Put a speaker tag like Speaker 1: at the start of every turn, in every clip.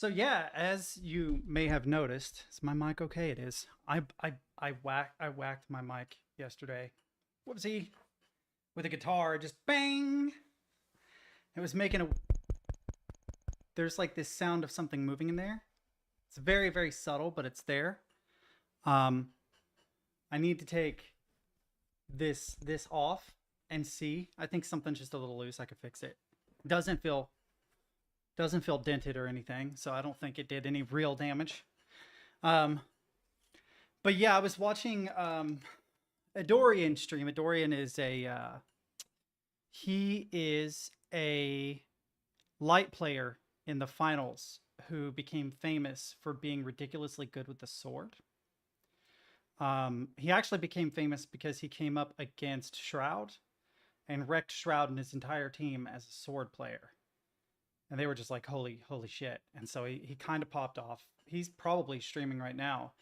Speaker 1: So yeah, as you may have noticed, is my mic okay? It is. I whacked my mic yesterday. Whoopsie. With a guitar, just bang. It was making a there's like this sound of something moving in there. It's very, very subtle, but it's there. Um I need to take this off and see. I think something's just a little loose. I could fix it. Doesn't feel doesn't feel dented or anything, so I don't think it did any real damage. Um but yeah, I was watching a Dorian stream. A Dorian is a he is a light player in the finals who became famous for being ridiculously good with the sword. He actually became famous because he came up against Shroud and wrecked Shroud and his entire team as a sword player. And they were just like, holy shit. And so he kind of popped off. He's probably streaming right now.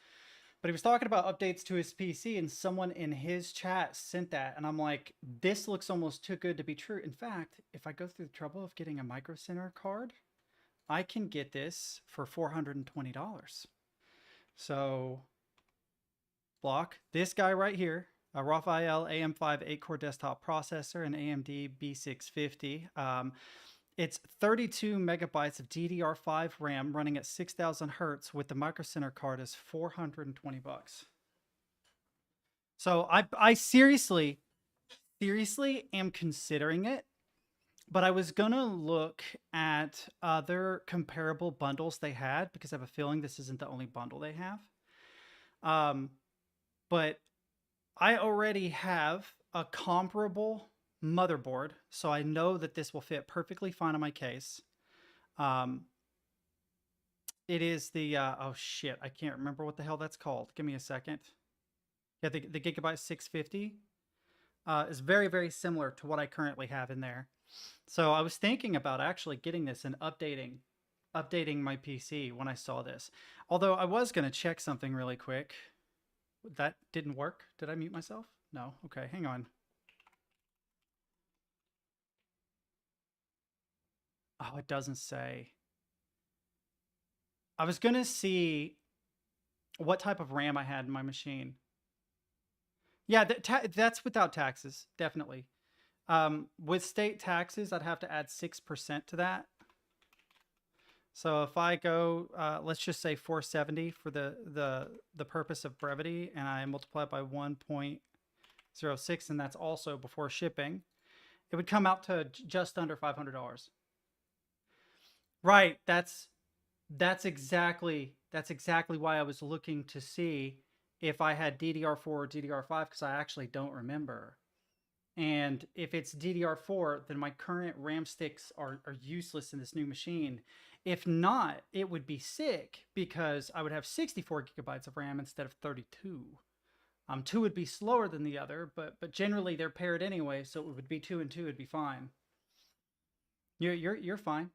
Speaker 1: But he was talking about updates to his PC, and someone in his chat sent that. And I'm like, this looks almost too good to be true. In fact, if I go through the trouble of getting a Micro Center card, I can get this for $420. So, block this guy right here, a Raphael AM5 8-core desktop processor, an AMD B650. It's 32 megabytes of DDR5 RAM running at 6,000 hertz with the Micro Center card is $420. So I seriously am considering it, but I was gonna look at other comparable bundles they had because I have a feeling this isn't the only bundle they have. But I already have a comparable motherboard, so I know that this will fit perfectly fine on my case. It is the oh shit, I can't remember what the hell that's called. Give me a second. Yeah, the Gigabyte 650 is very, very similar to what I currently have in there. So I was thinking about actually getting this and updating my PC when I saw this. Although I was going to check something really quick. That didn't work. Did I mute myself? No. Okay, hang on. Oh, it doesn't say. I was going to see what type of RAM I had in my machine. Yeah, that's without taxes, definitely. With state taxes, I'd have to add 6% to that. So if I go, let's just say 470 for the purpose of brevity, and I multiply it by 1.06, and that's also before shipping, it would come out to just under $500. Right. That's exactly why I was looking to see if I had DDR4 or DDR5 because I actually don't remember. And if it's DDR4, then my current RAM sticks are useless in this new machine. If not, it would be sick because I would have 64 gigabytes of RAM instead of 32. Two would be slower than the other, but generally they're paired anyway, so it would be 2 and 2 would be fine. You're fine.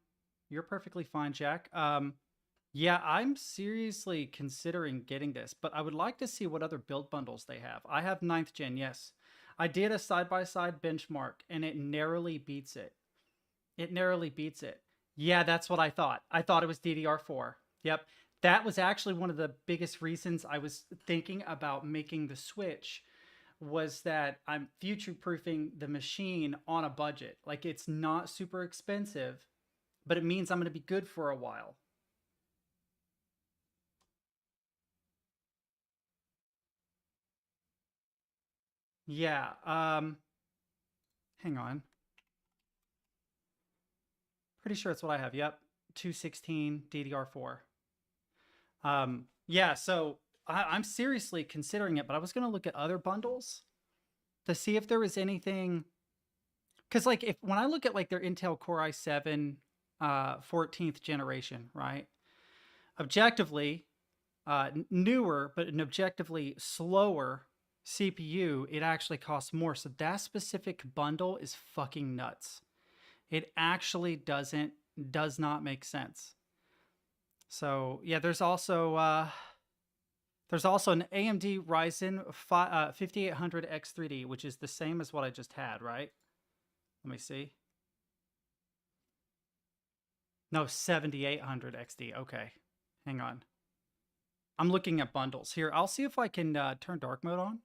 Speaker 1: You're perfectly fine, Jack. Yeah, I'm seriously considering getting this, but I would like to see what other build bundles they have. I have 9th gen, yes. I did a side-by-side benchmark, and it narrowly beats it. It narrowly beats it. Yeah, that's what I thought. I thought it was DDR4. Yep. That was actually one of the biggest reasons I was thinking about making the switch was that I'm future-proofing the machine on a budget. Like, it's not super expensive, but it means I'm going to be good for a while. Yeah, hang on. Pretty sure it's what I have. Yep, 216 DDR4. Yeah, so I'm seriously considering it, but I was gonna look at other bundles to see if there was anything. Because like if when I look at like their Intel Core i7 14th generation, right? Objectively, newer but an objectively slower CPU, it actually costs more. So that specific bundle is fucking nuts. It actually does not make sense. So yeah, there's also an AMD Ryzen 5800 X3D, which is the same as what I just had, right? Let me see. No, 7800 XD. Okay. Hang on. I'm looking at bundles. Here, I'll see if I can turn dark mode on.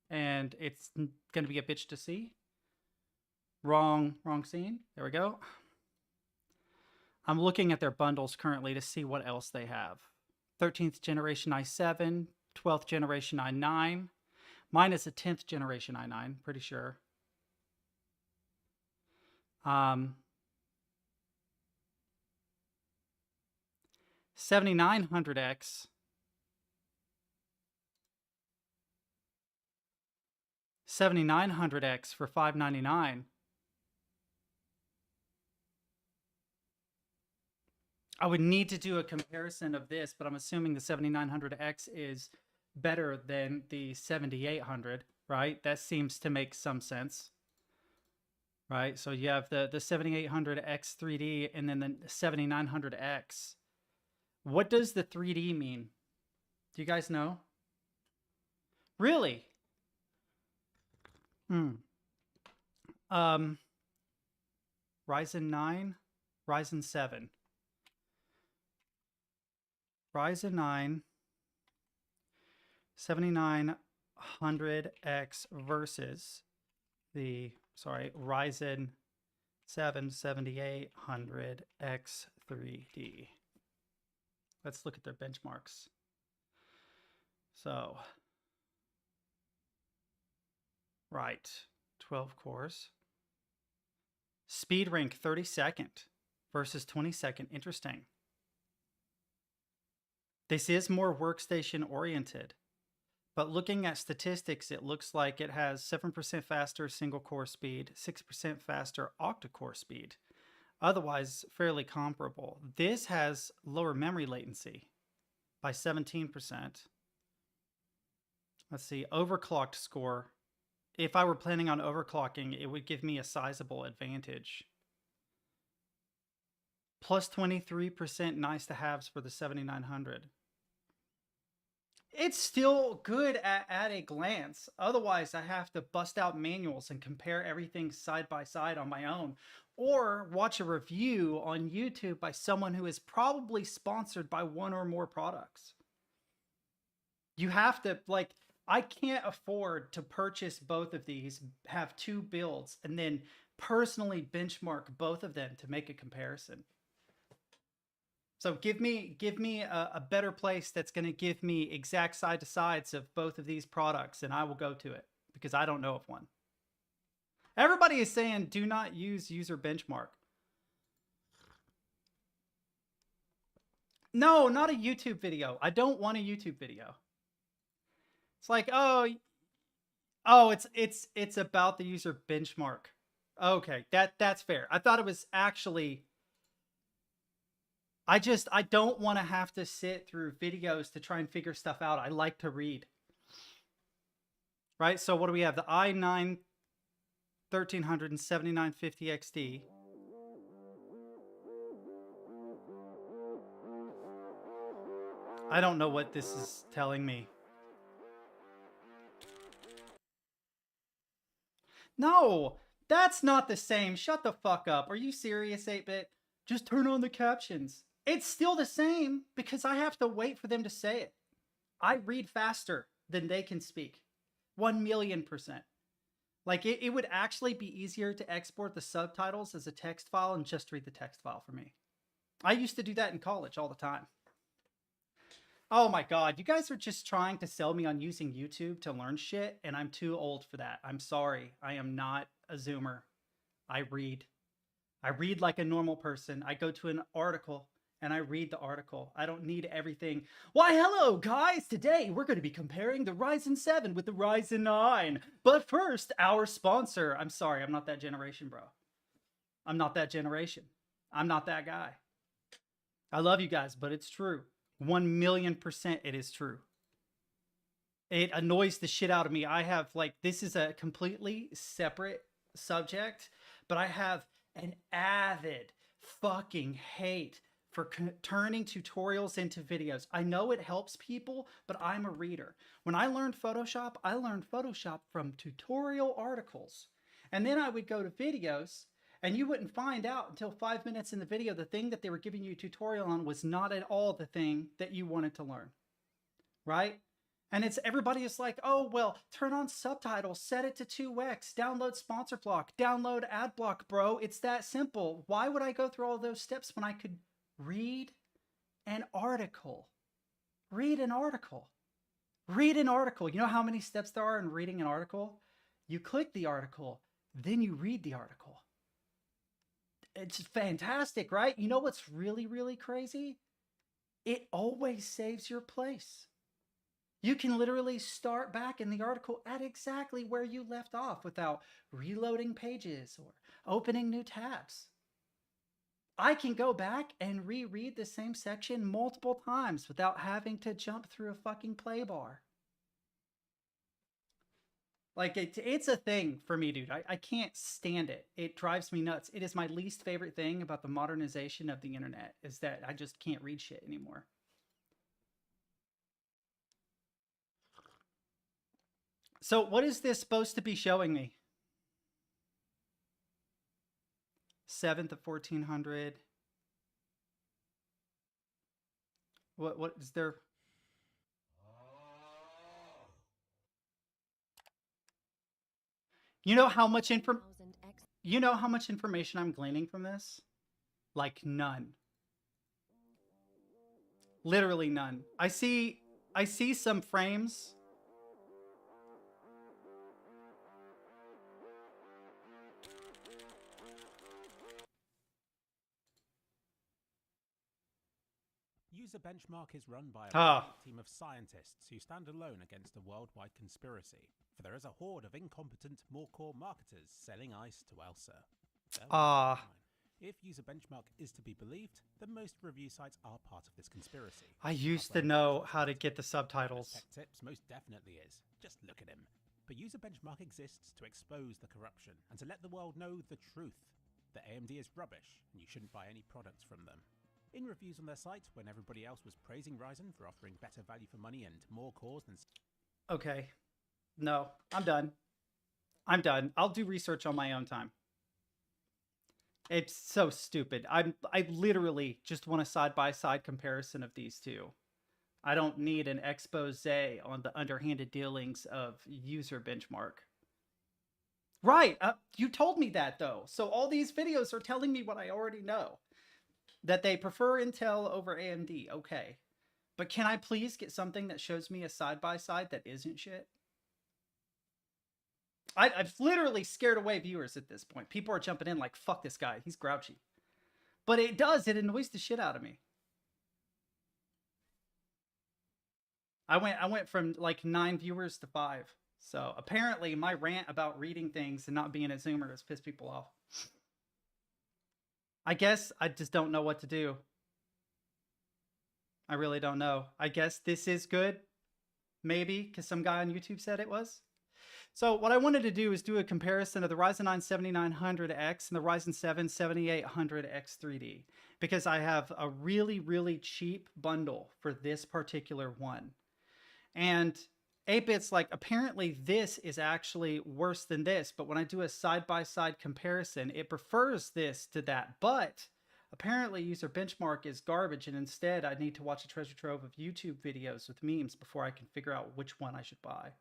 Speaker 1: And it's going to be a bitch to see. Wrong scene. There we go. I'm looking at their bundles currently to see what else they have. 13th generation i7, 12th generation i9. Mine is a 10th generation i9, pretty sure. 7900X. 7900X for $599. I would need to do a comparison of this, but I'm assuming the 7900X is better than the 7800, right? That seems to make some sense, right? So you have the 7800X 3D and then the 7900X. What does the 3D mean? Do you guys know? Really? Ryzen 9, Ryzen 7. Ryzen 9 7900X versus the, Ryzen 7 7800X 3D. Let's look at their benchmarks. So, right, 12 cores. Speed rank 32nd versus 22nd. Interesting. This is more workstation oriented, but looking at statistics, it looks like it has 7% faster single core speed, 6% faster octa-core speed. Otherwise, fairly comparable. This has lower memory latency by 17%. Let's see, overclocked score. If I were planning on overclocking, it would give me a sizable advantage. Plus 23% nice to haves for the 7900. It's still good at a glance. Otherwise, I have to bust out manuals and compare everything side by side on my own, or watch a review on YouTube by someone who is probably sponsored by one or more products. You have to, like, I can't afford to purchase both of these, have two builds, and then personally benchmark both of them to make a comparison. So give me a better place that's going to give me exact side to sides of both of these products, and I will go to it, because I don't know of one. Everybody is saying do not use user benchmark. No, not a YouTube video. I don't want a YouTube video. It's like, oh, it's about the user benchmark. Okay, that's fair. I thought it was actually, I don't want to have to sit through videos to try and figure stuff out. I like to read. Right? So what do we have? The i9 1300 and 7950 XD. I don't know what this is telling me. No, that's not the same. Shut the fuck up. Are you serious, 8-bit? Just turn on the captions. It's still the same because I have to wait for them to say it. I read faster than they can speak. 1,000,000%. Like, it would actually be easier to export the subtitles as a text file and just read the text file for me. I used to do that in college all the time. Oh my God, you guys are just trying to sell me on using YouTube to learn shit, and I'm too old for that. I'm sorry. I am not a Zoomer. I read. I read like a normal person. I go to an article and I read the article. I don't need everything. Why, hello, guys. Today, we're going to be comparing the Ryzen 7 with the Ryzen 9. But first, our sponsor. I'm sorry. I'm not that generation, bro. I'm not that generation. I'm not that guy. I love you guys, but it's true. 1,000,000% it is true. It annoys the shit out of me. I have, like, this is a completely separate subject, but I have an avid fucking hate for turning tutorials into videos. I know it helps people, but I'm a reader. When I learned Photoshop from tutorial articles. And then I would go to videos And you wouldn't find out until 5 minutes in the video the thing that they were giving you a tutorial on was not at all the thing that you wanted to learn, right? And it's everybody is like, oh, well, turn on subtitles, set it to 2x, download sponsor block, download ad block, bro. It's that simple. Why would I go through all those steps when I could read an article? Read an article. Read an article. You know how many steps there are in reading an article? You click the article, then you read the article. It's fantastic, right? You know what's really, really crazy? It always saves your place. You can literally start back in the article at exactly where you left off without reloading pages or opening new tabs. I can go back and reread the same section multiple times without having to jump through a fucking play bar. Like, it's a thing for me, dude. I can't stand it. It drives me nuts. It is my least favorite thing about the modernization of the internet, is that I just can't read shit anymore. So what is this supposed to be showing me? 7th of 1400. What is there? You know how much information I'm gleaning from this? Like none. Literally none. I see some frames.
Speaker 2: User Benchmark is run by a team of scientists who stand alone against a worldwide conspiracy, for there is a horde of incompetent, more core marketers selling ice to Elsa. If User Benchmark is to be believed, then most review sites are part of this conspiracy.
Speaker 1: I used to know how to get the subtitles.
Speaker 2: Tech Tips most definitely is. Just look at him. But User Benchmark exists to expose the corruption and to let the world know the truth, that AMD is rubbish and you shouldn't buy any products from them. In reviews on their site, when everybody else was praising Ryzen for offering better value for money and more cores than...
Speaker 1: Okay. No, I'm done. I'm done. I'll do research on my own time. It's so stupid. I literally just want a side-by-side comparison of these two. I don't need an expose on the underhanded dealings of User Benchmark. Right. You told me that, though. So all these videos are telling me what I already know. That they prefer Intel over AMD. Okay. But can I please get something that shows me a side-by-side that isn't shit? I've literally scared away viewers at this point. People are jumping in like, fuck this guy. He's grouchy. But it annoys the shit out of me. I went from like 9 viewers to 5. So apparently my rant about reading things and not being a Zoomer has pissed people off. I guess I just don't know what to do. I really don't know. I guess this is good. Maybe, because some guy on YouTube said it was. So what I wanted to do is do a comparison of the Ryzen 9 7900X and the Ryzen 7 7800X 3D. Because I have a really, really cheap bundle for this particular one. And 8-Bit's like, apparently this is actually worse than this, but when I do a side-by-side comparison, it prefers this to that. But apparently User Benchmark is garbage, and instead I need to watch a treasure trove of YouTube videos with memes before I can figure out which one I should buy.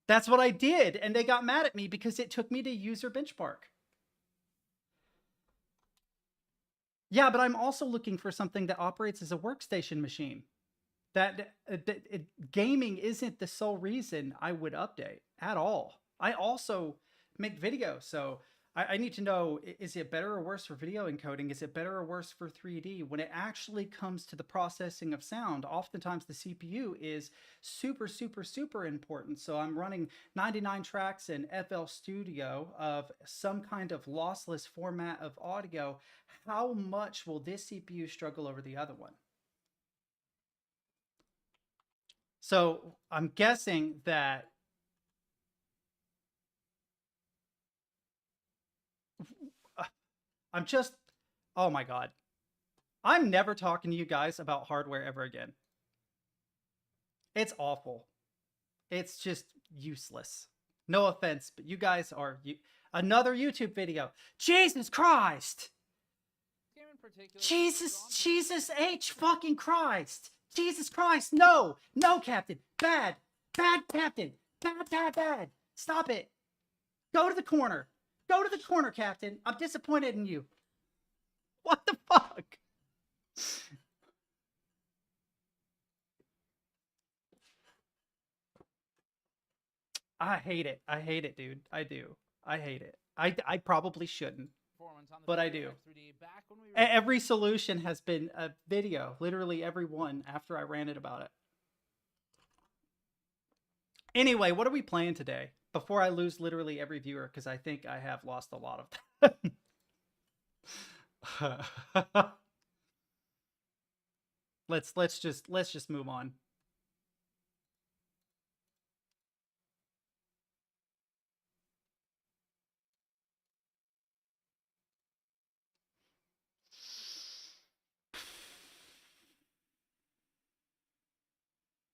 Speaker 1: That's what I did, and they got mad at me because it took me to User Benchmark. Yeah, but I'm also looking for something that operates as a workstation machine. Gaming isn't the sole reason I would update at all. I also make video, so I need to know, is it better or worse for video encoding? Is it better or worse for 3D? When it actually comes to the processing of sound, oftentimes the CPU is super, super, super important. So I'm running 99 tracks in FL Studio of some kind of lossless format of audio. How much will this CPU struggle over the other one? So I'm guessing that oh my God. I'm never talking to you guys about hardware ever again. It's awful. It's just useless. No offense, but you guys are, Another YouTube video. Jesus Christ. Jesus H fucking Christ. Jesus Christ. No. No, Captain. Bad. Bad, Captain. Bad. Stop it. Go to the corner. Go to the corner, Captain. I'm disappointed in you. What the fuck? I hate it. I hate it, dude. I do. I hate it. I probably shouldn't, but I do. Every solution has been a video. Literally every one after I ranted about it. Anyway, what are we playing today? Before I lose literally every viewer, because I think I have lost a lot of them. let's just move on.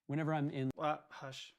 Speaker 3: Whenever I'm in...
Speaker 1: Hush.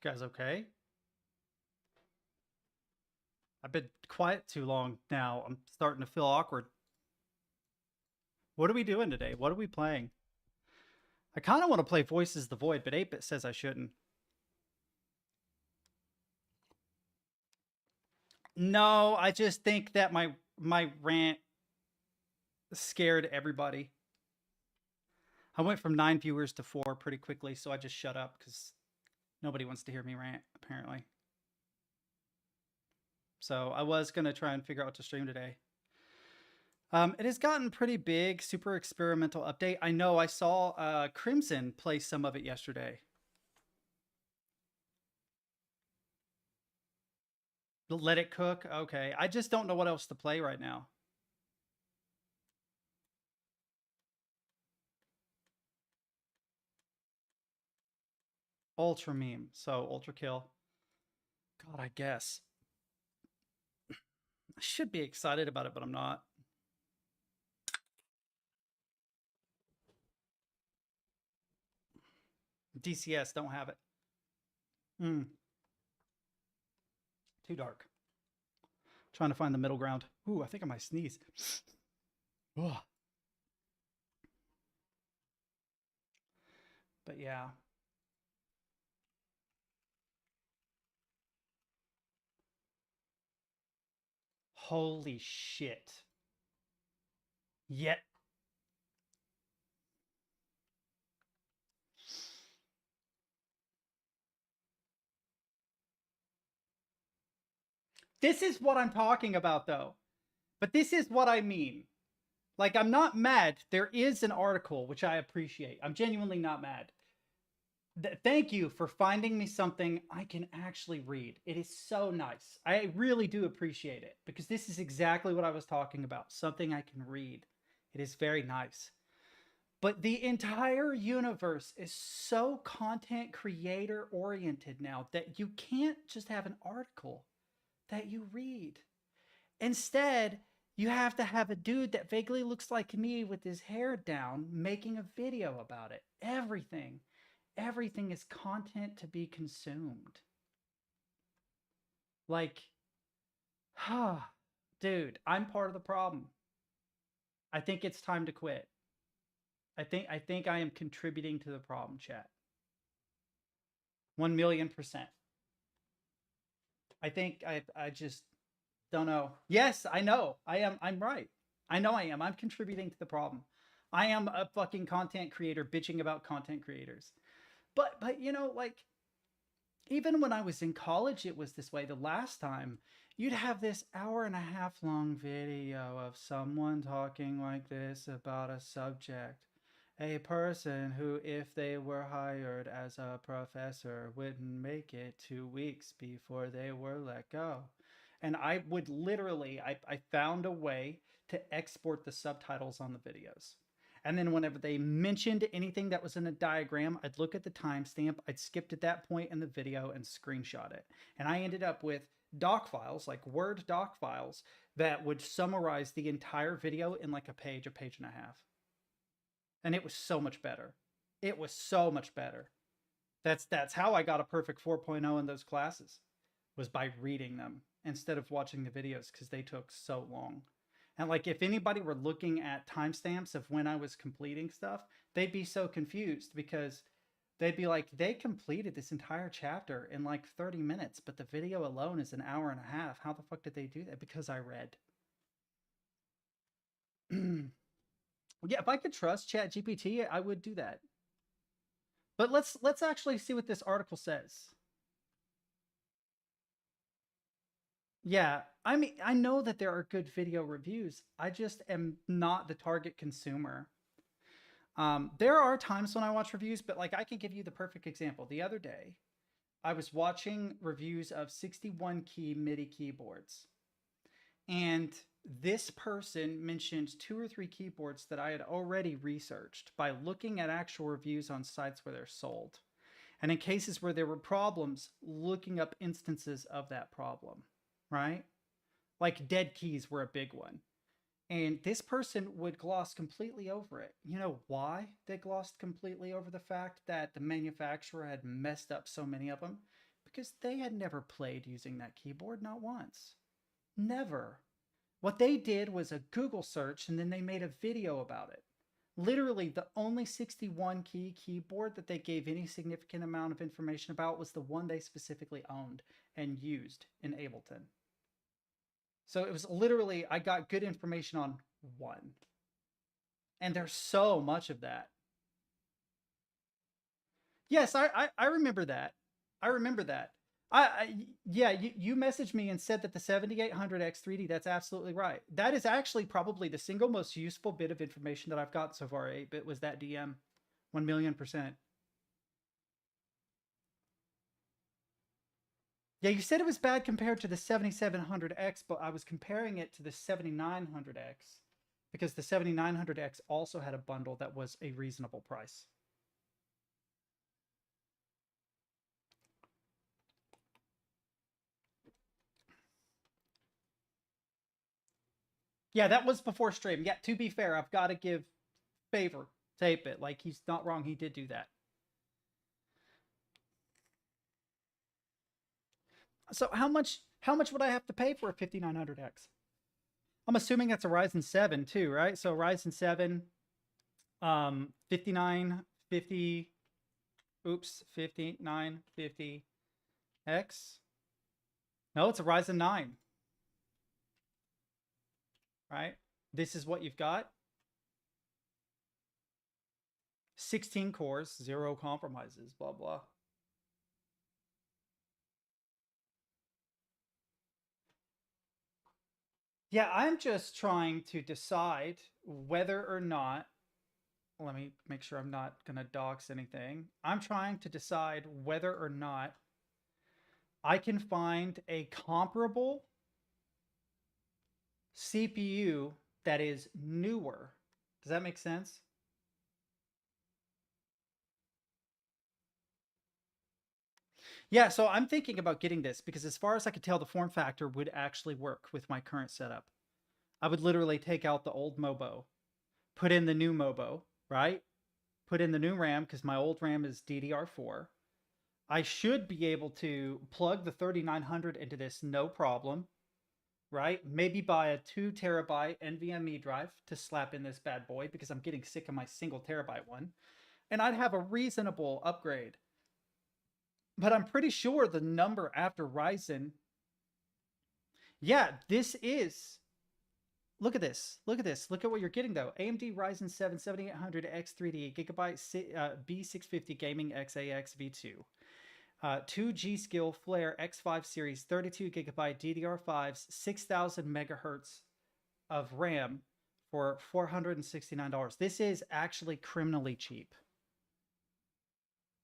Speaker 1: You guys okay? I've been quiet too long now. I'm starting to feel awkward. What are we doing today? What are we playing? I kind of want to play Voices the Void, but 8-Bit says I shouldn't. No, I just think that my rant scared everybody. I went from 9 viewers to 4 pretty quickly, so I just shut up because nobody wants to hear me rant, apparently. So I was going to try and figure out what to stream today. It has gotten pretty big, super experimental update. I know I saw Crimson play some of it yesterday. Let it cook? Okay. I just don't know what else to play right now. Ultra meme. So Ultra Kill. God, I guess. I should be excited about it, but I'm not. DCS, don't have it. Too dark. Trying to find the middle ground. Ooh, I think I might sneeze. Ugh. But yeah. Holy shit. Yet. This is what I'm talking about, though. But this is what I mean. Like, I'm not mad. There is an article, which I appreciate. I'm genuinely not mad. Thank you for finding me something I can actually read. It is so nice. I really do appreciate it because this is exactly what I was talking about. Something I can read. It is very nice. But the entire universe is so content creator oriented now that you can't just have an article that you read. Instead, you have to have a dude that vaguely looks like me with his hair down making a video about it. Everything is content to be consumed. Like, dude, I'm part of the problem. I think it's time to quit. I think I am contributing to the problem, chat. 1,000,000%. I think I just don't know. Yes, I know. I'm right. I know I am. I'm contributing to the problem. I am a fucking content creator bitching about content creators. But you know, like, even when I was in college, it was this way. The last time, you'd have this 1.5 hour long video of someone talking like this about a subject. A person who, if they were hired as a professor, wouldn't make it 2 weeks before they were let go. and I would literally, I found a way to export the subtitles on the videos. And then whenever they mentioned anything that was in a diagram, I'd look at the timestamp, I'd skip to that point in the video and screenshot it. And I ended up with doc files, like Word doc files, that would summarize the entire video in like a page and a half. And it was so much better. It was so much better. That's how I got a perfect 4.0 in those classes, was by reading them instead of watching the videos, because they took so long. And like, if anybody were looking at timestamps of when I was completing stuff, they'd be so confused, because they'd be like, they completed this entire chapter in like 30 minutes, but the video alone is an hour and a half. How the fuck did they do that? Because I read. Yeah, if I could trust ChatGPT, I would do that. But let's actually see what this article says. Yeah, I mean, I know that there are good video reviews. I just am not the target consumer. There are times when I watch reviews, but like, I can give you the perfect example. The other day, I was watching reviews of 61 key MIDI keyboards. And this person mentioned 2 or 3 keyboards that I had already researched by looking at actual reviews on sites where they're sold. And in cases where there were problems, looking up instances of that problem, right? Like dead keys were a big one. And this person would gloss completely over it. You know why they glossed completely over the fact that the manufacturer had messed up so many of them? Because they had never played using that keyboard, not once. Never. What they did was a Google search, and then they made a video about it. Literally, the only 61 key keyboard that they gave any significant amount of information about was the one they specifically owned and used in Ableton. So it was literally, I got good information on one. And there's so much of that. Yes, I remember that. I remember that. Yeah, you messaged me and said that the 7800X 3D, that's absolutely right. That is actually probably the single most useful bit of information that I've got so far, 8-bit, was that DM. 1,000,000%. Yeah, you said it was bad compared to the 7700X, but I was comparing it to the 7900X because the 7900X also had a bundle that was a reasonable price. Yeah, that was before stream. Yeah, to be fair, I've got to give favor to 8-bit. Like, he's not wrong. He did do that. So how much would I have to pay for a 5900X? I'm assuming that's a Ryzen 7 too, right? So Ryzen 7, 5950, oops, 5950X. No, it's a Ryzen 9. Right? This is what you've got. 16 cores, 0 compromises, blah, blah. Yeah, I'm just trying to decide whether or not, let me make sure I'm not going to dox anything. I'm trying to decide whether or not I can find a comparable CPU that is newer. Does that make sense? Yeah, so I'm thinking about getting this because as far as I could tell, the form factor would actually work with my current setup. I would literally take out the old Mobo, put in the new Mobo, right? Put in the new RAM because my old RAM is DDR4. I should be able to plug the 3900 into this no problem, right? Maybe buy a 2 terabyte NVMe drive to slap in this bad boy because I'm getting sick of my single terabyte one. And I'd have a reasonable upgrade. But I'm pretty sure the number after Ryzen, yeah, this is, look at this. Look at this. Look at what you're getting, though. AMD Ryzen 7 7800X 3D, Gigabyte B650 Gaming XAX V2. 2 G-Skill Flare X5 series, 32 gigabyte DDR5s, 6,000 megahertz of RAM for $469. This is actually criminally cheap.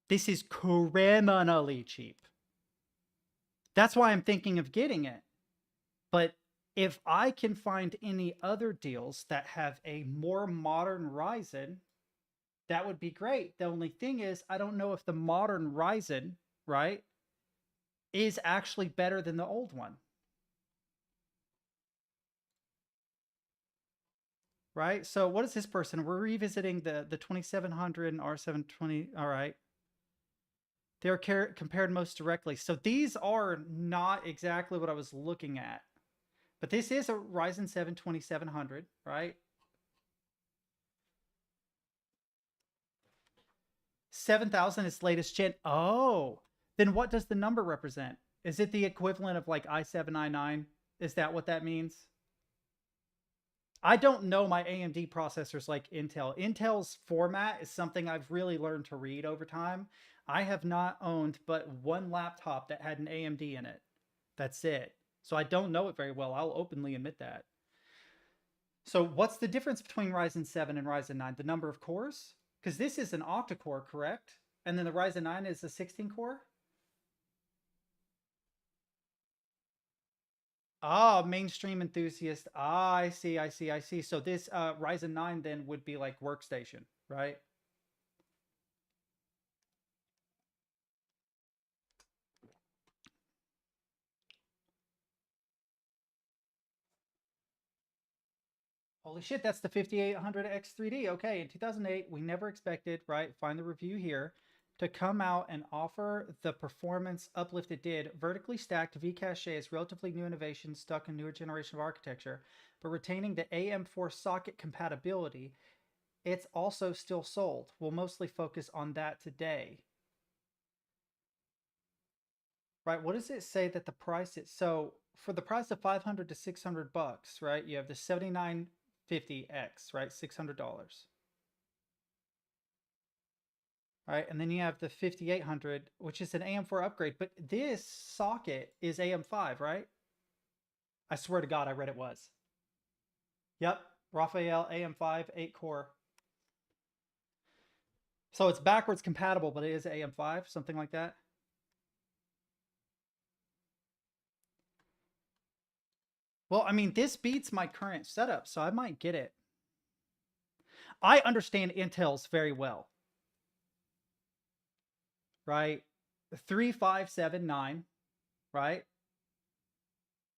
Speaker 1: This is criminally cheap. That's why I'm thinking of getting it. But if I can find any other deals that have a more modern Ryzen, that would be great. The only thing is, I don't know if the modern Ryzen, right, is actually better than the old one. Right? So what is this person? We're revisiting the 2700 and R720. All right. They're compared most directly. So these are not exactly what I was looking at. But this is a Ryzen 7 2700, right? 7000 is latest gen. Oh, then what does the number represent? Is it the equivalent of like i7, i9? Is that what that means? I don't know my AMD processors like Intel. Intel's format is something I've really learned to read over time. I have not owned but one laptop that had an AMD in it. That's it. So I don't know it very well. I'll openly admit that. So what's the difference between Ryzen 7 and Ryzen 9? The number of cores? Because this is an octa-core, correct? And then the Ryzen 9 is a 16-core? Ah, mainstream enthusiast. Ah, I see, I see, I see. So this Ryzen 9 then would be like workstation, right? Holy shit, that's the 5800 X3D. Okay, in 2008, we never expected, right? Find the review here, to come out and offer the performance uplift it did. Vertically stacked vCache is relatively new innovation stuck in newer generation of architecture, but retaining the AM4 socket compatibility. It's also still sold. We'll mostly focus on that today. Right, what does it say that the price is? So for the price of 500 to 600 bucks, right? You have the 7950X, right? $600. Right, and then you have the 5800, which is an AM4 upgrade, but this socket is AM5, right? I swear to God, I read it was. Yep, Raphael AM5, 8 core. So it's backwards compatible, but it is AM5, something like that. Well, I mean, this beats my current setup, so I might get it. I understand Intel's very well. Right? 3579, right?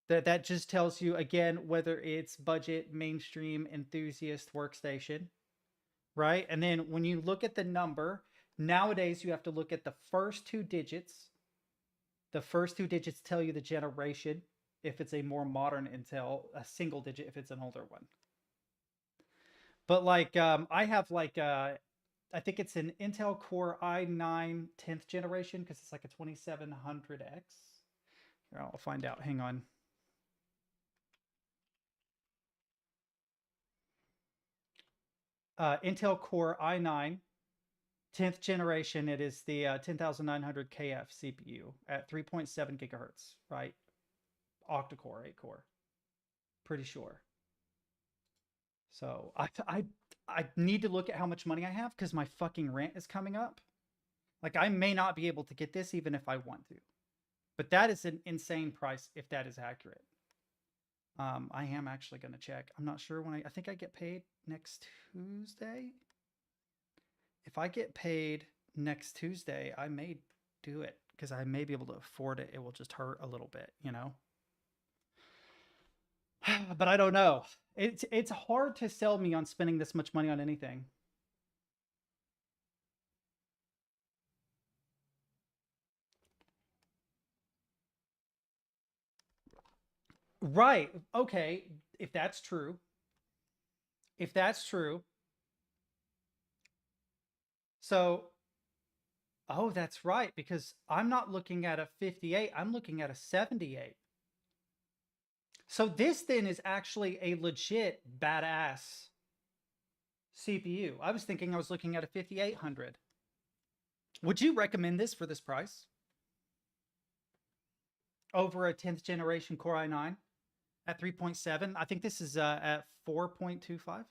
Speaker 1: That just tells you again whether it's budget, mainstream, enthusiast workstation, right? And then when you look at the number, nowadays you have to look at the first two digits. The first two digits tell you the generation if it's a more modern Intel, a single digit if it's an older one. But like I have like I think it's an Intel Core i9 10th generation because it's like a 2700X. Here, I'll find out. Hang on. Intel Core i9 10th generation. It is the 10900 KF CPU at 3.7 gigahertz, right? Octa-core, 8 core. Pretty sure. So I need to look at how much money I have because my fucking rent is coming up. Like I may not be able to get this even if I want to. But that is an insane price if that is accurate. I am actually going to check. I'm not sure when I think I get paid next Tuesday. If I get paid next Tuesday, I may do it because I may be able to afford it. It will just hurt a little bit, you know? But I don't know. It's hard to sell me on spending this much money on anything. Right. Okay. If that's true. If that's true. So, oh, that's right. Because I'm not looking at a 58. I'm looking at a 78. So this then is actually a legit badass CPU. I was thinking I was looking at a 5800. Would you recommend this for this price? Over a 10th generation Core i9 at 3.7? I think this is at 4.25.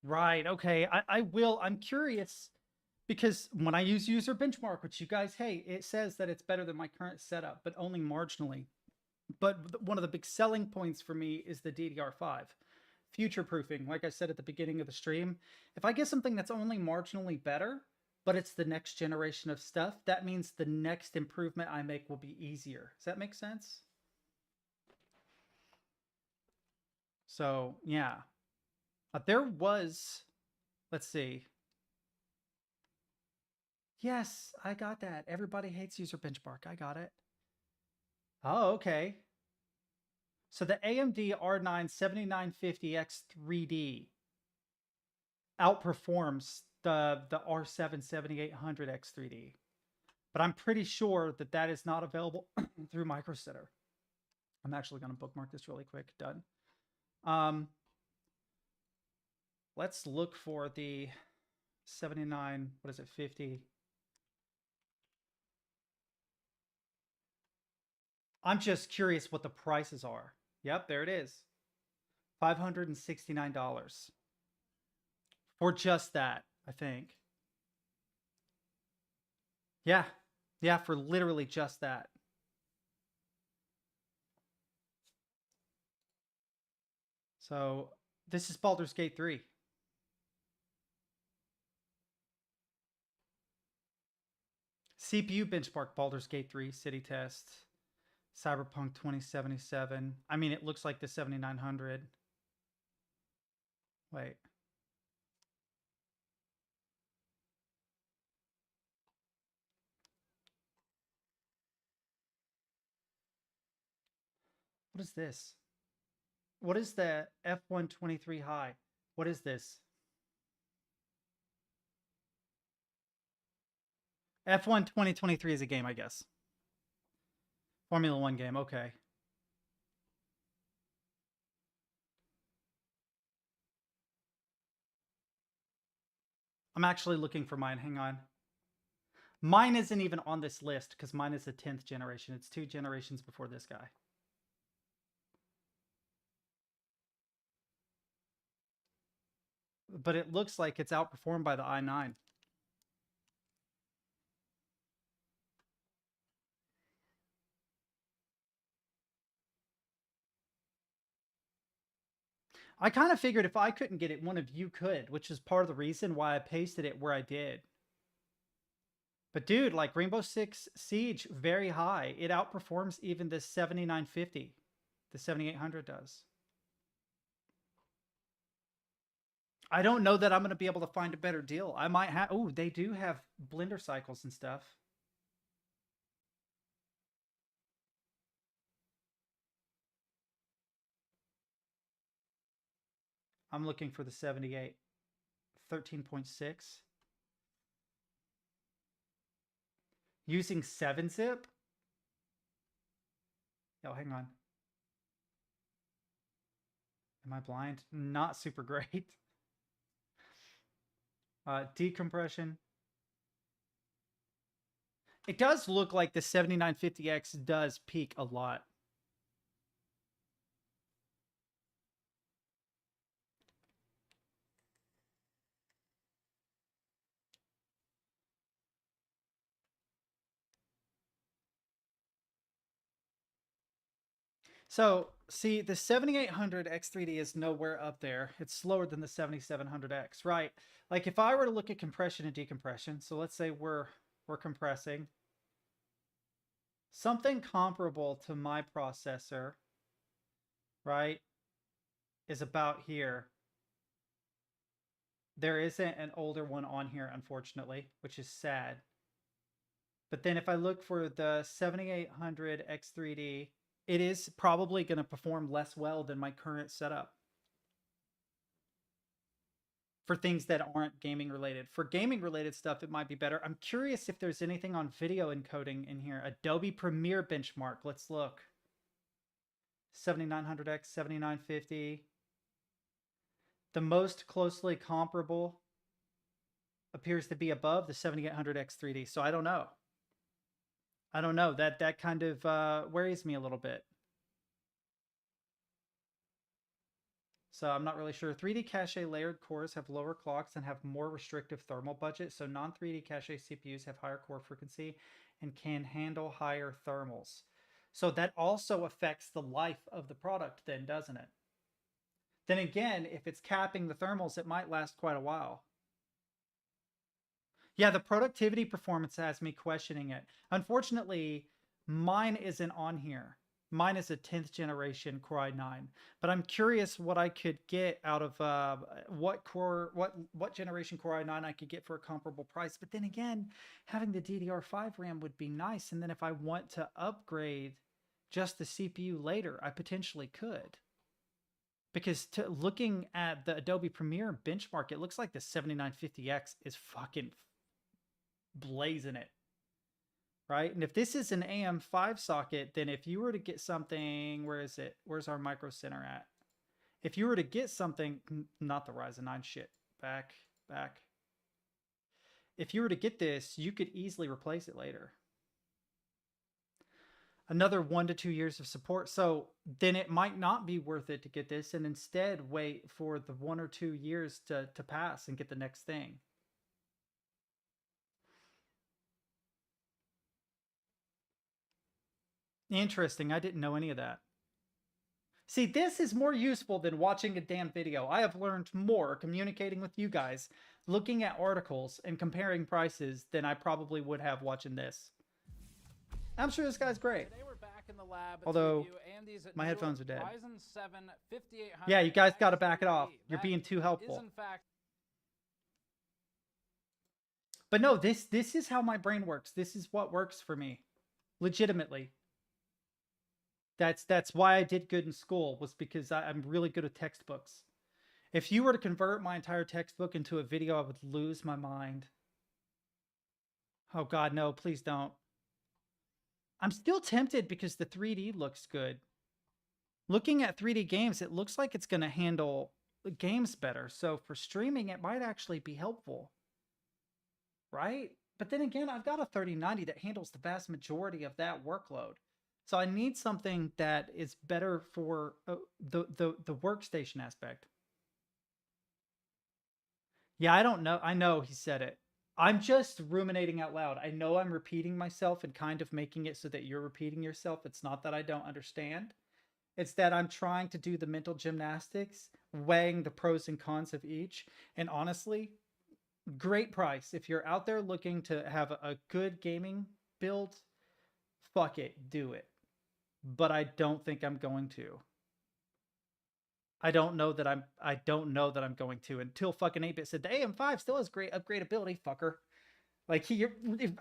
Speaker 1: Right. Okay. I will. I'm curious Because when I use user benchmark, which you guys hate, it says that it's better than my current setup, but only marginally. But one of the big selling points for me is the DDR5. Future proofing, like I said at the beginning of the stream, if I get something that's only marginally better, but it's the next generation of stuff, that means the next improvement I make will be easier. Does that make sense? So, yeah. There was, let's see. Yes, I got that. Everybody hates user benchmark. I got it. Oh, okay. So the AMD R9 7950X 3D outperforms the R7 7800X 3D. But I'm pretty sure that that is not available through MicroSetter. I'm actually going to bookmark this really quick. Done. Let's look for the 79, what is it, 50? I'm just curious what the prices are. Yep, there it is. $569 for just that, I think. Yeah, for literally just that. So this is Baldur's Gate 3. CPU benchmark Baldur's Gate 3 city test. Cyberpunk 2077. I mean, it looks like the 7900. Wait. What is this? What is the F123 high? What is this? F1 2023 is a game, I guess. Formula 1 game, okay. I'm actually looking for mine. Hang on. Mine isn't even on this list because mine is the 10th generation. It's 2 generations before this guy. But it looks like it's outperformed by the i9. I kind of figured if I couldn't get it, one of you could, which is part of the reason why I pasted it where I did. But dude, like Rainbow Six Siege, very high. It outperforms even the 7950. The 7800 does. I don't know that I'm going to be able to find a better deal. I might have... Oh, they do have blender cycles and stuff. I'm looking for the 78. 13.6. Using 7-zip? Oh, hang on. Am I blind? Not super great. Decompression. It does look like the 7950X does peak a lot. So, see, the 7800 X3D is nowhere up there. It's slower than the 7700X, right? Like if I were to look at compression and decompression, so let's say we're compressing. Something comparable to my processor, right, is about here. There isn't an older one on here, unfortunately, which is sad. But then if I look for the 7800 X3D, it is probably going to perform less well than my current setup. For things that aren't gaming related. For gaming related stuff, it might be better. I'm curious if there's anything on video encoding in here. Adobe Premiere benchmark. Let's look. 7900X, 7950. The most closely comparable appears to be above the 7800X 3D. So I don't know. That kind of worries me a little bit. so I'm not really sure. 3D cache layered cores have lower clocks and have more restrictive thermal budget. So non-3D cache CPUs have higher core frequency and can handle higher thermals. So that also affects the life of the product then, doesn't it? Then again, if it's capping the thermals, it might last quite a while. Yeah, the productivity performance has me questioning it. Unfortunately, mine isn't on here. Mine is a 10th generation Core i9, but I'm curious what I could get out of what generation Core i9 I could get for a comparable price. But then again, having the DDR5 RAM would be nice. And then if I want to upgrade just the CPU later, I potentially could. Because looking at the Adobe Premiere benchmark, it looks like the 7950X is fucking blazing it. Right? And if this is an AM5 socket, then if you were to get something, where is it? Where's our micro center at? If you were to get something, not the Ryzen 9 shit, back. If you were to get this, you could easily replace it later. Another 1 to 2 years of support. So then it might not be worth it to get this and instead wait for the 1 or 2 years to pass and get the next thing. Interesting. I didn't know any of that. See, this is more useful than watching a damn video. I have learned more communicating with you guys, looking at articles and comparing prices than I probably would have watching this. I'm sure this guy's great.
Speaker 4: Today we're back in the lab
Speaker 1: Although, my headphones are dead. Yeah, you guys got to back it off. You're being too helpful. But no, this is how my brain works. This is what works for me. Legitimately. That's why I did good in school, was because I'm really good at textbooks. If you were to convert my entire textbook into a video, I would lose my mind. Oh God, no, please don't. I'm still tempted because the 3D looks good. Looking at 3D games, it looks like it's going to handle the games better. So for streaming, it might actually be helpful. Right? But then again, I've got a 3090 that handles the vast majority of that workload. So I need something that is better for the workstation aspect. Yeah, I don't know. I know he said it. I'm just ruminating out loud. I know I'm repeating myself and kind of making it so that you're repeating yourself. It's not that I don't understand. It's that I'm trying to do the mental gymnastics, weighing the pros and cons of each. And honestly, great price. If you're out there looking to have a good gaming build, fuck it, do it. But I don't think I'm going to. I don't know that I'm going to, until fucking 8-bit said the AM5 still has great upgradability, fucker. Like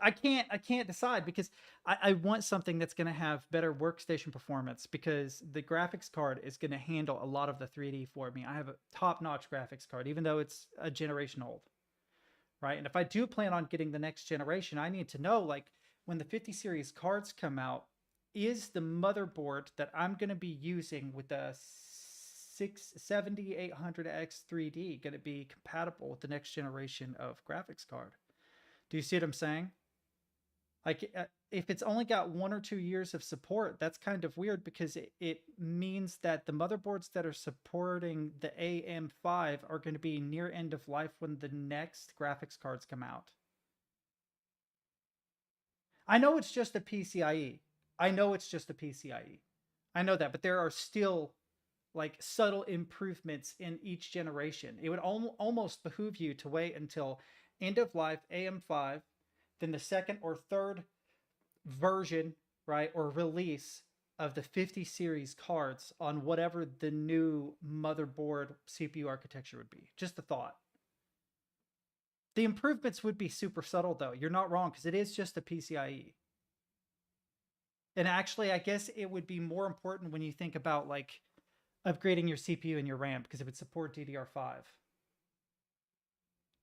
Speaker 1: I can't decide, because I want something that's going to have better workstation performance, because the graphics card is going to handle a lot of the 3D for me. I have a top-notch graphics card, even though it's a generation old. Right? And if I do plan on getting the next generation, I need to know, like, when the 50 series cards come out, is the motherboard that I'm going to be using with the 7800X 3D going to be compatible with the next generation of graphics card? Do you see what I'm saying? Like, if it's only got 1 or 2 years of support, that's kind of weird, because it means that the motherboards that are supporting the AM5 are going to be near end of life when the next graphics cards come out. I know it's just a PCIe. I know that, but there are still, like, subtle improvements in each generation. It would almost behoove you to wait until end of life AM5, then the second or third version, right, or release of the 50 series cards on whatever the new motherboard CPU architecture would be. Just a thought. The improvements would be super subtle, though. You're not wrong, because it is just a PCIe. And actually, I guess it would be more important when you think about, like, upgrading your CPU and your RAM, because it would support DDR5.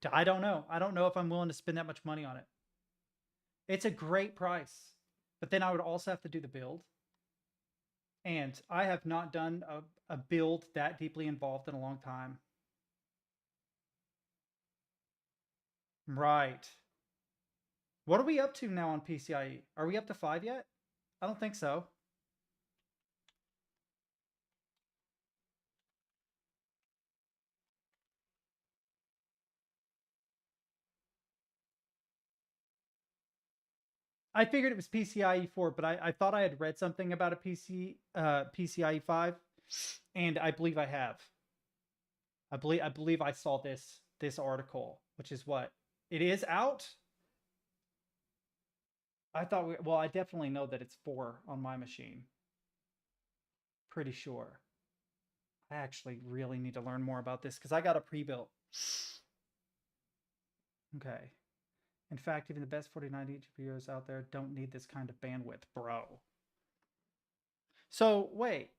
Speaker 1: I don't know. I don't know if I'm willing to spend that much money on it. It's a great price, but then I would also have to do the build. And I have not done a build that deeply involved in a long time. Right. What are we up to now on PCIe? Are we up to 5 yet? I don't think so. I figured it was PCIe 4, but I thought I had read something about a PCIe 5, and I believe I have. I believe I saw this article, which is what it is out. I thought well, I definitely know that it's 4 on my machine. Pretty sure. I actually really need to learn more about this because I got a pre-built. Okay. In fact, even the best 4090 GPUs out there don't need this kind of bandwidth, bro. So wait.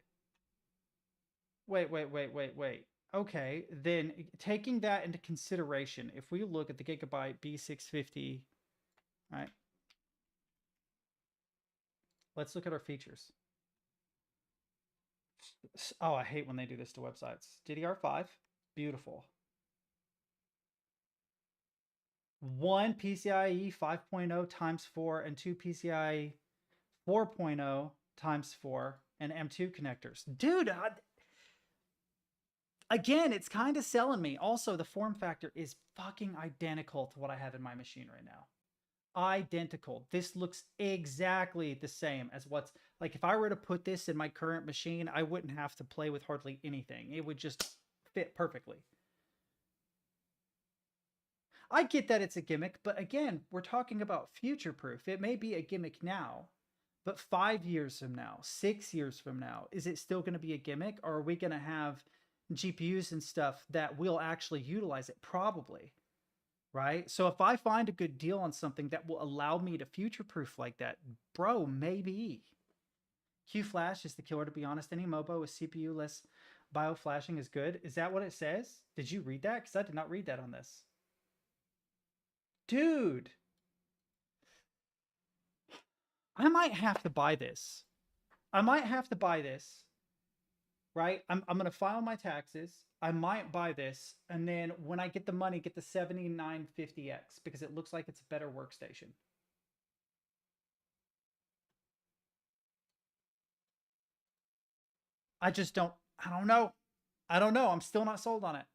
Speaker 1: Okay, then taking that into consideration, if we look at the Gigabyte B650, right? Let's look at our features. Oh, I hate when they do this to websites. DDR5, beautiful. 1 PCIe 5.0 times 4 and 2 PCIe 4.0 times 4 and M2 connectors. Dude, again, it's kind of selling me. Also, the form factor is fucking identical to what I have in my machine right now. Identical. This looks exactly the same as what's like. If I were to put this in my current machine, I wouldn't have to play with hardly anything. It would just fit perfectly. I get that it's a gimmick, but again, we're talking about future proof. It may be a gimmick now, but 5 years from now, 6 years from now, is it still going to be a gimmick, or are we going to have GPUs and stuff that will actually utilize it? Probably. Right? So if I find a good deal on something that will allow me to future-proof like that, bro, maybe. Q-Flash is the killer, to be honest. Any MOBA with CPU-less bio-flashing is good. Is that what it says? Did you read that? Because I did not read that on this. Dude. I might have to buy this. Right? I'm going to file my taxes. I might buy this, and then when I get the money, get the 7950X because it looks like it's a better workstation. I don't know. I'm still not sold on it.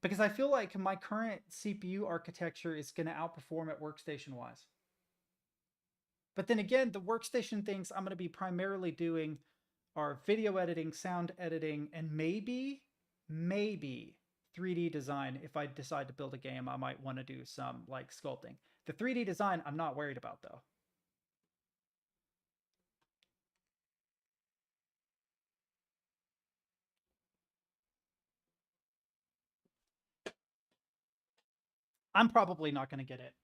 Speaker 1: Because I feel like my current CPU architecture is going to outperform it workstation-wise. But then again, the workstation things I'm going to be primarily doing are video editing, sound editing, and maybe 3D design. If I decide to build a game, I might want to do some like sculpting. The 3D design, I'm not worried about though. I'm probably not going to get it.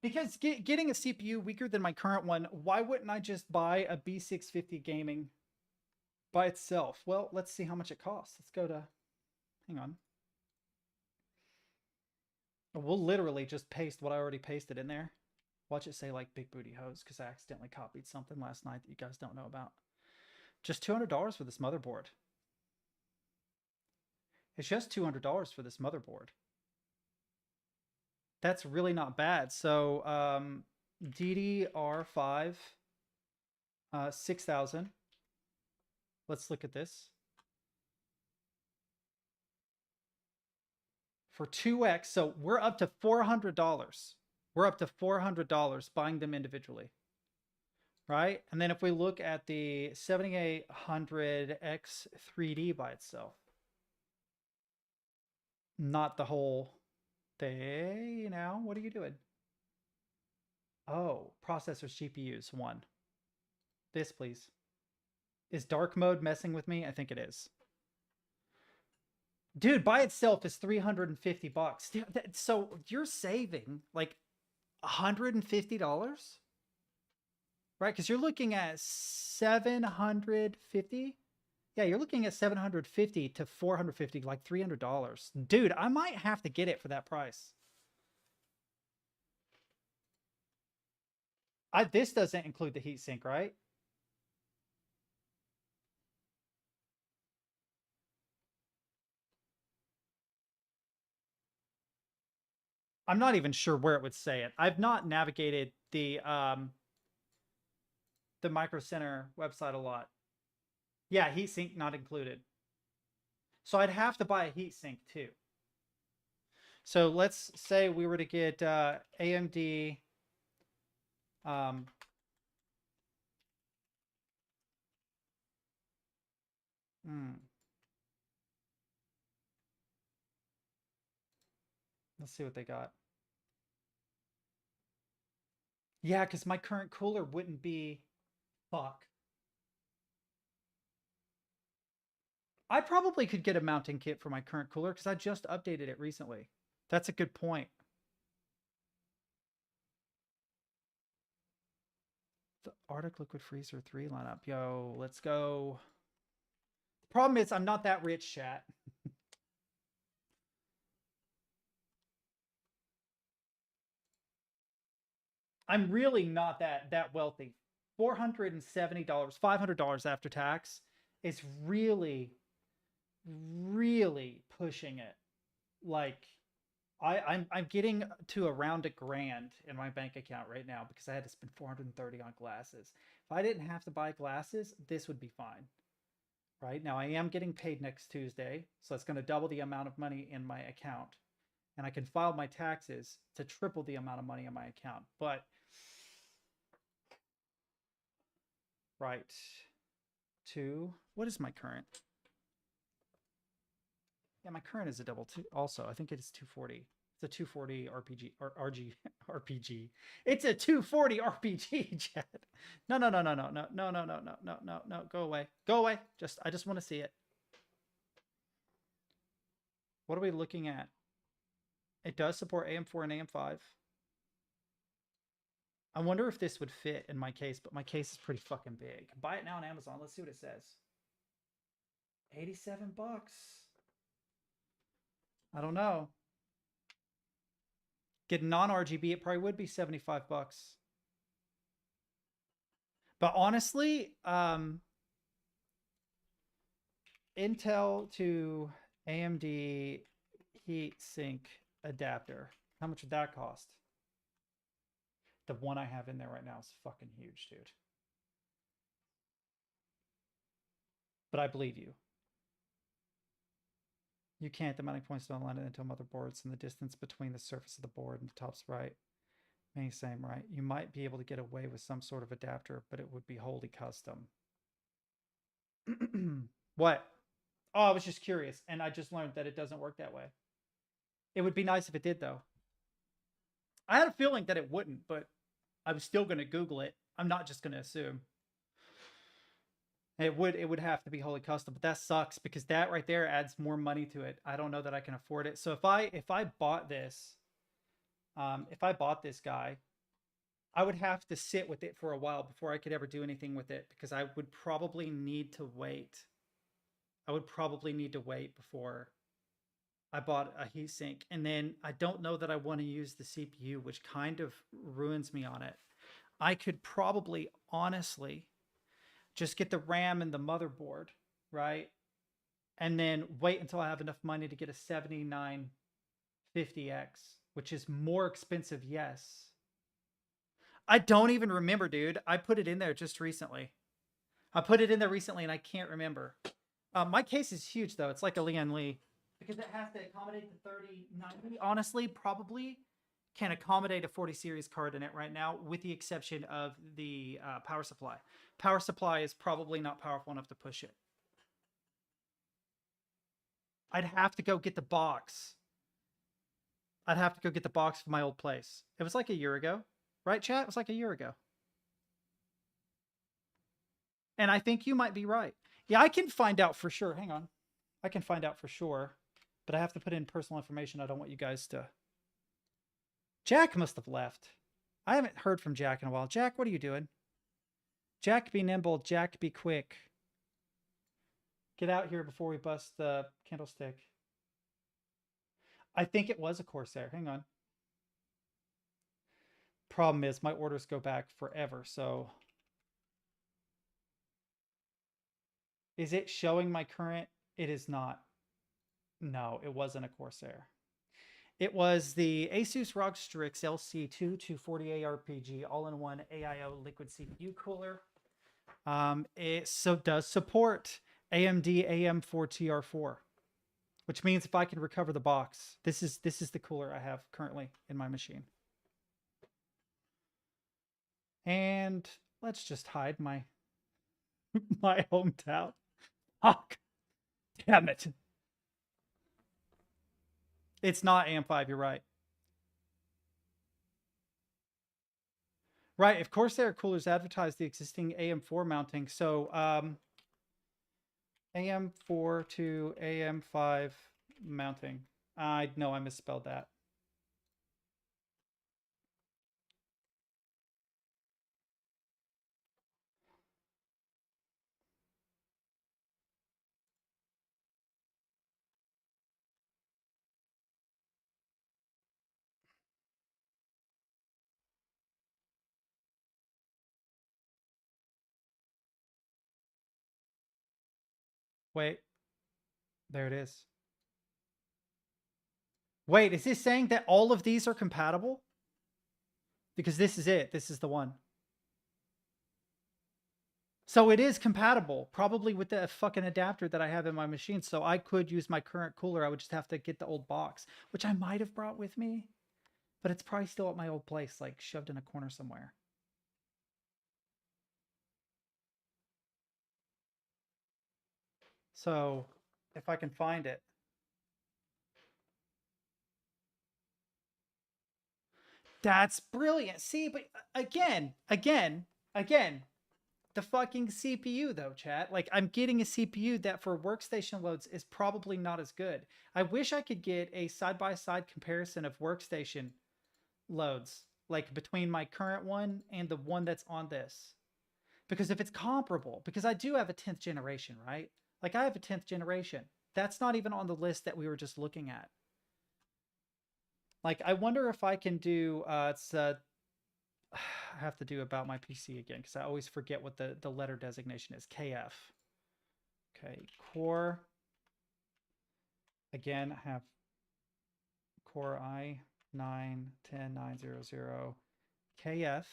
Speaker 1: Because getting a CPU weaker than my current one, why wouldn't I just buy a B650 gaming by itself? Well, let's see how much it costs. Let's go to, hang on. We'll literally just paste what I already pasted in there. Watch it say like big booty hose because I accidentally copied something last night that you guys don't know about. Just $200 for this motherboard. It's just $200 for this motherboard. That's really not bad. So DDR5 6000. Let's look at this. For 2x, so we're up to $400. We're up to $400 buying them individually. Right? And then if we look at the 7800X 3D by itself, not the whole thing. Now, what are you doing? Oh, processors, GPUs, 1. This, please. Is dark mode messing with me? I think it is. Dude, by itself is $350. Dude, so you're saving like $150? Right? Because you're looking at 750. Yeah, you're looking at 750 to 450, like $300. Dude, I might have to get it for that price. This doesn't include the heatsink, right? I'm not even sure where it would say it. I've not navigated the Micro Center website a lot. Yeah, heatsink not included. So I'd have to buy a heatsink too. So let's say we were to get AMD Um, Let's see what they got. Yeah, because my current cooler wouldn't be... Fuck. I probably could get a mounting kit for my current cooler because I just updated it recently. That's a good point. The Arctic Liquid Freezer 3 lineup. Yo, let's go. The problem is I'm not that rich, chat. I'm really not that wealthy. $470, $500 after tax is really, really pushing it. Like, I'm getting to around $1,000 in my bank account right now because I had to spend $430 on glasses. If I didn't have to buy glasses, this would be fine. Right now, I am getting paid next Tuesday, so it's going to double the amount of money in my account, and I can file my taxes to triple the amount of money in my account. But right, what is my current? Yeah, my current is a double two. Also, I think it is 240. It's a 240 RPG or RPG. It's a 240 RPG, Chad. No. Go away. Go away. I just want to see it. What are we looking at? It does support AM4 and AM5. I wonder if this would fit in my case, but my case is pretty fucking big. Buy it now on Amazon. Let's see what it says. 87 bucks. I don't know. Get non-RGB, it probably would be 75 bucks. But honestly, Intel to AMD heatsink adapter. How much would that cost? The one I have in there right now is fucking huge, dude. But I believe you. You can't. The mounting points don't align it into motherboards, and the distance between the surface of the board and the top's right. May same, right? You might be able to get away with some sort of adapter, but it would be wholly custom. What? Oh, I was just curious, and I just learned that it doesn't work that way. It would be nice if it did, though. I had a feeling that it wouldn't, but I was still going to Google it. I'm not just going to assume. It would have to be wholly custom, but that sucks because that right there adds more money to it. I don't know that I can afford it. So if I bought this, if I bought this guy, I would have to sit with it for a while before I could ever do anything with it because I would probably need to wait. I would probably need to wait before I bought a heatsink. And then I don't know that I want to use the CPU, which kind of ruins me on it. I could probably honestly just get the RAM and the motherboard, right? And then wait until I have enough money to get a 7950X, which is more expensive, yes. I don't even remember, dude. I put it in there just recently. I put it in there recently and I can't remember. My case is huge, though. It's like a Lian Li. Because it has to accommodate the 3090. Honestly, probably can accommodate a 40 series card in it right now, with the exception of the power supply. Power supply is probably not powerful enough to push it. I'd have to go get the box. I'd have to go get the box from my old place. It was like a year ago. Right, chat? It was like a year ago. And I think you might be right. Yeah, I can find out for sure. Hang on. I can find out for sure. But I have to put in personal information. I don't want you guys to... Jack must have left. I haven't heard from Jack in a while. Jack, what are you doing? Jack, be nimble. Jack, be quick. Get out here before we bust the candlestick. I think it was a Corsair. Hang on. Problem is, my orders go back forever, so... Is it showing my current? It is not. No, it wasn't a Corsair. It was the Asus ROG Strix LC2 240A RPG all-in-one AIO liquid CPU cooler. It does support AMD AM4TR4, which means if I can recover the box, this is the cooler I have currently in my machine. And let's just hide my my hometown. Fuck. Damn it. It's not AM5, you're right. Right, if Corsair coolers advertise the existing AM4 mounting, so AM4 to AM5 mounting. I know I misspelled that. Wait, there it is. Wait, is this saying that all of these are compatible? Because this is it. This is the one. So it is compatible, probably with the fucking adapter that I have in my machine. So I could use my current cooler. I would just have to get the old box, which I might have brought with me. But it's probably still at my old place, like shoved in a corner somewhere. So if I can find it. That's brilliant. See, but again, the fucking CPU though, chat. Like I'm getting a CPU that for workstation loads is probably not as good. I wish I could get a side-by-side comparison of workstation loads, like between my current one and the one that's on this. Because if it's comparable, because I do have a 10th generation, right? Like I have a 10th generation. That's not even on the list that we were just looking at. Like, I wonder if I can do, I have to do about my PC again, because I always forget what the letter designation is. KF. Okay, Core. Again, I have Core i9-10900 KF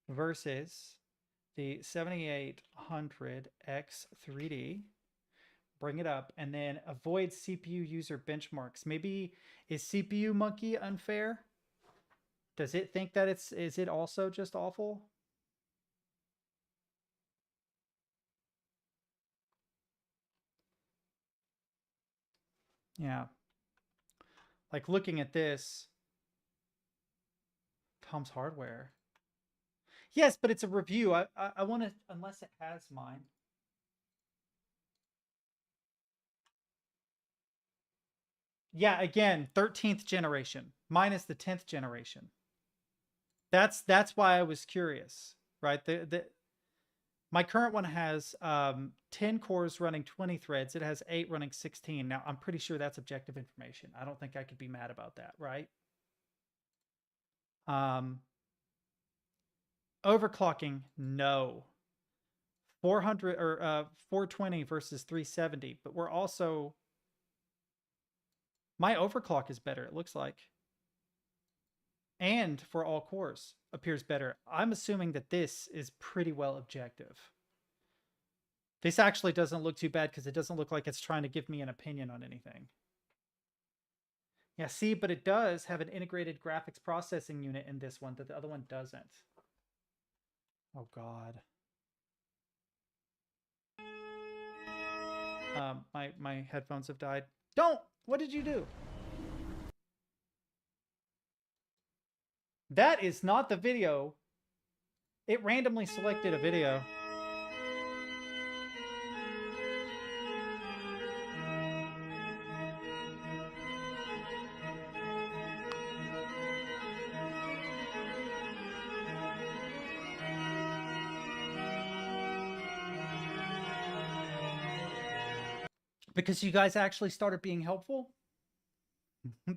Speaker 1: versus the 7800X3D. Bring it up, and then avoid CPU user benchmarks. Maybe is CPU monkey unfair? Does it think that is it also just awful? Yeah. Like looking at this, Tom's Hardware. Yes, but it's a review. I want to, unless it has mine. Yeah, again, 13th generation minus the 10th generation. That's why I was curious, right? My current one has 10 cores running 20 threads. It has 8 running 16. Now, I'm pretty sure that's objective information. I don't think I could be mad about that, right? Overclocking, no. 400 or 420 versus 370, but we're also, my overclock is better, it looks like. And for all cores appears better. I'm assuming that this is pretty well objective. This actually doesn't look too bad because it doesn't look like it's trying to give me an opinion on anything. Yeah, see, but it does have an integrated graphics processing unit in this one that the other one doesn't. Oh, God. My headphones have died. Don't! What did you do? That is not the video. It randomly selected a video. Because you guys actually started being helpful?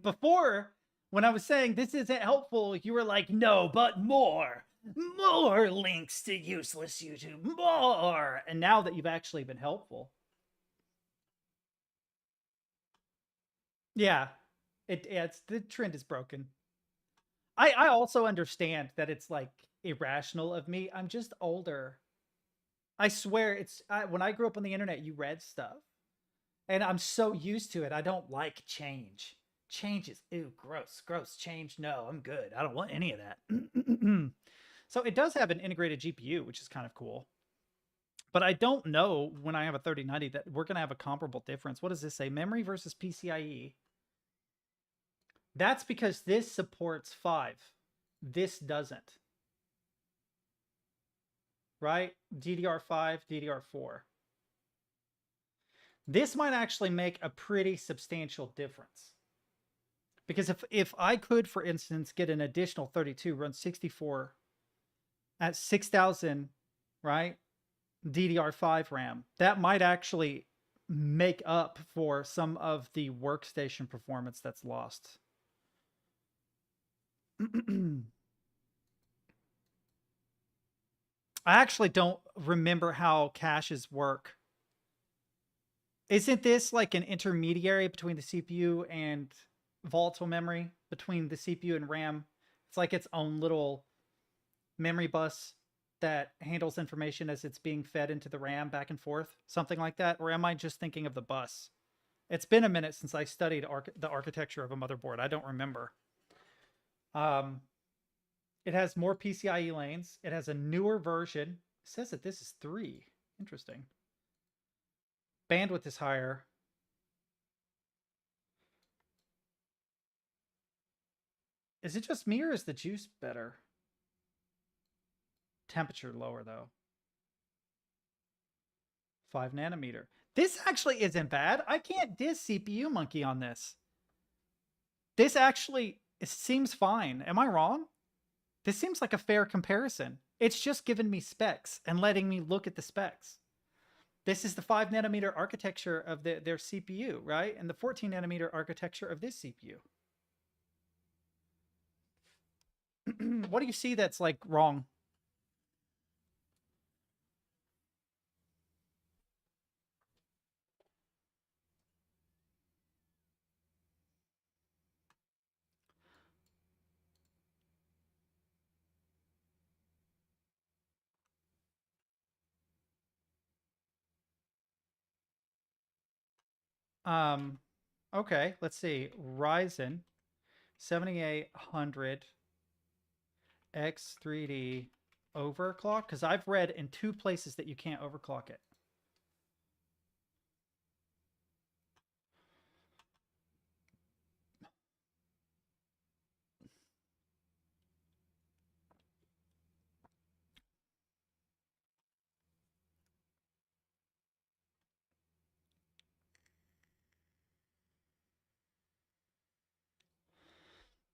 Speaker 1: Before, when I was saying this isn't helpful, you were like, no, but more. More links to useless YouTube. More. And now that you've actually been helpful. Yeah. It's the trend is broken. I also understand that it's like irrational of me. I'm just older. I swear it's when I grew up on the internet, you read stuff. And I'm so used to it. I don't like change. Change is, ew, gross, gross. Change, no, I'm good. I don't want any of that. So it does have an integrated GPU, which is kind of cool. But I don't know when I have a 3090 that we're going to have a comparable difference. What does this say? Memory versus PCIe. That's because this supports 5. This doesn't. Right? DDR5, DDR4. This might actually make a pretty substantial difference. Because if I could, for instance, get an additional 32, run 64 at 6,000, right? DDR5 RAM, that might actually make up for some of the workstation performance that's lost. I actually don't remember how caches work. Isn't this like an intermediary between the CPU and volatile memory, between the CPU and RAM? It's like its own little memory bus that handles information as it's being fed into the RAM back and forth, something like that? Or am I just thinking of the bus? It's been a minute since I studied the architecture of a motherboard. I don't remember. It has more PCIe lanes. It has a newer version. It says that this is 3. Interesting. Bandwidth is higher. Is it just me or is the juice better? Temperature lower though. 5 nanometer. This actually isn't bad. I can't diss CPU Monkey on this. This actually seems fine. Am I wrong? This seems like a fair comparison. It's just giving me specs and letting me look at the specs. This is the 5 nanometer architecture of their CPU, right? And the 14 nanometer architecture of this CPU. What do you see that's like wrong? Okay, let's see. Ryzen 7800 X3D overclock, because I've read in 2 places that you can't overclock it.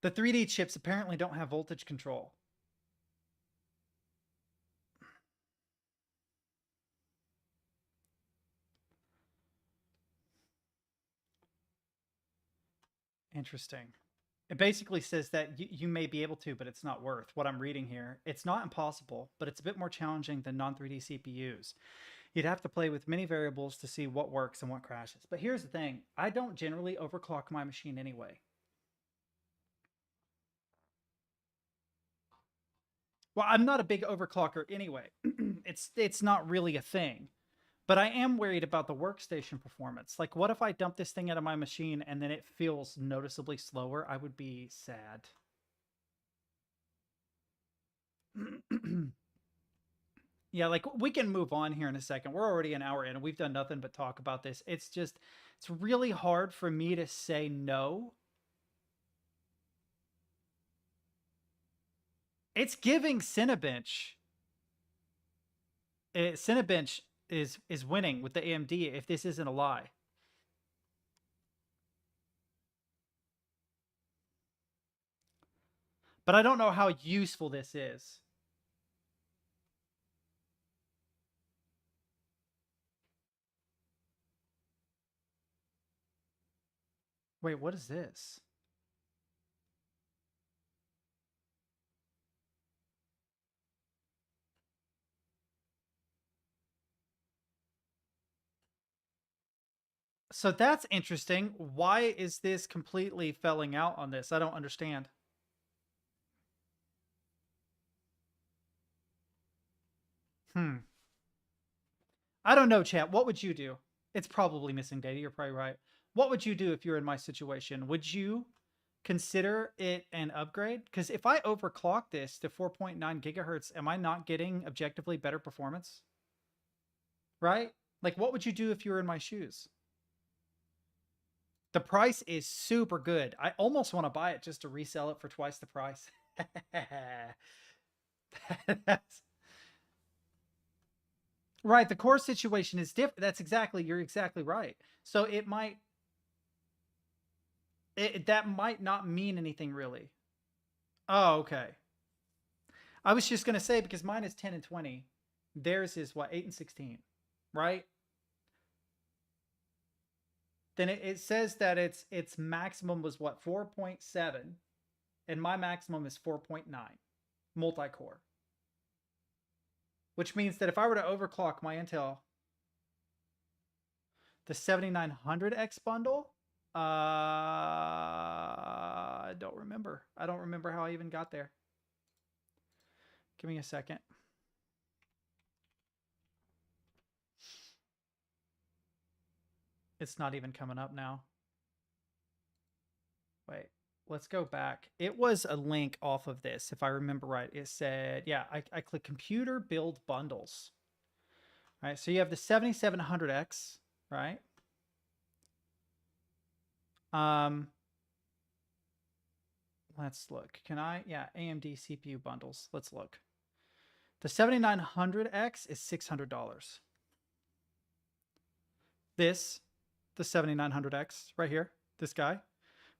Speaker 1: The 3D chips apparently don't have voltage control. Interesting. It basically says that you may be able to, but it's not worth what I'm reading here. It's not impossible, but it's a bit more challenging than non-3D CPUs. You'd have to play with many variables to see what works and what crashes. But here's the thing. I don't generally overclock my machine anyway. Well, I'm not a big overclocker anyway. It's not really a thing. But I am worried about the workstation performance. Like, what if I dump this thing out of my machine and then it feels noticeably slower? I would be sad. Yeah, like, we can move on here in a second. We're already an hour in and we've done nothing but talk about this. It's really hard for me to say no. It's giving Cinebench. Cinebench is winning with the AMD if this isn't a lie. But I don't know how useful this is. Wait, what is this? So that's interesting. Why is this completely felling out on this? I don't understand. I don't know, chat. What would you do? It's probably missing data. You're probably right. What would you do if you're in my situation? Would you consider it an upgrade? Because if I overclock this to 4.9 gigahertz, am I not getting objectively better performance? Right? Like, what would you do if you were in my shoes? The price is super good. I almost want to buy it just to resell it for twice the price. Right. The core situation is different. You're exactly right. So it might, that might not mean anything really. Oh, okay. I was just going to say, because mine is 10 and 20. Theirs is what, 8 and 16, right? Then it says that its maximum was what, 4.7, and my maximum is 4.9 multi-core, which means that if I were to overclock my Intel, the 7900X bundle, I don't remember. I don't remember how I even got there. Give me a second. It's not even coming up now. Wait, let's go back. It was a link off of this, if I remember right. It said, yeah, I click computer build bundles. All right, so you have the 7700X, right? Let's look. Can I? Yeah, AMD CPU bundles. Let's look. The 7900X is $600. This, the 7900X right here, this guy,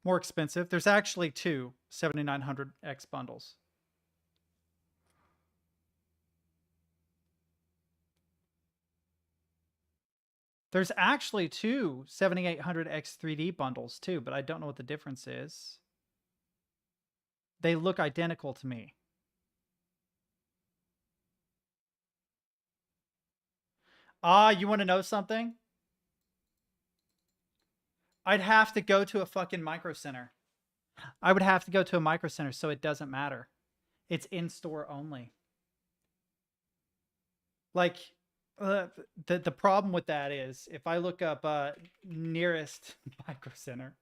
Speaker 1: more expensive. There's actually two 7900X bundles. There's actually two 7800X 3D bundles too, but I don't know what the difference is. They look identical to me. You want to know something? I'd have to go to a fucking micro center. I would have to go to a micro center, so it doesn't matter. It's in-store only. Like, the problem with that is, if I look up nearest micro center,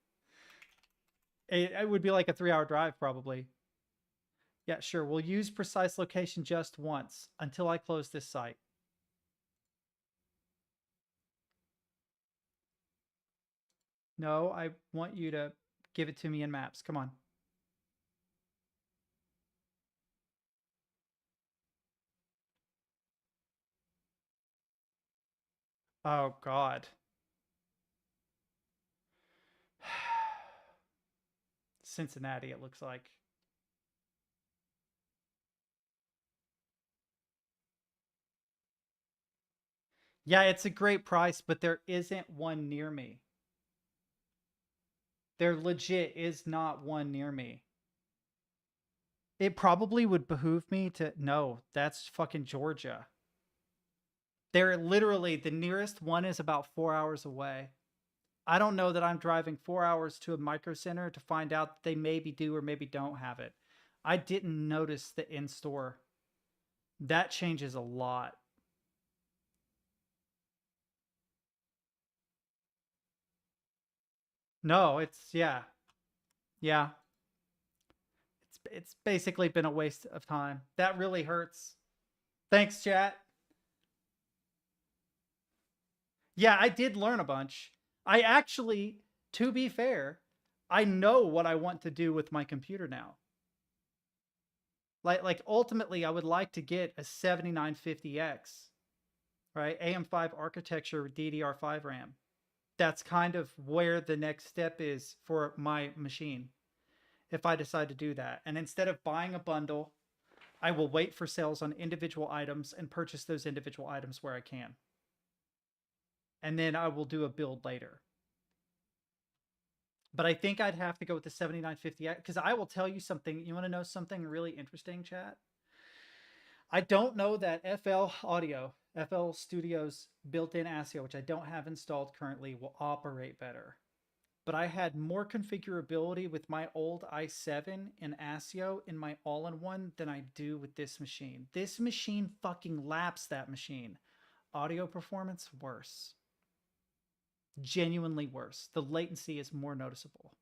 Speaker 1: it would be like a 3-hour drive probably. Yeah, sure. We'll use precise location just once until I close this site. No, I want you to give it to me in maps. Come on. Oh, God. Cincinnati, it looks like. Yeah, it's a great price, but there isn't one near me. There legit is not one near me. It probably would behoove me to... No, that's fucking Georgia. They're literally... The nearest one is about 4 hours away. I don't know that I'm driving 4 hours to a micro center to find out that they maybe do or maybe don't have it. I didn't notice the in-store. That changes a lot. No, it's... Yeah. Yeah. It's basically been a waste of time. That really hurts. Thanks, chat. Yeah, I did learn a bunch. I actually, to be fair, I know what I want to do with my computer now. Like ultimately, I would like to get a 7950X, right? AM5 architecture with DDR5 RAM. That's kind of where the next step is for my machine, if I decide to do that. And instead of buying a bundle, I will wait for sales on individual items and purchase those individual items where I can. And then I will do a build later. But I think I'd have to go with the 7950X, because I will tell you something. You want to know something really interesting, chat? I don't know that FL Audio, FL Studio's built-in ASIO, which I don't have installed currently, will operate better. But I had more configurability with my old i7 and ASIO in my all-in-one than I do with this machine. This machine fucking laps that machine. Audio performance, worse. Genuinely worse. The latency is more noticeable.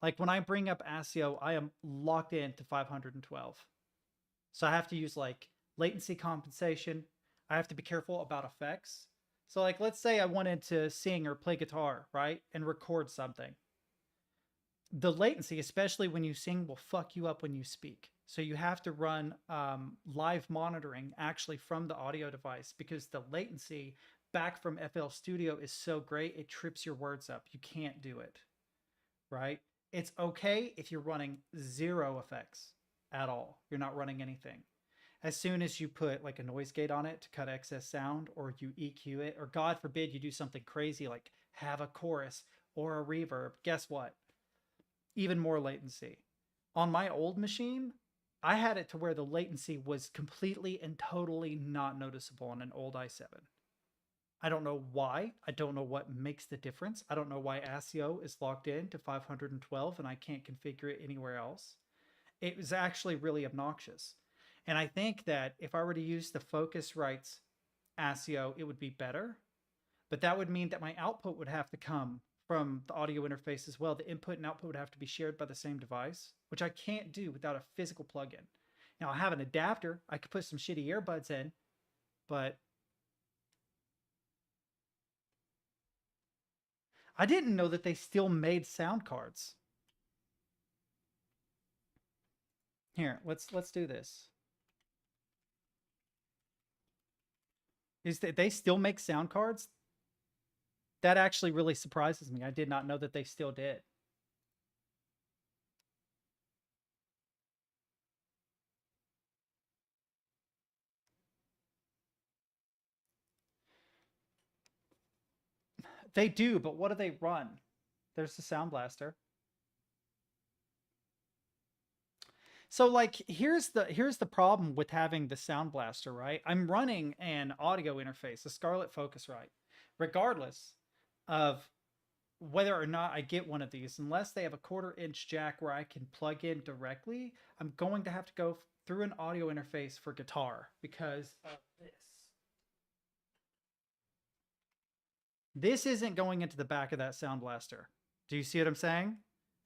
Speaker 1: Like when I bring up ASIO, I am locked into 512. So I have to use like latency compensation. I have to be careful about effects. So like, let's say I wanted to sing or play guitar, right? And record something. The latency, especially when you sing, will fuck you up when you speak. So you have to run live monitoring actually from the audio device, because the latency back from FL Studio is so great, it trips your words up. You can't do it, right? It's okay if you're running zero effects at all. You're not running anything. As soon as you put like a noise gate on it to cut excess sound, or you EQ it, or God forbid you do something crazy like have a chorus or a reverb, guess what? Even more latency. On my old machine, I had it to where the latency was completely and totally not noticeable on an old i7. I don't know why. I don't know what makes the difference. I don't know why ASIO is locked in to 512 and I can't configure it anywhere else. It was actually really obnoxious. And I think that if I were to use the Focusrite's ASIO, it would be better. But that would mean that my output would have to come from the audio interface as well. The input and output would have to be shared by the same device, which I can't do without a physical plugin. Now I have an adapter. I could put some shitty earbuds in, but I didn't know that they still made sound cards. Here, let's do this. Is that they still make sound cards? That actually really surprises me. I did not know that they still did. They do, but what do they run? There's the Sound Blaster. So like here's the problem with having the Sound Blaster, right? I'm running an audio interface, a Scarlett Focusrite, regardless of whether or not I get one of these. Unless they have a 1/4-inch jack where I can plug in directly, I'm going to have to go through an audio interface for guitar because of this. This isn't going into the back of that Sound Blaster. Do you see what I'm saying?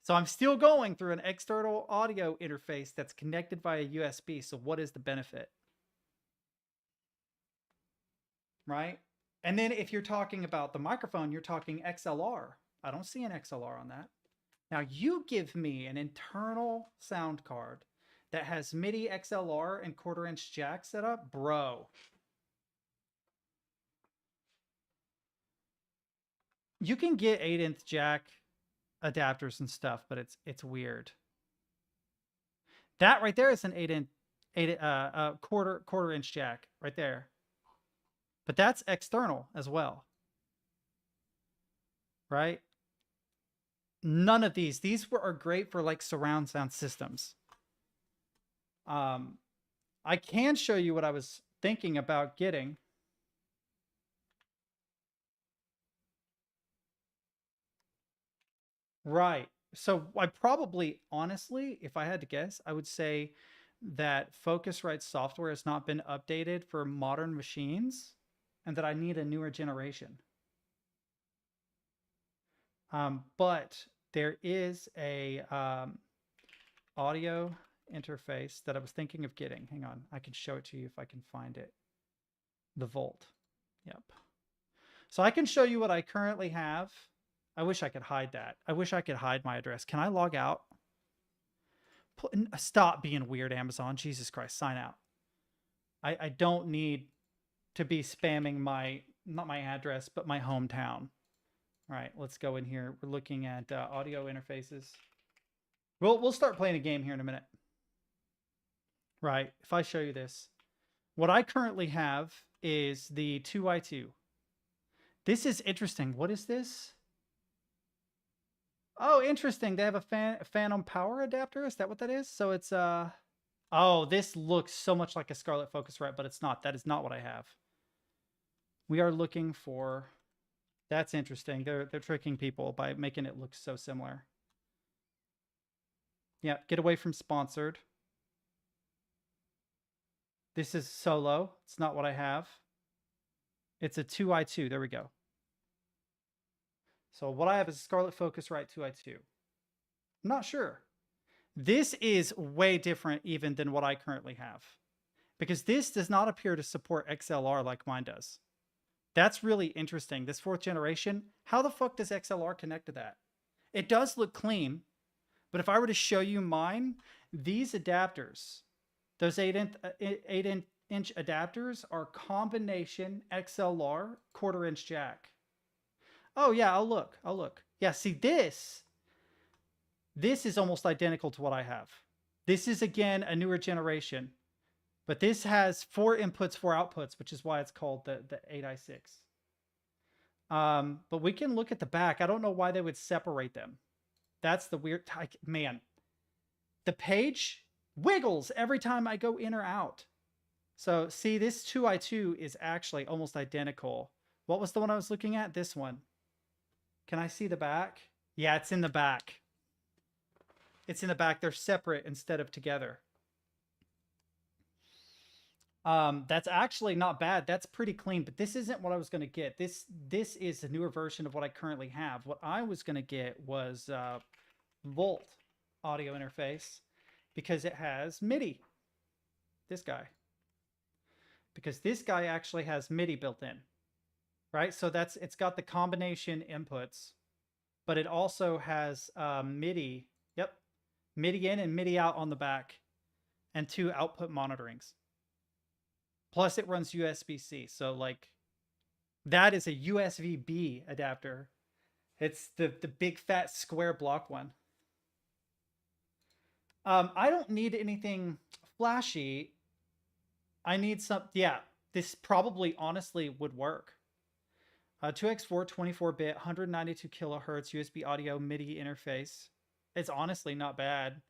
Speaker 1: So I'm still going through an external audio interface that's connected via USB. So what is the benefit? Right? And then if you're talking about the microphone, you're talking XLR. I don't see an XLR on that. Now you give me an internal sound card that has MIDI XLR and 1/4-inch jack set up, bro. You can get 8-inch jack adapters and stuff, but it's weird. That right there is an 1/4-inch jack right there. But that's external as well. Right? None of these are great for like surround sound systems. I can show you what I was thinking about getting. Right. So I probably, honestly, if I had to guess, I would say that Focusrite software has not been updated for modern machines and that I need a newer generation. But there is a audio interface that I was thinking of getting. Hang on, I can show it to you if I can find it. The Volt. Yep. So I can show you what I currently have. I wish I could hide that. I wish I could hide my address. Can I log out? Stop being weird, Amazon. Jesus Christ, sign out. I don't need to be spamming my, not my address, but my hometown. All right, let's go in here. We're looking at audio interfaces. We'll start playing a game here in a minute. Right, if I show you this. What I currently have is the 2i2. This is interesting. What is this? Oh, interesting. They have a phantom power adapter. Is that what that is? So it's oh, this looks so much like a Scarlett Focusrite, but it's not. That is not what I have. We are looking for, that's interesting. They're tricking people by making it look so similar. Yeah, get away from sponsored. This is solo. It's not what I have. It's a 2i2. There we go. So what I have is a Scarlett Focusrite 2i2. I'm not sure. This is way different even than what I currently have, because this does not appear to support XLR like mine does. That's really interesting. This 4th generation, how the fuck does XLR connect to that? It does look clean, but if I were to show you mine, these adapters, those 8-inch adapters are combination XLR 1/4-inch jack. Oh yeah, I'll look. Yeah, see this is almost identical to what I have. This is again a newer generation, but this has 4 inputs, 4 outputs, which is why it's called the 8i6. But we can look at the back. I don't know why they would separate them. That's the weird, man. The page wiggles every time I go in or out. So see, this 2i2 is actually almost identical. What was the one I was looking at? This one. Can I see the back? Yeah, it's in the back. It's in the back. They're separate instead of together. That's actually not bad. That's pretty clean, but this isn't what I was going to get. This is a newer version of what I currently have. What I was going to get was Volt audio interface, because it has MIDI. This guy. Because this guy actually has MIDI built in. Right? So it's got the combination inputs, but it also has MIDI. Yep. MIDI in and MIDI out on the back, and 2 output monitorings. Plus it runs USB-C. So like that is a USB-B adapter. It's the big fat square block one. I don't need anything flashy. I need some, yeah, this probably honestly would work. 2x4 24-bit 192 kilohertz USB audio MIDI interface. It's honestly not bad.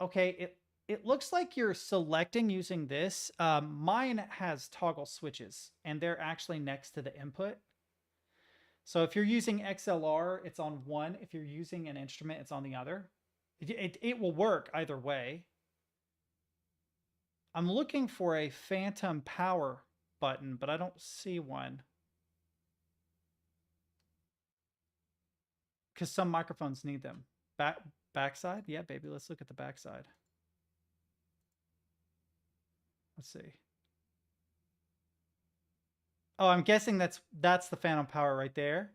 Speaker 1: Okay, it looks like you're selecting using this. Mine has toggle switches, and they're actually next to the input. So if you're using XLR, it's on one. If you're using an instrument, it's on the other. It will work either way. I'm looking for a phantom power button, but I don't see one. Because some microphones need them. Backside? Yeah, baby, let's look at the backside. Let's see. Oh, I'm guessing that's the phantom power right there.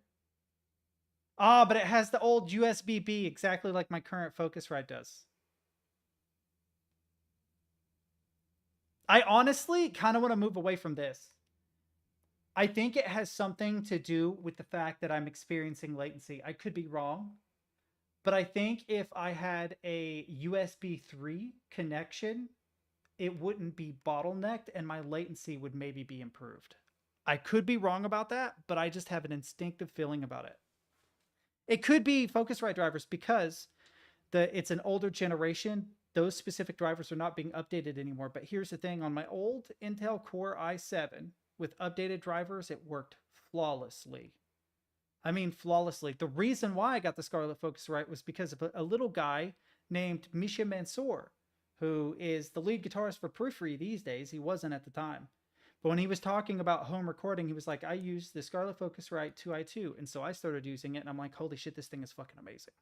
Speaker 1: Ah, but it has the old USB-B, exactly like my current Focusrite does. I honestly kind of want to move away from this. I think it has something to do with the fact that I'm experiencing latency. I could be wrong, but I think if I had a USB 3 connection, it wouldn't be bottlenecked and my latency would maybe be improved. I could be wrong about that, but I just have an instinctive feeling about it. It could be Focusrite drivers because it's an older generation. Those specific drivers are not being updated anymore. But here's the thing, on my old Intel Core i7 with updated drivers, it worked flawlessly. I mean, flawlessly. The reason why I got the Scarlett Focusrite was because of a little guy named Misha Mansour, who is the lead guitarist for Periphery these days. He wasn't at the time. But when he was talking about home recording, he was like, I use the Scarlett Focusrite 2i2. And so I started using it, and I'm like, holy shit, this thing is fucking amazing.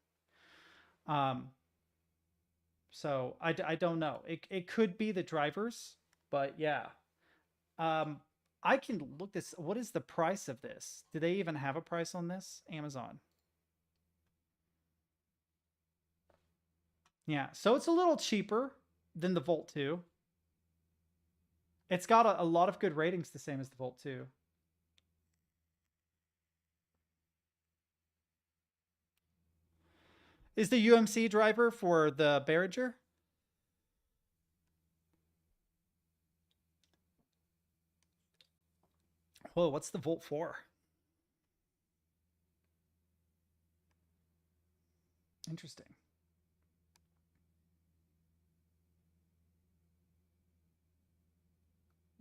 Speaker 1: So I don't know. It could be the drivers, but yeah. I can look this. What is the price of this? Do they even have a price on this? Amazon. Yeah, so it's a little cheaper than the Volt 2. It's got a lot of good ratings, the same as the Volt 2. Is the UMC driver for the Behringer? Whoa, what's the Volt 4? Interesting.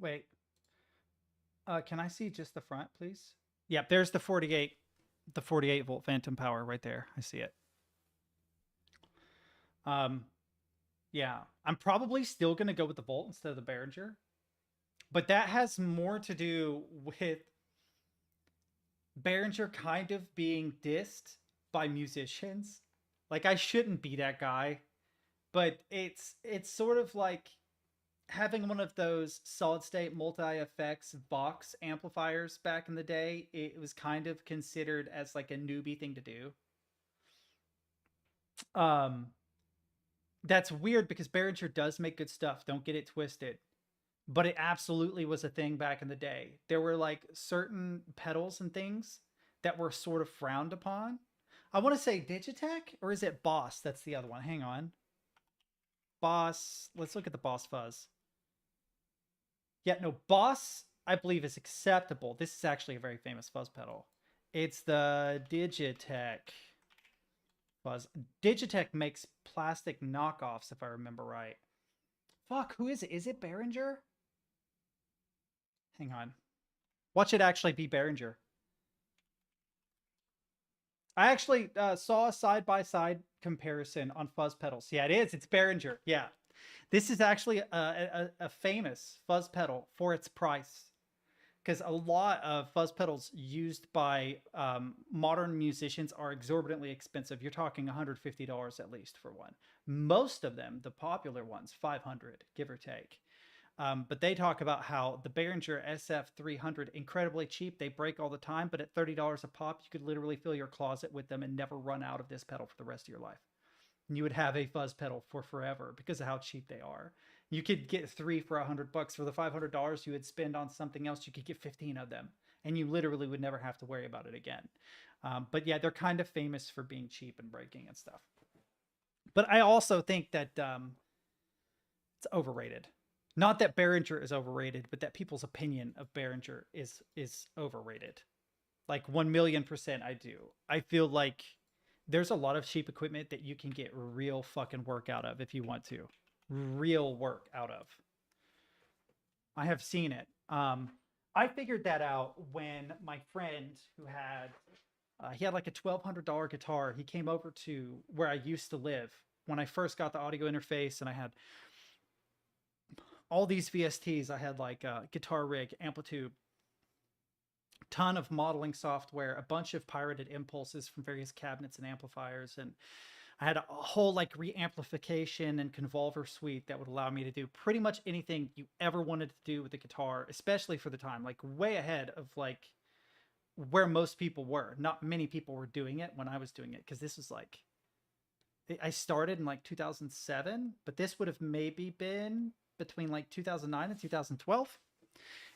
Speaker 1: Wait. Can I see just the front, please? Yep, there's the 48 volt phantom power right there. I see it. Yeah, I'm probably still going to go with the Volt instead of the Behringer. But that has more to do with Behringer kind of being dissed by musicians. Like, I shouldn't be that guy, but it's sort of like having one of those solid state multi effects Vox amplifiers back in the day. It was kind of considered as like a newbie thing to do. That's weird because Behringer does make good stuff. Don't get it twisted. But it absolutely was a thing back in the day. There were like certain pedals and things that were sort of frowned upon. I want to say Digitech, or is it Boss? That's the other one. Hang on. Boss. Let's look at the Boss fuzz. Yeah, no, Boss, I believe, is acceptable. This is actually a very famous fuzz pedal. It's the Digitech fuzz. Digitech makes plastic knockoffs, if I remember right. Fuck, who is it? Is it Behringer? Hang on. Watch it actually be Behringer. I actually saw a side-by-side comparison on fuzz pedals. Yeah, it is. It's Behringer. Yeah. This is actually a famous fuzz pedal for its price. Because a lot of fuzz pedals used by modern musicians are exorbitantly expensive. You're talking $150 at least for one. Most of them, the popular ones, $500, give or take. But they talk about how the Behringer SF300, incredibly cheap. They break all the time, but at $30 a pop, you could literally fill your closet with them and never run out of this pedal for the rest of your life. And you would have a fuzz pedal for forever because of how cheap they are. You could get 3 for $100. For the $500 you would spend on something else, you could get 15 of them. And you literally would never have to worry about it again. But yeah, they're kind of famous for being cheap and breaking and stuff. But I also think that it's overrated. Not that Behringer is overrated, but that people's opinion of Behringer is overrated. Like 1,000,000% I do. I feel like there's a lot of cheap equipment that you can get real fucking work out of if you want to. Real work out of. I have seen it. I figured that out when my friend who had he had like a $1,200 guitar. He came over to where I used to live when I first got the audio interface, and I had all these VSTs. I had like a guitar rig, amplitude, ton of modeling software, a bunch of pirated impulses from various cabinets and amplifiers, and I had a whole like reamplification and convolver suite that would allow me to do pretty much anything you ever wanted to do with the guitar, especially for the time, like way ahead of like where most people were. Not many people were doing it when I was doing it, because this was like, I started in like 2007, but this would have maybe been between like 2009 and 2012.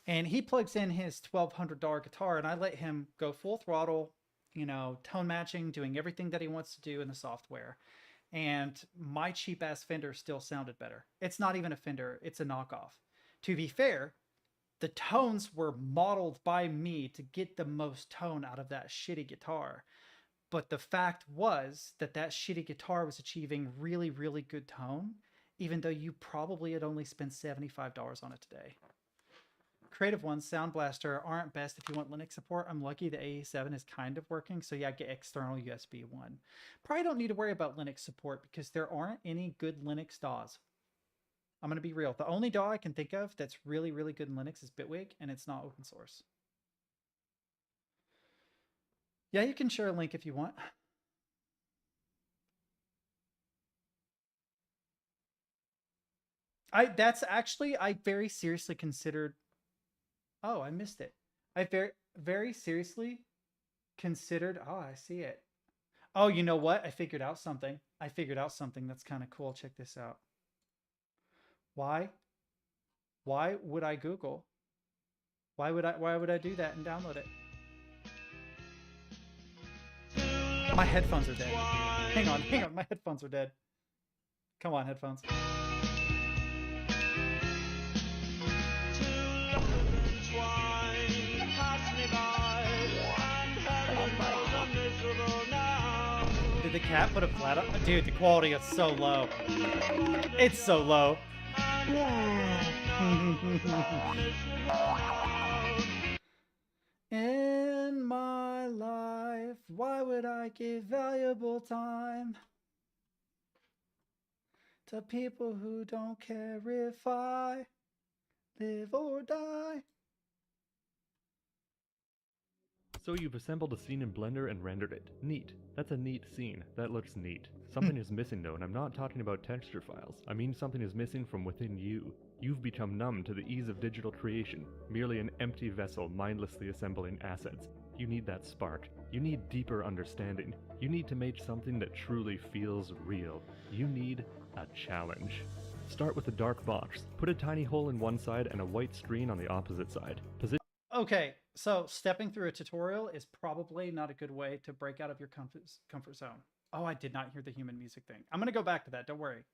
Speaker 1: And he plugs in his $1,200 guitar, and I let him go full throttle, you know, tone matching, doing everything that he wants to do in the software. And my cheap ass Fender still sounded better. It's not even a Fender, it's a knockoff. To be fair, the tones were modeled by me to get the most tone out of that shitty guitar. But the fact was that that shitty guitar was achieving really, really good tone, even though you probably had only spent $75 on it today. Creative ones, Sound Blaster, aren't best if you want Linux support. I'm lucky the AE7 is kind of working, so yeah, get external USB 1. Probably don't need to worry about Linux support because there aren't any good Linux DAWs. I'm going to be real. The only DAW I can think of that's really, really good in Linux is Bitwig, and it's not open source. Yeah, you can share a link if you want. That's actually, I very seriously considered. Oh, I missed it. I very seriously considered. Oh, I see it. Oh, you know what? I figured out something. I figured out something that's kind of cool. Check this out. Why would I Google? Why would I do that and download it? My headphones are dead. Hang on. My headphones are dead. Come on, headphones. Did the cat put a flat up? Dude, the quality is so low. It's so low. In my life, why would I give valuable time to people who don't care if I live or die?
Speaker 4: So you've assembled a scene in Blender and rendered it. Neat. That's a neat scene. That looks neat. Something is missing though, and I'm not talking about texture files. I mean something is missing from within you. You've become numb to the ease of digital creation, merely an empty vessel mindlessly assembling assets. You need that spark. You need deeper understanding. You need to make something that truly feels real. You need a challenge. Start with a dark box. Put a tiny hole in one side and a white screen on the opposite side.
Speaker 1: Okay, so stepping through a tutorial is probably not a good way to break out of your comfort zone. Oh, I did not hear the human music thing. I'm going to go back to that. Don't worry.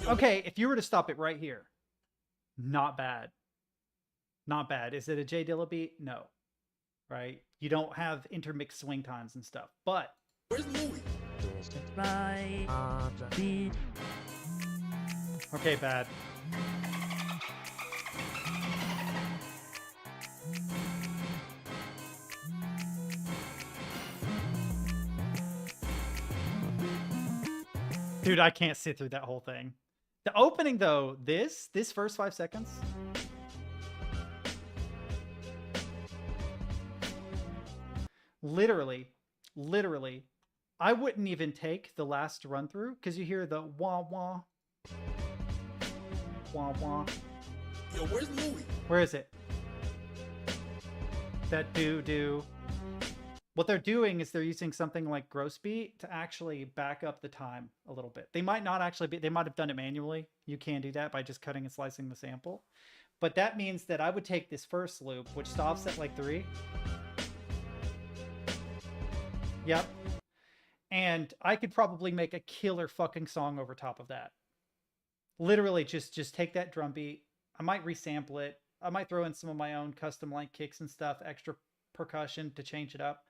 Speaker 1: Okay, if you were to stop it right here, not bad. Not bad. Is it a J Dilla beat? No. Right? You don't have intermixed swing times and stuff. But
Speaker 5: Where's Louis?
Speaker 1: okay, bad. Dude, I can't sit through that whole thing. The opening though, this first 5 seconds. Literally, I wouldn't even take the last run through because you hear the wah wah. Wah wah.
Speaker 5: Yo, where's Louis?
Speaker 1: Where is it? That do. What they're doing is they're using something like gross beat to actually back up the time a little bit. They might not actually be, they might have done it manually. You can do that by just cutting and slicing the sample. But that means that I would take this first loop, which stops at like 3. Yep. And I could probably make a killer fucking song over top of that. Literally just take that drum beat. I might resample it. I might throw in some of my own custom like kicks and stuff, extra percussion to change it up.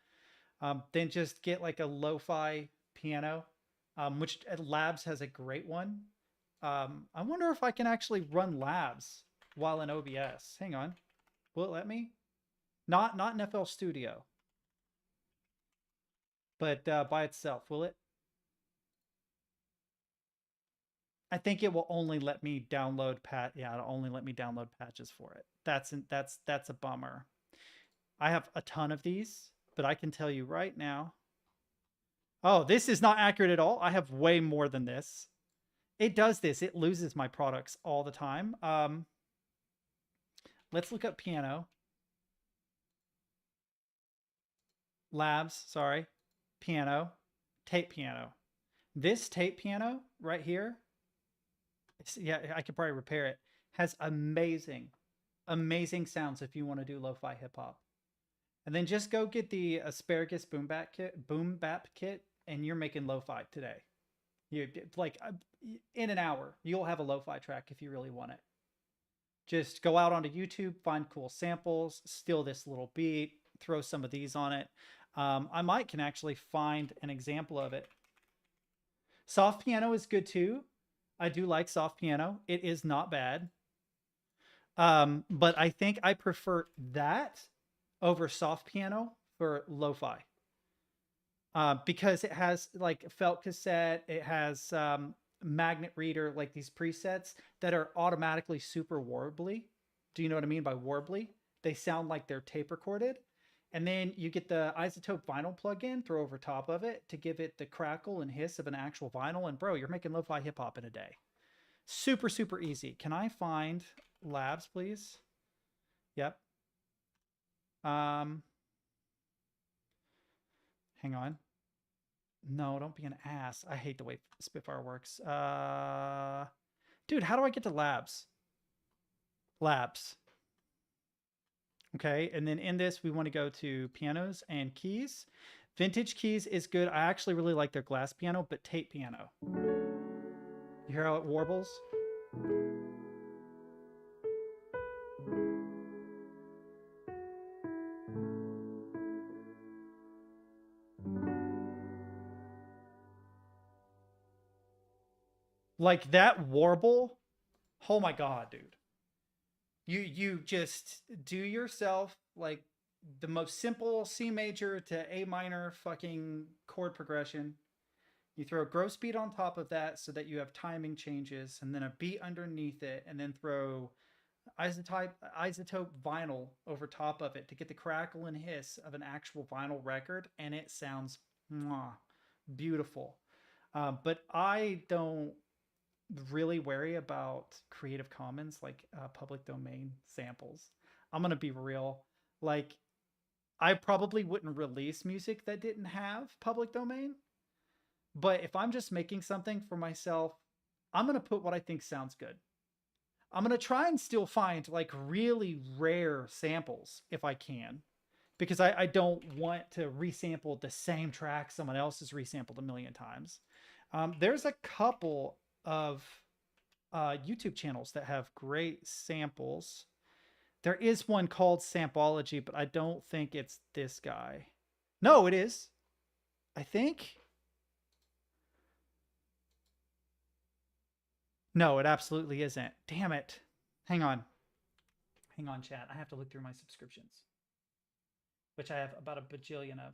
Speaker 1: Then just get like a lo-fi piano, which Labs has a great one. I wonder if I can actually run Labs while in OBS. Hang on. Will it let me? Not in FL Studio. But by itself, will it? I think it will only let me download it'll only let me download patches for it. That's a bummer. I have a ton of these, but I can tell you right now. Oh, this is not accurate at all. I have way more than this. It does this. It loses my products all the time. Let's look up piano. Labs, sorry. Piano. Tape piano. This tape piano right here, yeah, I could probably repair it, has amazing sounds if you want to do lo-fi hip-hop. And then just go get the Asparagus Boom Bap Kit, and you're making lo-fi today. You like in an hour, you'll have a lo-fi track if you really want it. Just go out onto YouTube, find cool samples, steal this little beat, throw some of these on it. I can actually find an example of it. Soft piano is good too. I do like soft piano. It is not bad. But I think I prefer that over soft piano for lo-fi. Because it has like felt cassette, it has magnet reader, like these presets that are automatically super warbly. Do you know what I mean by warbly? They sound like they're tape recorded. And then you get the isotope vinyl plugin, throw over top of it to give it the crackle and hiss of an actual vinyl. And bro, you're making lo-fi hip hop in a day. Super, super easy. Can I find Labs, please? Yep. Hang on. No, don't be an ass. I hate the way Spitfire works. Dude, how do I get to Labs? Labs. Okay, and then in this, we want to go to pianos and keys. Vintage Keys is good. I actually really like their glass piano, but tape piano. You hear how it warbles? Like that warble? Oh my God, dude. You just do yourself like the most simple C major to A minor fucking chord progression. You throw gross beat on top of that so that you have timing changes, and then a beat underneath it, and then throw isotope vinyl over top of it to get the crackle and hiss of an actual vinyl record, and it sounds beautiful. But I don't really worry about Creative Commons, like public domain samples. I'm gonna be real. Like, I probably wouldn't release music that didn't have public domain. But if I'm just making something for myself, I'm going to put what I think sounds good. I'm going to try and still find like really rare samples if I can, because I don't want to resample the same track someone else has resampled a million times. There's a couple of YouTube channels that have great samples. There is one called Sampology, but I don't think it's this guy. No, it is. I think. No, it absolutely isn't. Damn it. Hang on. Hang on, chat. I have to look through my subscriptions, which I have about a bajillion of.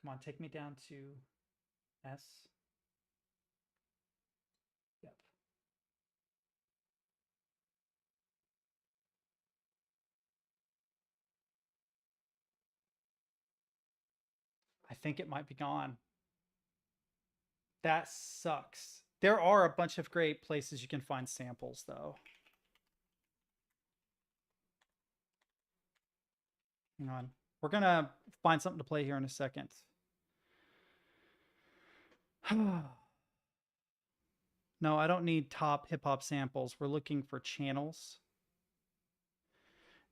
Speaker 1: Come on, take me down to S. Yep. I think it might be gone. That sucks. There are a bunch of great places you can find samples, though. Hang on. We're going to find something to play here in a second. No, I don't need top hip-hop samples. We're looking for channels.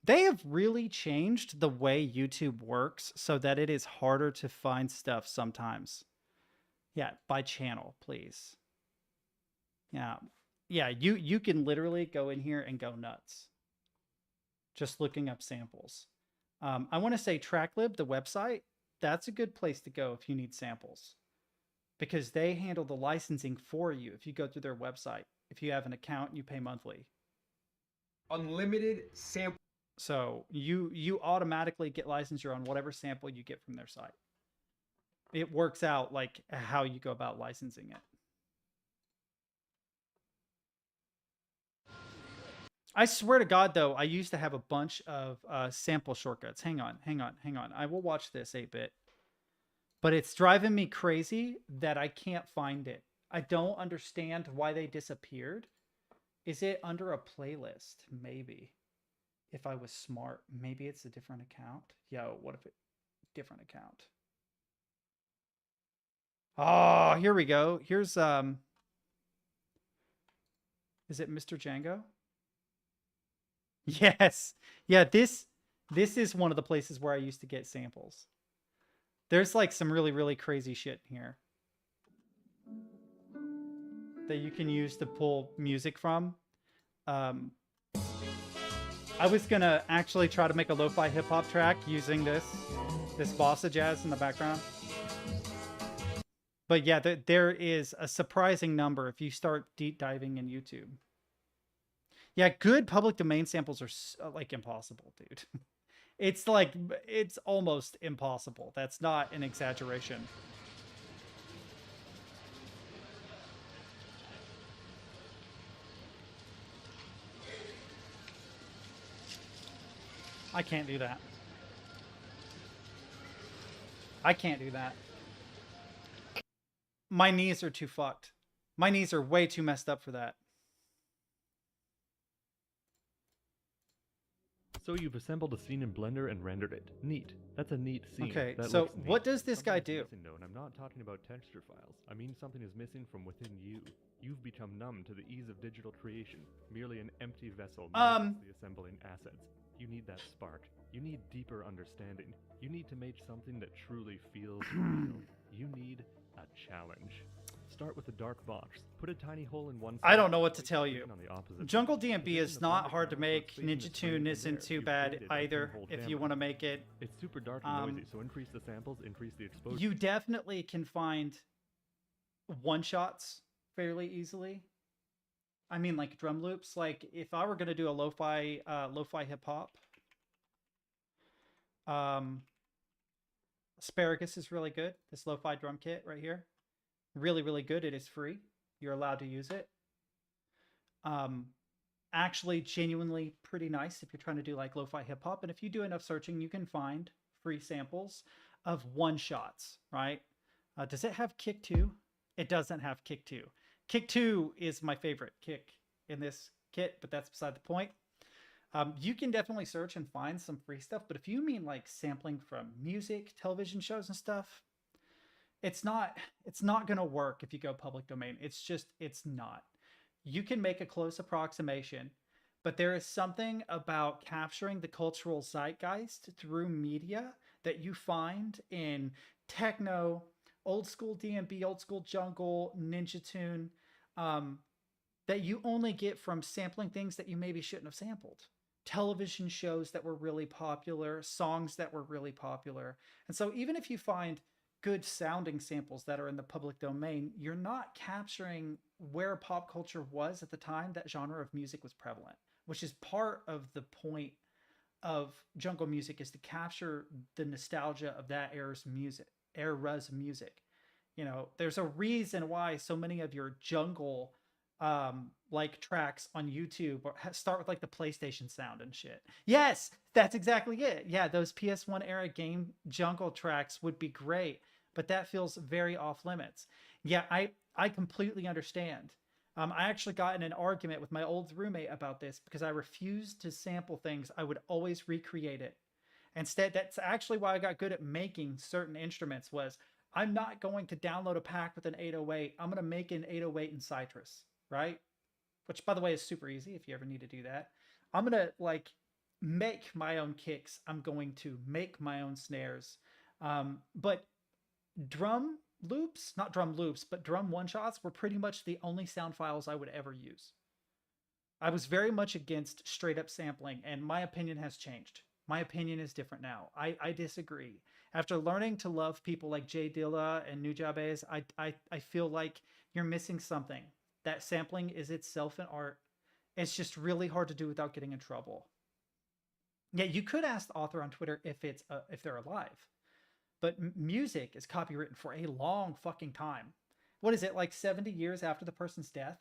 Speaker 1: They have really changed the way YouTube works so that it is harder to find stuff sometimes. Yeah, by channel, please. Yeah. Yeah, you can literally go in here and go nuts just looking up samples. I want to say TrackLib, the website, that's a good place to go if you need samples, because they handle the licensing for you if you go through their website. If you have an account, you pay monthly.
Speaker 6: Unlimited sample.
Speaker 1: So you automatically get licensure on whatever sample you get from their site. It works out like how you go about licensing it. I swear to God, though, I used to have a bunch of sample shortcuts. Hang on. I will watch this 8-bit. But it's driving me crazy that I can't find it. I don't understand why they disappeared. Is it under a playlist? Maybe. If I was smart, maybe it's a different account. Yo, what if it different account? Oh, here we go. Here's is it Mr. Django? Yes. Yeah, this is one of the places where I used to get samples. There's like some really, really crazy shit in here that you can use to pull music from. I was gonna actually try to make a lo-fi hip-hop track using this bossa jazz in the background. But yeah, there is a surprising number if you start deep diving in YouTube. Yeah, good public domain samples are like impossible, dude. It's like, it's almost impossible. That's not an exaggeration. I can't do that. I can't do that. My knees are too fucked. My knees are way too messed up for that.
Speaker 4: So you've assembled a scene in Blender and rendered it. Neat. That's a neat scene.
Speaker 1: Okay,
Speaker 4: that
Speaker 1: so
Speaker 4: looks neat.
Speaker 1: what does this guy
Speaker 4: Something is
Speaker 1: do?
Speaker 4: missing, though, and I'm not talking about texture files. I mean something is missing from within you. You've become numb to the ease of digital creation, merely an empty vessel mindlessly assembling assets. You need that spark. You need deeper understanding. You need to make something that truly feels real. You need a challenge. Start with a dark box. Put a tiny hole in one side.
Speaker 1: I don't know what to tell you.
Speaker 4: On the opposite
Speaker 1: Jungle
Speaker 4: side.
Speaker 1: DMB is not hard to make. Ninja Tune isn't too bad either if you want to make it.
Speaker 4: It's super dark and noisy, so increase the samples, increase the exposure.
Speaker 1: You definitely can find one-shots fairly easily. I mean, like drum loops. Like if I were going to do a lo-fi hip-hop, Asparagus is really good. This lo-fi drum kit right here. Really, really good. It is free. You're allowed to use it. Actually, genuinely pretty nice if you're trying to do like lo-fi hip hop. And if you do enough searching, you can find free samples of one shots, right? Does it have kick 2? It doesn't have kick 2. Kick 2 is my favorite kick in this kit, but that's beside the point. You can definitely search and find some free stuff, but if you mean like sampling from music, television shows and stuff, it's not going to work if you go public domain. It's not. You can make a close approximation, but there is something about capturing the cultural zeitgeist through media that you find in techno, old school D&B, old school jungle, Ninja Tune, that you only get from sampling things that you maybe shouldn't have sampled. Television shows that were really popular, songs that were really popular. And so even if you find good sounding samples that are in the public domain, you're not capturing where pop culture was at the time that genre of music was prevalent, which is part of the point of jungle music, is to capture the nostalgia of that era's music. You know, there's a reason why so many of your jungle like tracks on YouTube start with like the PlayStation sound and shit. Yes, that's exactly it. Yeah, those PS1 era game jungle tracks would be great, but that feels very off limits. Yeah, I completely understand. I actually got in an argument with my old roommate about this because I refused to sample things. I would always recreate it. Instead, that's actually why I got good at making certain instruments. Was I'm not going to download a pack with an 808. I'm going to make an 808 in Citrus, right? Which, by the way, is super easy if you ever need to do that. I'm going to like make my own kicks. I'm going to make my own snares. But drum loops, not drum loops, but drum one-shots were pretty much the only sound files I would ever use. I was very much against straight up sampling, and my opinion has changed. My opinion is different now. I disagree. After learning to love people like Jay Dilla and Nujabes, I feel like you're missing something. That sampling is itself an art. It's just really hard to do without getting in trouble. Yeah, you could ask the author on Twitter if they're alive. But music is copywritten for a long fucking time. What is it, like 70 years after the person's death?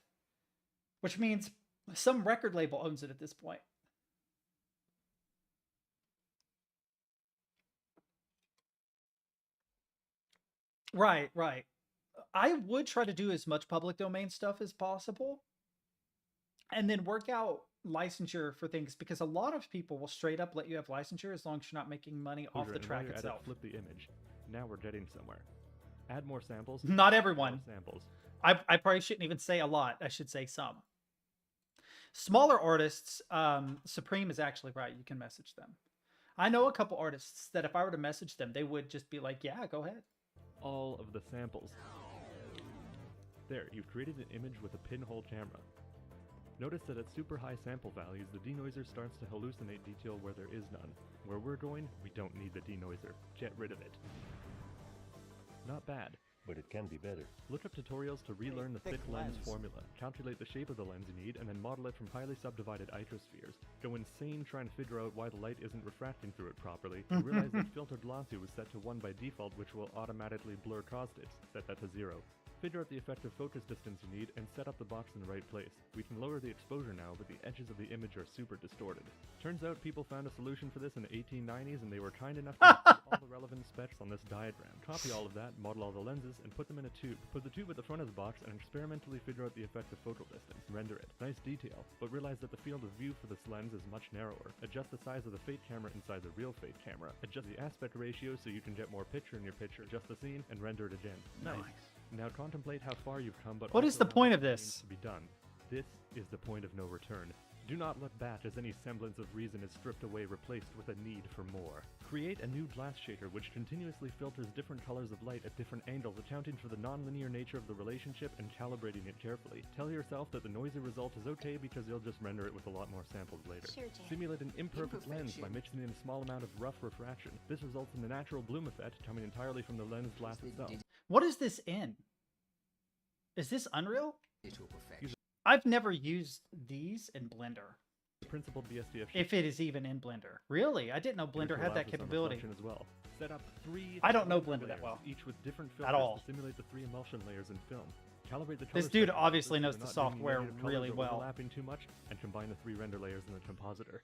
Speaker 1: Which means some record label owns it at this point. Right. I would try to do as much public domain stuff as possible and then work out licensure for things, because a lot of people will straight up let you have licensure as long as you're not making money off the track itself.
Speaker 4: Flip the image. Now we're getting somewhere. Add more samples.
Speaker 1: Not everyone.
Speaker 4: More samples.
Speaker 1: I probably shouldn't even say a lot. I should say some. Smaller artists, Supreme is actually right. You can message them. I know a couple artists that if I were to message them, they would just be like, yeah, go ahead.
Speaker 4: All of the samples. There, you've created an image with a pinhole camera. Notice that at super high sample values, the denoiser starts to hallucinate detail where there is none. Where we're going, we don't need the denoiser. Get rid of it. Not bad.
Speaker 7: But it can be better.
Speaker 4: Look up tutorials to relearn the thick lens formula, calculate the shape of the lens you need, and then model it from highly subdivided icospheres. Go insane trying to figure out why the light isn't refracting through it properly, and realize that filtered glossy was set to 1 by default, which will automatically blur cross-stitch. Set that to 0. Figure out the effective focus distance you need, and set up the box in the right place. We can lower the exposure now, but the edges of the image are super distorted. Turns out people found a solution for this in the 1890s, and they were kind enough to include all the relevant specs on this diagram. Copy all of that, model all the lenses, and put them in a tube. Put the tube at the front of the box, and experimentally figure out the effective focal distance. Render it. Nice detail, but realize that the field of view for this lens is much narrower. Adjust the size of the fake camera inside the real fake camera. Adjust the aspect ratio so you can get more picture in your picture. Adjust the scene, and render it again. Nice. Now contemplate how far you've come, but
Speaker 1: what is the point of this?
Speaker 4: To be done. This is the point of no return. Do not look back as any semblance of reason is stripped away, replaced with a need for more. Create a new glass shader which continuously filters different colors of light at different angles, accounting for the non-linear nature of the relationship and calibrating it carefully. Tell yourself that the noisy result is okay because you'll just render it with a lot more samples later.
Speaker 8: Sure, Jay.
Speaker 4: Simulate an imperfect lens by mixing in a small amount of rough refraction. This results in the natural bloom effect coming entirely from the lens glass itself.
Speaker 1: What is this in? Is this Unreal? I've never used these in Blender.
Speaker 4: Principled BSDF.
Speaker 1: If it is even in Blender. Really? I didn't know Blender had that capability.
Speaker 4: As well. Set up 3
Speaker 1: I don't know
Speaker 4: blend
Speaker 1: Blender that
Speaker 4: layers,
Speaker 1: well.
Speaker 4: each with different
Speaker 1: At
Speaker 4: filters
Speaker 1: all.
Speaker 4: to simulate the 3 emulsion layers in film. Calibrate the
Speaker 1: This
Speaker 4: color
Speaker 1: dude
Speaker 4: spectrum
Speaker 1: obviously
Speaker 4: so
Speaker 1: knows
Speaker 4: they're
Speaker 1: the
Speaker 4: not doing
Speaker 1: software
Speaker 4: negative colors
Speaker 1: really
Speaker 4: or
Speaker 1: well.
Speaker 4: overlapping too much, and combine the 3 render layers in the compositor.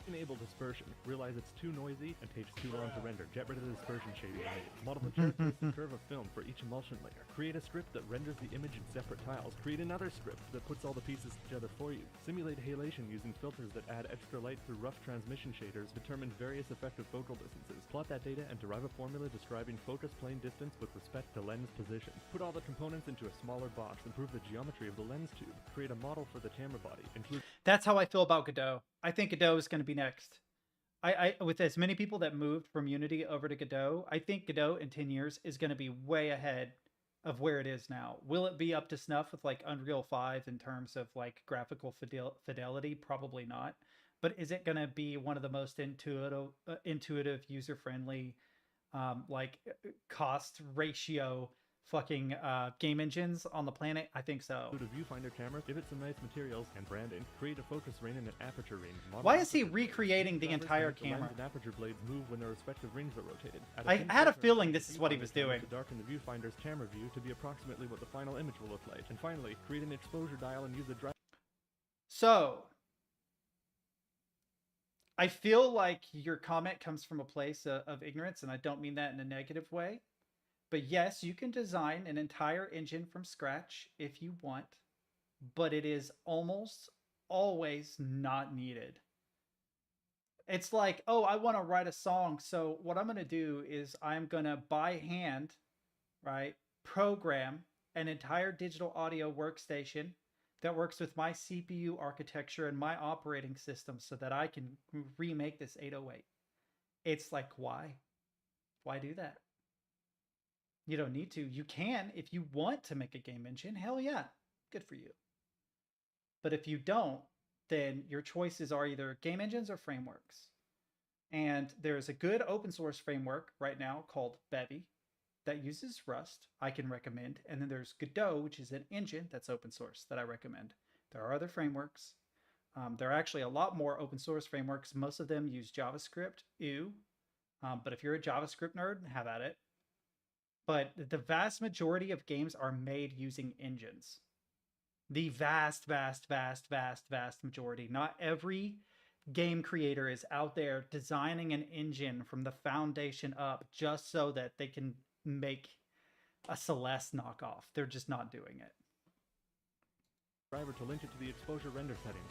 Speaker 4: Enable dispersion. Realize it's too noisy and takes too long to render. Get rid of the dispersion shading image. Model the characteristic curve of film for each emulsion layer. Create a script that renders the image in separate tiles. Create another script that puts all the pieces together for you. Simulate halation using filters that add extra light through rough transmission shaders. Determine various effective focal distances. Plot that data and derive a formula describing focus plane distance with respect to lens position. Put all the components into a smaller box. Improve the geometry of the lens tube. Create a model for the camera body. Include
Speaker 1: That's how I feel about Godot. I think Godot is going to be next. I with as many people that moved from Unity over to Godot, I think Godot in 10 years is going to be way ahead of where it is now. Will it be up to snuff with like Unreal 5 in terms of like graphical fidelity? Probably not. But is it going to be one of the most intuitive, user-friendly, cost ratio fucking game engines on the planet? I think so.
Speaker 4: Include a viewfinder camera, give it some nice materials and branding. Create a focus ring and an aperture ring. Model
Speaker 1: Why is he
Speaker 4: aperture
Speaker 1: recreating the
Speaker 4: drivers
Speaker 1: entire
Speaker 4: to make the lens
Speaker 1: camera?
Speaker 4: and aperture blades move when their respective rings are rotated. Add
Speaker 1: I
Speaker 4: thin
Speaker 1: had a
Speaker 4: filter
Speaker 1: feeling
Speaker 4: and
Speaker 1: this is what he was
Speaker 4: viewfinder camera
Speaker 1: doing.
Speaker 4: to darken the viewfinder's camera view to be approximately what the final image will look like. And finally, create an exposure dial and use a drive.
Speaker 1: So, I feel like your comment comes from a place of ignorance, and I don't mean that in a negative way. But yes, you can design an entire engine from scratch if you want, but it is almost always not needed. It's like, oh, I want to write a song, so what I'm going to do is I'm going to by hand, right, program an entire digital audio workstation that works with my CPU architecture and my operating system so that I can remake this 808. It's like, why? Why do that? You don't need to. You can if you want to make a game engine. Hell yeah, good for you. But if you don't, then your choices are either game engines or frameworks. And there's a good open source framework right now called Bevy that uses Rust, I can recommend. And then there's Godot, which is an engine that's open source that I recommend. There are other frameworks. There are actually a lot more open source frameworks. Most of them use JavaScript. Ew. But if you're a JavaScript nerd, have at it. But the vast majority of games are made using engines. The vast, vast, vast, vast, vast majority. Not every game creator is out there designing an engine from the foundation up just so that they can make a Celeste knockoff. They're just not doing it.
Speaker 4: Driver to link it to the exposure render settings.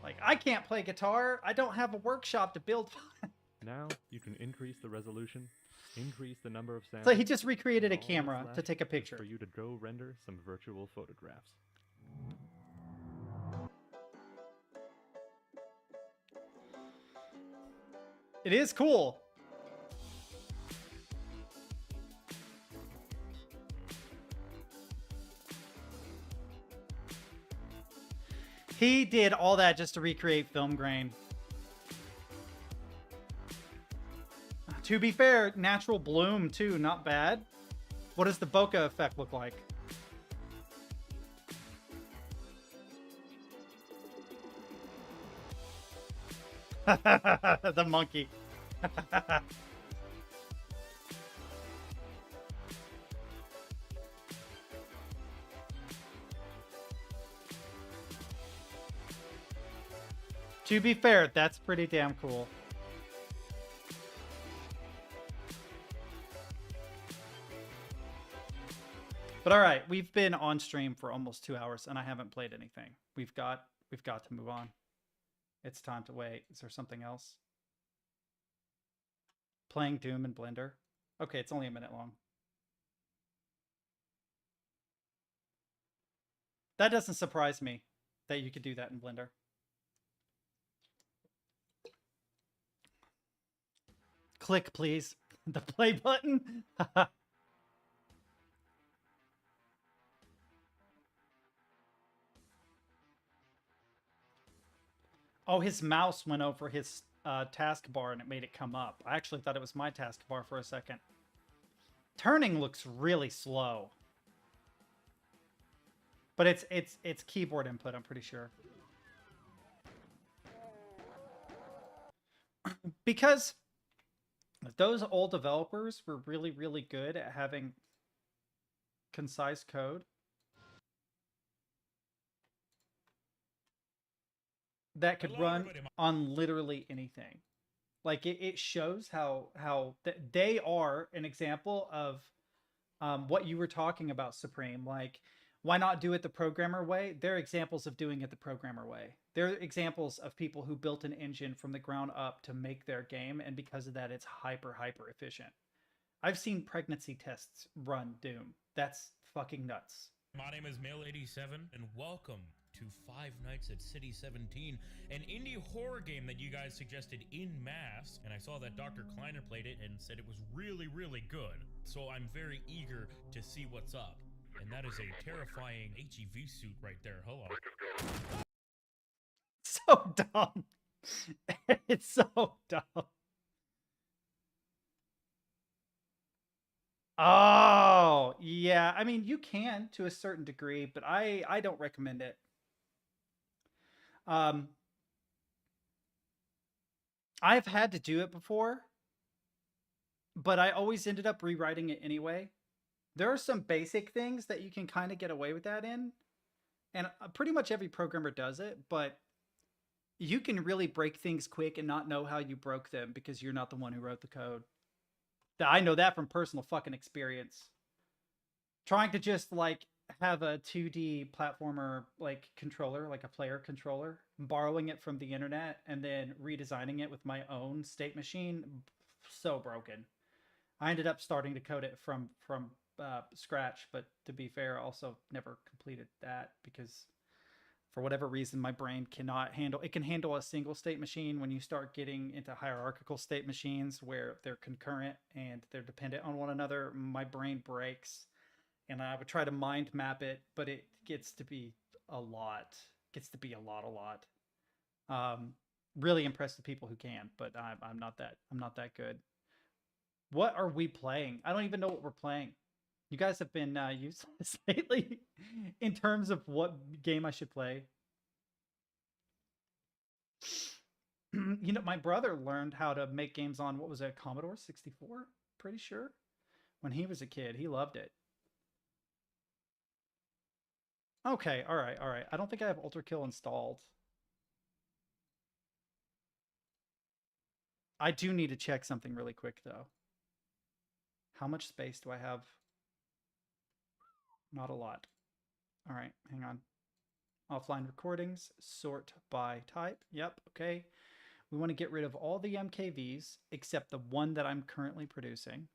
Speaker 1: Like, I can't play guitar. I don't have a workshop to build.
Speaker 4: Now you can increase the resolution, increase the number of samples.
Speaker 1: So he just recreated a
Speaker 4: and all
Speaker 1: camera
Speaker 4: that's
Speaker 1: to
Speaker 4: left
Speaker 1: take a
Speaker 4: is
Speaker 1: picture.
Speaker 4: for you to go render some virtual photographs.
Speaker 1: It is cool. He did all that just to recreate film grain. To be fair, natural bloom too, not bad. What does the bokeh effect look like? The monkey. To be fair, that's pretty damn cool. But all right, we've been on stream for almost 2 hours and I haven't played anything. We've got to move on. It's time to wait. Is there something else? Playing Doom in Blender. Okay, it's only a minute long. That doesn't surprise me that you could do that in Blender. Click, please. The play button. Oh, his mouse went over his taskbar and it made it come up. I actually thought it was my taskbar for a second. Turning looks really slow. But it's keyboard input, I'm pretty sure. Because those old developers were really, really good at having concise code that could run on literally anything. Like it shows how they are an example of what you were talking about, Supreme. Like, why not do it the programmer way? They're examples of doing it the programmer way. They're examples of people who built an engine from the ground up to make their game, and because of that, it's hyper efficient. I've seen pregnancy tests run Doom. That's fucking nuts.
Speaker 7: My name is Male87, and welcome to Five Nights at City 17, an indie horror game that you guys suggested in mass, and I saw that Dr. Kleiner played it and said it was really, really good. So I'm very eager to see what's up. And that is a terrifying HEV suit right there. Hello.
Speaker 1: So dumb. It's so dumb. Oh, yeah. I mean, you can to a certain degree, but I don't recommend it. I've had to do it before, but I always ended up rewriting it anyway. There are some basic things that you can kind of get away with that in, and pretty much every programmer does it, but you can really break things quick and not know how you broke them because you're not the one who wrote the code. I know that from personal fucking experience. Trying to just like have a 2D platformer like controller, like a player controller, borrowing it from the internet and then redesigning it with my own state machine, so broken. I ended up starting to code it from scratch, but to be fair, also never completed that because for whatever reason my brain cannot handle it. Can handle a single state machine. When you start getting into hierarchical state machines where they're concurrent and they're dependent on one another, my brain breaks. And I would try to mind map it, but it gets to be a lot. A lot. Really impressed with people who can, but I'm not that good. What are we playing? I don't even know what we're playing. You guys have been useless lately in terms of what game I should play. You know, my brother learned how to make games on, what was it, Commodore 64? Pretty sure. When he was a kid, he loved it. Okay, all right. I don't think I have Ultra Kill installed. I do need to check something really quick, though. How much space do I have? Not a lot. All right, hang on. Offline recordings, sort by type. Yep, okay. We want to get rid of all the MKVs except the one that I'm currently producing.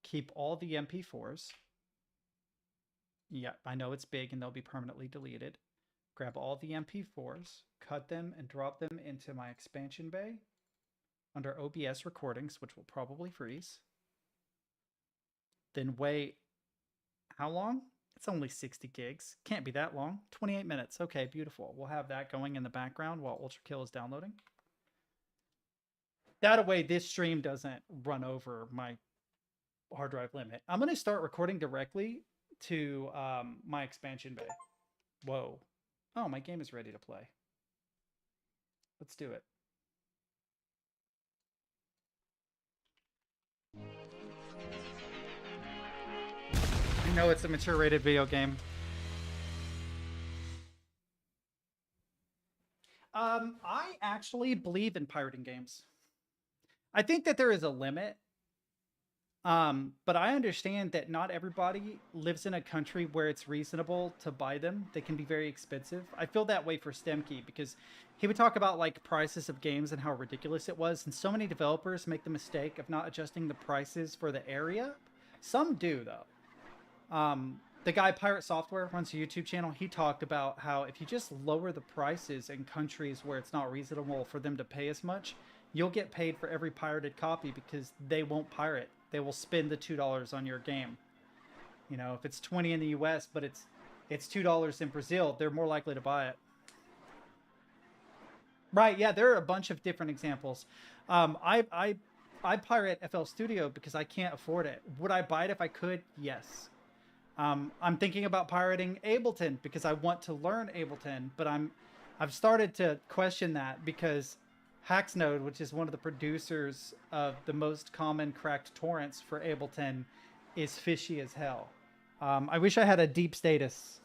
Speaker 1: Keep all the MP4s. Yeah, I know it's big and they'll be permanently deleted. Grab all the MP4s, cut them and drop them into my expansion bay under OBS recordings, which will probably freeze. Then wait, how long? It's only 60 gigs. Can't be that long. 28 minutes. Okay, beautiful. We'll have that going in the background while Ultra Kill is downloading. That way this stream doesn't run over my hard drive limit. I'm going to start recording directly to my expansion bay. Whoa. Oh, my game is ready to play. Let's do it. I know it's a mature rated video game. I actually believe in pirating games. I think that there is a limit. But I understand that not everybody lives in a country where it's reasonable to buy them. They can be very expensive. I feel that way for Stemkey because he would talk about like prices of games and how ridiculous it was. And so many developers make the mistake of not adjusting the prices for the area. Some do though. The guy Pirate Software runs a YouTube channel. He talked about how if you just lower the prices in countries where it's not reasonable for them to pay as much, you'll get paid for every pirated copy because they won't pirate. They will spend the $2 on your game. You know, if it's 20 in the US, but it's $2 in Brazil, they're more likely to buy it. Right, yeah, there are a bunch of different examples. I pirate FL Studio because I can't afford it. Would I buy it if I could? Yes. I'm thinking about pirating Ableton because I want to learn Ableton, but I'm I've started to question that because Hacksnode, which is one of the producers of the most common cracked torrents for Ableton, is fishy as hell. I wish I had a deep status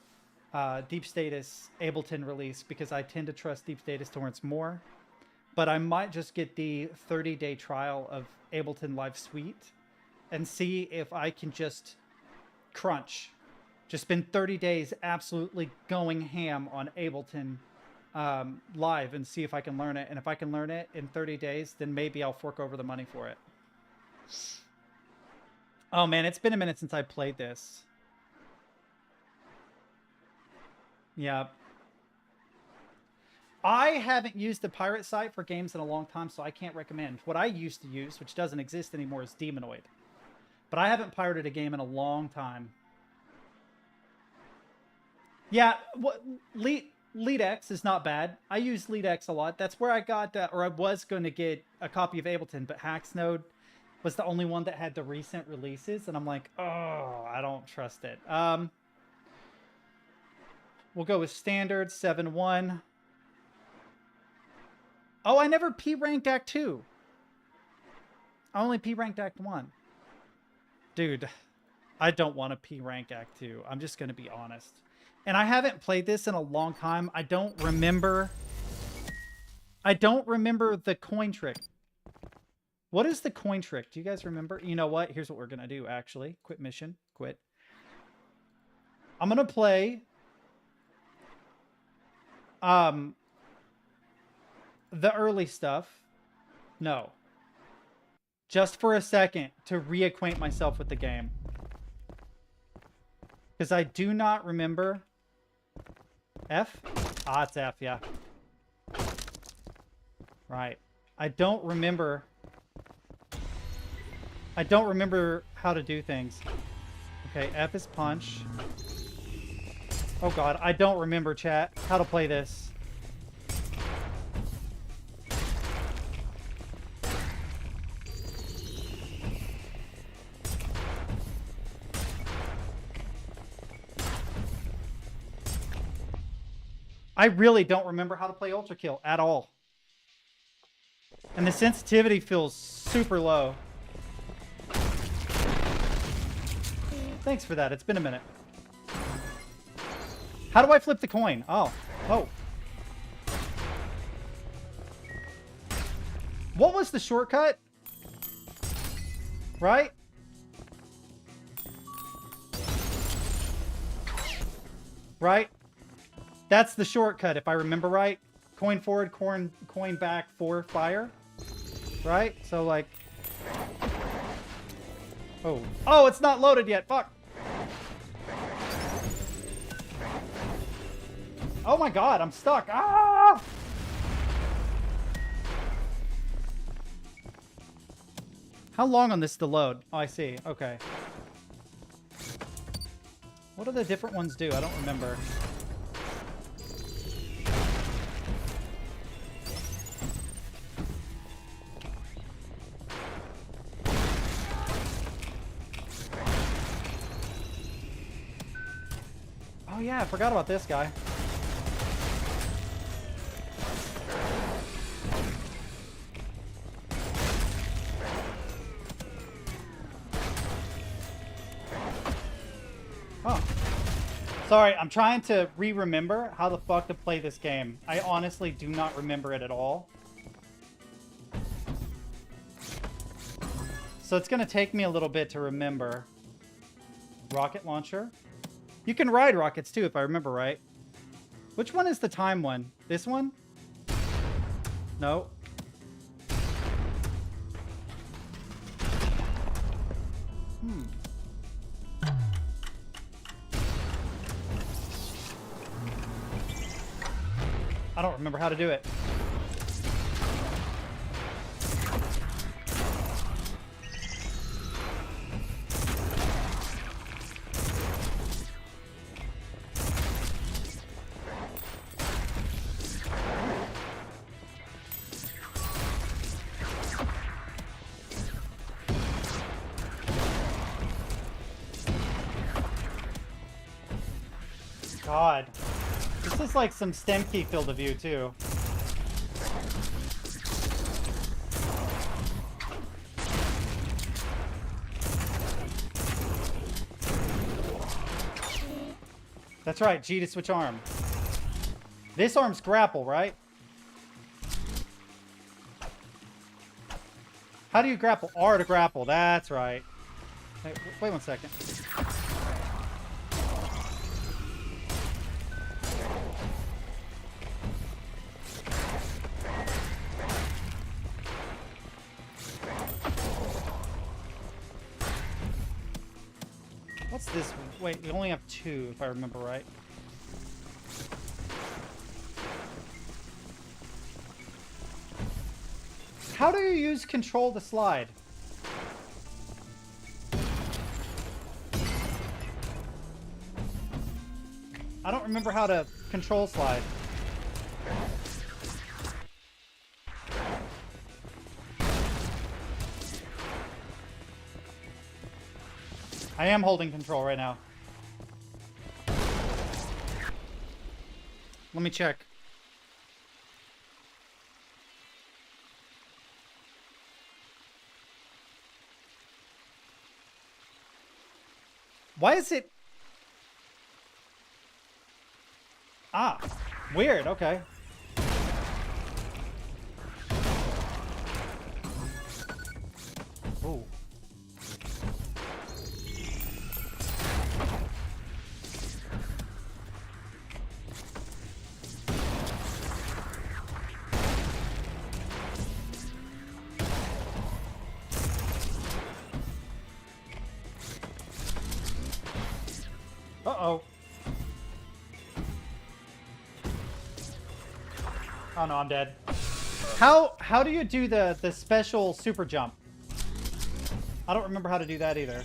Speaker 1: Ableton release because I tend to trust deep status torrents more. But I might just get the 30-day trial of Ableton Live Suite and see if I can just crunch. Just spend 30 days absolutely going ham on Ableton Live and see if I can learn it. And if I can learn it in 30 days, then maybe I'll fork over the money for it. Oh man, it's been a minute since I played this. Yeah. I haven't used the pirate site for games in a long time, so I can't recommend. What I used to use, which doesn't exist anymore, is Demonoid. But I haven't pirated a game in a long time. Yeah, LeadX is not bad. I use LeadX a lot. That's where I got, or I was going to get a copy of Ableton, but Hacksnode was the only one that had the recent releases, and I'm like, oh, I don't trust it. We'll go with standard 7.1. Oh, I never P-ranked Act 2. I only P-ranked Act 1. Dude, I don't want to P-rank Act 2. I'm just going to be honest. And I haven't played this in a long time. I don't remember the coin trick. What is the coin trick? Do you guys remember? You know what? Here's what we're going to do, actually. Quit mission. Quit. I'm going to play the early stuff. No. Just for a second to reacquaint myself with the game. Because I do not remember... F? Ah, it's F, yeah. Right. I don't remember how to do things. Okay, F is punch. Oh god, I don't remember, chat, how to play this. I really don't remember how to play Ultra Kill at all. And the sensitivity feels super low. Thanks for that. It's been a minute. How do I flip the coin? Oh. Oh. What was the shortcut? Right? Right? That's the shortcut, if I remember right. Coin forward, coin back, for fire. Right? So, like... Oh. Oh, it's not loaded yet. Fuck. Oh my god, I'm stuck. Ah! How long on this to load? Oh, I see. Okay. What do the different ones do? I don't remember. Oh yeah, I forgot about this guy. Oh. Sorry, I'm trying to remember how the fuck to play this game. I honestly do not remember it at all. So it's gonna take me a little bit to remember. Rocket launcher. You can ride rockets too, if I remember right. Which one is the time one? This one? No. I don't remember how to do it. God. This is like some stem key field of view too. That's right, G to switch arm. This arm's grapple, right? How do you grapple? R to grapple, that's right. Wait 1 second. What's this one? Wait, we only have 2 if I remember right. How do you use control to slide? I don't remember how to control slide. I am holding control right now. Let me check. Why is it... Ah, weird, okay. Ooh. Uh-oh. Oh no, I'm dead. How do you do the special super jump? I don't remember how to do that either.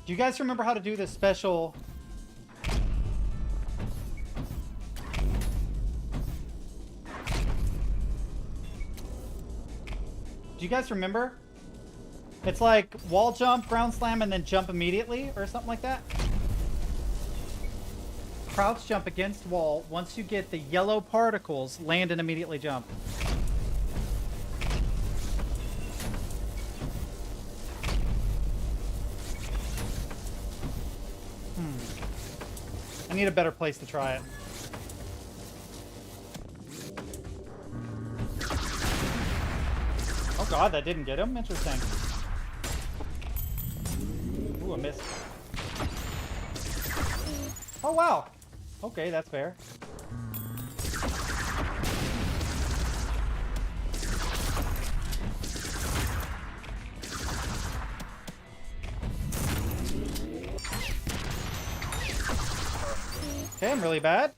Speaker 1: Do you guys remember how to do the special... Do you guys remember? It's like wall jump, ground slam, and then jump immediately, or something like that. Crouch jump against wall. Once you get the yellow particles, land and immediately jump. I need a better place to try it. Oh god, that didn't get him? Interesting. Ooh, a miss. Oh wow. Okay, that's fair. Okay, I'm really bad.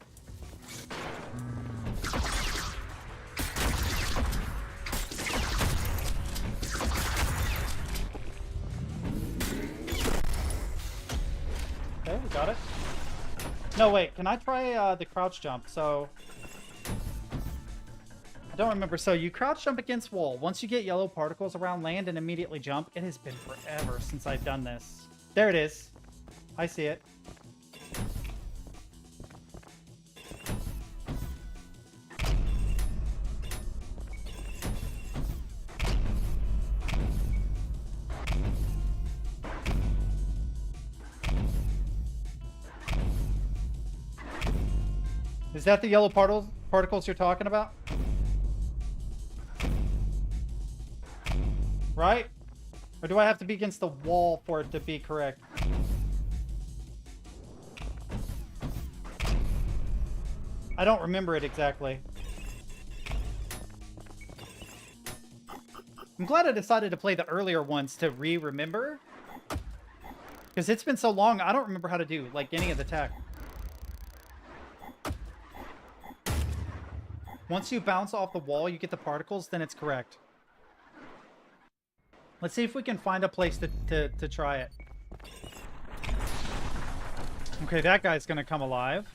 Speaker 1: Okay, we got it. No, wait, can I try the crouch jump? So, I don't remember. So you crouch jump against wall. Once you get yellow particles around, land and immediately jump. It has been forever since I've done this. There it is. I see it. Is that the yellow particles you're talking about? Right? Or do I have to be against the wall for it to be correct? I don't remember it exactly. I'm glad I decided to play the earlier ones to remember. Because it's been so long, I don't remember how to do, like, any of the tech. Once you bounce off the wall, you get the particles, then it's correct. Let's see if we can find a place to try it. Okay, that guy's gonna come alive.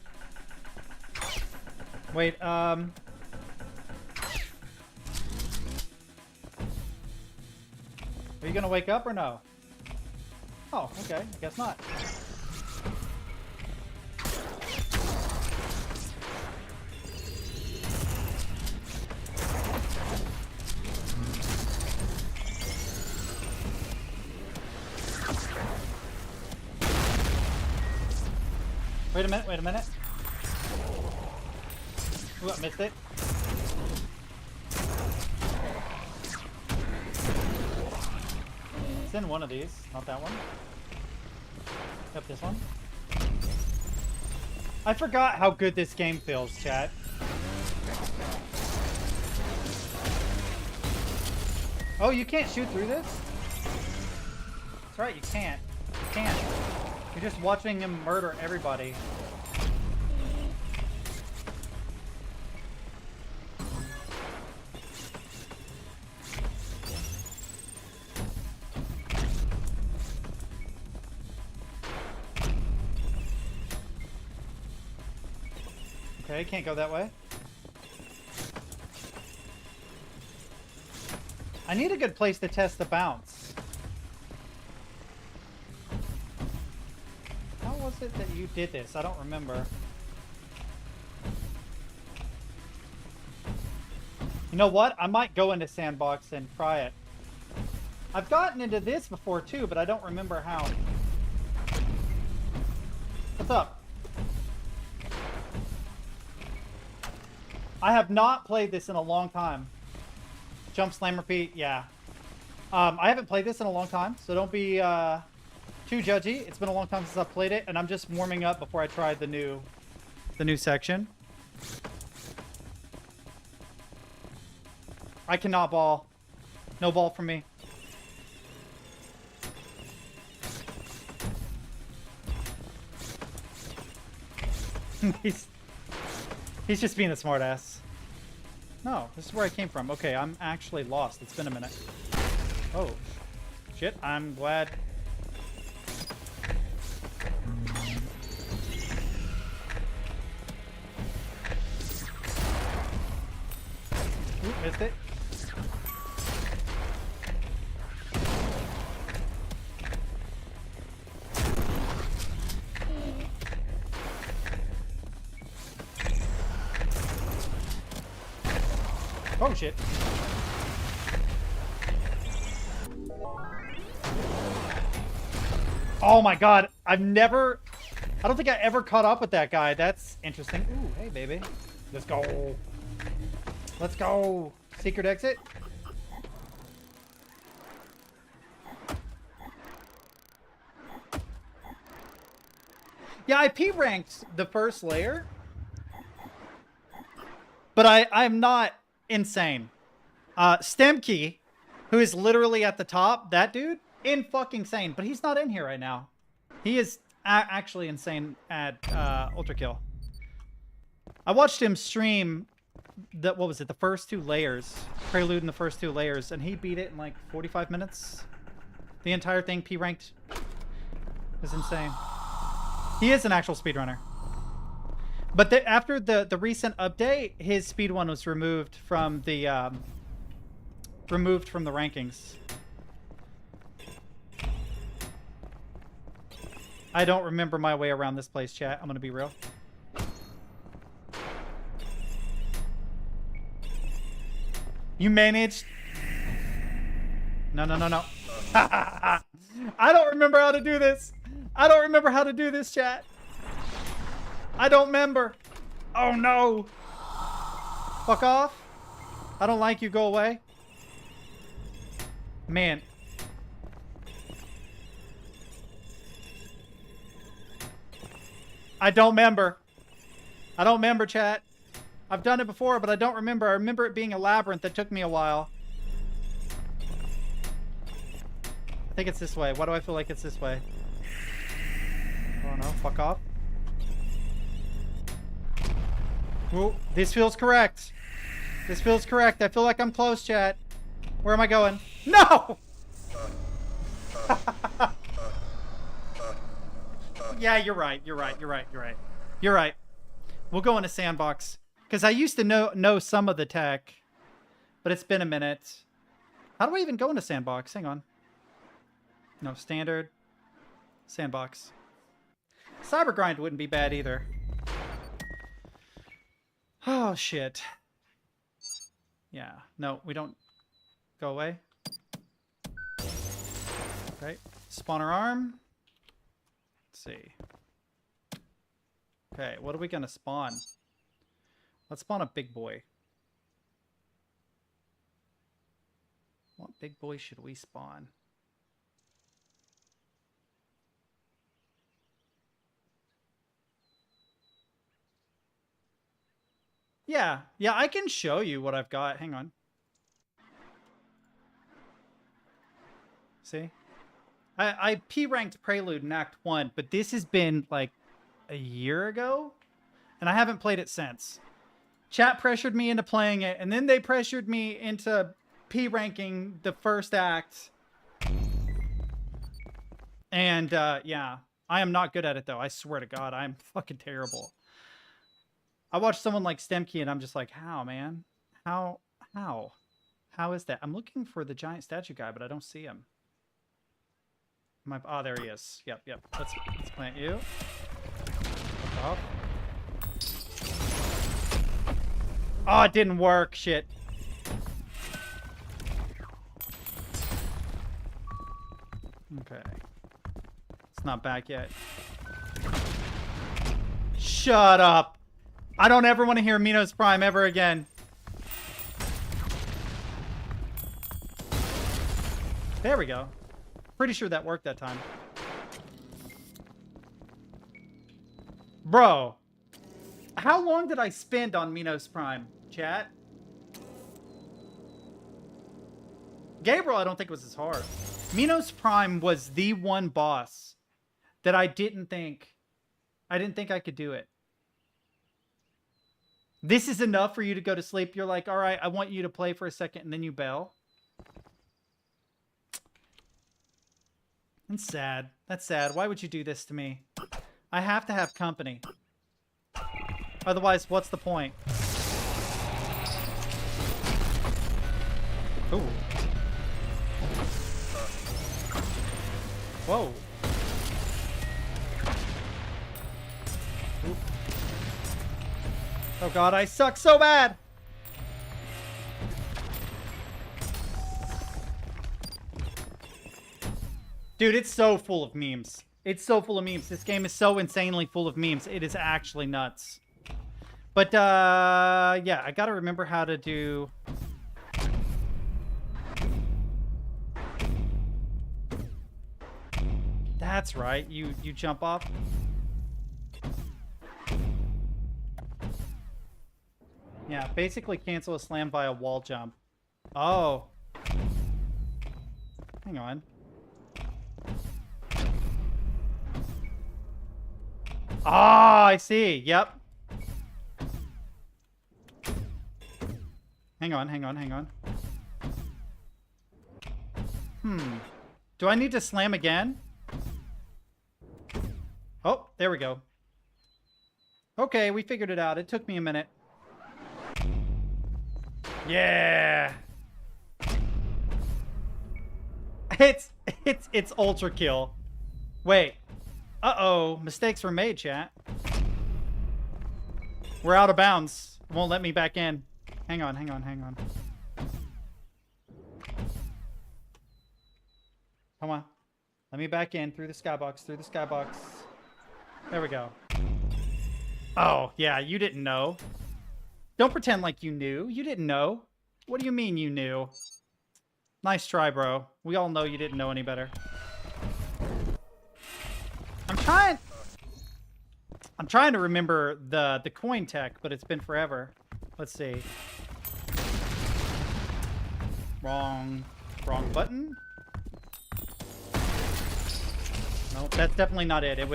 Speaker 1: Wait, you gonna wake up or no? Oh, okay. I guess not. Wait a minute, wait a minute. Ooh, I missed it. It's in one of these, not that one. Yep, this one. I forgot how good this game feels, chat. Oh, you can't shoot through this? That's right, you can't. You can't. You're just watching him murder everybody. Okay, can't go that way. I need a good place to test the bounce. How was it that you did this? I don't remember. You know what? I might go into Sandbox and try it. I've gotten into this before too, but I don't remember how. What's up? I have not played this in a long time. Jump, slam, repeat, yeah. I haven't played this in a long time, so don't be too judgy. It's been a long time since I've played it, and I'm just warming up before I try the new section. I cannot ball. No ball from me. He's just being a smartass. No, this is where I came from. Okay, I'm actually lost. It's been a minute. Oh, shit. I'm glad. Ooh, missed it. Oh shit. Oh my god, I don't think I ever caught up with that guy. That's interesting. Ooh, hey baby. Let's go. Let's go. Secret exit. Yeah, I P ranked the first layer. But I'm not insane. Stemkey, who is literally at the top, that dude, fucking sane. But he's not in here right now. He is actually insane at Ultra Kill. I watched him stream what was it, the first two layers, Prelude in the first two layers, and he beat it in like 45 minutes. The entire thing P ranked. Is insane. He is an actual speedrunner. But after the recent update, his speed one was removed from the rankings. I don't remember my way around this place, chat. I'm gonna be real. You managed. No. I don't remember how to do this. I don't remember how to do this, chat. I don't remember. Oh no. Fuck off. I don't like you. Go away. Man. I don't remember. I don't remember, chat. I've done it before, but I don't remember. I remember it being a labyrinth that took me a while. I think it's this way. Why do I feel like it's this way? Oh no. Fuck off. Ooh, this feels correct. This feels correct. I feel like I'm close, chat. Where am I going? No! Yeah, you're right. You're right. You're right. We'll go into Sandbox. Because I used to know some of the tech. But it's been a minute. How do I even go into Sandbox? Hang on. No, standard. Sandbox. Cyber grind wouldn't be bad either. Oh, shit. Yeah. No, we don't... Go away. Okay. Spawner arm. Let's see. Okay, what are we gonna spawn? Let's spawn a big boy. What big boy should we spawn? Yeah, I can show you what I've got. Hang on. See? I P-ranked Prelude in Act 1, but this has been like a year ago, and I haven't played it since. Chat pressured me into playing it, and then they pressured me into P-ranking the first act. And, yeah. I am not good at it, though. I swear to God, I'm fucking terrible. I watch someone like Stemkey, and I'm just like, how, man? How is that? I'm looking for the giant statue guy, but I don't see him. Oh, there he is. Yep. Let's plant you. Fuck off. Oh, it didn't work. Shit. Okay. It's not back yet. Shut up. I don't ever want to hear Minos Prime ever again. There we go. Pretty sure that worked that time. Bro. How long did I spend on Minos Prime, chat? Gabriel, I don't think was as hard. Minos Prime was the one boss that I didn't think I could do it. This is enough for you to go to sleep. You're like, all right, I want you to play for a second, and then you bail. That's sad. That's sad. Why would you do this to me? I have to have company. Otherwise, what's the point? Ooh. Whoa. Ooh. Oh God, I suck so bad! Dude, it's so full of memes. It's so full of memes. This game is so insanely full of memes. It is actually nuts. But, yeah, I gotta remember how to do... That's right. You jump off. Yeah, basically cancel a slam via wall jump. Oh. Hang on. Ah, I see. Yep. Hang on. Do I need to slam again? Oh, there we go. Okay, we figured it out. It took me a minute. Yeah. It's ultra kill. Wait. Uh-oh. Mistakes were made, chat. We're out of bounds. It won't let me back in. Hang on. Come on. Let me back in through the skybox, There we go. Oh, yeah, you didn't know. Don't pretend like you knew. You didn't know. What do you mean you knew? Nice try, bro. We all know you didn't know any better. I'm trying to remember the coin tech, but it's been forever. Let's see. Wrong button. No, that's definitely not it. It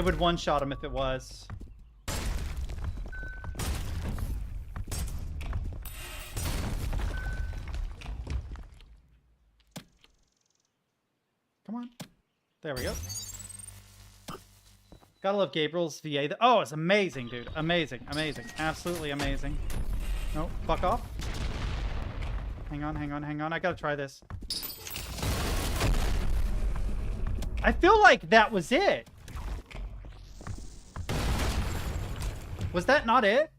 Speaker 1: would one-shot him if it was. Come on. There we go. Gotta love Gabriel's VA. Oh, it's amazing, dude. Amazing. Absolutely amazing. No, fuck off. Hang on. I gotta try this. I feel like that was it. Was that not it?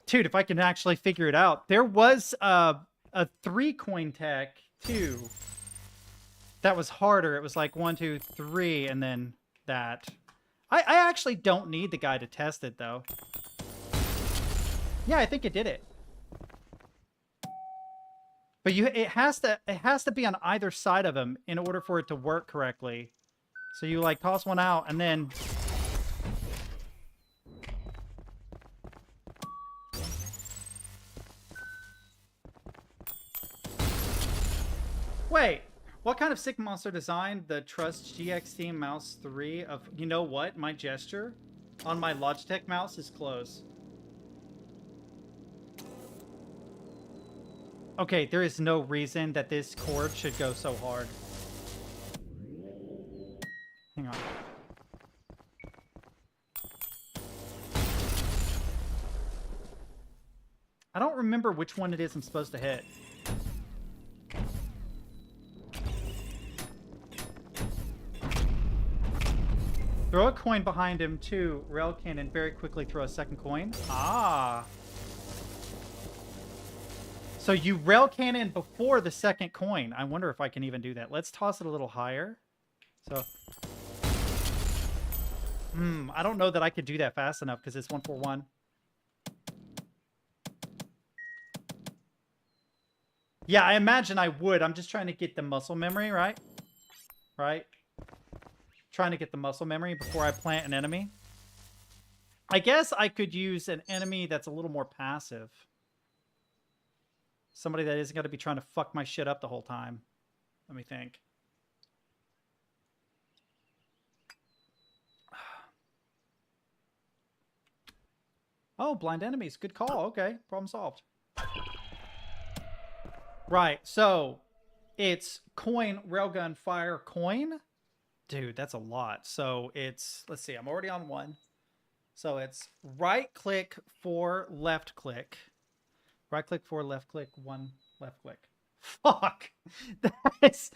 Speaker 1: Dude, if I can actually figure it out. There was a 3-coin tech, too. That was harder. It was like 1, 2, 3, and then that. I actually don't need the guy to test it, though. Yeah, I think it did it. But it has to be on either side of him in order for it to work correctly. So you like toss one out and then wait, what kind of sick monster designed the Trust GX Team Mouse 3 of, you know what? My gesture on my Logitech mouse is close. Okay, there is no reason that this cord should go so hard. Hang on. I don't remember which one it is I'm supposed to hit. Throw a coin behind him, too. Rail cannon, very quickly throw a second coin. Ah. So you rail cannon before the second coin. I wonder if I can even do that. Let's toss it a little higher. So. I don't know that I could do that fast enough because it's 1-4-1. Yeah, I imagine I would. I'm just trying to get the muscle memory, right? Right? Trying to get the muscle memory before I plant an enemy. I guess I could use an enemy that's a little more passive. Somebody that isn't going to be trying to fuck my shit up the whole time. Let me think. Oh, blind enemies. Good call. Okay, problem solved. Right, so it's coin, railgun, fire, coin. Dude, that's a lot. So it's, let's see, I'm already on one. So it's right click, 4 left click. Right click, 4 left click, 1 left click. Fuck. That's,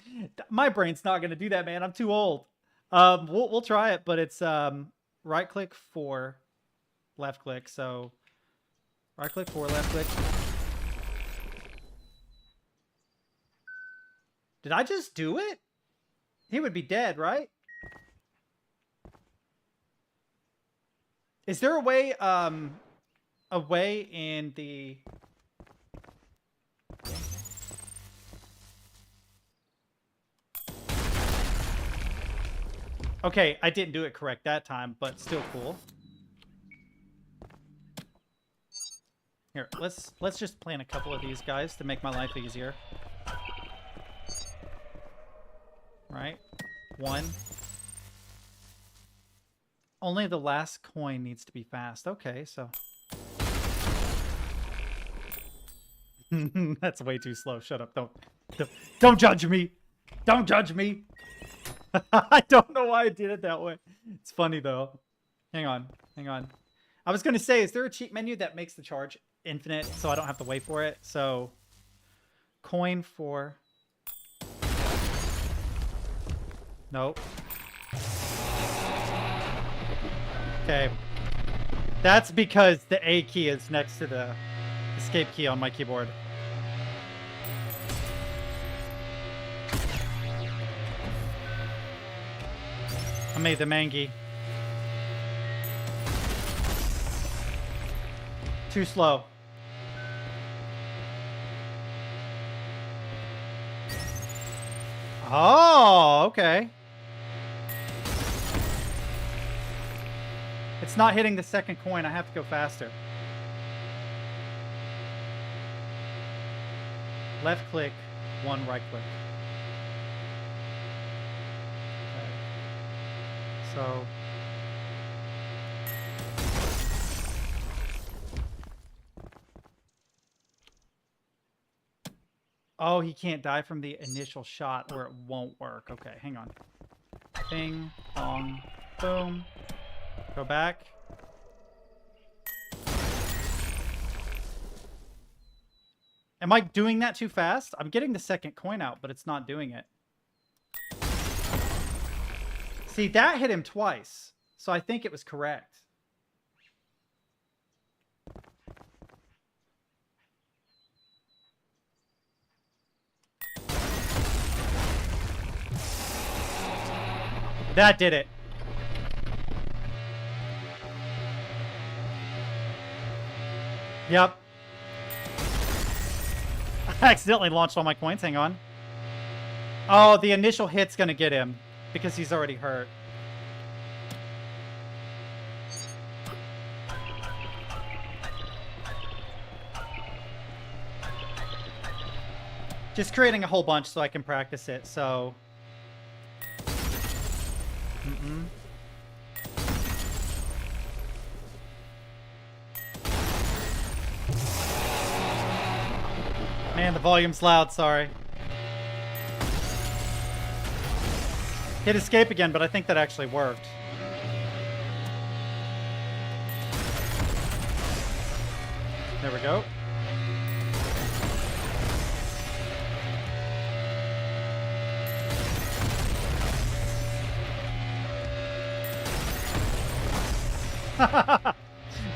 Speaker 1: my brain's not going to do that, man. I'm too old. We'll try it, but it's right click, 4 left click. So right click, 4 left click. Did I just do it? He would be dead, right? Is there a way in the... Okay, I didn't do it correct that time, but still cool. Here, let's just plant a couple of these guys to make my life easier. Right? 1. Only the last coin needs to be fast. Okay, so... That's way too slow. Shut up. Don't judge me. Don't judge me. I don't know why I did it that way. It's funny, though. Hang on. Hang on. I was going to say, is there a cheat menu that makes the charge infinite so I don't have to wait for it? So, coin for... Nope. Okay. That's because the A key is next to the escape key on my keyboard. I made the mangy. Too slow. Oh, okay. It's not hitting the second coin. I have to go faster. Left click, 1 right click. Okay. So... Oh, he can't die from the initial shot or it won't work. Okay, hang on. Bing, bong, boom. Go back. Am I doing that too fast? I'm getting the second coin out, but it's not doing it. See, that hit him twice. So I think it was correct. That did it. Yep. I accidentally launched all my coins. Hang on. Oh, the initial hit's gonna get him because he's already hurt. Just creating a whole bunch so I can practice it, so... Man, the volume's loud, sorry. Hit escape again, but I think that actually worked. There we go.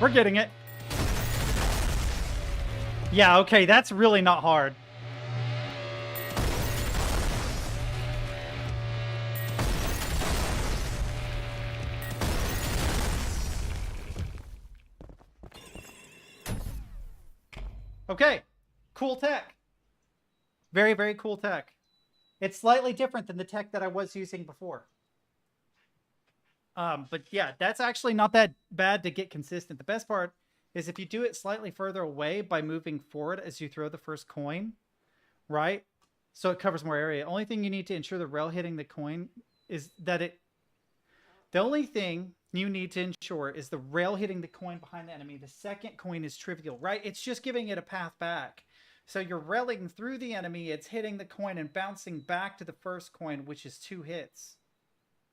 Speaker 1: We're getting it. Yeah, okay, that's really not hard. Okay, cool tech. Very, very cool tech. It's slightly different than the tech that I was using before. But yeah, that's actually not that bad to get consistent. The best part is if you do it slightly further away by moving forward as you throw the first coin, right? So it covers more area. Only thing you need to ensure the rail hitting the coin is that the only thing you need to ensure is the rail hitting the coin behind the enemy. The second coin is trivial, right? It's just giving it a path back. So you're railing through the enemy, it's hitting the coin and bouncing back to the first coin, which is 2 hits,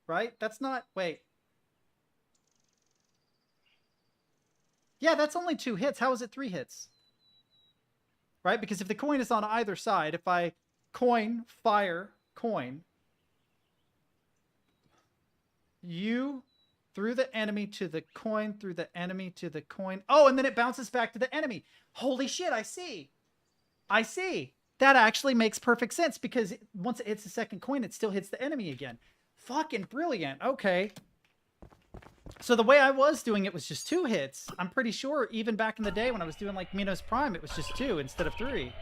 Speaker 1: right? That's not, wait. Yeah, that's only 2 hits. How is it 3 hits? Right? Because if the coin is on either side, if I coin, fire, coin, you through the enemy to the coin, through the enemy to the coin. Oh, and then it bounces back to the enemy. Holy shit, I see. I see. That actually makes perfect sense because once it hits the second coin, it still hits the enemy again. Fucking brilliant. Okay. So the way I was doing it was just 2 hits. I'm pretty sure even back in the day when I was doing like Minos Prime, it was just 2 instead of 3.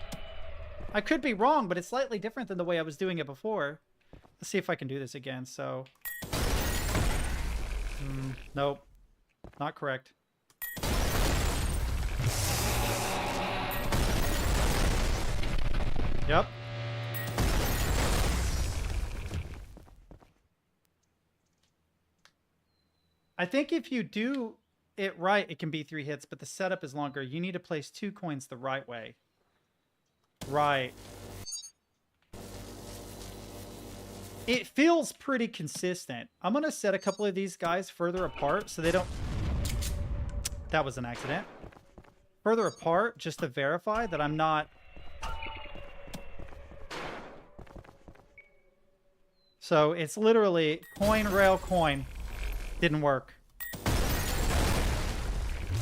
Speaker 1: I could be wrong, but it's slightly different than the way I was doing it before. Let's see if I can do this again. So, nope, not correct. Yep. I think if you do it right, it can be 3 hits, but the setup is longer. You need to place 2 coins the right way. Right. It feels pretty consistent. I'm going to set a couple of these guys further apart so they don't... That was an accident. Further apart just to verify that I'm not... So it's literally coin, rail, coin. Didn't work.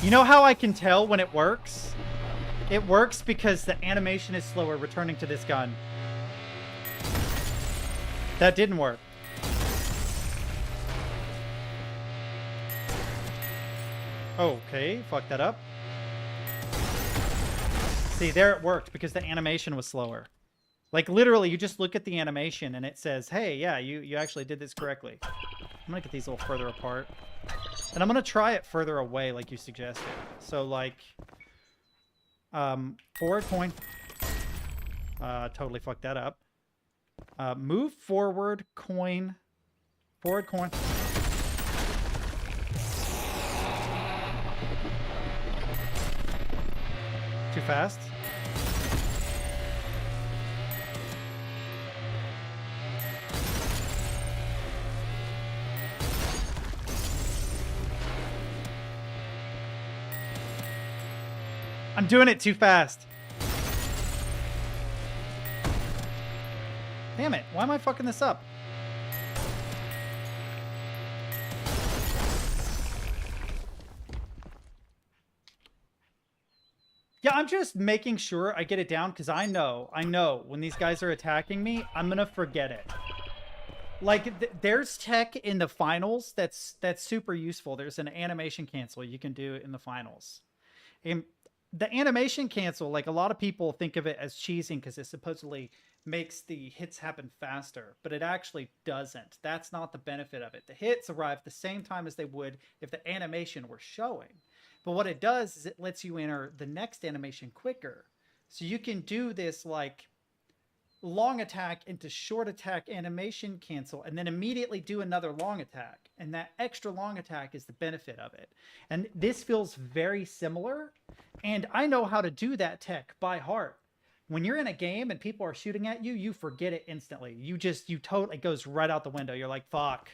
Speaker 1: You know how I can tell when it works? It works because the animation is slower returning to this gun. That didn't work. Okay, fuck that up. See, there it worked because the animation was slower. Like literally, you just look at the animation and it says, hey, yeah, you actually did this correctly. I'm gonna get these a little further apart. And I'm gonna try it further away like you suggested. So like, forward coin. Totally fucked that up. Move forward coin. Forward coin. Too fast. I'm doing it too fast. Damn it. Why am I fucking this up? Yeah, I'm just making sure I get it down because I know when these guys are attacking me, I'm gonna forget it. Like, there's tech in the finals that's super useful. There's an animation cancel you can do in the finals. And the animation cancel, like, a lot of people think of it as cheesing because it supposedly makes the hits happen faster, but it actually doesn't. That's not the benefit of it. The hits arrive at the same time as they would if the animation were showing. But what it does is it lets you enter the next animation quicker. So you can do this, like, long attack into short attack animation cancel and then immediately do another long attack. And that extra long attack is the benefit of it. And this feels very similar. And I know how to do that tech by heart. When you're in a game and people are shooting at you, you forget it instantly. You totally, it goes right out the window. You're like, fuck.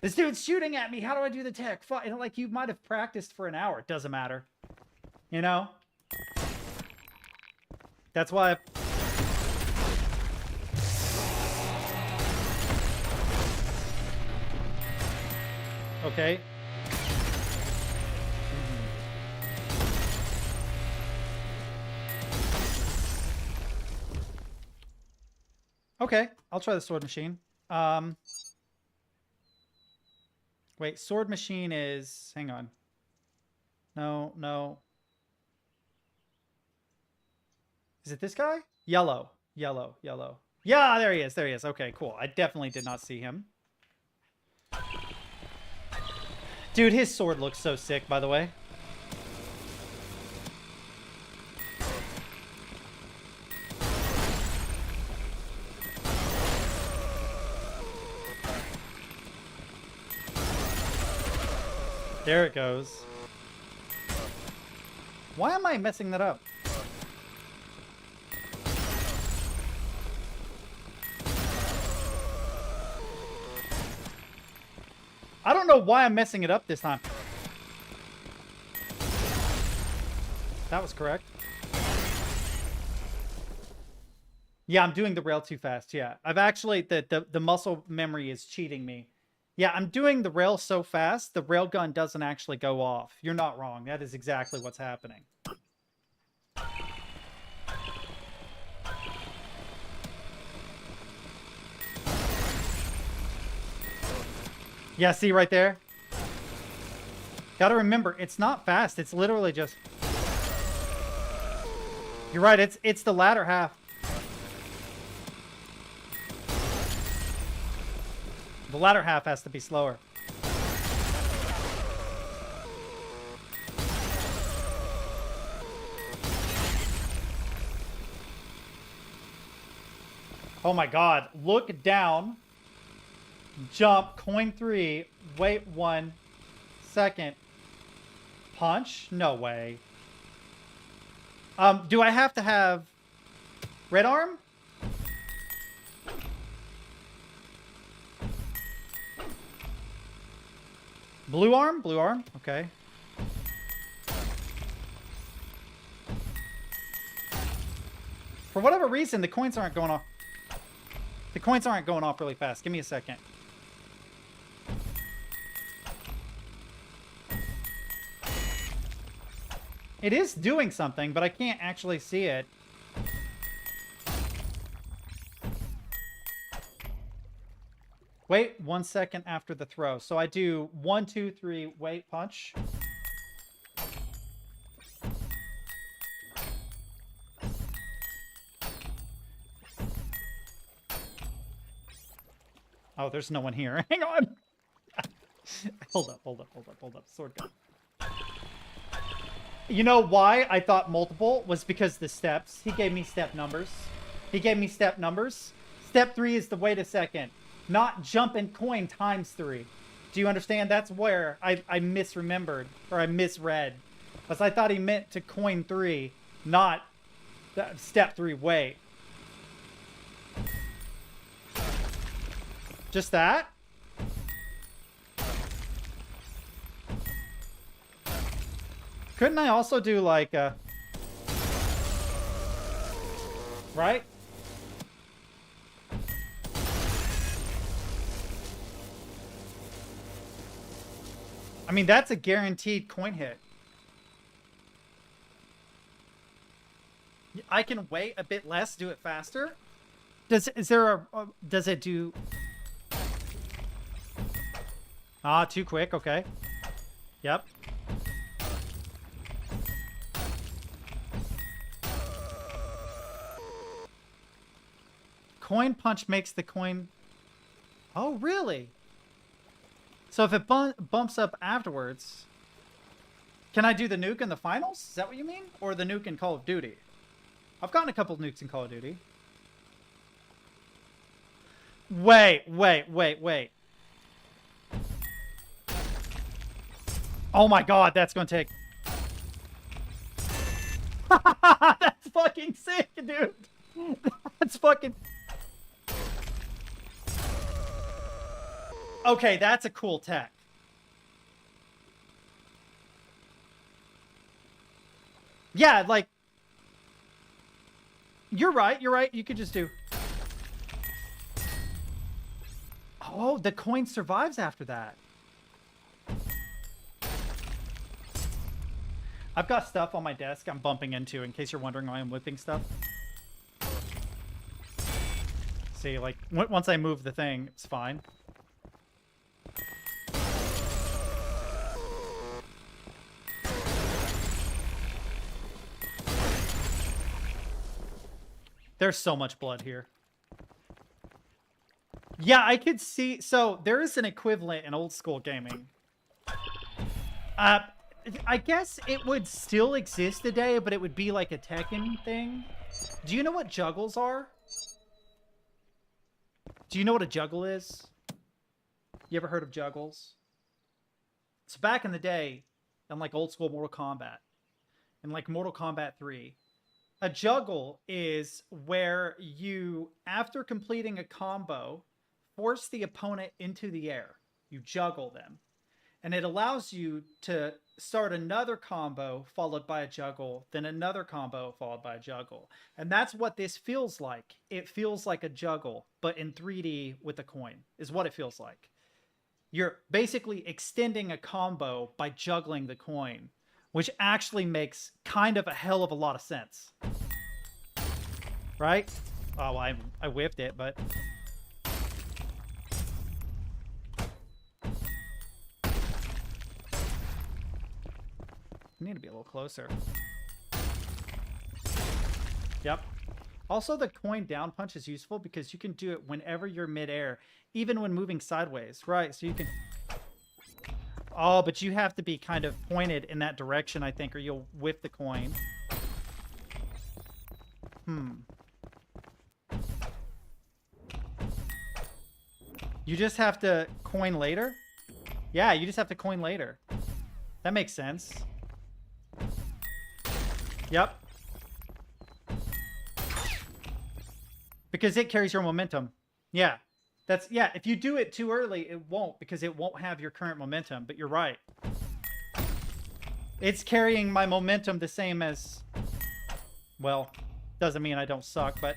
Speaker 1: This dude's shooting at me. How do I do the tech? Fuck. And like, you might have practiced for an hour. It doesn't matter. You know? That's why okay. Okay, I'll try the sword machine. Wait, sword machine is... Hang on. No. Is it this guy? Yellow. Yeah, there he is. Okay, cool. I definitely did not see him. Dude, his sword looks so sick, by the way. There it goes. Why am I messing that up? I don't know why I'm messing it up this time. That was correct. Yeah, I'm doing the rail too fast. Yeah, I've actually, the muscle memory is cheating me. Yeah, I'm doing the rail so fast, the rail gun doesn't actually go off. You're not wrong. That is exactly what's happening. Yeah, see right there? Gotta remember, it's not fast. It's literally just... You're right, it's the latter half. The latter half has to be slower. Oh my god. Look down. Jump. Coin 3. Wait 1 second. Punch? No way. Do I have to have red arm? Blue arm? Blue arm. Okay. For whatever reason, the coins aren't going off. The coins aren't going off really fast. Give me a second. It is doing something, but I can't actually see it. Wait 1 second after the throw. So I do 1, 2, 3, wait, punch. Oh, there's no one here. Hang on. Hold up. Sword gun. You know why I thought multiple was because the steps. He gave me step numbers. Step 3 is the wait a second. Not jump and coin times 3. Do you understand? That's where I misremembered, or I misread. Because I thought he meant to coin 3, not step 3 wait. Just that? Couldn't I also do like a... Right? I mean, that's a guaranteed coin hit. I can wait a bit less, do it faster. Does it do? Ah, too quick. Okay. Yep. Coin punch makes the coin. Oh, really? So if it bumps up afterwards, can I do the nuke in the finals? Is that what you mean? Or the nuke in Call of Duty? I've gotten a couple nukes in Call of Duty. Wait. Oh my god, that's gonna take... That's fucking sick, dude! That's fucking... Okay, that's a cool tech. Yeah, like... You're right. You could just do... Oh, the coin survives after that. I've got stuff on my desk I'm bumping into, in case you're wondering why I'm whipping stuff. See, like, once I move the thing, it's fine. There's so much blood here. Yeah, I could see... So, there is an equivalent in old school gaming. I guess it would still exist today, but it would be like a Tekken thing. Do you know what juggles are? Do you know what a juggle is? You ever heard of juggles? So back in the day, in like old school Mortal Kombat, in like Mortal Kombat 3, a juggle is where you, after completing a combo, force the opponent into the air. You juggle them. And it allows you to start another combo followed by a juggle, then another combo followed by a juggle. And that's what this feels like. It feels like a juggle, but in 3D with a coin, is what it feels like. You're basically extending a combo by juggling the coin, which actually makes kind of a hell of a lot of sense. Right? Oh, I whiffed it, but... I need to be a little closer. Yep. Also, the coin down punch is useful because you can do it whenever you're midair, even when moving sideways. Right, so you can... Oh, but you have to be kind of pointed in that direction, I think, or you'll whiff the coin. You just have to coin later? Yeah, you just have to coin later. That makes sense. Yep. Because it carries your momentum. Yeah. Yeah, if you do it too early, it won't, because it won't have your current momentum, but you're right. It's carrying my momentum the same as... Well, doesn't mean I don't suck, but...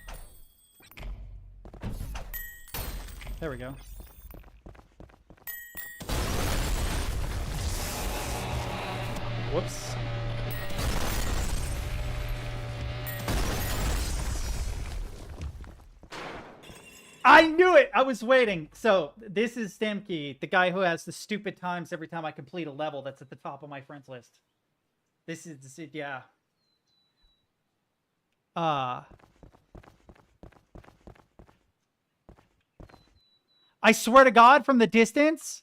Speaker 1: There we go. Whoops. I knew it! I was waiting. So, this is Stemkey, the guy who has the stupid times every time I complete a level that's at the top of my friends list. This is yeah. I swear to God, from the distance,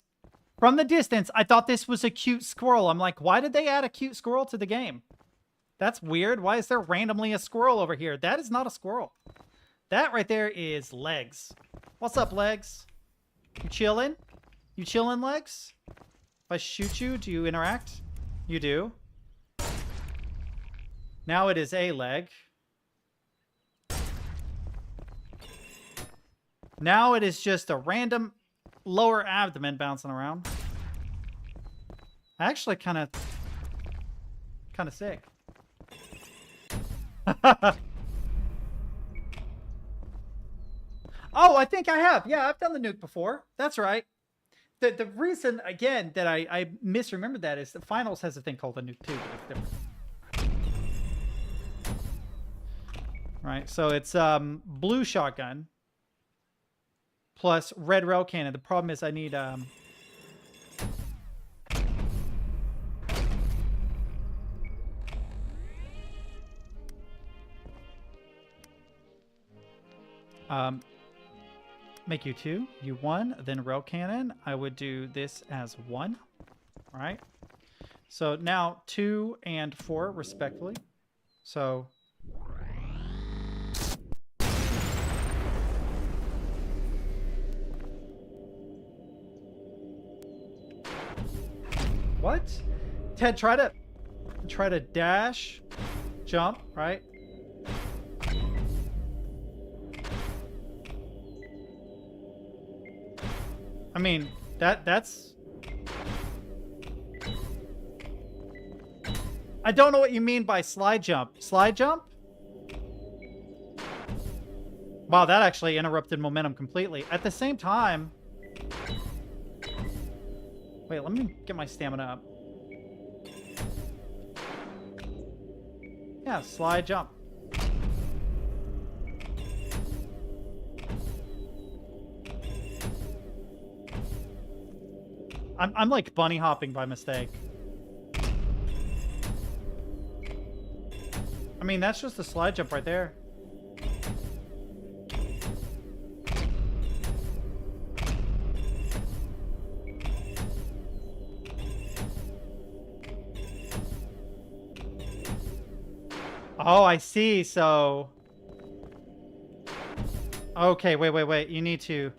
Speaker 1: I thought this was a cute squirrel. I'm like, why did they add a cute squirrel to the game? That's weird. Why is there randomly a squirrel over here? That is not a squirrel. That right there is Legs. What's up, Legs? You chillin'? You chillin', Legs? If I shoot you, do you interact? You do. Now it is a leg. Now it is just a random lower abdomen bouncing around. Actually, kind of sick. Oh, I think I have. Yeah, I've done the nuke before. That's right. the reason again that I misremembered that is the finals has a thing called a nuke too, but it's different. Right, so it's blue shotgun plus red rail cannon. The problem is I need make you 2, you 1, then rail cannon. I would do this as 1. All right. So now 2 and 4 respectively. So what? Ted, try to dash, jump, right? I mean, that's... I don't know what you mean by slide jump. Slide jump? Wow, that actually interrupted momentum completely. At the same time... Wait, let me get my stamina up. Yeah, slide jump. I'm like bunny hopping by mistake. I mean, that's just a slide jump right there. Oh, I see. So... Okay, wait. You need to...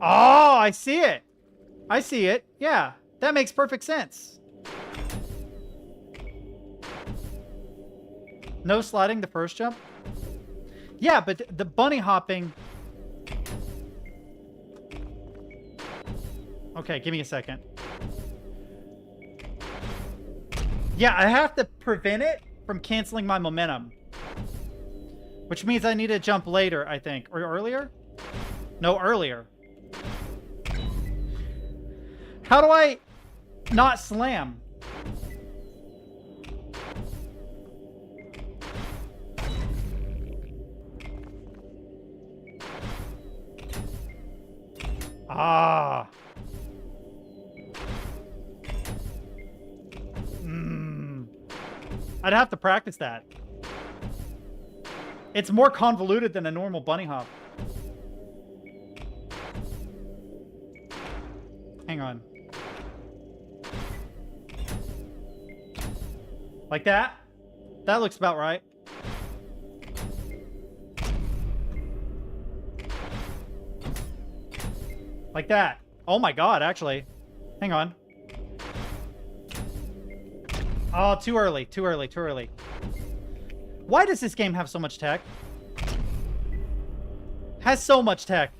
Speaker 1: Oh, I see it. I see it. Yeah, that makes perfect sense. No sliding the first jump? Yeah, but the bunny hopping... Okay, give me a second. Yeah, I have to prevent it from canceling my momentum. Which means I need to jump later, I think. Or earlier? No, earlier. How do I not slam? Ah. I'd have to practice that. It's more convoluted than a normal bunny hop. Hang on. Like that? That looks about right. Like that. Oh my god, actually. Hang on. Oh, too early. Too early. Too early. Why does this game have so much tech? Has so much tech.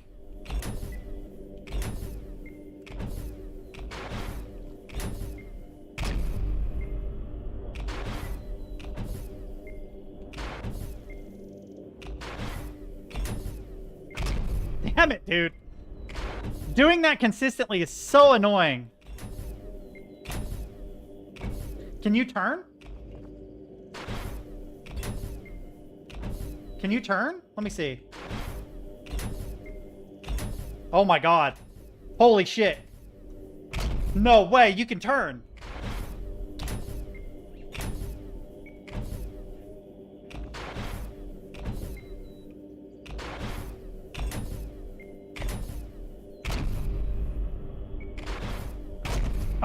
Speaker 1: Damn it, dude. Doing that consistently is so annoying. Can you turn? Can you turn? Let me see. Oh my god. Holy shit. No way, you can turn.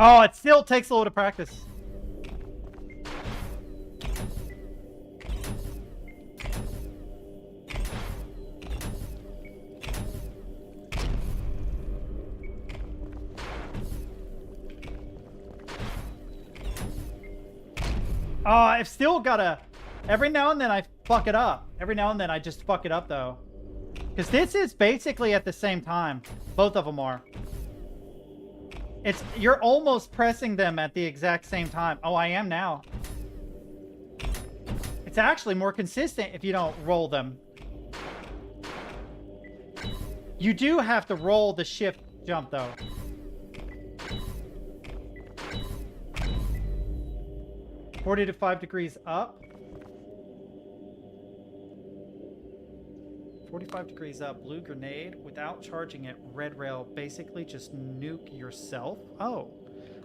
Speaker 1: Oh, it still takes a little to practice. Oh, I've still gotta... Every now and then I fuck it up. Every now and then I just fuck it up, though. Because this is basically at the same time. Both of them are. You're almost pressing them at the exact same time. Oh, I am now. It's actually more consistent if you don't roll them. You do have to roll the shift jump, though. $40 to 5 degrees up. 45 degrees up, blue grenade. Without charging it, red rail. Basically just nuke yourself. Oh.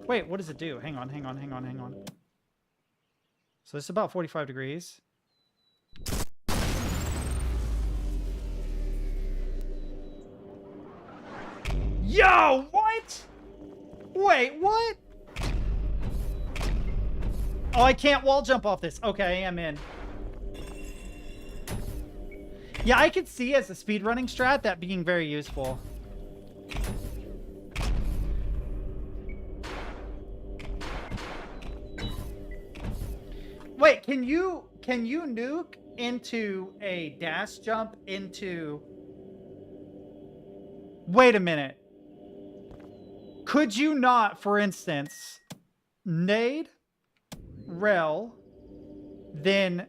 Speaker 1: Wait, what does it do? Hang on. So this is about 45 degrees. Yo, what? Wait, what? Oh, I can't wall jump off this. Okay, I'm in. Yeah, I could see as a speedrunning strat that being very useful. Wait, can you nuke into a dash jump into... Wait a minute. Could you not, for instance, nade, rel, then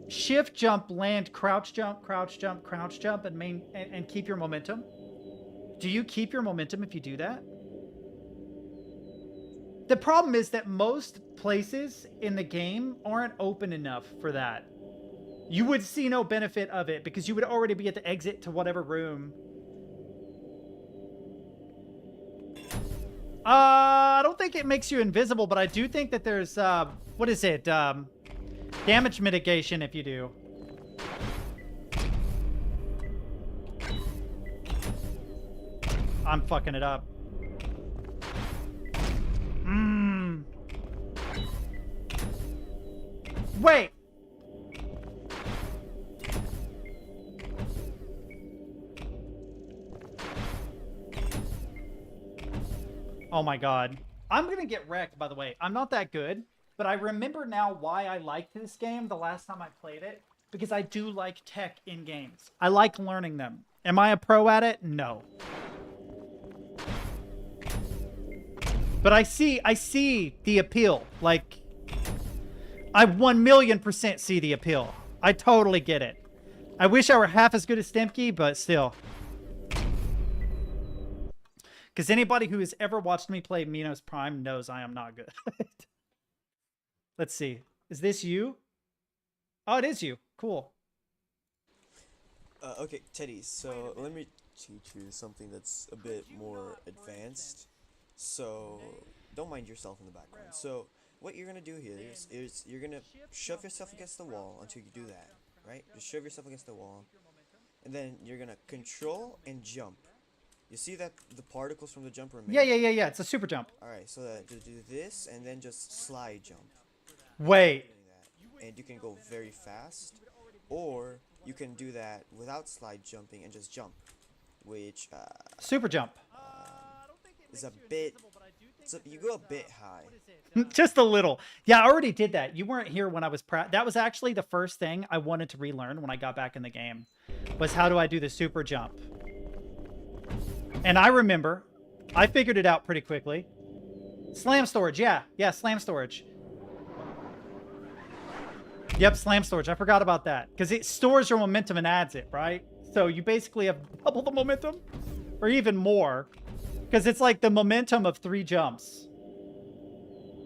Speaker 1: shift jump, land, crouch jump, and keep your momentum? Do you keep your momentum if you do that? The problem is that most places in the game aren't open enough for that. You would see no benefit of it because you would already be at the exit to whatever room. I don't think it makes you invisible, but I do think that there's, what is it? Damage mitigation if you do. I'm fucking it up. Wait! Oh my god. I'm gonna get wrecked, by the way. I'm not that good, but I remember now why I liked this game the last time I played it. Because I do like tech in games. I like learning them. Am I a pro at it? No. But I see the appeal. Like, I 1,000,000% see the appeal. I totally get it. I wish I were half as good as Stemke, but still. Because anybody who has ever watched me play Minos Prime knows I am not good. Let's see. Is this you? Oh, it is you. Cool.
Speaker 8: Okay, Teddy, so let me teach you something that's a bit more advanced. So, don't mind yourself in the background. So, what you're going to do here is you're going to shove yourself against the wall until you do that, right? Just shove yourself against the wall. And then you're going to control and jump. You see that the particles from the jump remain?
Speaker 1: Yeah. It's a super jump.
Speaker 8: Alright, so just do this and then just slide jump.
Speaker 1: Wait.
Speaker 8: And you can go very fast. Or you can do that without slide jumping and just jump. Which,
Speaker 1: super jump.
Speaker 8: Is a bit... you go a bit high.
Speaker 1: Just a little. Yeah, I already did that. You weren't here when I was that was actually the first thing I wanted to relearn when I got back in the game. Was how do I do the super jump? And I remember, I figured it out pretty quickly. Slam storage, yeah, slam storage. Yep, slam storage. I forgot about that. Because it stores your momentum and adds it, right? So you basically have double the momentum. Or even more. Because it's like the momentum of 3 jumps.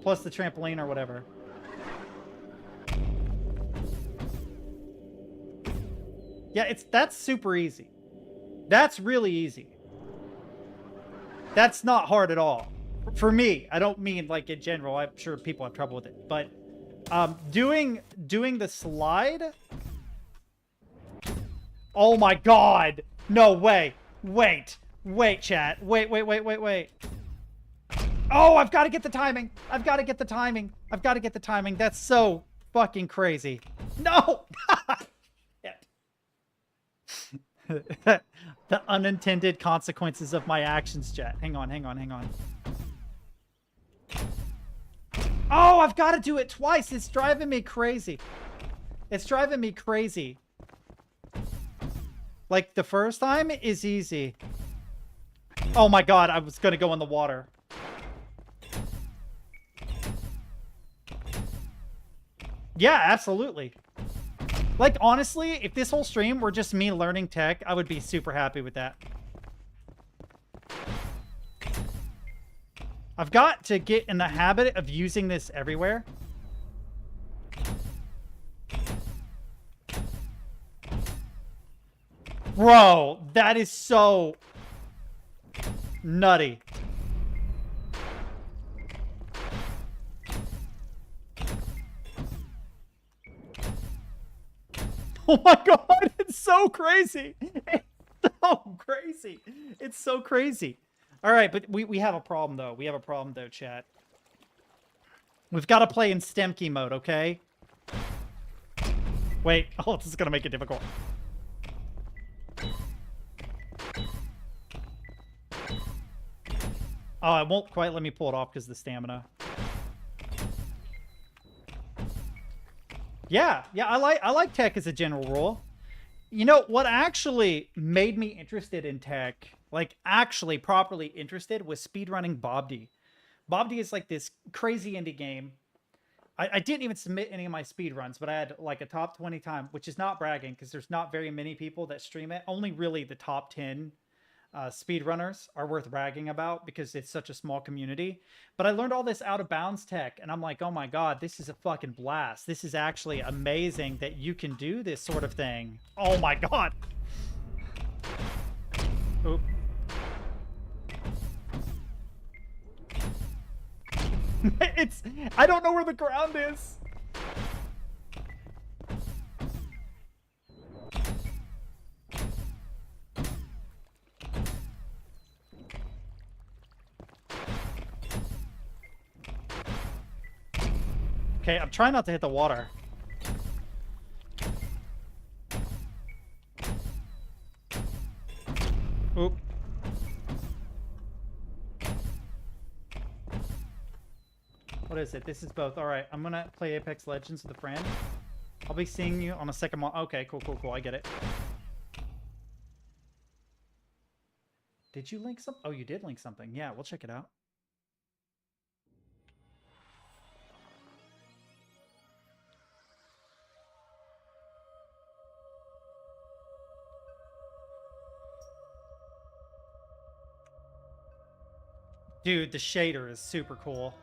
Speaker 1: Plus the trampoline or whatever. Yeah, that's super easy. That's really easy. That's not hard at all. For me, I don't mean like in general. I'm sure people have trouble with it. But doing the slide... Oh my god! No way! Wait, chat. Wait. Oh, I've got to get the timing! I've got to get the timing. That's so fucking crazy. No! The unintended consequences of my actions, chat. Hang on. Oh, I've got to do it twice. It's driving me crazy. Like, the first time is easy. Oh my god, I was going to go in the water. Yeah, absolutely. Like, honestly, if this whole stream were just me learning tech, I would be super happy with that. I've got to get in the habit of using this everywhere. Bro, that is so nutty. Oh my god, it's so crazy. It's so crazy. It's so crazy. All right, but we have a problem, though. We have a problem, though, chat. We've got to play in STEM key mode, okay? Wait. Oh, this is going to make it difficult. Oh, it won't quite let me pull it off because of the stamina. Yeah, I like tech as a general rule. You know, what actually made me interested in tech, like actually properly interested, was speedrunning Bobdy. Bobdy is like this crazy indie game. I didn't even submit any of my speedruns, but I had like a top 20 time, which is not bragging because there's not very many people that stream it. Only really the top 10 speedrunners are worth bragging about because it's such a small community. But I learned all this out of bounds tech, and I'm like, oh my god, this is a fucking blast. This is actually amazing that you can do this sort of thing. Oh my god. Oop. I don't know where the ground is. Okay, I'm trying not to hit the water. Oop. What is it? This is both. All right, I'm gonna play Apex Legends with a friend. I'll be seeing you on a second one. Okay, cool. I get it. Did you link something? Oh, you did link something. Yeah, we'll check it out. Dude, the shader is super cool.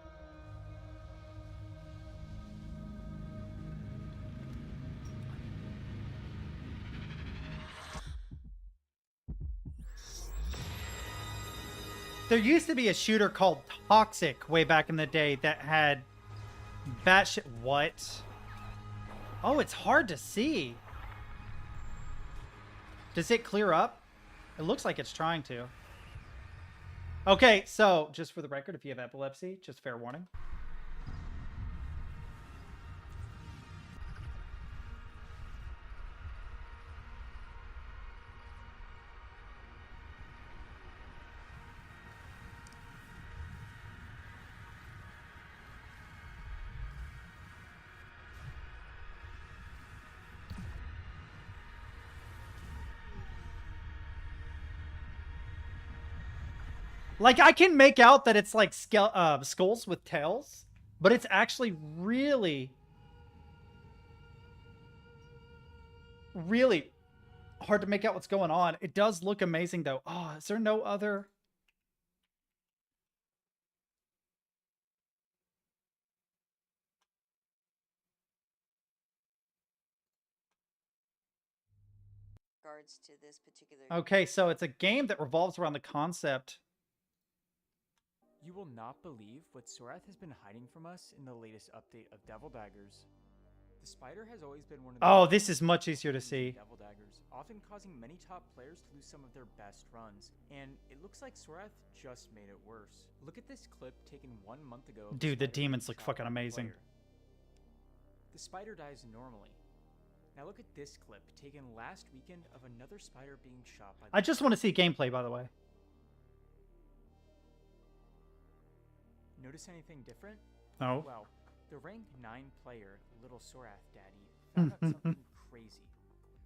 Speaker 1: There used to be a shooter called Toxic way back in the day that had batshit. What? Oh, it's hard to see. Does it clear up? It looks like it's trying to. Okay, so just for the record, if you have epilepsy, just fair warning. Like, I can make out that it's like skulls with tails, but it's actually really hard to make out what's going on. It does look amazing, though. Oh, is there no other?
Speaker 9: To this particular.
Speaker 1: Okay, so it's a game that revolves around the concept.
Speaker 10: You will not believe what Sorath has been hiding from us in the latest update of Devil Daggers. The spider has always been one of the
Speaker 1: Oh, this is much easier to see.
Speaker 10: Devil Daggers, often causing many top players to lose some of their best runs, and it looks like Sorath just made it worse. Look at this clip taken 1 month ago.
Speaker 1: Dude, the demons look fucking amazing.
Speaker 10: The spider dies normally. Now look at this clip taken last weekend of another spider being shot by.
Speaker 1: I just want to see gameplay, by the way.
Speaker 10: Notice anything different?
Speaker 1: No.
Speaker 10: Well, the rank 9 player, Little Sorath Daddy, found out something crazy.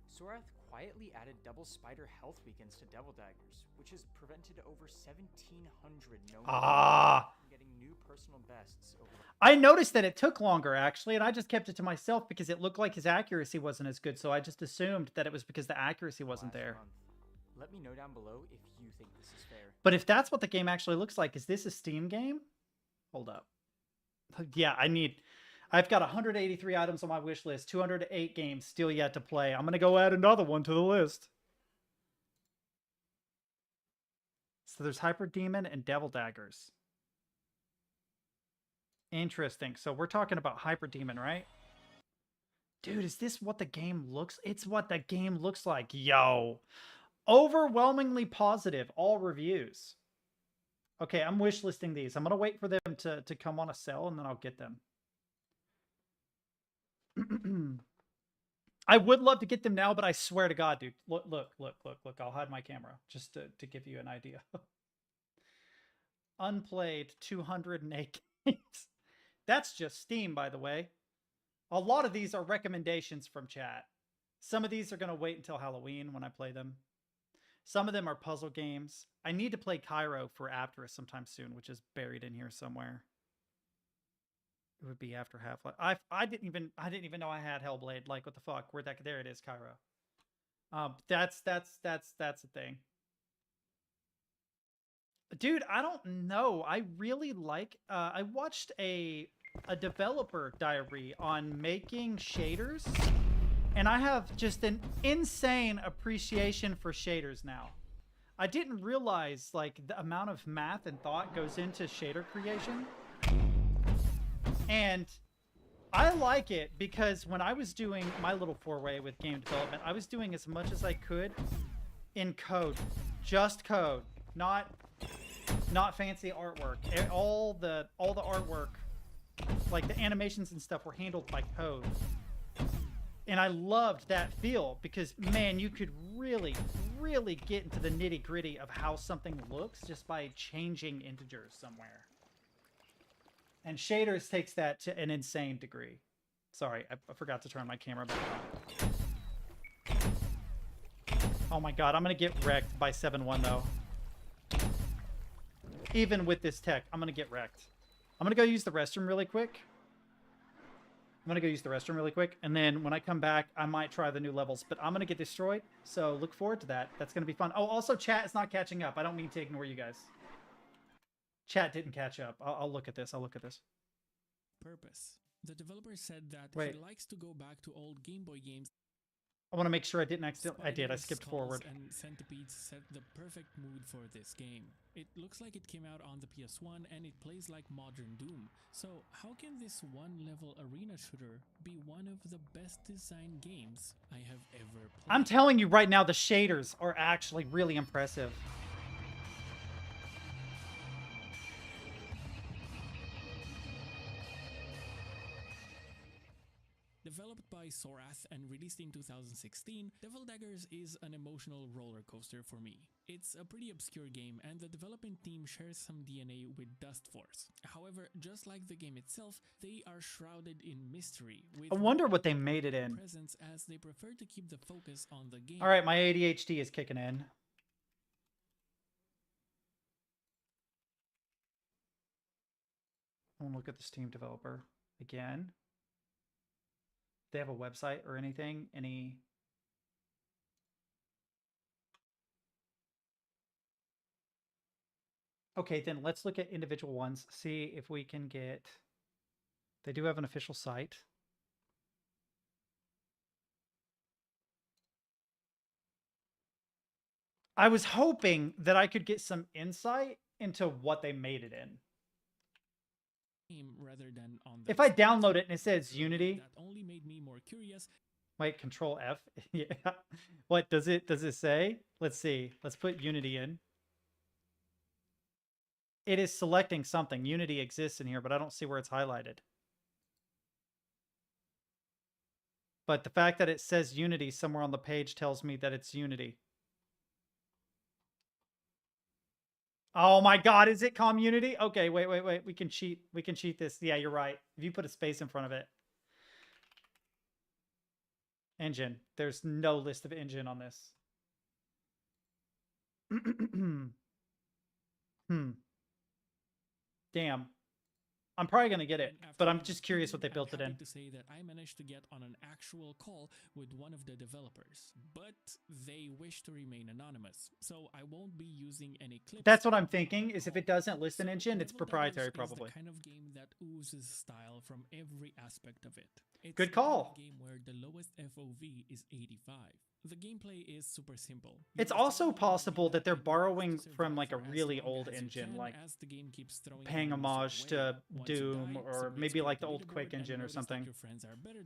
Speaker 10: Sorath quietly added double spider health weekends to Devil Daggers, which has prevented over 1,700 known from getting new personal bests over.
Speaker 1: I noticed that it took longer, actually, and I just kept it to myself because it looked like his accuracy wasn't as good, so I just assumed that it was because the accuracy wasn't there.
Speaker 10: Let me know down below if you think this is fair.
Speaker 1: But if that's what the game actually looks like, is this a Steam game? Hold up. Yeah, I've got 183 items on my wish list, 208 games still yet to play. I'm going to go add another one to the list. So there's Hyper Demon and Devil Daggers. Interesting. So we're talking about Hyper Demon, right? Dude, is this what the game looks? It's what the game looks like. Yo. Overwhelmingly positive, all reviews. Okay, I'm wishlisting these. I'm going to wait for them to come on a sale, and then I'll get them. I would love to get them now, but I swear to God, dude. Look. I'll hide my camera just to give you an idea. Unplayed 208 games. That's just Steam, by the way. A lot of these are recommendations from chat. Some of these are going to wait until Halloween when I play them. Some of them are puzzle games. I need to play Cairo for Apterus sometime soon, which is buried in here somewhere. It would be after Half-Life. I didn't even know I had Hellblade. Like, what the fuck? There it is, Cairo. That's the thing. Dude, I don't know. I really like I watched a developer diary on making shaders, and I have just an insane appreciation for shaders now. I didn't realize like the amount of math and thought goes into shader creation. And I like it because when I was doing my little foray with game development, I was doing as much as I could in code. Just code. Not fancy artwork. All the artwork, like the animations and stuff, were handled by code. And I loved that feel because, man, you could really, really get into the nitty-gritty of how something looks just by changing integers somewhere. And shaders takes that to an insane degree. Sorry, I forgot to turn my camera back on. Oh my god, I'm going to get wrecked by 7-1 though. Even with this tech, I'm going to get wrecked. I'm going to go use the restroom really quick. And then when I come back, I might try the new levels. But I'm going to get destroyed, so look forward to that. That's going to be fun. Oh, also, chat is not catching up. I don't mean to ignore you guys. Chat didn't catch up. I'll look at this.
Speaker 11: Purpose. The developer said that
Speaker 1: he
Speaker 11: likes to go back to old Game Boy games.
Speaker 1: I want to make sure I didn't accidentally... I did. I skipped forward.
Speaker 11: And centipedes set the perfect mood for this game. It looks like it came out on the PS1 and it plays like modern Doom. So how can this one-level arena shooter be one of the best designed games I have ever played?
Speaker 1: I'm telling you right now, the shaders are actually really impressive.
Speaker 11: Developed by Sorath and released in 2016, Devil Daggers is an emotional roller coaster for me. It's a pretty obscure game and the development team shares some DNA with Dust Force. However, just like the game itself, they are shrouded in mystery. With
Speaker 1: I wonder what they made it in.
Speaker 11: Presence as they prefer to keep the focus on the game.
Speaker 1: All right, my ADHD is kicking in. I want to look at the Steam developer again. They have a website or anything? Okay, then let's look at individual ones. See if we can get... They do have an official site. I was hoping that I could get some insight into what they made it in.
Speaker 11: Rather than on the
Speaker 1: if I download it and it says Unity,
Speaker 11: that only made me more curious.
Speaker 1: Wait, Control F. Yeah. What does it say? Let's see. Let's put Unity in. It is selecting something. Unity exists in here, but I don't see where it's highlighted. But the fact that it says Unity somewhere on the page tells me that it's Unity. Oh my god, is it community? Okay, wait. We can cheat this. Yeah, you're right. If you put a space in front of it. Engine. There's no list of engine on this. Damn. I'm probably gonna get it,
Speaker 11: And after
Speaker 1: but I'm
Speaker 11: the
Speaker 1: just curious what they
Speaker 11: I'm
Speaker 1: built it
Speaker 11: happy
Speaker 1: in.
Speaker 11: to say that I managed to get on an actual call with one of the developers, but they wish to remain anonymous, so I won't be using any clips.
Speaker 1: That's what I'm thinking, is if it doesn't list an engine, it's
Speaker 11: Devil
Speaker 1: proprietary
Speaker 11: Daggers is
Speaker 1: probably.
Speaker 11: the kind of game that oozes style from every aspect of it. It's
Speaker 1: Good
Speaker 11: the kind
Speaker 1: call.
Speaker 11: of game where the lowest FOV is 85. The gameplay is super simple.
Speaker 1: It's also possible that they're borrowing from like a really old engine, like paying homage to Doom, or maybe like the old Quake engine or something.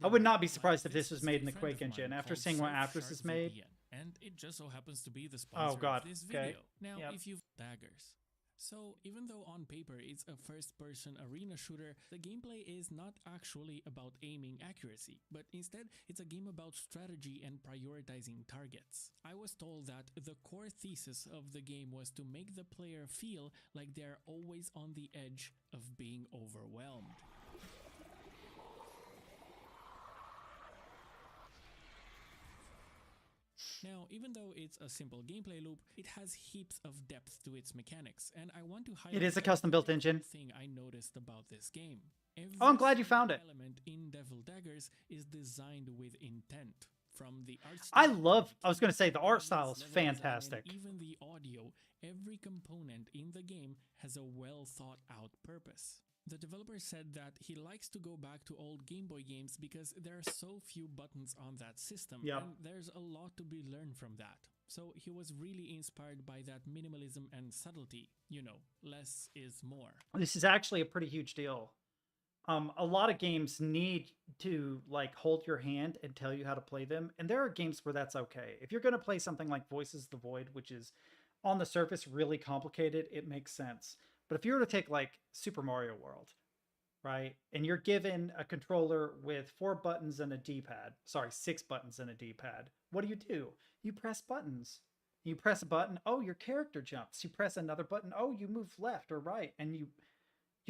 Speaker 1: I would not be surprised if this was made in the Quake engine after seeing what Aptris has made.
Speaker 11: And it just so happens to be the sponsor of this video. Now, if you've daggers. So, even though on paper it's a first-person arena shooter, the gameplay is not actually about aiming accuracy, but instead it's a game about strategy and prioritizing targets. I was told that the core thesis of the game was to make the player feel like they're always on the edge of being overwhelmed. Now, even though it's a simple gameplay loop, it has heaps of depth to its mechanics, and I want to highlight
Speaker 1: It is a custom-built
Speaker 11: the
Speaker 1: engine.
Speaker 11: thing I noticed about this game.
Speaker 1: Oh, I'm glad you found it.
Speaker 11: Element in Devil Daggers is designed with intent. From the art
Speaker 1: I
Speaker 11: style,
Speaker 1: was going to say, the art style is fantastic.
Speaker 11: even the audio, every component in the game has a well thought out purpose. The developer said that he likes to go back to old Game Boy games because there are so few buttons on that system, and there's a lot to be learned from that. So he was really inspired by that minimalism and subtlety. You know, less is more.
Speaker 1: This is actually a pretty huge deal. A lot of games need to like hold your hand and tell you how to play them, and there are games where that's okay. If you're going to play something like Voices of the Void, which is on the surface really complicated, it makes sense. But if you were to take like Super Mario World, right, and you're given a controller with 4 buttons and a D-pad, sorry, 6 buttons and a D-pad, what do? You press buttons. You press a button, oh, your character jumps. You press another button, oh, you move left or right, and you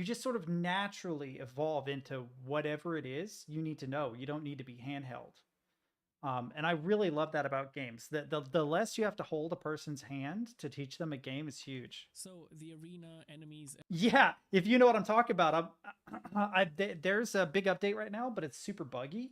Speaker 1: just sort of naturally evolve into whatever it is you need to know. You don't need to be handheld. And I really love that about games. The less you have to hold a person's hand to teach them a game is huge.
Speaker 11: So the arena enemies.
Speaker 1: Yeah, if you know what I'm talking about, there's a big update right now, but it's super buggy.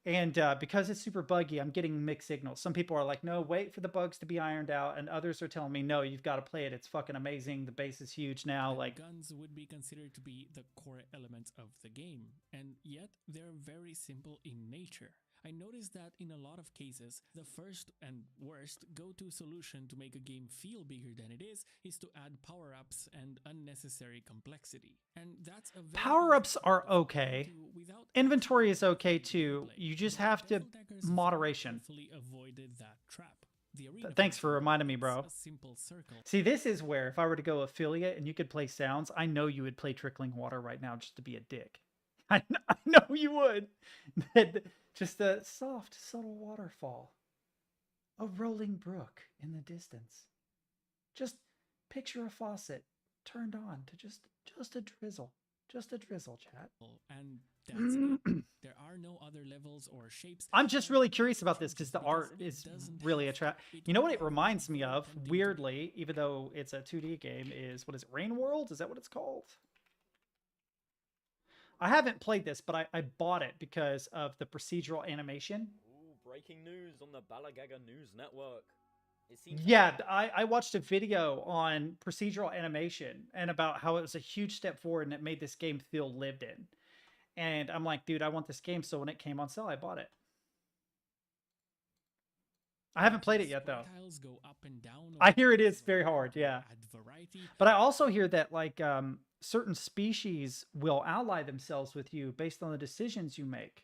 Speaker 1: And because it's super buggy, I'm getting mixed signals. Some people are like, no, wait for the bugs to be ironed out. And others are telling me, no, you've got to play it. It's fucking amazing. The base is huge now. Like,
Speaker 11: guns would be considered to be the core elements of the game. And yet they're very simple in nature. I noticed that in a lot of cases, the first and worst go-to solution to make a game feel bigger than it is to add power-ups and unnecessary complexity. And that's a
Speaker 1: power-ups are okay. Inventory is okay too. You just have to moderation.
Speaker 11: Avoided that trap.
Speaker 1: Thanks for reminding me, bro. See, this is where if I were to go affiliate and you could play sounds, I know you would play Trickling Water right now just to be a dick. I know you would. Just a soft, subtle waterfall. A rolling brook in the distance. Just picture a faucet turned on to just a drizzle. Just a drizzle, chat.
Speaker 11: And that's it. There are no other levels or shapes.
Speaker 1: I'm just really curious about this because the art is really attractive. You know what it reminds me of, weirdly, even though it's a 2D game, is, what is it, Rain World? Is that what it's called? I haven't played this, but I bought it because of the procedural animation.
Speaker 12: Ooh, breaking news on the Balagaga News Network.
Speaker 1: Yeah, I watched a video on procedural animation and about how it was a huge step forward and it made this game feel lived in. And I'm like, dude, I want this game. So when it came on sale, I bought it. I haven't played it yet, though. I hear it is very hard, yeah. But I also hear that, like, certain species will ally themselves with you based on the decisions you make.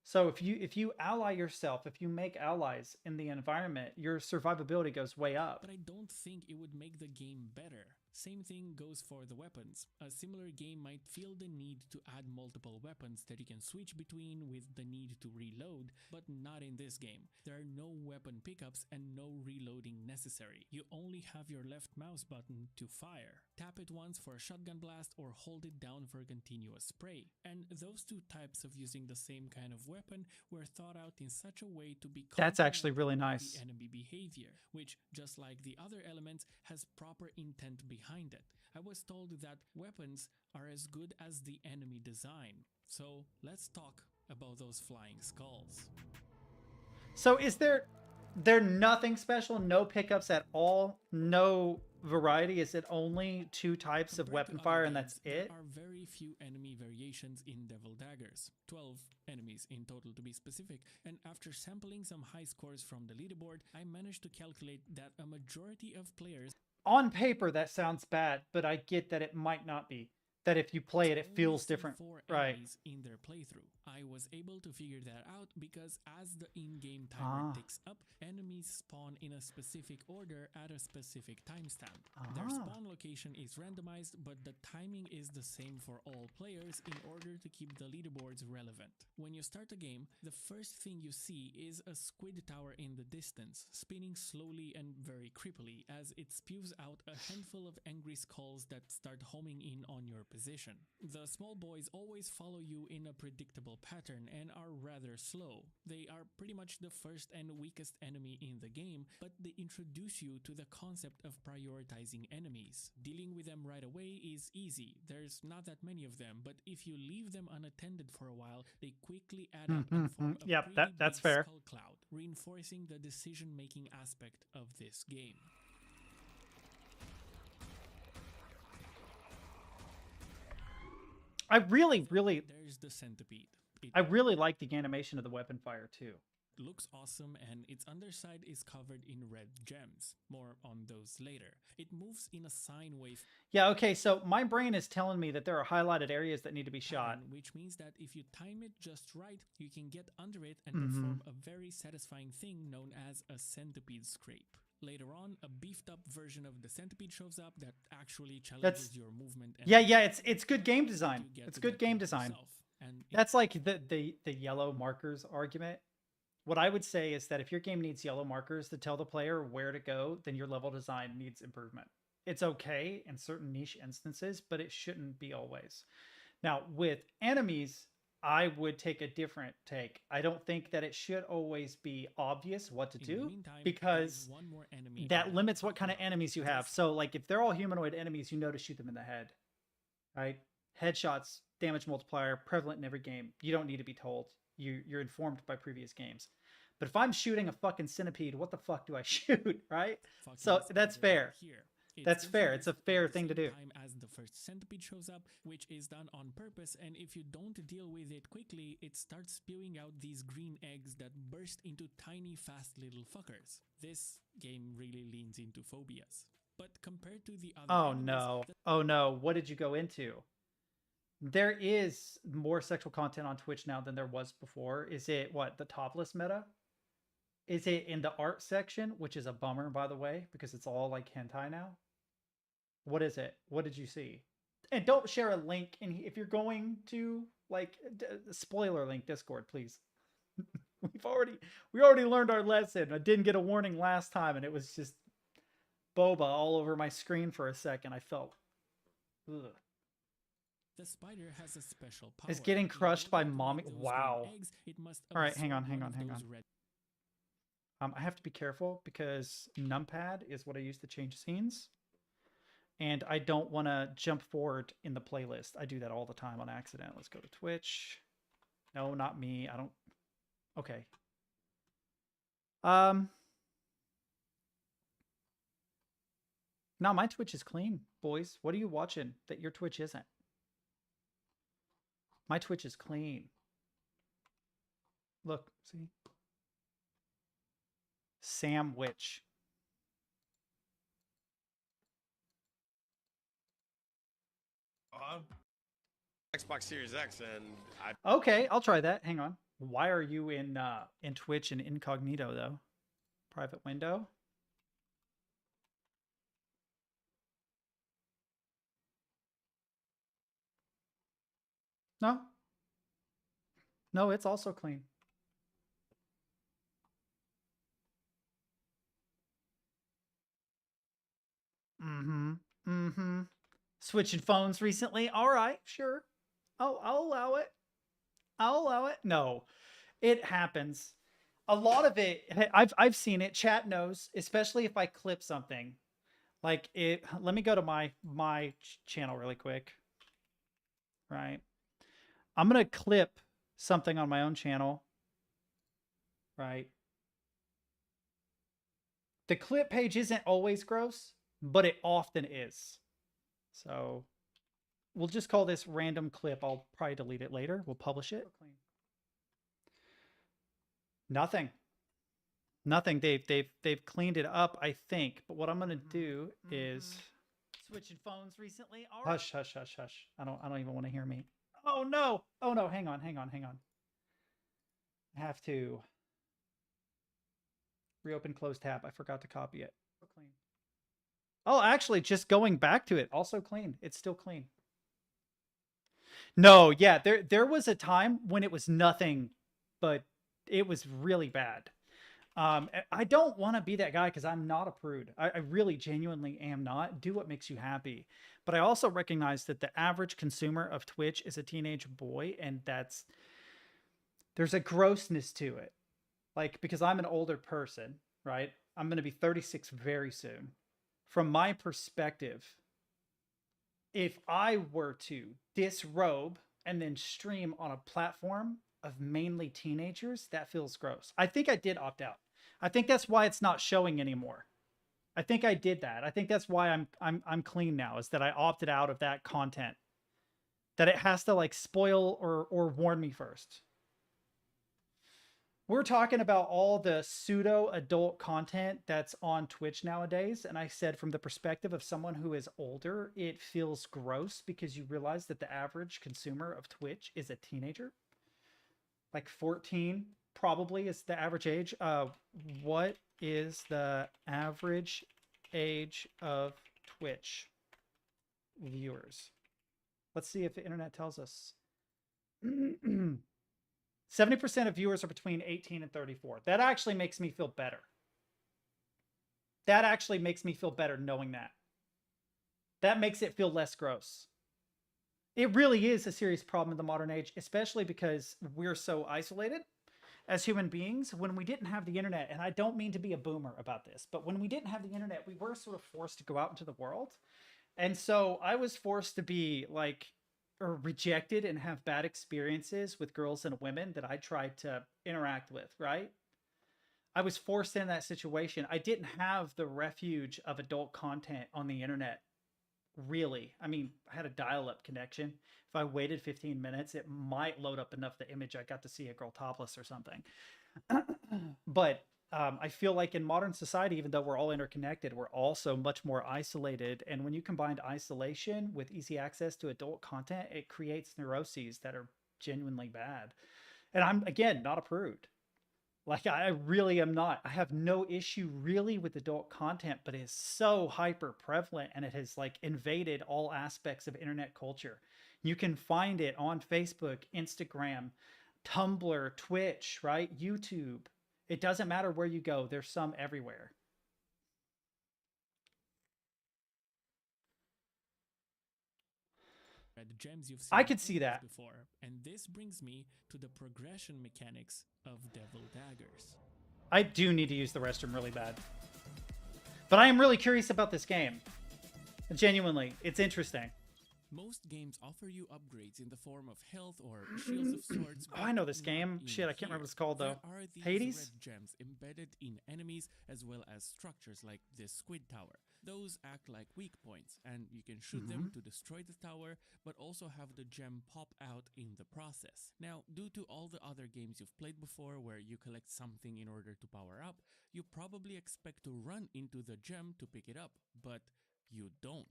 Speaker 1: So if you ally yourself, if you make allies in the environment, your survivability goes way up.
Speaker 11: But I don't think it would make the game better. Same thing goes for the weapons. A similar game might feel the need to add multiple weapons that you can switch between with the need to reload, but not in this game. There are no weapon pickups and no reloading necessary. You only have your left mouse button to fire. Tap it once for a shotgun blast or hold it down for a continuous spray. And those two types of using the same kind of weapon were thought out in such a way to be
Speaker 1: that's actually really nice.
Speaker 11: The enemy behavior, which, just like the other elements, has proper intent behind it. I was told that weapons are as good as the enemy design. So let's talk about those flying skulls.
Speaker 1: So is there nothing special? No pickups at all? No variety? Is it only 2 types of weapon fire and that's it?
Speaker 11: There are very few enemy variations in Devil Daggers. 12 enemies in total to be specific. And after sampling some high scores from the leaderboard, I managed to calculate that a majority of players...
Speaker 1: On paper, that sounds bad, but I get that it might not be. That if you play it, it feels different.
Speaker 11: 4
Speaker 1: right.
Speaker 11: enemies in their playthrough. I was able to figure that out because as the in-game timer ticks up, enemies spawn in a specific order at a specific timestamp. Their spawn location is randomized, but the timing is the same for all players in order to keep the leaderboards relevant. When you start a game, the first thing you see is a squid tower in the distance, spinning slowly and very creepily as it spews out a handful of angry skulls that start homing in on your position. The small boys always follow you in a predictable pattern and are rather slow. They are pretty much the first and weakest enemy in the game, but they introduce you to the concept of prioritizing enemies. Dealing with them right away is easy. There's not that many of them, but if you leave them unattended for a while, they quickly add up and form a
Speaker 1: Yep,
Speaker 11: pretty
Speaker 1: that's
Speaker 11: big
Speaker 1: fair.
Speaker 11: skull cloud, reinforcing the decision-making aspect of this game.
Speaker 1: I really
Speaker 11: There's the centipede.
Speaker 1: I really like the animation of the weapon fire too.
Speaker 11: Looks awesome, and its underside is covered in red gems. More on those later. It moves in a sine wave.
Speaker 1: Yeah, okay, so my brain is telling me that there are highlighted areas that need to be shot.
Speaker 11: Which means that if you time it just right, you can get under it and perform a very satisfying thing known as a centipede scrape. Later on, a beefed up version of the centipede shows up that actually challenges your movement. And
Speaker 1: yeah, it's good game design. It's good game design.
Speaker 11: And
Speaker 1: That's like the yellow markers argument. What I would say is that if your game needs yellow markers to tell the player where to go, then your level design needs improvement. It's okay in certain niche instances, but it shouldn't be always. Now, with enemies, I would take a different take. I don't think that it should always be obvious what to do, because that limits what kind of enemies you have. So, like, if they're all humanoid enemies, you know to shoot them in the head, right? Headshots, damage multiplier, prevalent in every game. You don't need to be told. You're informed by previous games. But if I'm shooting a fucking centipede, what the fuck do I shoot, right? So that's fair. That's fair. It's a fair thing to do.
Speaker 11: As the first centipede shows up, which is done on purpose, and if you don't deal with it quickly, it starts spewing out these green eggs that burst into tiny, fast little fuckers. This game really leans into phobias. But compared to the other
Speaker 1: Oh no, what did you go into? There is more sexual content on Twitch now than there was before. Is it what, the topless meta? Is it in the art section, which is a bummer, by the way, because it's all like hentai now? What is it? What did you see? And don't share a link. And if you're going to, like, spoiler link Discord, please. we already learned our lesson. I didn't get a warning last time, and it was just boba all over my screen for a second. I felt, ugh.
Speaker 11: The spider has a special power.
Speaker 1: Is getting crushed by mommy. Wow. All right, hang on. I have to be careful because numpad is what I use to change scenes. And I don't want to jump forward in the playlist. I do that all the time on accident. Let's go to Twitch. No, not me. I don't. Okay. No, my Twitch is clean, boys. What are you watching that your Twitch isn't? My Twitch is clean. Look, see? Sandwich.
Speaker 13: Xbox Series X, and
Speaker 1: Okay, I'll try that. Hang on. Why are you in Twitch and incognito though? Private window. No. No, it's also clean. Switching phones recently. All right, sure. Oh, I'll allow it. I'll allow it. No, it happens. A lot of it, I've seen it. Chat knows, especially if I clip something. Like it. Let me go to my channel really quick. Right. I'm gonna clip something on my own channel. Right. The clip page isn't always gross, but it often is. So we'll just call this random clip. I'll probably delete it later. We'll publish it. Nothing. Nothing. They've cleaned it up, I think. But what I'm gonna do is switching phones recently. All right. Hush, hush, hush, hush. I don't even want to hear me. Oh no. Oh no. Hang on. I have to reopen closed tab. I forgot to copy it. Clean. Oh, actually, just going back to it, also clean. It's still clean. No, yeah, there was a time when it was nothing, but it was really bad. I don't want to be that guy because I'm not a prude. I really genuinely am not. Do what makes you happy. But I also recognize that the average consumer of Twitch is a teenage boy, and there's a grossness to it. Like, because I'm an older person, right? I'm going to be 36 very soon. From my perspective, if I were to disrobe and then stream on a platform of mainly teenagers, that feels gross. I think I did opt out. I think that's why it's not showing anymore. I think I did that. I think that's why I'm clean now, is that I opted out of that content. That it has to like spoil or warn me first. We're talking about all the pseudo adult content that's on Twitch nowadays. And I said, from the perspective of someone who is older, it feels gross because you realize that the average consumer of Twitch is a teenager. Like 14 probably is the average age. What is the average age of Twitch viewers? Let's see if the internet tells us. 70% of viewers are between 18 and 34. That actually makes me feel better. That actually makes me feel better knowing that. That makes it feel less gross. It really is a serious problem in the modern age, especially because we're so isolated as human beings. When we didn't have the internet, and I don't mean to be a boomer about this, but when we didn't have the internet, we were sort of forced to go out into the world. And so I was forced to be like, or rejected and have bad experiences with girls and women that I tried to interact with, right? I was forced in that situation. I didn't have the refuge of adult content on the internet, really. I mean, I had a dial-up connection. If I waited 15 minutes, it might load up enough the image I got to see a girl topless or something. But I feel like in modern society, even though we're all interconnected, we're also much more isolated. And when you combine isolation with easy access to adult content, it creates neuroses that are genuinely bad. And I'm, again, not a prude. Like, I really am not. I have no issue really with adult content, but it is so hyper prevalent and it has like invaded all aspects of internet culture. You can find it on Facebook, Instagram, Tumblr, Twitch, right? YouTube. It doesn't matter where you go. There's some everywhere.
Speaker 11: The gems you've seen
Speaker 1: I could see that
Speaker 11: before, and this brings me to the progression mechanics of Devil Daggers.
Speaker 1: I do need to use the restroom really bad, but I am really curious about this game. Genuinely, it's interesting.
Speaker 11: Most games offer you upgrades in the form of health or shields of sorts.
Speaker 1: Oh, I know this game. Shit, I can't remember what it's called though.
Speaker 11: There are these
Speaker 1: Hades?
Speaker 11: red gems embedded in enemies as well as structures like this squid tower. Those act like weak points, and you can shoot them to destroy the tower, but also have the gem pop out in the process. Now, due to all the other games you've played before where you collect something in order to power up, you probably expect to run into the gem to pick it up, but you don't.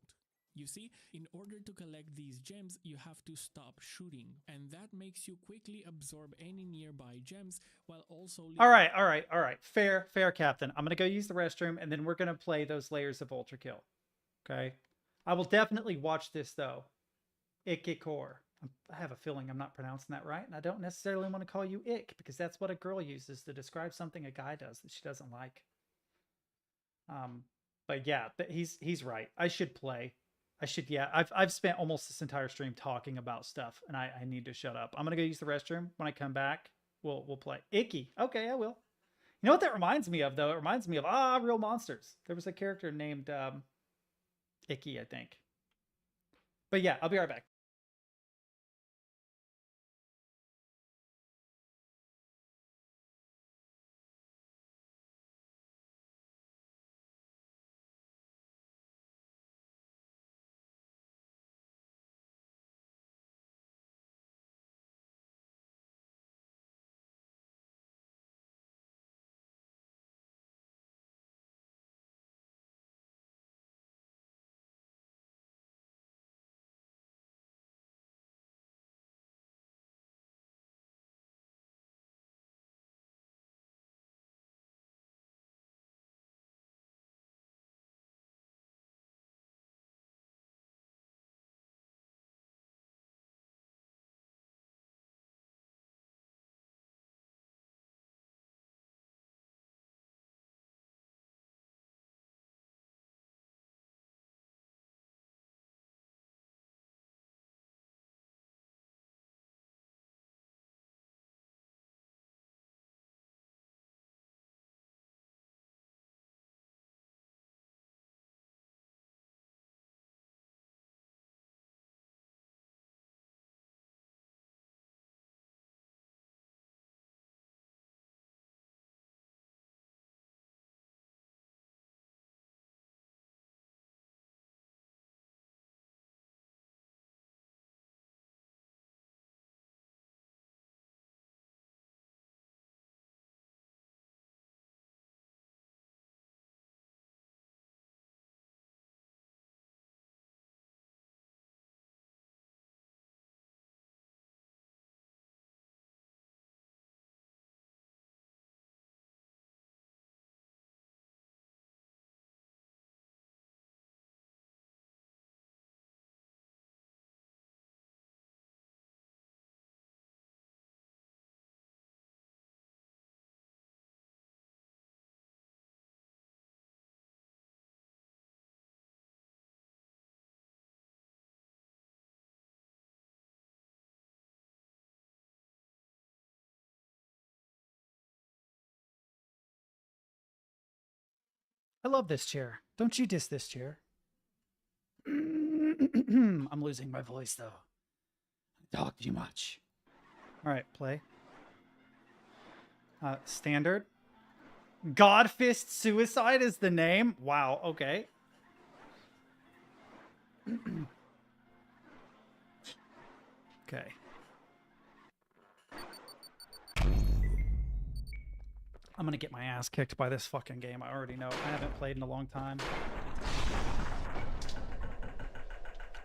Speaker 11: You see, in order to collect these gems, you have to stop shooting, and that makes you quickly absorb any nearby gems while also...
Speaker 1: All right. Fair, Captain. I'm going to go use the restroom, and then we're going to play those layers of Ultra Kill. Okay? I will definitely watch this, though. Ikikor. I have a feeling I'm not pronouncing that right, and I don't necessarily want to call you Ick, because that's what a girl uses to describe something a guy does that she doesn't like. But yeah, he's right. I should play. Yeah, I've spent almost this entire stream talking about stuff, and I need to shut up. I'm gonna go use the restroom. When I come back, we'll play. Icky. Okay, I will. You know what that reminds me of, though? It reminds me of Real Monsters. There was a character named icky, I think. But yeah, I'll be right back. I love this chair. Don't you diss this chair. I'm losing my voice though. I talk too much. All right, play. Standard. Godfist Suicide is the name? Wow, okay. Okay. I'm gonna get my ass kicked by this fucking game. I already know. I haven't played in a long time.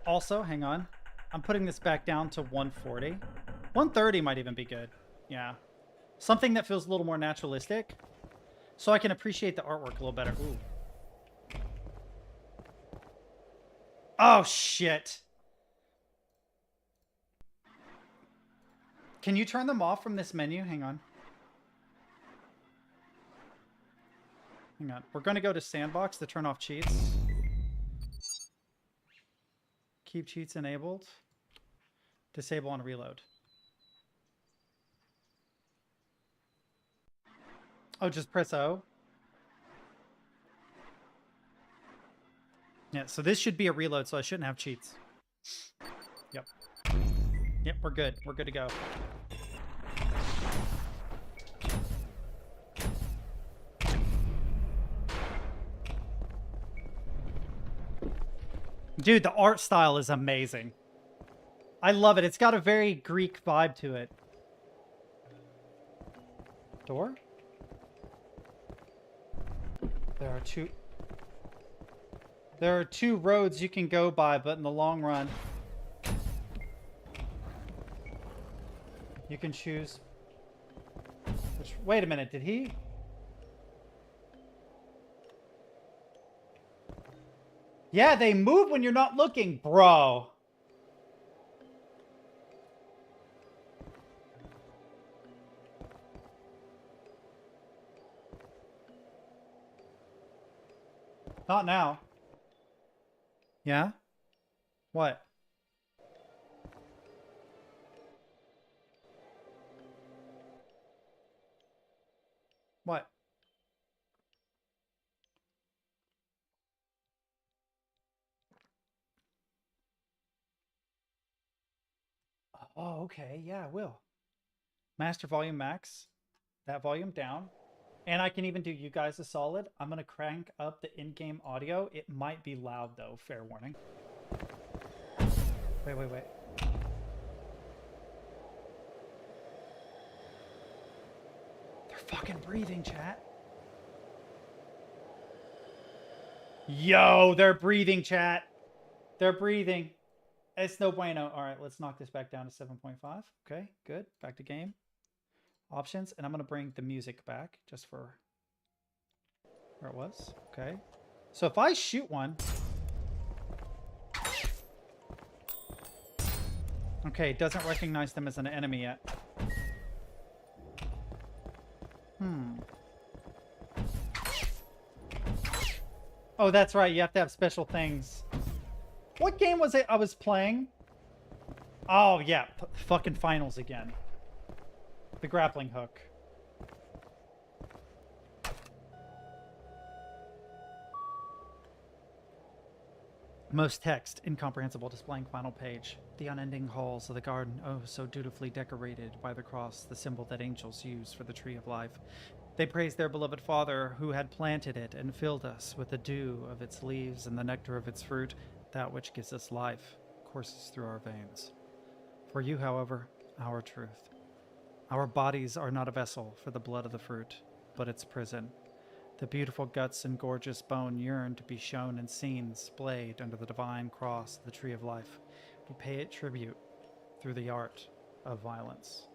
Speaker 1: Also, hang on. I'm putting this back down to 140. 130 might even be good. Yeah. Something that feels a little more naturalistic. So I can appreciate the artwork a little better. Ooh. Oh, shit. Can you turn them off from this menu? Hang on. Hang on. We're going to go to Sandbox to turn off cheats. Keep cheats enabled. Disable on reload. Oh, just press O. Yeah, so this should be a reload, so I shouldn't have cheats. Yep. Yep, we're good. We're good to go. Dude, the art style is amazing. I love it. It's got a very Greek vibe to it. Door? There are two roads you can go by, but in the long run, you can choose which. Wait a minute, did he? Yeah, they move when you're not looking, bro. Not now. Yeah? What? What? Oh, okay. Yeah, I will. Master volume max. That volume down. And I can even do you guys a solid. I'm going to crank up the in-game audio. It might be loud, though. Fair warning. Wait. They're fucking breathing, chat. Yo, they're breathing, chat. They're breathing. It's no bueno. All right, let's knock this back down to 7.5. Okay, good. Back to game. Options. And I'm going to bring the music back just for where it was. Okay. So if I shoot one. Okay, it doesn't recognize them as an enemy yet. Oh, that's right. You have to have special things. What game was it I was playing? Oh, yeah. Fucking finals again. The grappling hook. Most text, incomprehensible, displaying final page. The unending halls of the garden, oh, so dutifully decorated by the cross, the symbol that angels use for the tree of life. They praise their beloved Father who had planted it and filled us with the dew of its leaves and the nectar of its fruit. That which gives us life courses through our veins. For you, however, our truth. Our bodies are not a vessel for the blood of the fruit, but its prison. The beautiful guts and gorgeous bone yearn to be shown and seen, splayed under the divine cross of the tree of life. We pay it tribute through the art of violence.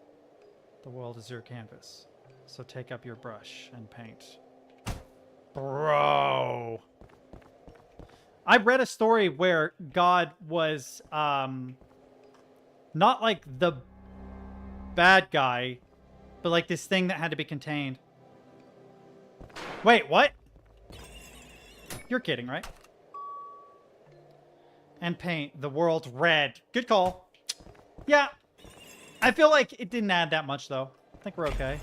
Speaker 1: The world is your canvas, so take up your brush and paint. Bro! I read a story where God was, not like the bad guy, but like this thing that had to be contained. Wait, what? You're kidding, right? And paint the world red. Good call. Yeah. I feel like it didn't add that much, though. I think we're okay.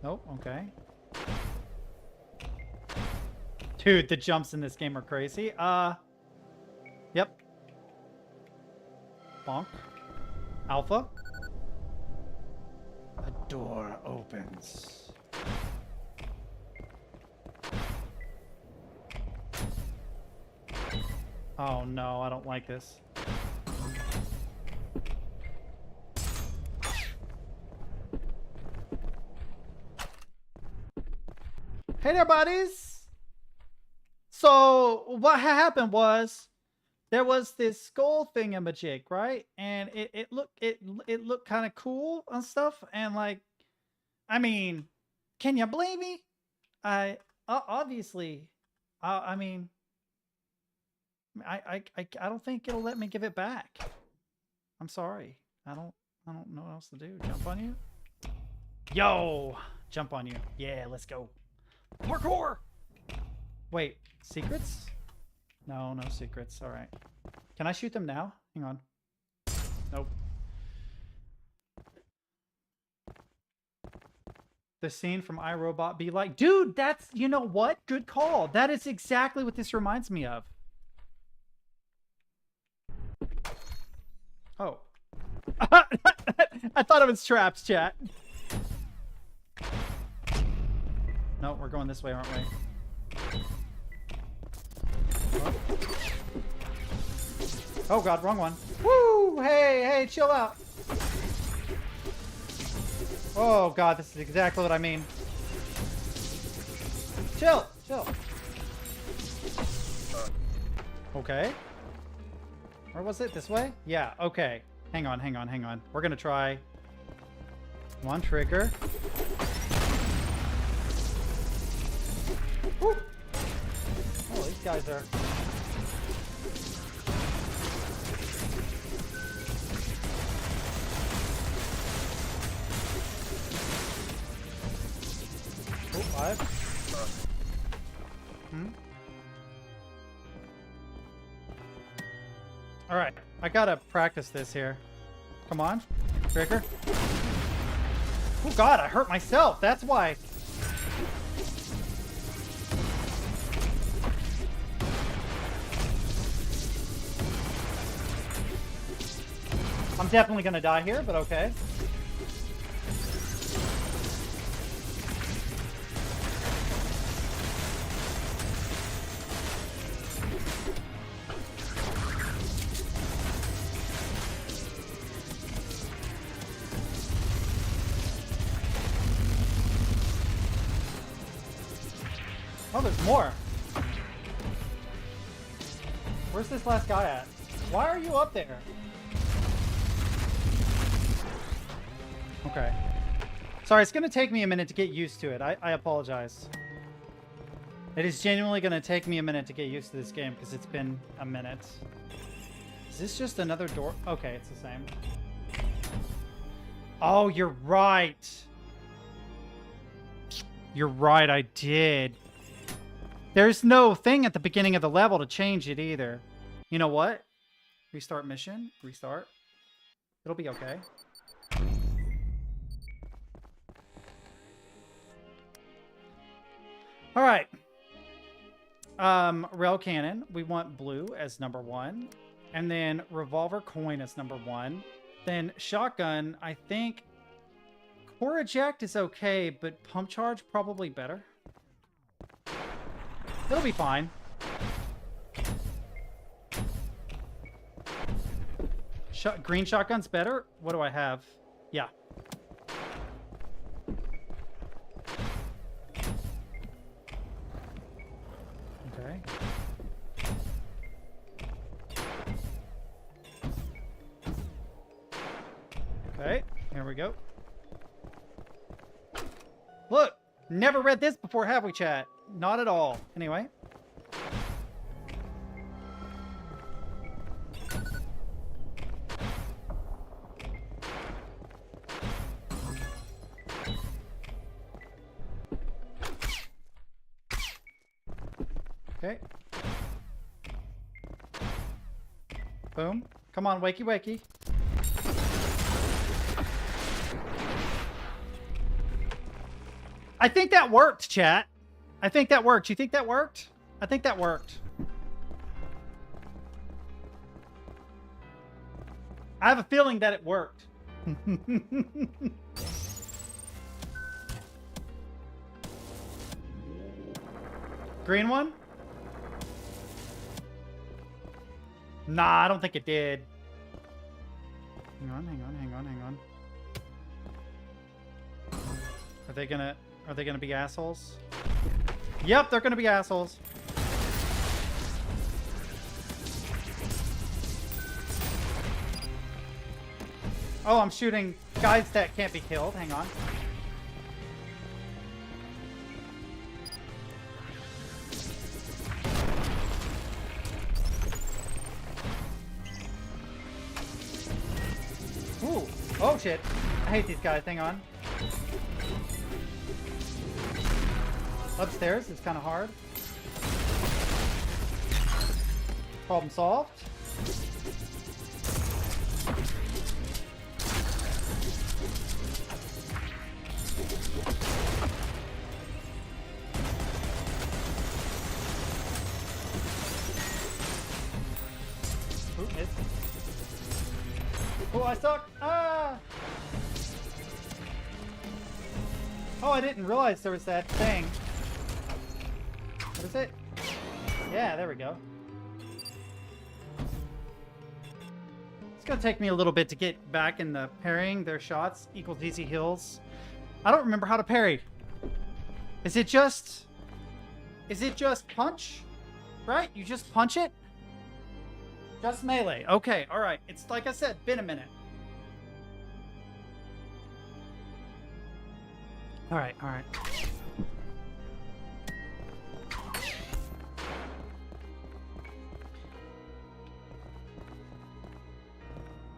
Speaker 1: Nope, okay. Dude, the jumps in this game are crazy. Yep. Bonk. Alpha. A door opens. Oh no, I don't like this. Hey there, buddies! So, what happened was, there was this skull thingamajig, right? And it looked kind of cool and stuff. And like, I mean, can you blame me? Obviously, I mean, I don't think it'll let me give it back. I'm sorry. I don't know what else to do. Jump on you? Yo, jump on you. Yeah, let's go. Parkour. Wait, secrets? No, no secrets. All right. Can I shoot them now? Hang on. Nope. The scene from iRobot be like, dude, that's, you know what? Good call. That is exactly what this reminds me of. Oh. I thought it was traps, chat. No, we're going this way, aren't we? Oh god, wrong one. Woo! Hey, chill out. Oh god, this is exactly what I mean. Chill. Okay. Where was it? This way? Yeah, okay. Hang on. We're gonna try one trigger. Woo! Oh, these guys are... Oh, 5. Alright, I gotta practice this here. Come on, trigger. Oh god, I hurt myself, that's why. I'm definitely gonna die here, but okay. Oh, there's more. Where's this last guy at? Why are you up there? Okay. Sorry, it's gonna take me a minute to get used to it. I apologize. It is genuinely gonna take me a minute to get used to this game because it's been a minute. Is this just another door? Okay, it's the same. Oh, you're right. You're right, I did. There's no thing at the beginning of the level to change it either. You know what? Restart mission. Restart. It'll be okay. All right. Rail cannon. We want blue as number 1. And then revolver coin as number 1. Then shotgun, I think core eject is okay, but pump charge probably better. It'll be fine. Green shotgun's better? What do I have? Yeah. Okay. Okay, here we go. Look! Never read this before, have we, chat? Not at all. Anyway. Okay. Boom. Come on, wakey wakey. I think that worked, chat. I think that worked. You think that worked? I think that worked. I have a feeling that it worked. Green one? Nah, I don't think it did. Hang on, hang on, hang on, hang on. Are they gonna be assholes? Yep, they're gonna be assholes. Oh, I'm shooting guys that can't be killed. Hang on. Ooh. Oh, shit. I hate these guys. Hang on. Upstairs is kind of hard. Problem solved. Ooh, missed. Oh, I suck. Ah! Oh, I didn't realize there was that thing. What is it? Yeah, there we go. It's gonna take me a little bit to get back in the parrying their shots. Equals easy heals. I don't remember how to parry. Is it just punch? Right? You just punch it? Just melee. Okay, alright. It's like I said, been a minute. Alright, alright.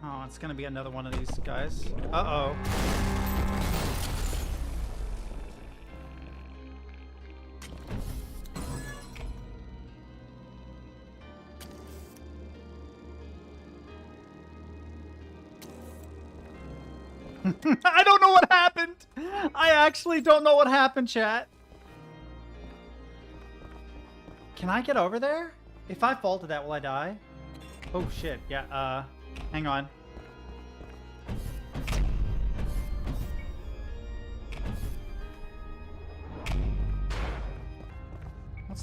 Speaker 1: Oh, it's gonna be another one of these guys. Uh-oh. I don't know what happened. I actually don't know what happened, chat. Can I get over there? If I fall to that, will I die? Oh, shit. Yeah, hang on.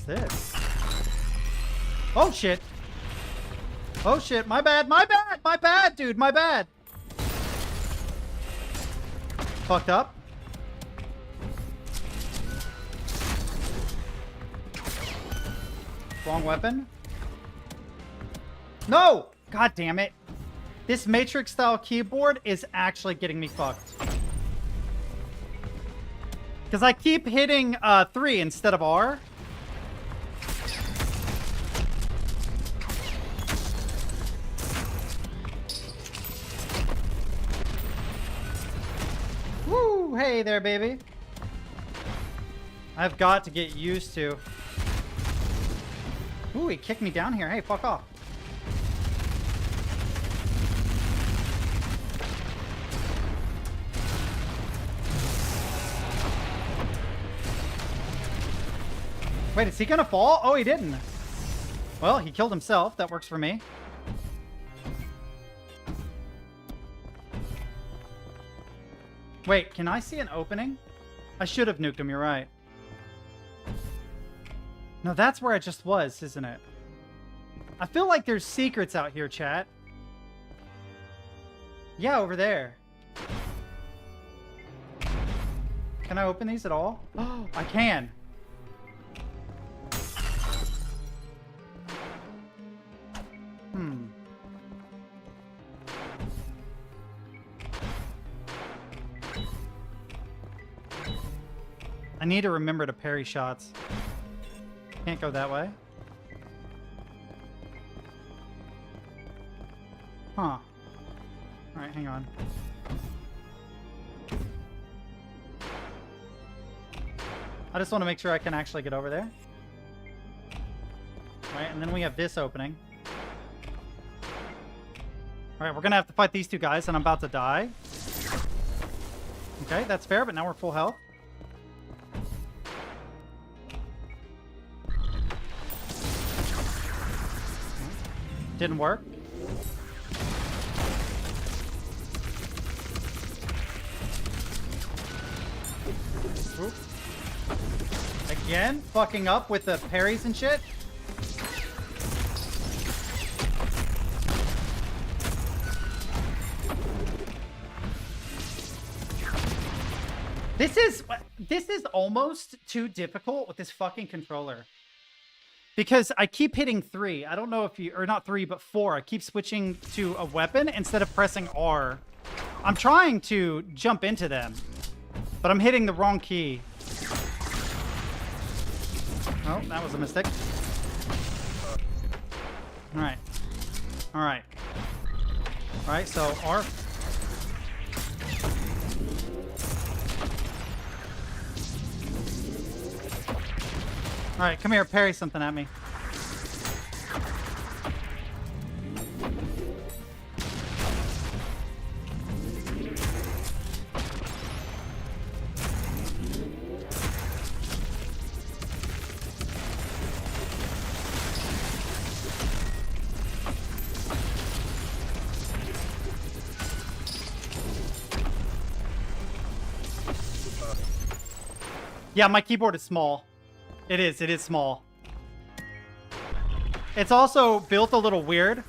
Speaker 1: this? Oh, shit. Oh, shit. My bad. My bad. My bad, dude. My bad. Fucked up. Wrong weapon. No! God damn it. This Matrix-style keyboard is actually getting me fucked. Because I keep hitting 3 instead of R. Woo! Hey there, baby. I've got to get used to. Ooh, he kicked me down here. Hey, fuck off. Wait, is he gonna fall? Oh, he didn't. Well, he killed himself. That works for me. Wait, can I see an opening? I should have nuked him, you're right. No, that's where I just was, isn't it? I feel like there's secrets out here, chat. Yeah, over there. Can I open these at all? Oh, I can. I need to remember to parry shots. Can't go that way. Huh. Alright, hang on. I just want to make sure I can actually get over there. Alright, and then we have this opening. Alright, we're gonna have to fight these two guys, and I'm about to die. Okay, that's fair, but now we're full health. Didn't work. Oop. Again, fucking up with the parries and shit. This is almost too difficult with this fucking controller. Because I keep hitting 3. I don't know if you... Or not 3, but 4. I keep switching to a weapon instead of pressing R. I'm trying to jump into them. But I'm hitting the wrong key. Oh, that was a mistake. Alright. Alright. Alright, so R... Alright, come here, parry something at me. Yeah, my keyboard is small. It is small. It's also built a little weird.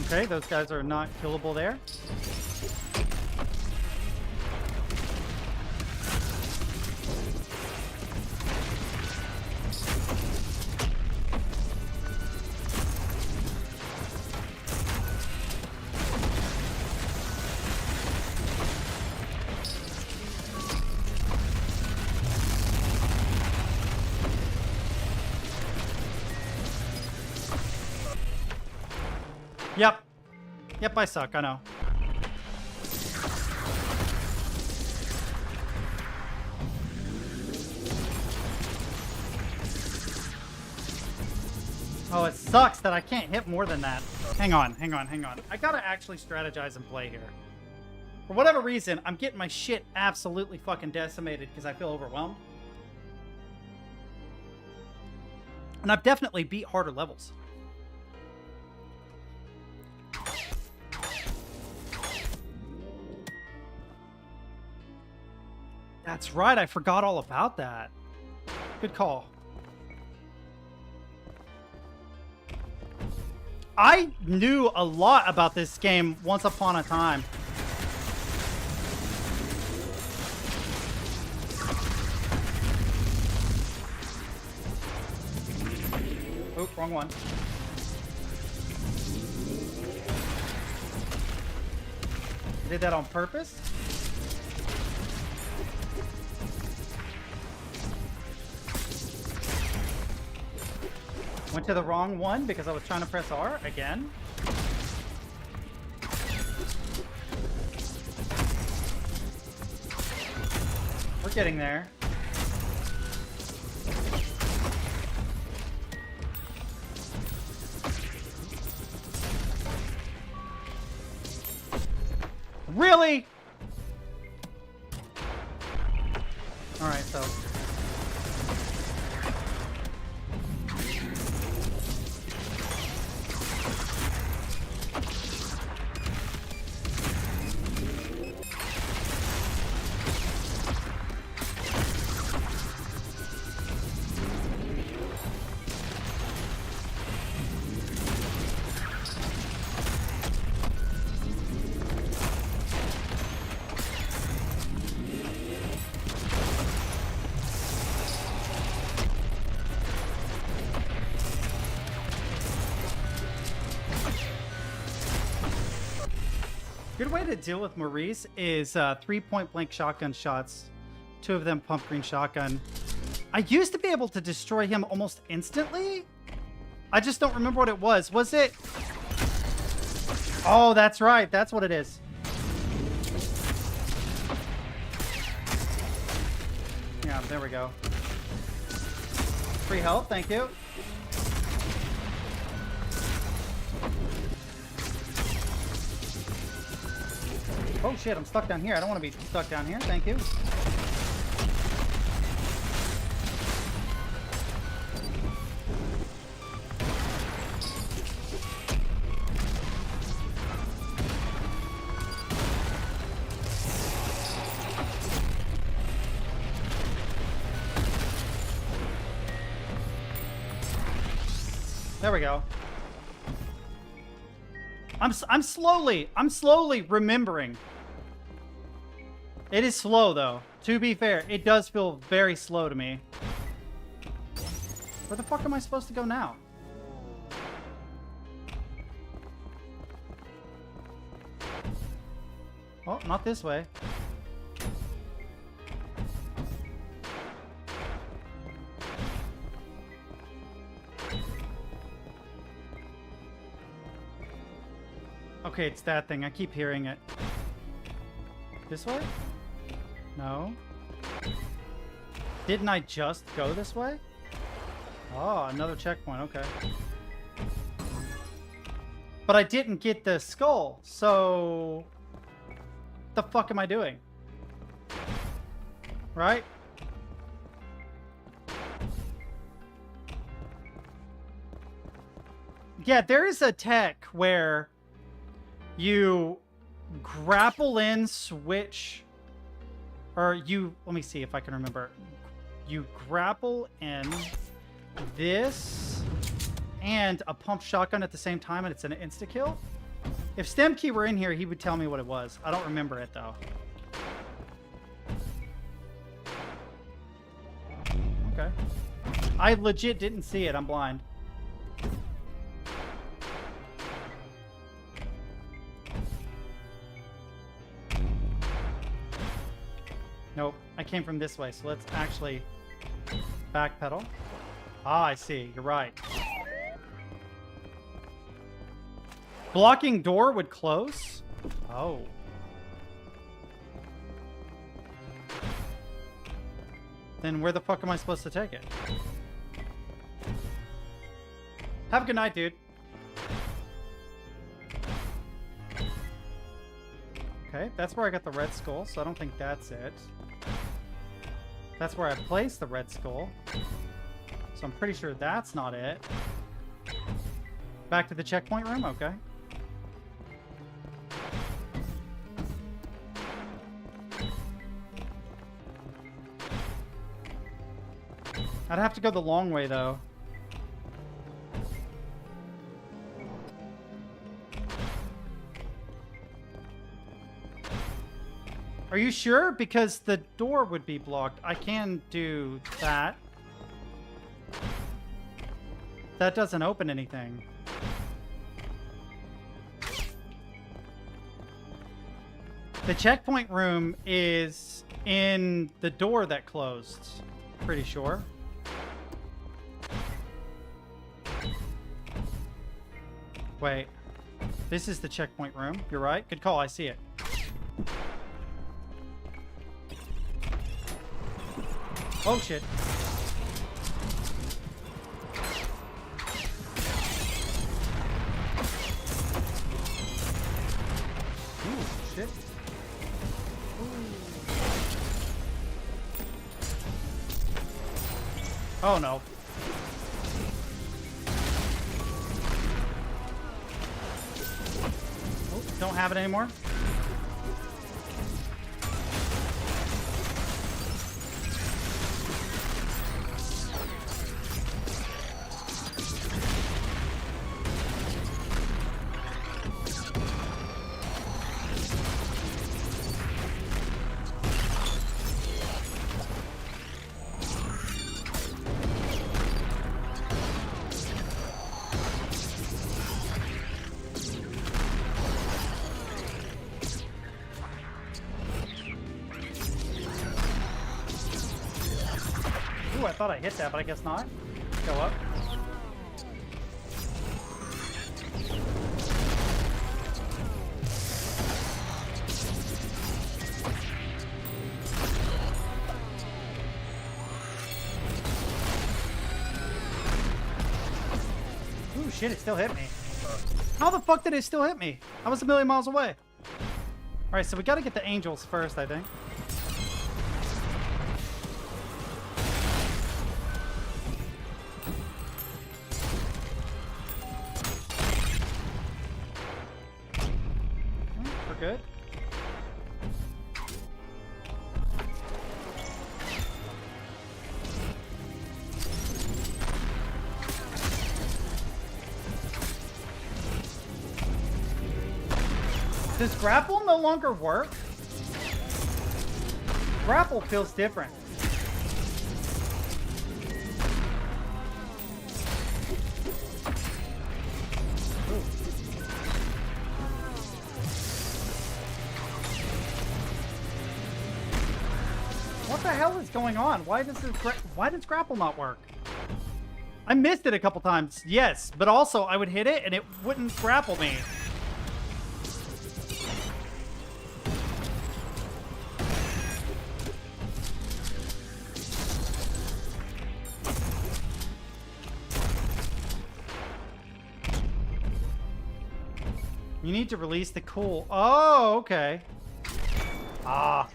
Speaker 1: Okay, those guys are not killable there. Yep. Yep, I suck, I know. Oh, it sucks that I can't hit more than that. Hang on. I gotta actually strategize and play here. For whatever reason, I'm getting my shit absolutely fucking decimated because I feel overwhelmed. And I've definitely beat harder levels. That's right, I forgot all about that. Good call. I knew a lot about this game once upon a time. Oh, wrong one. I did that on purpose? Went to the wrong one because I was trying to press R again. We're getting there. Really? All right, so. Good way to deal with Maurice is 3 point-blank shotgun shots. 2 of them pump green shotgun. I used to be able to destroy him almost instantly. I just don't remember what it was. Was it? Oh, that's right. That's what it is. Yeah, there we go. Free health, thank you. Oh shit, I'm stuck down here. I don't want to be stuck down here. Thank you. There we go. I'm slowly remembering. It is slow though. To be fair, it does feel very slow to me. Where the fuck am I supposed to go now? Oh, not this way. Okay, it's that thing. I keep hearing it. This way? No. Didn't I just go this way? Oh, another checkpoint. Okay. But I didn't get the skull, so... What the fuck am I doing? Right? Yeah, there is a tech where you grapple in, switch, or you, let me see if I can remember. You grapple in this and a pump shotgun at the same time, and it's an insta-kill. If Stemkey were in here, he would tell me what it was. I don't remember it, though. Okay. I legit didn't see it. I'm blind. Nope, I came from this way, so let's actually backpedal. Ah, I see. You're right. Blocking door would close? Oh. Then where the fuck am I supposed to take it? Have a good night, dude. Okay, that's where I got the red skull, so I don't think that's it. That's where I placed the red skull. So I'm pretty sure that's not it. Back to the checkpoint room? Okay. I'd have to go the long way, though. Are you sure? Because the door would be blocked. I can do that. That doesn't open anything. The checkpoint room is in the door that closed. Pretty sure. Wait. This is the checkpoint room. You're right. Good call. I see it. Oh, shit. Ooh, shit. Oh, no. Oh, don't have it anymore. Ooh, I thought I hit that, but I guess not. Go up. Ooh, shit, it still hit me. How the fuck did it still hit me? I was a million miles away. Alright, so we gotta get the angels first, I think. Good. Does grapple no longer work? Grapple feels different. What the hell is going on? Why does grapple not work? I missed it a couple times, yes, but also I would hit it and it wouldn't grapple me. You need to release the cool. Oh, okay. Ah.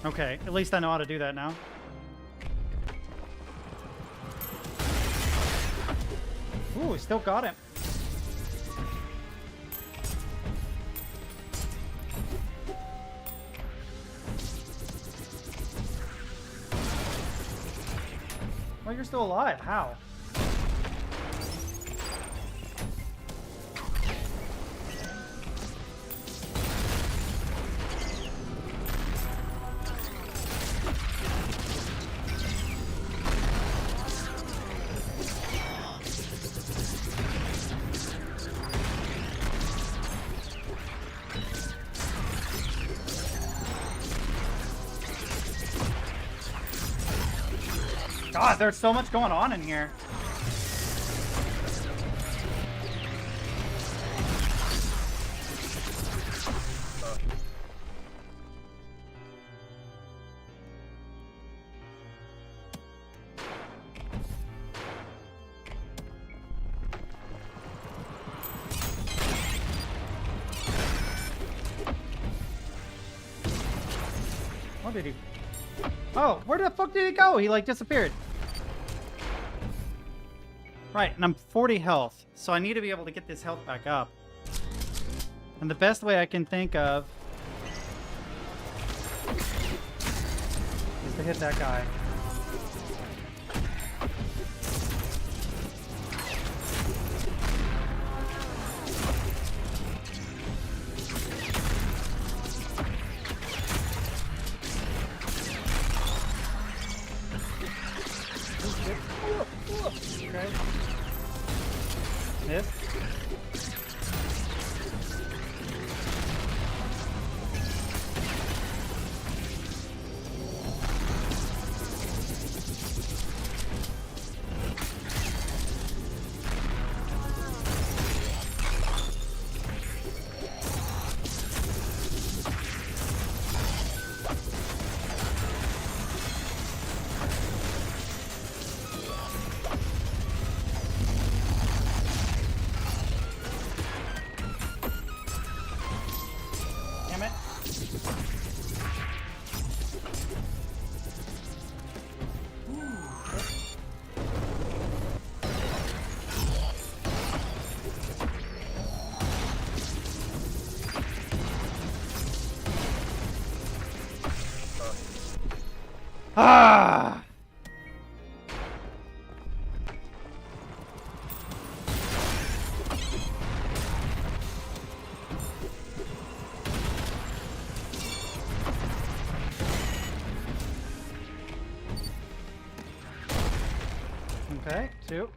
Speaker 1: Okay, at least I know how to do that now. Ooh, still got him. Well, you're still alive. How? God, there's so much going on in here. Where did he? Oh, where the fuck did he go? He like disappeared. Right, and I'm 40 health, so I need to be able to get this health back up. And the best way I can think of is to hit that guy. Okay. Miss. Damn it. Ah! Okay, 2.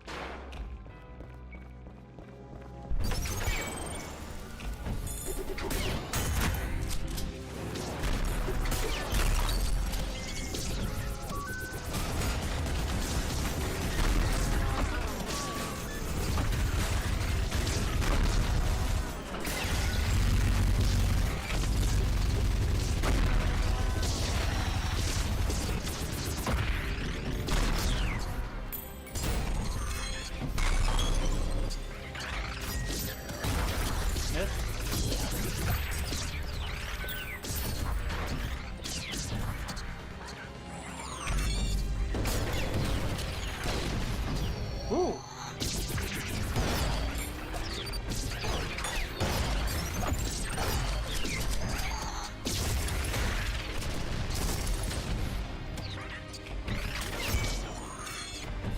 Speaker 1: Ooh.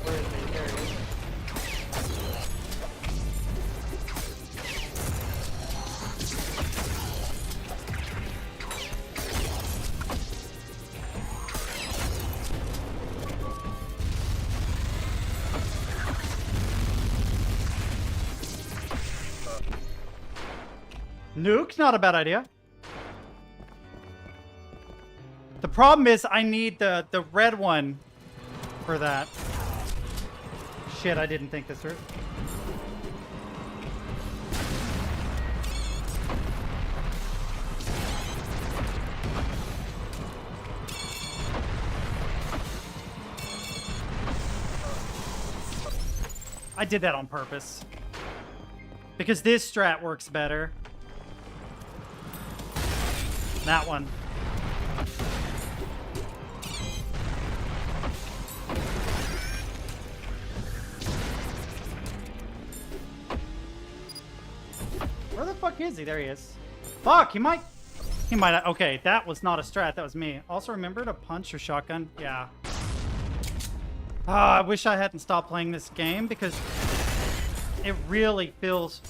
Speaker 1: Where is he? There he is. Nuke, not a bad idea. The problem is I need the red one for that. Shit, I didn't think this through. I did that on purpose. Because this strat works better. That one. Where the fuck is he? There he is. Fuck, he might... Okay, that was not a strat. That was me. Also, remember to punch your shotgun? Yeah. I wish I hadn't stopped playing this game because it really feels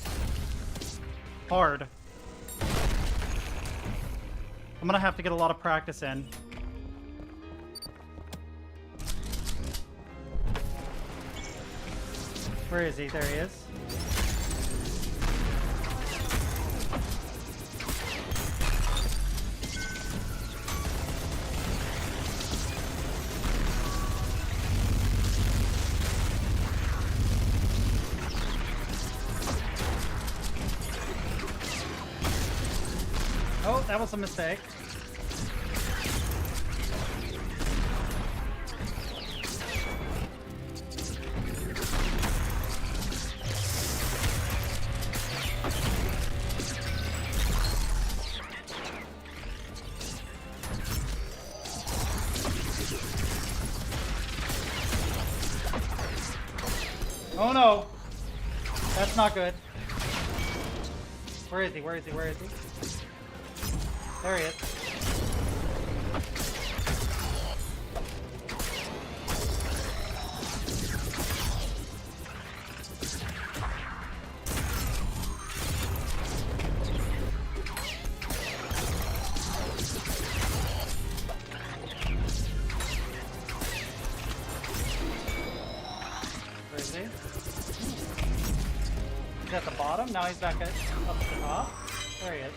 Speaker 1: hard. I'm gonna have to get a lot of practice in. Where is he? There he is. Oh, that was a mistake. Oh no! That's not good. Where is he? Where is he? Where is he? There he is. Where is he? He's at the bottom. Now he's back up at the top. There he is.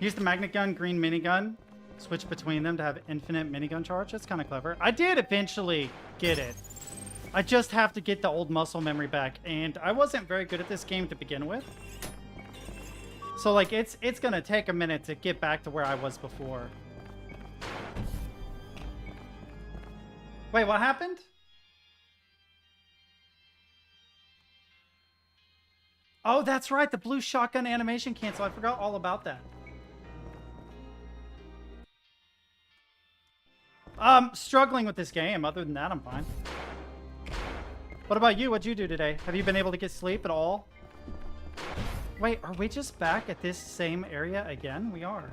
Speaker 1: Use the magnet gun, green minigun, switch between them to have infinite minigun charge. That's kind of clever. I did eventually get it. I just have to get the old muscle memory back, and I wasn't very good at this game to begin with. So like it's gonna take a minute to get back to where I was before. Wait, what happened? Oh, that's right, the blue shotgun animation cancel. I forgot all about that. Struggling with this game. Other than that, I'm fine. What about you? What'd you do today? Have you been able to get sleep at all? Wait, are we just back at this same area again? We are.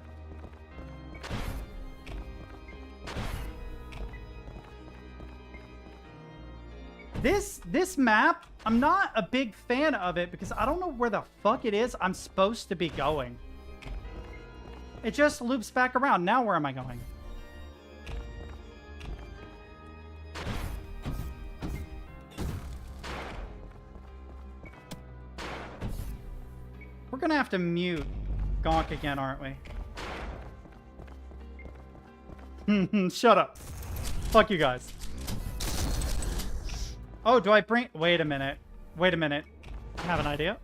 Speaker 1: This map, I'm not a big fan of it because I don't know where the fuck it is I'm supposed to be going. It just loops back around. Now where am I going? We're gonna have to mute Gonk again, aren't we? Shut up. Fuck you guys. Oh, do I bring... Wait a minute. Wait a minute. I have an idea.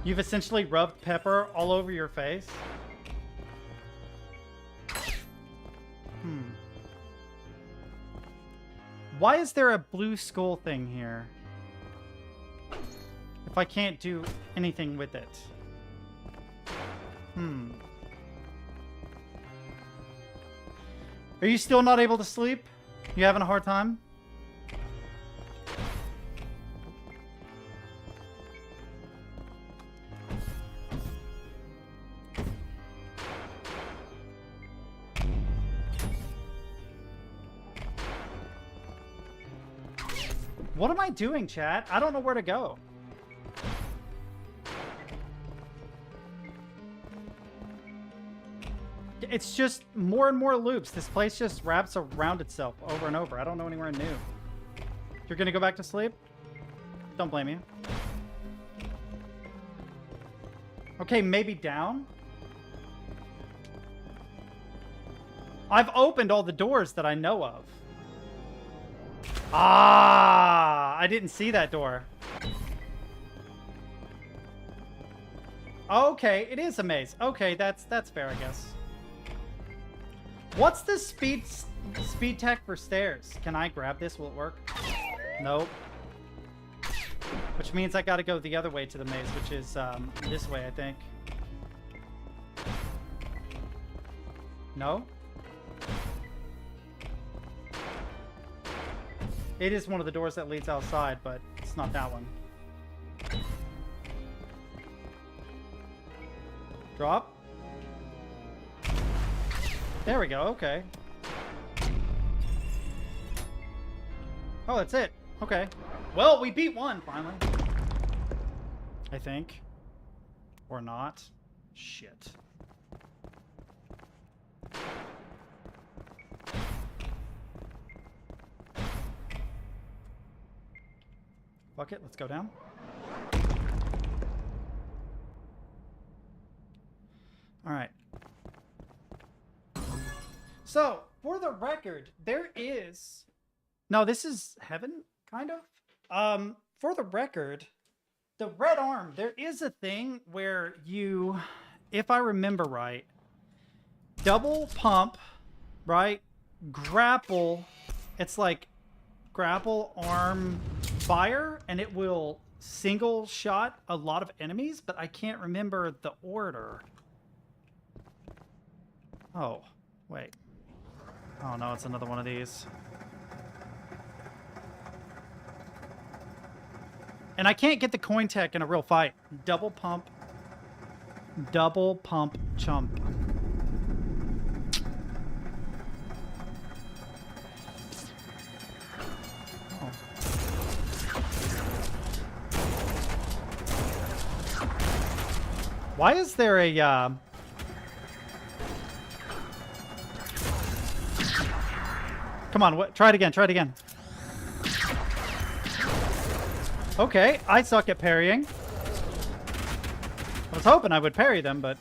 Speaker 1: You've essentially rubbed pepper all over your face. Why is there a blue skull thing here? If I can't do anything with it. Are you still not able to sleep? You having a hard time? What am I doing, chat? I don't know where to go. It's just more and more loops. This place just wraps around itself over and over. I don't know anywhere new. You're gonna go back to sleep? Don't blame you. Okay, maybe down? I've opened all the doors that I know of. Ah, I didn't see that door. Okay, it is a maze. Okay, that's fair, I guess. What's the speed tech for stairs? Can I grab this? Will it work? Nope. Which means I gotta go the other way to the maze, which is this way, I think. No? It is one of the doors that leads outside, but it's not that one. Drop. There we go, okay. Oh, that's it. Okay. Well, we beat one, finally. I think. Or not. Shit. Fuck it, let's go down. Alright. So, for the record, there is... No, this is heaven, kind of. For the record, the red arm, there is a thing where you, if I remember right, double pump, right? Grapple. It's like grapple, arm, fire, and it will single shot a lot of enemies, but I can't remember the order. Oh, wait. Oh no, it's another one of these. And I can't get the coin tech in a real fight. Double pump, chump. Oh. Why is there a, Come on, what? Try it again, try it again. Okay, I suck at parrying. I was hoping I would parry them, but...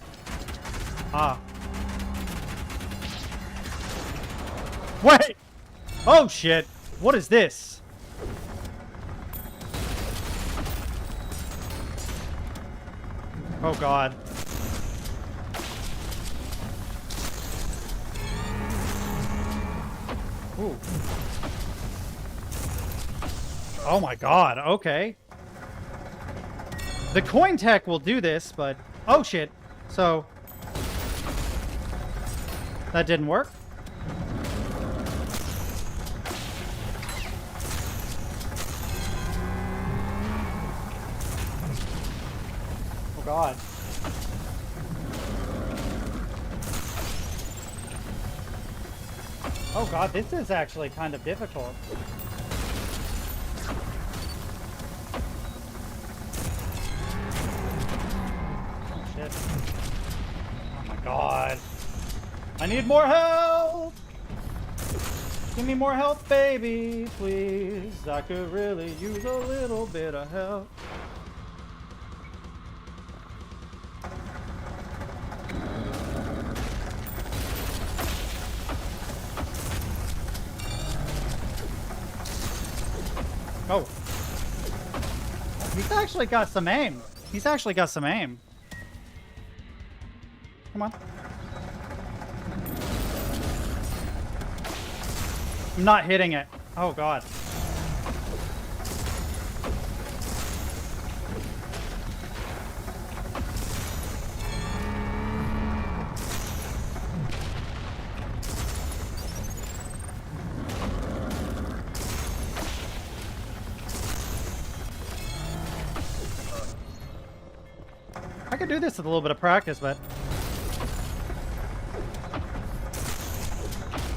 Speaker 1: Ah. Wait! Oh, shit. What is this? Oh, God. Ooh. Oh my god, okay. The coin tech will do this, but... Oh shit. So... That didn't work. Oh god. Oh god, this is actually kind of difficult. Oh my god. I need more help! Give me more help, baby, please. I could really use a little bit of help. Oh. He's actually got some aim. He's actually got some aim. Come on. I'm not hitting it. Oh, God. I could do this with a little bit of practice, but...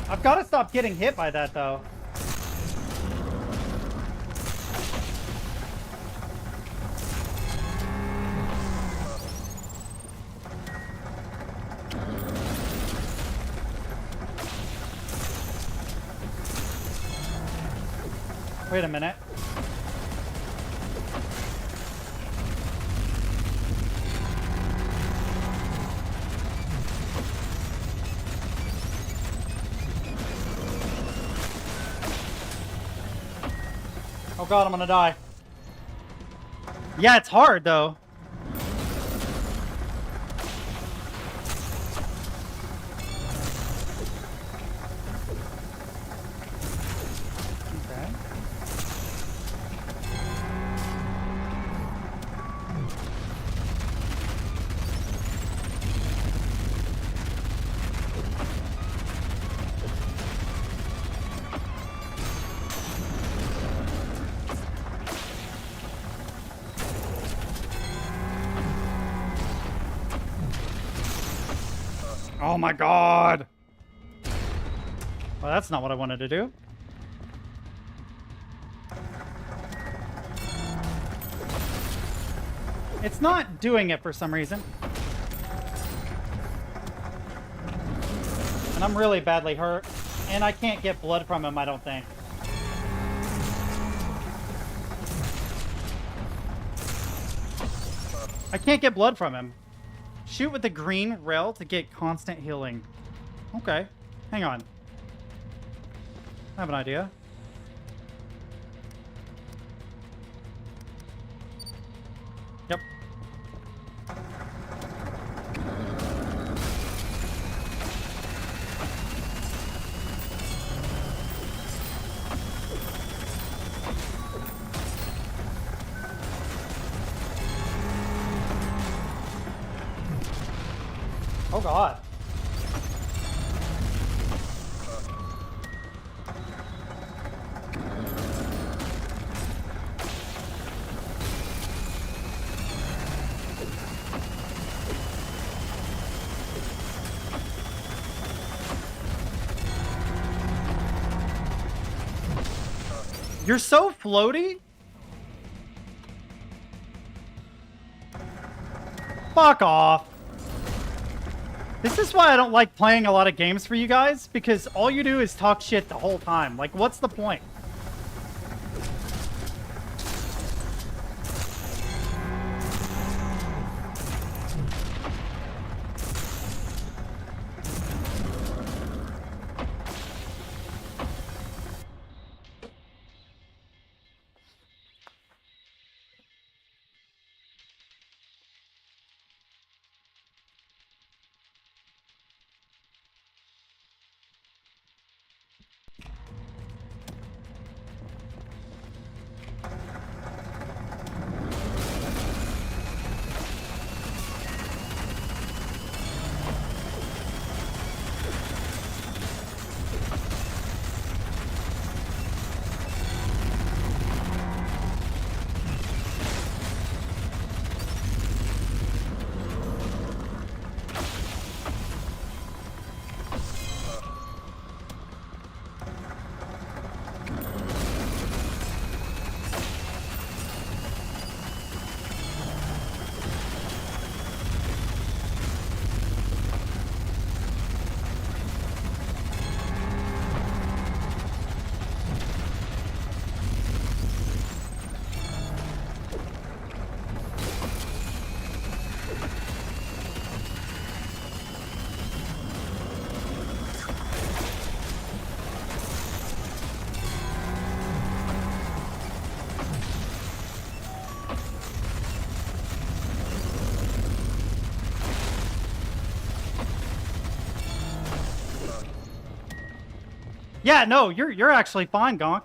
Speaker 1: I've got to stop getting hit by that, though. Wait a minute. Oh god, I'm gonna die. Yeah, it's hard though. Okay. Oh my god! Well, that's not what I wanted to do. It's not doing it for some reason. And I'm really badly hurt. And I can't get blood from him, I don't think. I can't get blood from him. Shoot with the green rail to get constant healing. Okay. Hang on. I have an idea. Yep. Oh god. You're so floaty? Fuck off. This is why I don't like playing a lot of games for you guys, because all you do is talk shit the whole time. Like, what's the point? Yeah, no, you're actually fine, Gonk.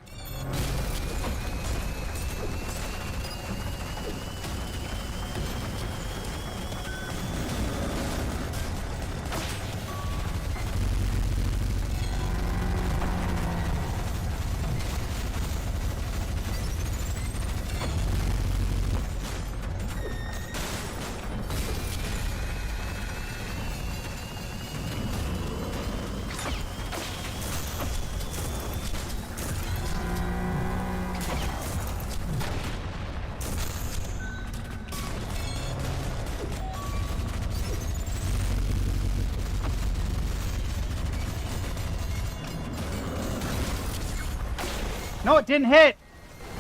Speaker 1: No, it didn't hit.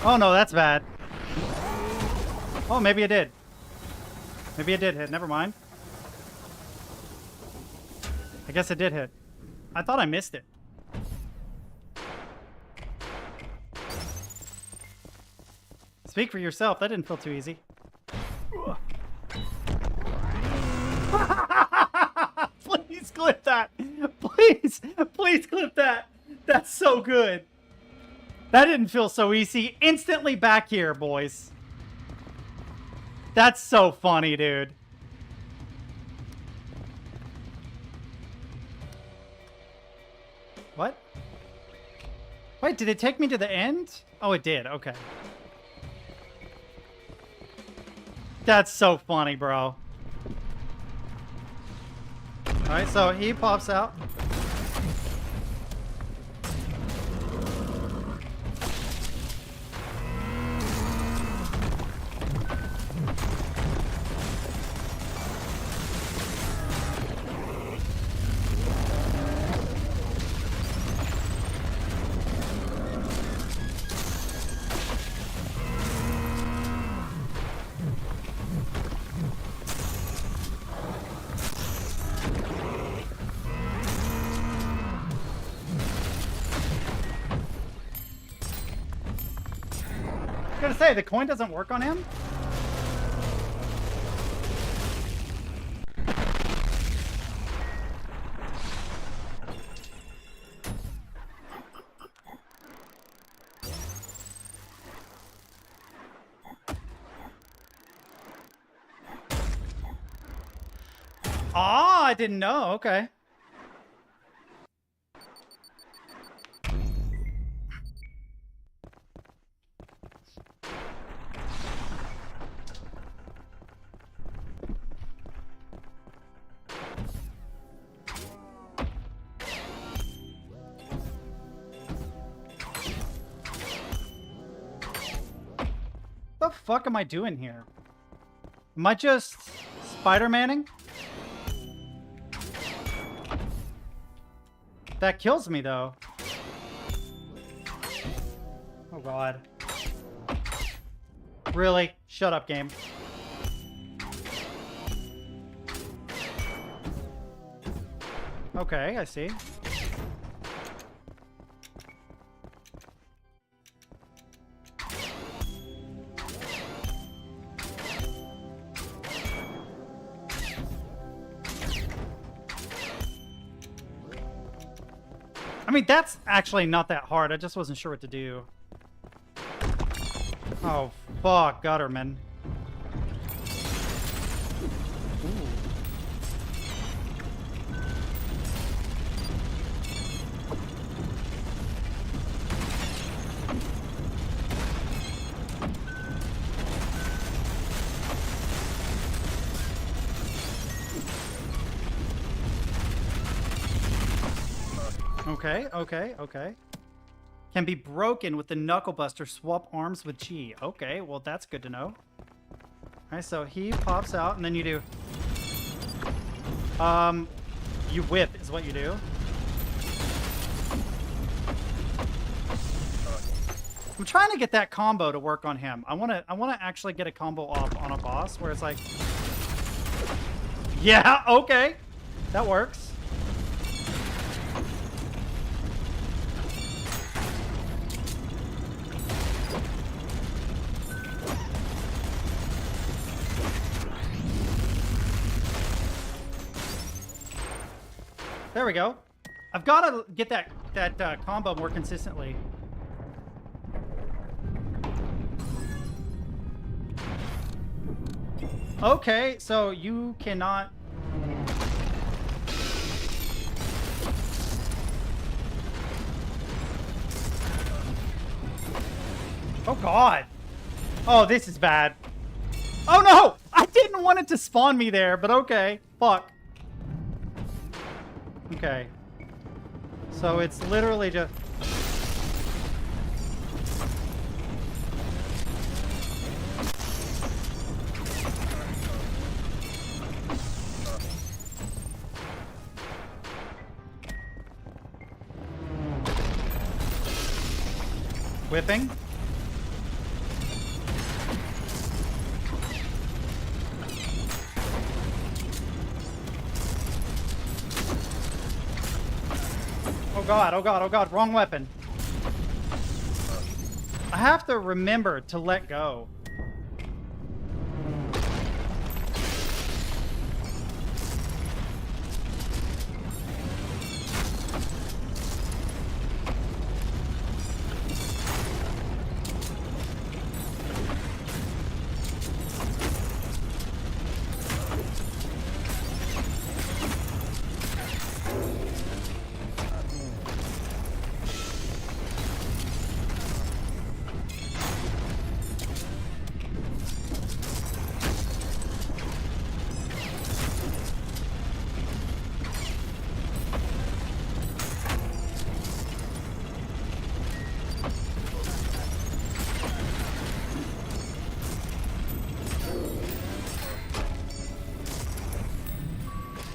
Speaker 1: Oh no, that's bad. Oh, maybe it did. Maybe it did hit. Never mind. I guess it did hit. I thought I missed it. Speak for yourself. That didn't feel too easy. Please clip that. Please, please clip that. That's so good. That didn't feel so easy. Instantly back here, boys. That's so funny, dude. What? Wait, did it take me to the end? Oh, it did. Okay. That's so funny, bro. Alright, so he pops out. gonna say, the coin doesn't work on him? Ah, I didn't know. Okay. What the fuck am I doing here? Am I just Spider-Manning? That kills me, though. Oh, God. Really? Shut up, game. Okay, I see. I mean, that's actually not that hard. I just wasn't sure what to do. Oh, fuck, Gutterman. Okay, okay, okay. Can be broken with the Knuckle Buster. Swap arms with G. Okay, well, that's good to know. Alright, so he pops out, and then you do... You whip is what you do. I'm trying to get that combo to work on him. I wanna actually get a combo off on a boss where it's like... Yeah, okay. That works. There we go. I've got to get that combo more consistently. Okay, so you cannot... Oh, God. Oh, this is bad. Oh, no! I didn't want it to spawn me there, but okay. Fuck. Okay. So it's literally just... Whipping. Oh God, oh God, oh God, wrong weapon. I have to remember to let go.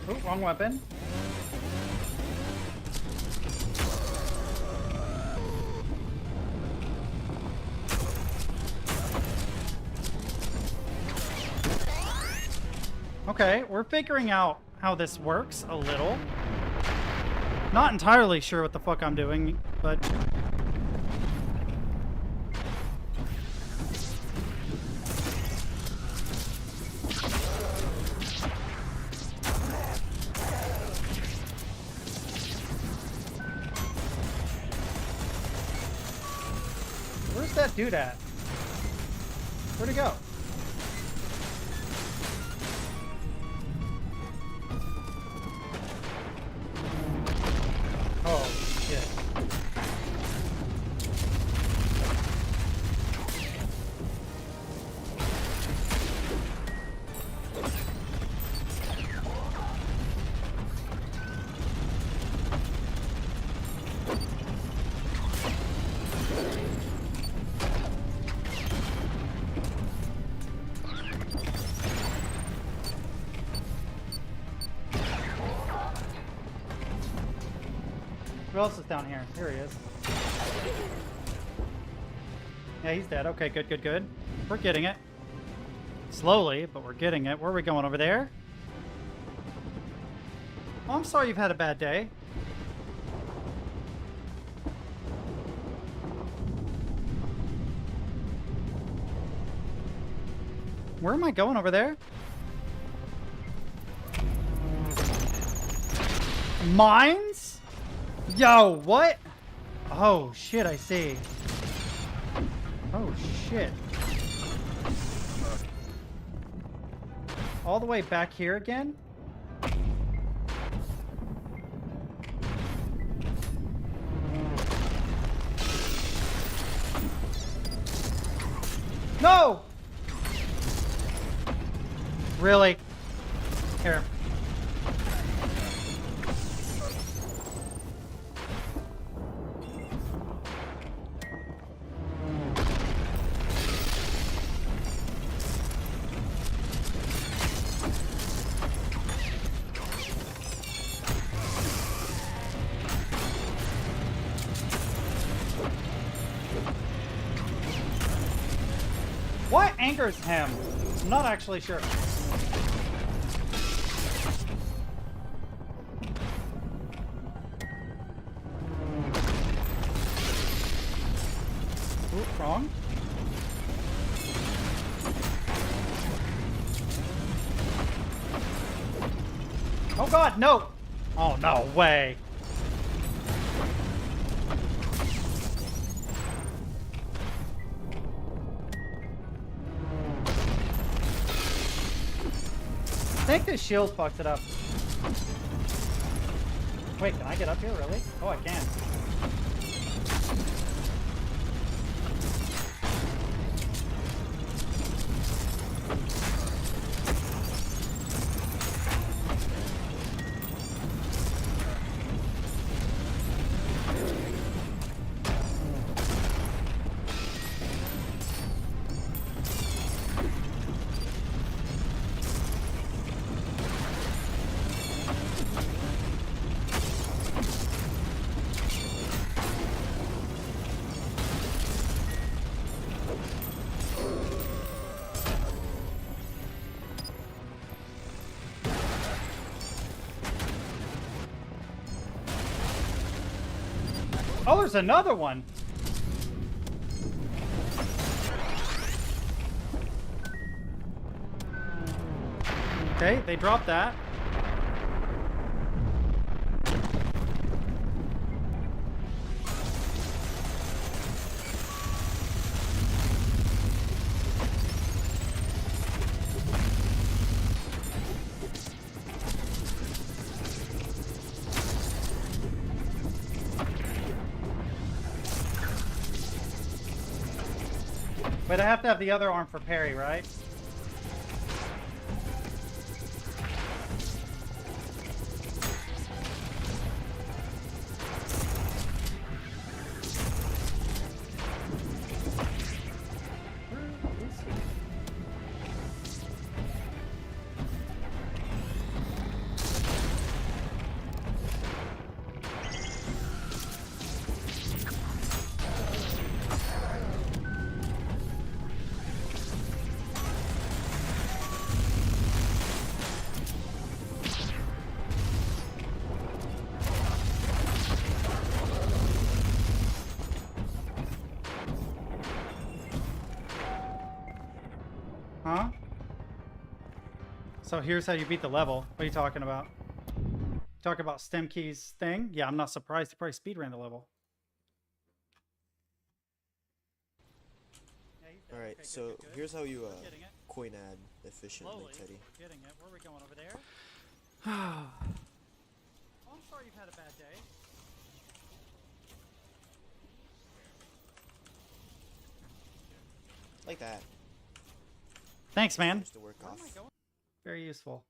Speaker 1: Oh, wrong weapon. Okay, we're figuring out how this works a little. Not entirely sure what the fuck I'm doing, but... dude at? Where'd he go? Oh, shit. Who else is down here? Here he is. Yeah, he's dead. Okay, good, good, good. We're getting it. Slowly, but we're getting it. Where are we going? Over there? Oh, I'm sorry you've had a bad day. Where am I going? Over there? Mines? Yo, what? Oh, shit, I see. Oh, shit. All the way back here again? No! Really? Here. What angers him? I'm not actually sure. Ooh, wrong. Oh god, no! Oh, no way. I think the shield fucked it up. Wait, can I get up here, really? Oh, I can. Oh, there's another one. Okay, they dropped that. But I have to have the other arm for parry, right? Huh? So here's how you beat the level. What are you talking about? Talk about stem keys thing? Yeah, I'm not surprised. He probably speedran the level.
Speaker 8: Alright, so here's how you coin add efficiently, Teddy.
Speaker 1: We're getting it. Where are we going, over there? Oh, I'm sorry you've had a bad day.
Speaker 8: Like that.
Speaker 1: Thanks, man.
Speaker 8: To work off.
Speaker 1: Very useful.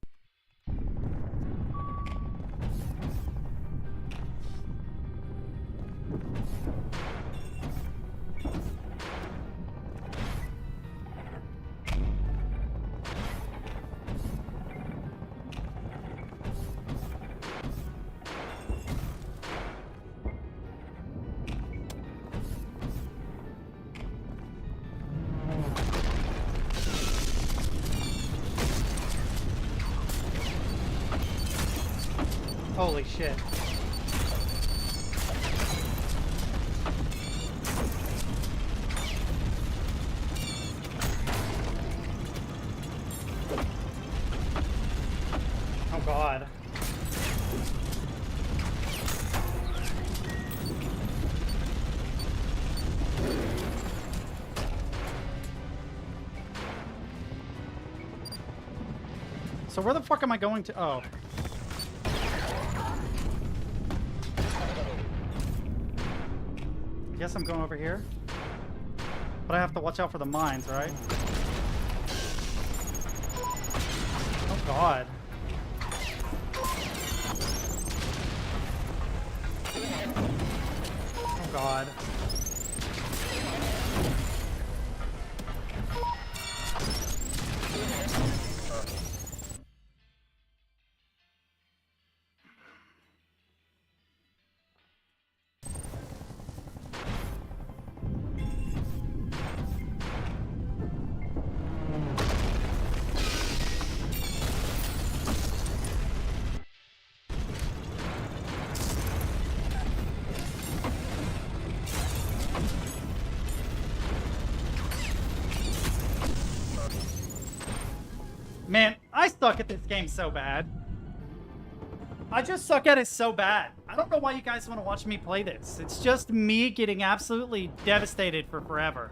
Speaker 1: Holy shit. Oh god. So where the fuck am I going to? Oh. I guess I'm going over here. But I have to watch out for the mines, right? Oh god. Oh god. Man, I suck at this game so bad. I just suck at it so bad. I don't know why you guys want to watch me play this. It's just me getting absolutely devastated for forever.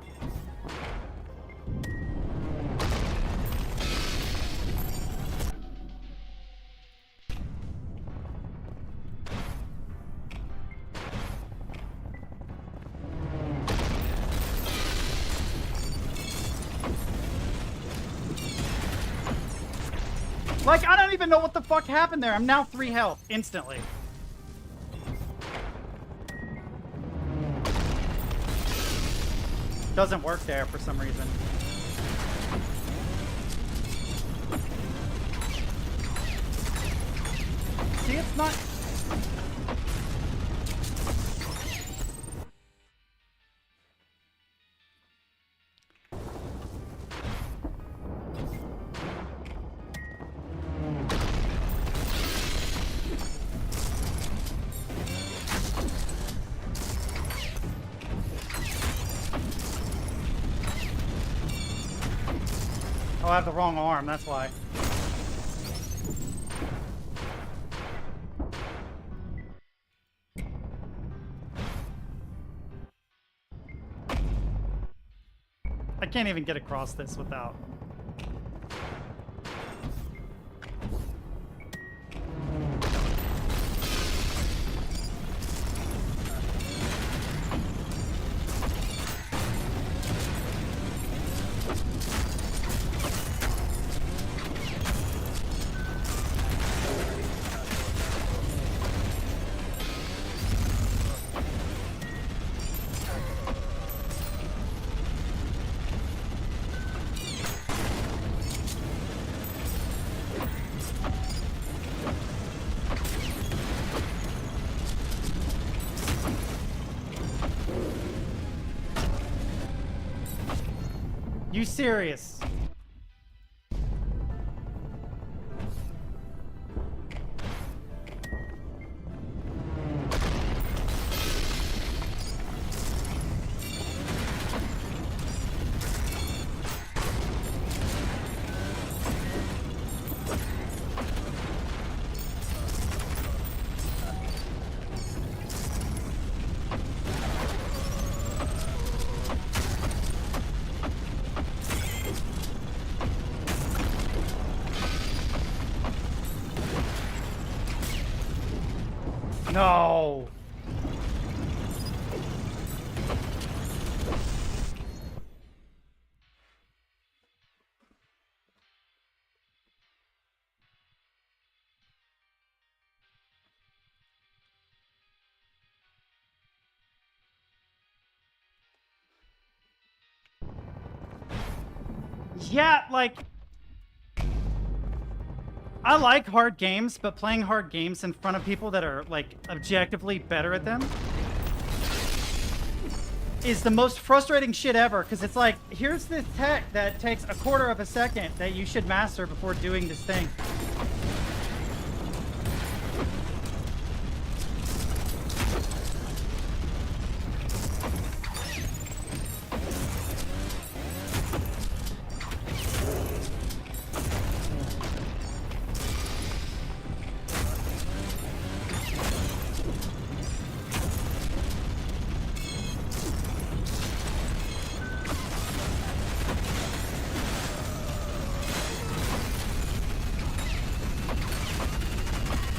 Speaker 1: Like, I don't even know what the fuck happened there. I'm now 3 health instantly. Doesn't work there for some reason. See, it's not... Oh, I have the wrong arm, that's why. I can't even get across this without... You serious? No. Yeah, like, I like hard games, but playing hard games in front of people that are, like, objectively better at them is the most frustrating shit ever, because it's like, here's this tech that takes a quarter of a second that you should master before doing this thing.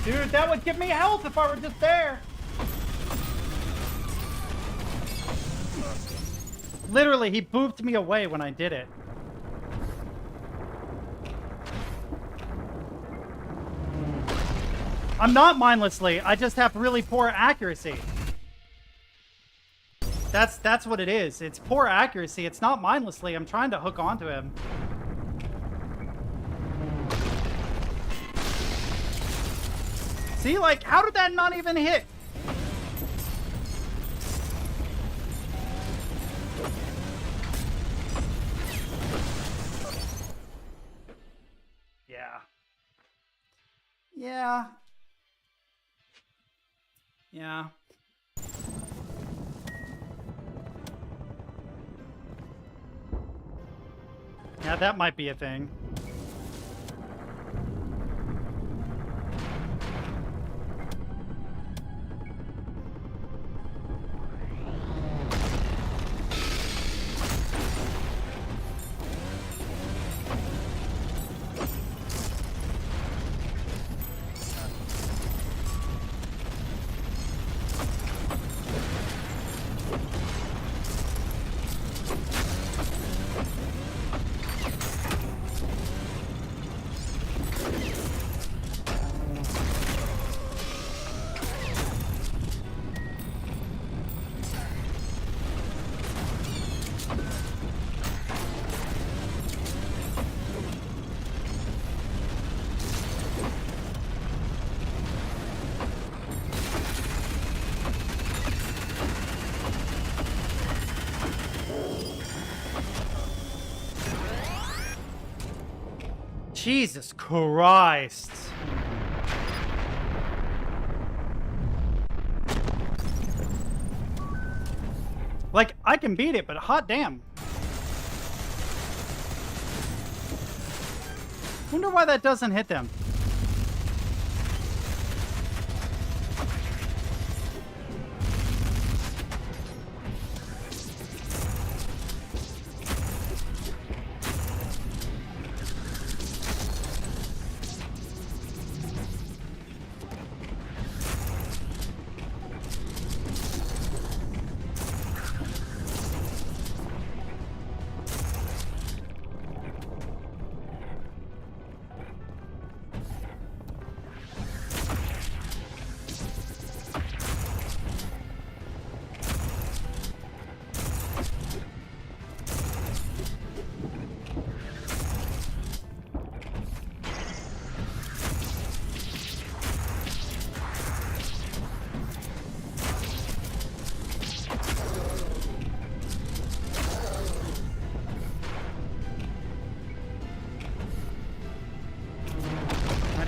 Speaker 1: Dude, that would give me health if I were just there. Literally, he booped me away when I did it. I'm not mindlessly, I just have really poor accuracy. That's what it is. It's poor accuracy. It's not mindlessly. I'm trying to hook onto him. See, like, how did that not even hit? Yeah. Yeah. Yeah. Yeah, that might be a thing. Jesus Christ. Like, I can beat it, but hot damn. Wonder why that doesn't hit them.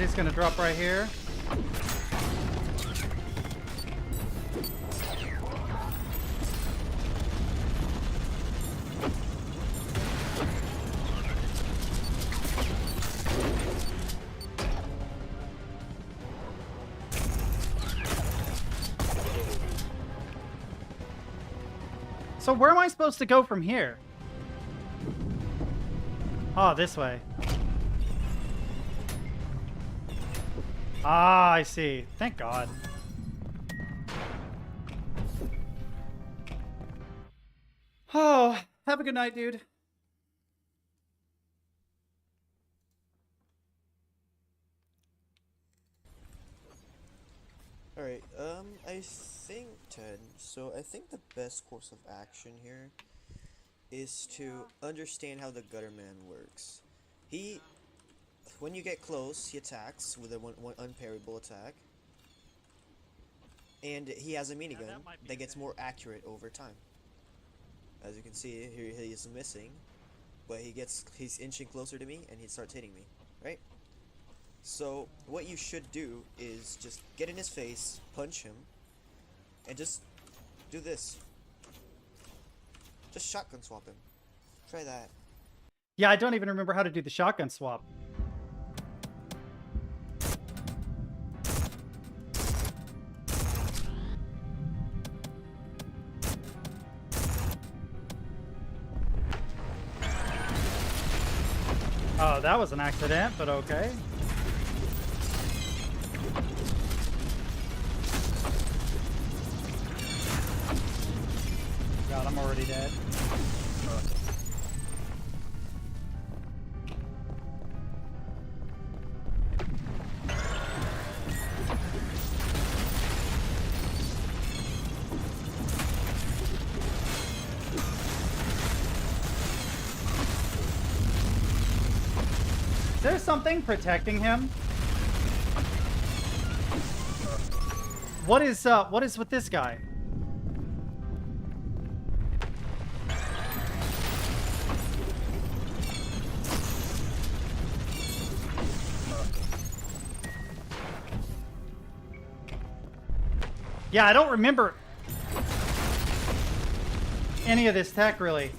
Speaker 1: He's gonna drop right here. So where am I supposed to go from here? Oh, this way. Ah, I see. Thank God. Oh, have a good night, dude.
Speaker 8: Alright, I think, Ted, so I think the best course of action here is to understand how the Gutter Man works. When you get close, he attacks with a one unparryable attack. And he has a minigun that gets more accurate over time. As you can see, here he is missing. But he's inching closer to me and he starts hitting me, right? So, what you should do is just get in his face, punch him, and just do this. Just shotgun swap him. Try that.
Speaker 1: Yeah, I don't even remember how to do the shotgun swap. Oh, that was an accident, but okay. God, I'm already dead. Is there something protecting him? What is with this guy? Yeah, I don't remember any of this tech, really.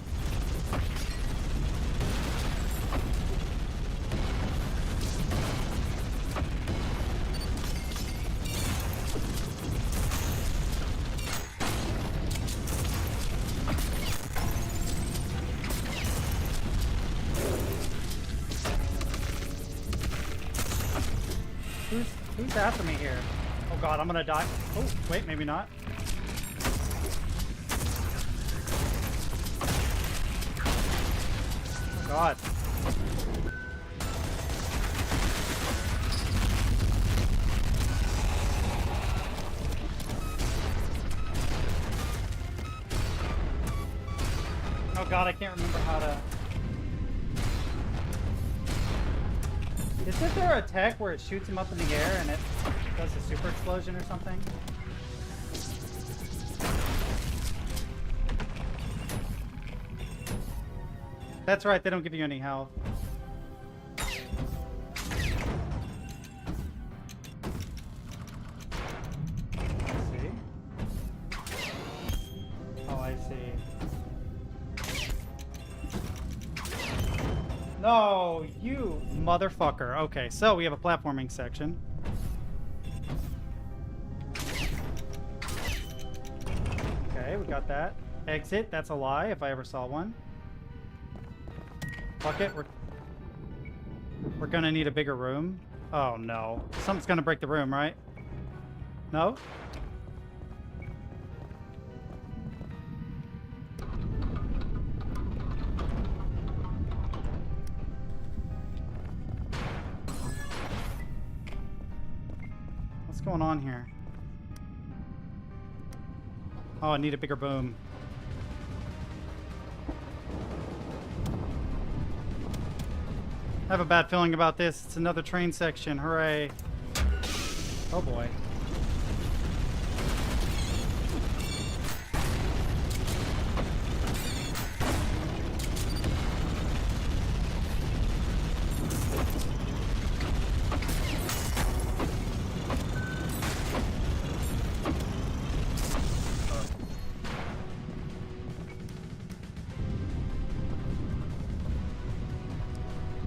Speaker 1: Who's after me here? Oh god, I'm gonna die. Oh, wait, maybe not. Oh god. Oh god, I can't remember how to... Isn't there a tech where it shoots him up in the air and it does a super explosion or something? That's right, they don't give you any health. See? Oh, I see. No, you motherfucker. Okay, so we have a platforming section. Okay, we got that. Exit, that's a lie if I ever saw one. Fuck it, we're gonna need a bigger room. Oh no. Something's gonna break the room, right? No? What's going on here? Oh, I need a bigger boom. I have a bad feeling about this. It's another train section. Hooray. Oh boy.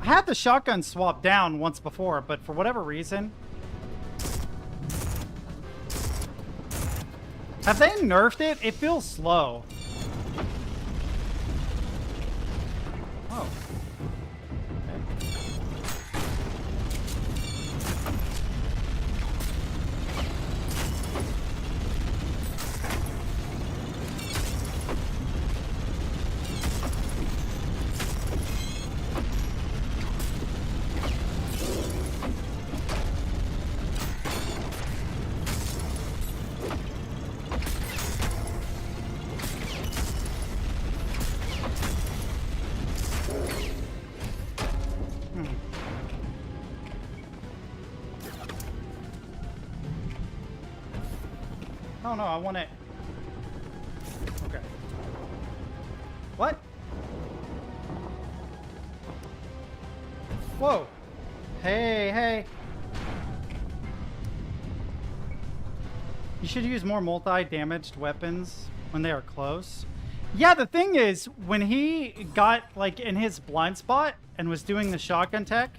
Speaker 1: I had the shotgun swap down once before, but for whatever reason... Have they nerfed it? It feels slow. Oh. Okay. No, no, I want it. Okay. What? Whoa. Hey, hey. You should use more multi-damaged weapons when they are close. Yeah, the thing is, when he got, like, in his blind spot and was doing the shotgun tech...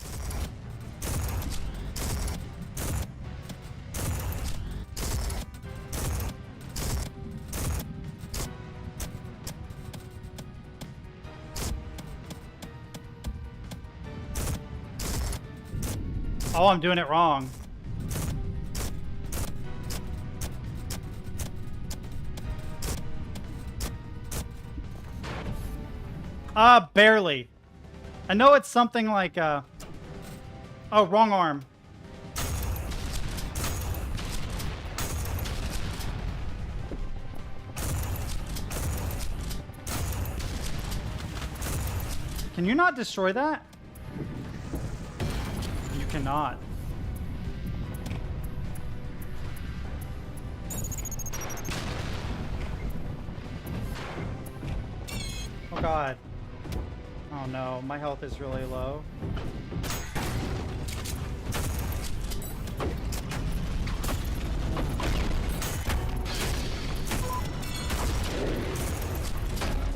Speaker 1: Oh, I'm doing it wrong. Barely. I know it's something like, oh, wrong arm. Can you not destroy that? You cannot. Oh God. Oh no, my health is really low.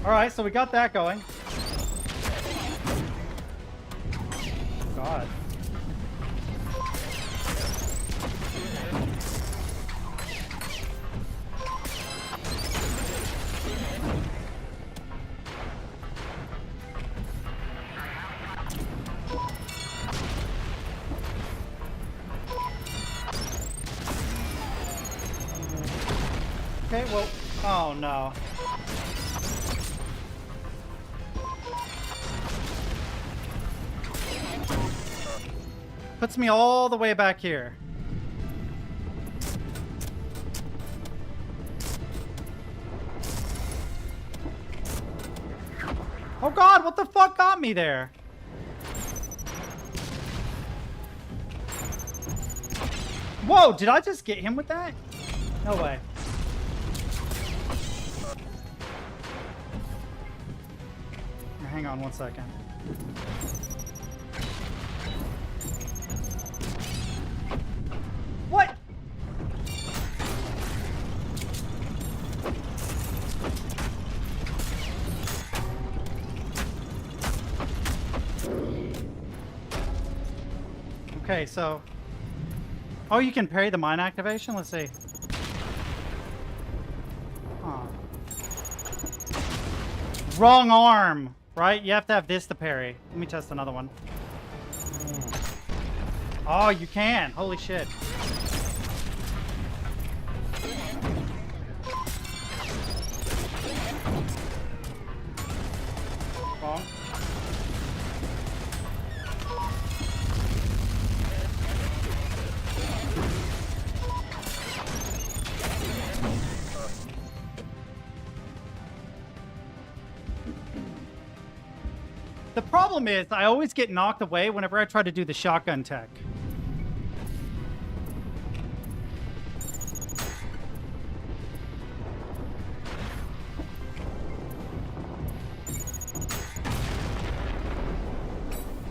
Speaker 1: Alright, so we got that going. God. Okay, well, oh no. Puts me all the way back here. Oh God, what the fuck got me there? Whoa, did I just get him with that? No way. Hang on one second. What? Okay, so... Oh, you can parry the mine activation? Let's see. Huh. Wrong arm! Right? You have to have this to parry. Let me test another one. Oh, you can. Holy shit. Wrong. The problem is, I always get knocked away whenever I try to do the shotgun tech.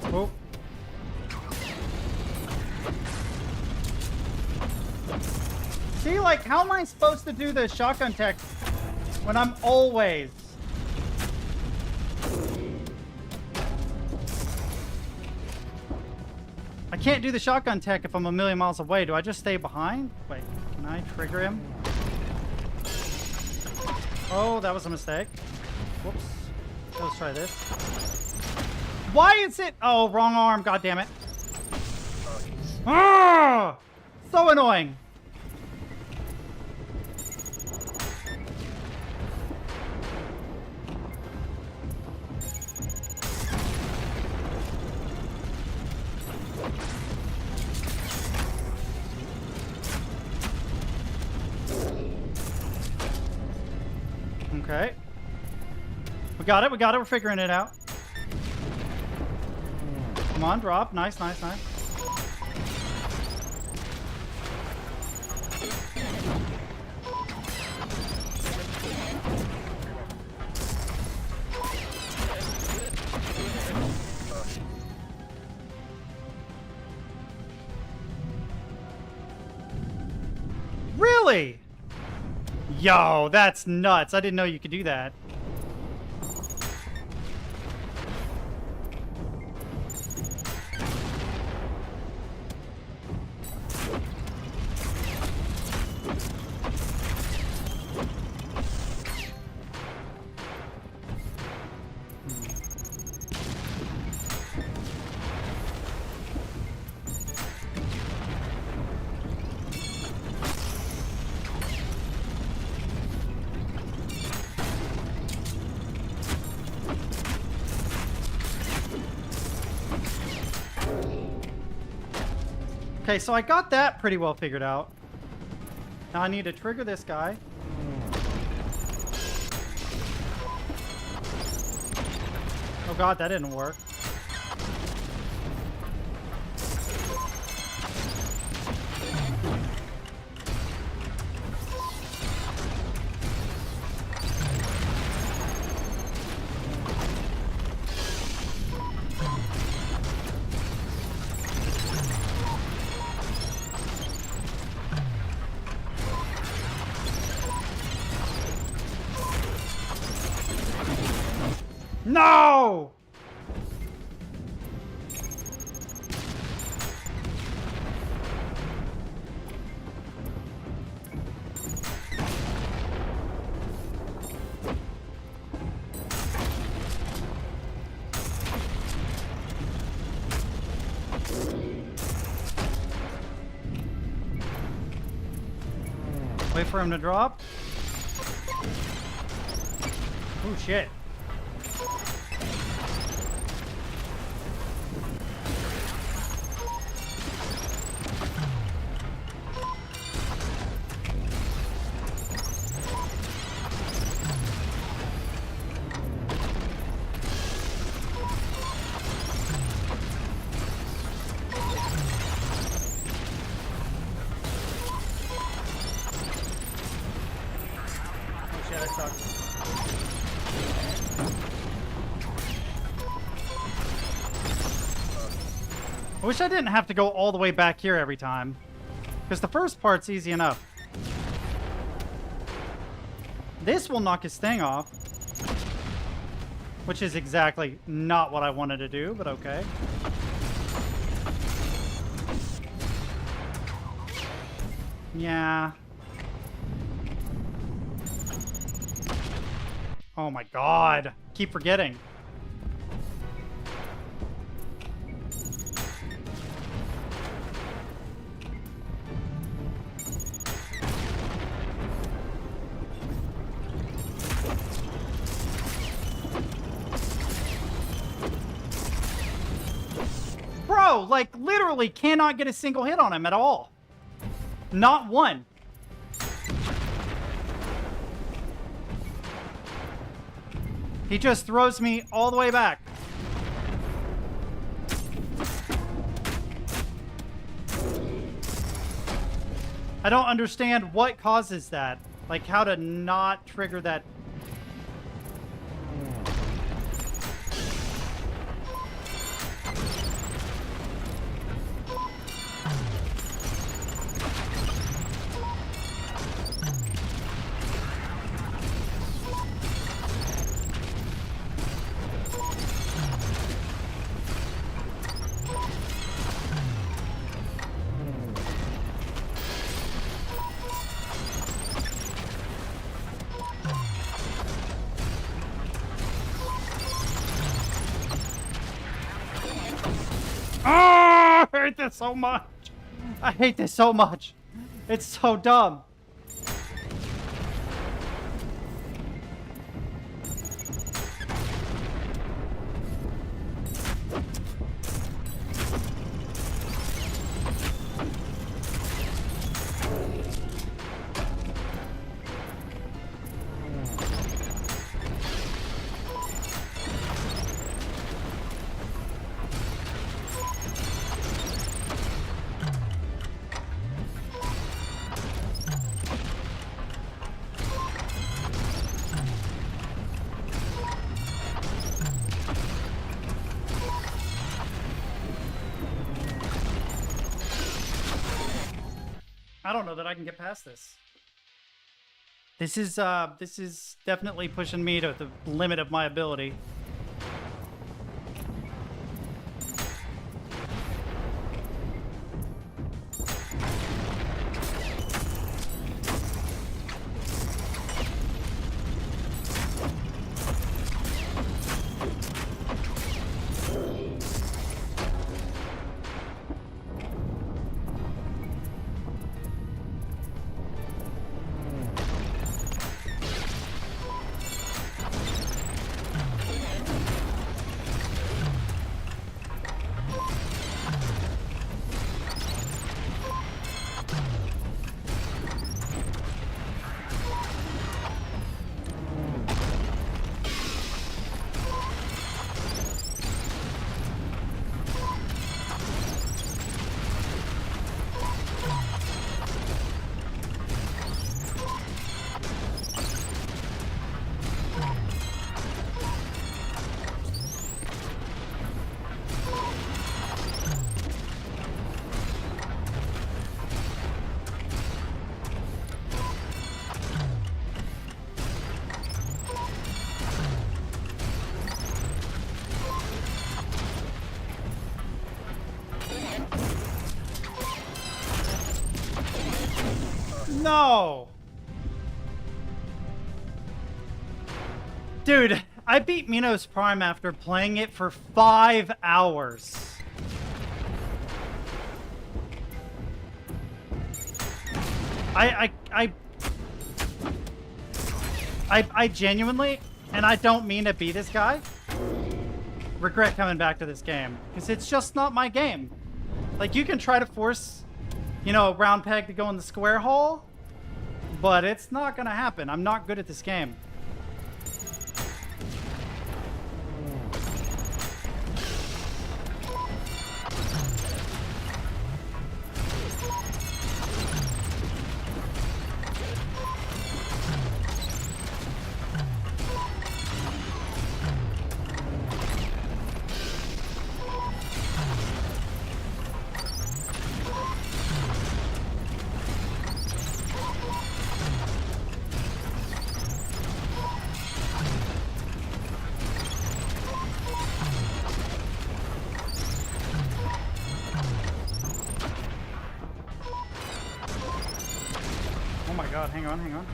Speaker 1: Oh. See, like, how am I supposed to do the shotgun tech when I'm always... I can't do the shotgun tech if I'm a million miles away. Do I just stay behind? Wait, can I trigger him? Oh, that was a mistake. Whoops. Let's try this. Why is it? Oh, wrong arm. God damn it. Ah! So annoying. Okay. We got it, we're figuring it out. Come on, drop. Nice, nice, nice. Really? Yo, that's nuts. I didn't know you could do that. Okay, so I got that pretty well figured out. Now I need to trigger this guy. Oh god, that didn't work. No! Wait for him to drop. Oh shit. I wish I didn't have to go all the way back here every time, because the first part's easy enough. This will knock his thing off, which is exactly not what I wanted to do, but okay. Yeah. Oh my god. Keep forgetting. Bro, like, literally cannot get a single hit on him at all. Not one. He just throws me all the way back. I don't understand what causes that. Like, how to not trigger that. Oh, I hate this so much. I hate this so much. It's so dumb. I don't know that I can get past this. This is definitely pushing me to the limit of my ability. No! Dude, I beat Minos Prime after playing it for 5 hours. I genuinely, and I don't mean to be this guy, regret coming back to this game. Because it's just not my game. Like, you can try to force, you know, a round peg to go in the square hole, but it's not gonna happen. I'm not good at this game. Hang on, hang on.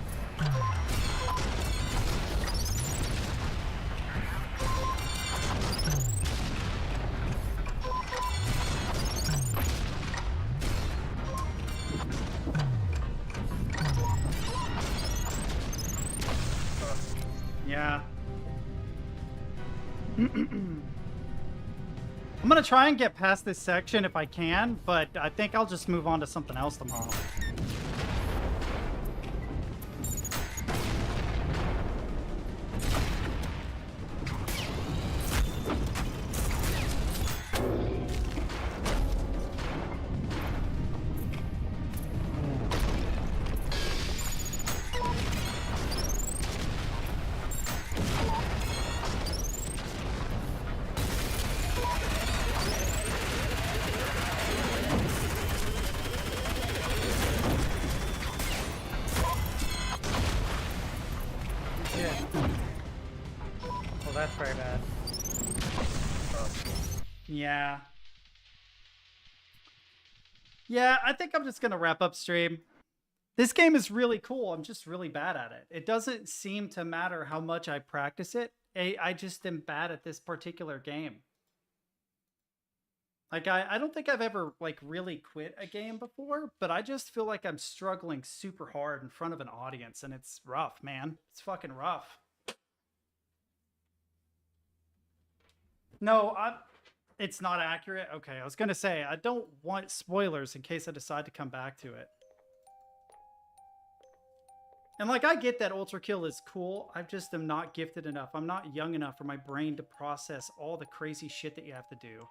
Speaker 1: Yeah. I'm gonna try and get past this section if I can, but I think I'll just move on to something else tomorrow. That's very bad. Yeah. Yeah, I think I'm just gonna wrap up stream. This game is really cool. I'm just really bad at it. It doesn't seem to matter how much I practice it. I just am bad at this particular game. Like, I don't think I've ever, like, really quit a game before, but I just feel like I'm struggling super hard in front of an audience, and it's rough, man. It's fucking rough. No, it's not accurate. Okay, I was gonna say, I don't want spoilers in case I decide to come back to it. And, like, I get that Ultra Kill is cool. I just am not gifted enough. I'm not young enough for my brain to process all the crazy shit that you have to do.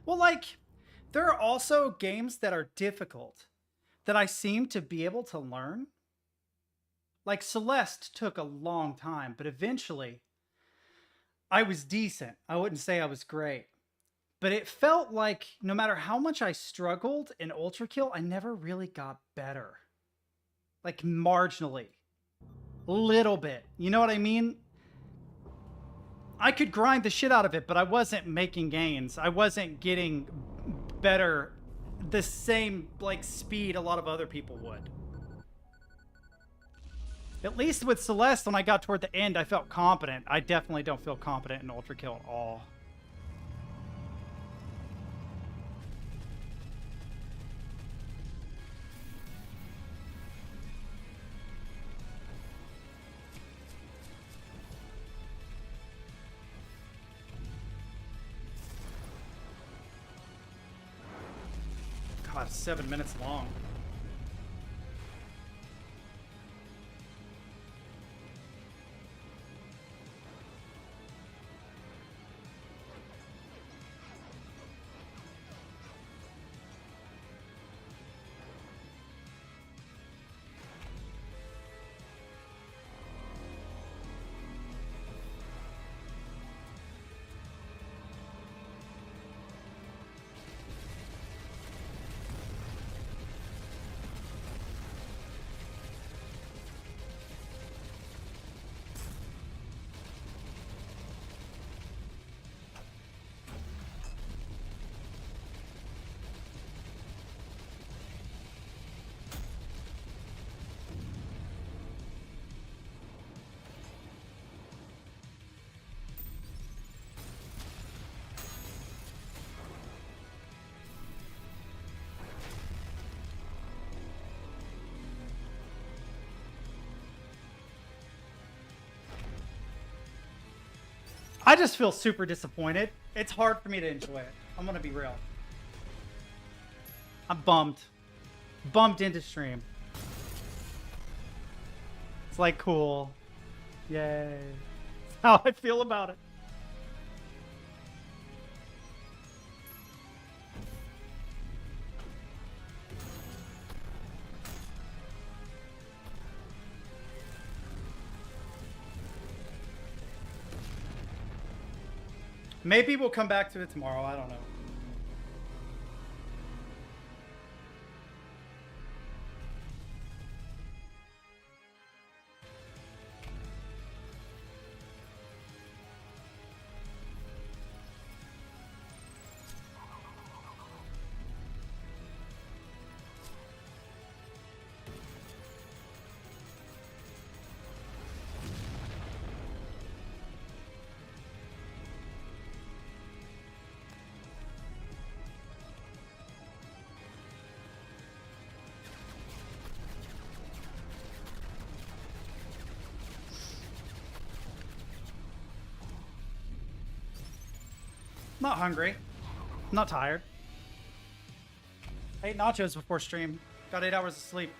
Speaker 1: Well, like, there are also games that are difficult that I seem to be able to learn. Like, Celeste took a long time, but eventually I was decent. I wouldn't say I was great. But it felt like no matter how much I struggled in Ultra Kill, I never really got better. Like, marginally. Little bit. You know what I mean? I could grind the shit out of it, but I wasn't making gains. I wasn't getting better the same, like, speed a lot of other people would. At least with Celeste, when I got toward the end, I felt competent. I definitely don't feel competent in Ultra Kill at all. God, 7 minutes long. I just feel super disappointed. It's hard for me to enjoy it. I'm gonna be real. I'm bummed. Bummed into stream. It's like, cool. Yay. That's how I feel about it. Maybe we'll come back to it tomorrow. I don't know. Not hungry. Not tired. I ate nachos before stream. Got 8 hours of sleep.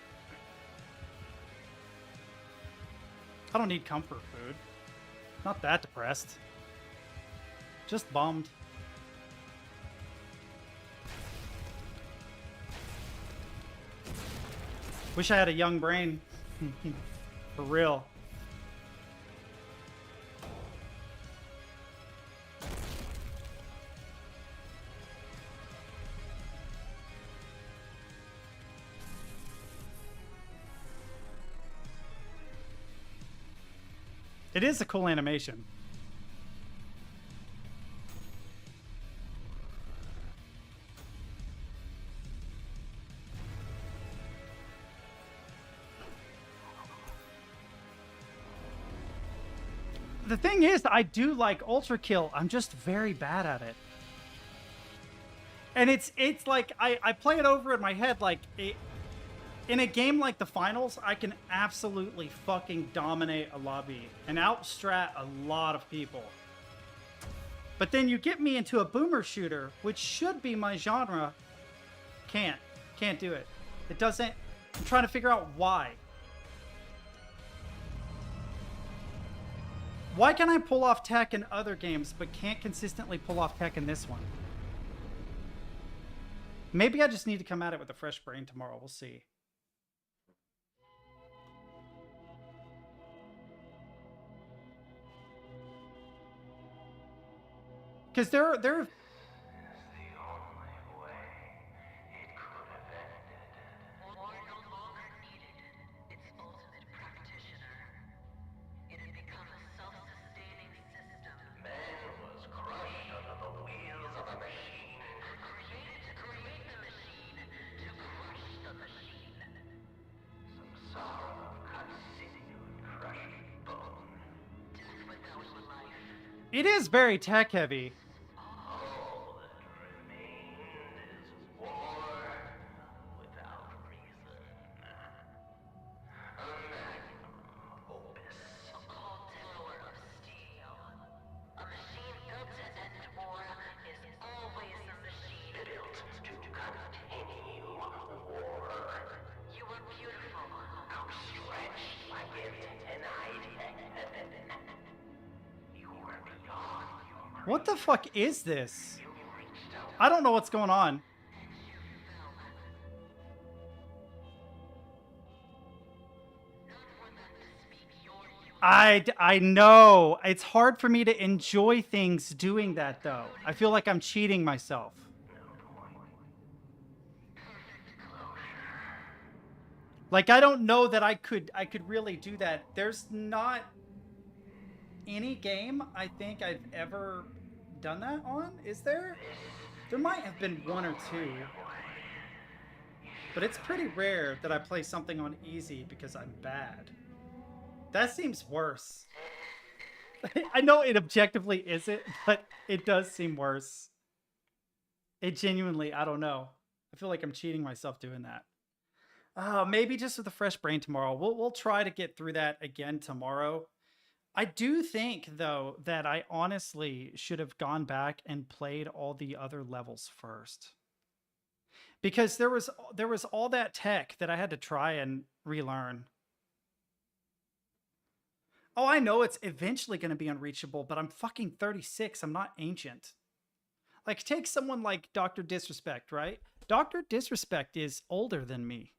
Speaker 1: I don't need comfort food. Not that depressed. Just bummed. Wish I had a young brain. For real. It is a cool animation. The thing is, I do like Ultra Kill. I'm just very bad at it. And it's like, I play it over in my head like, in a game like the finals, I can absolutely fucking dominate a lobby and outstrat a lot of people. But then you get me into a boomer shooter, which should be my genre. Can't do it. It doesn't. I'm trying to figure out why. Why can I pull off tech in other games, but can't consistently pull off tech in this one? Maybe I just need to come at it with a fresh brain tomorrow. We'll see. Because there are It is very tech heavy. What the fuck is this? I don't know what's going on. I know. It's hard for me to enjoy things doing that, though. I feel like I'm cheating myself. Like, I don't know that I could really do that. There's not any game I think I've ever done that on, is there? There might have been one or two. But it's pretty rare that I play something on easy because I'm bad. That seems worse. I know it objectively isn't, but it does seem worse. It genuinely, I don't know. I feel like I'm cheating myself doing that. Maybe just with a fresh brain tomorrow. We'll try to get through that again tomorrow. I do think, though, that I honestly should have gone back and played all the other levels first. Because there was all that tech that I had to try and relearn. Oh, I know it's eventually going to be unreachable, but I'm fucking 36. I'm not ancient. Like, take someone like Dr. Disrespect, right? Dr. Disrespect is older than me.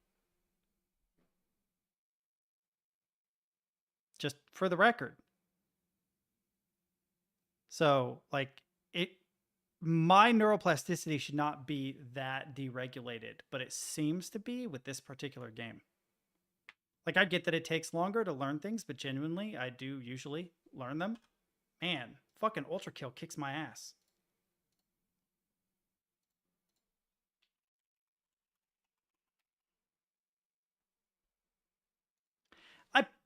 Speaker 1: Just for the record. So, like, my neuroplasticity should not be that deregulated, but it seems to be with this particular game. Like, I get that it takes longer to learn things, but genuinely, I do usually learn them. Man, fucking Ultra Kill kicks my ass.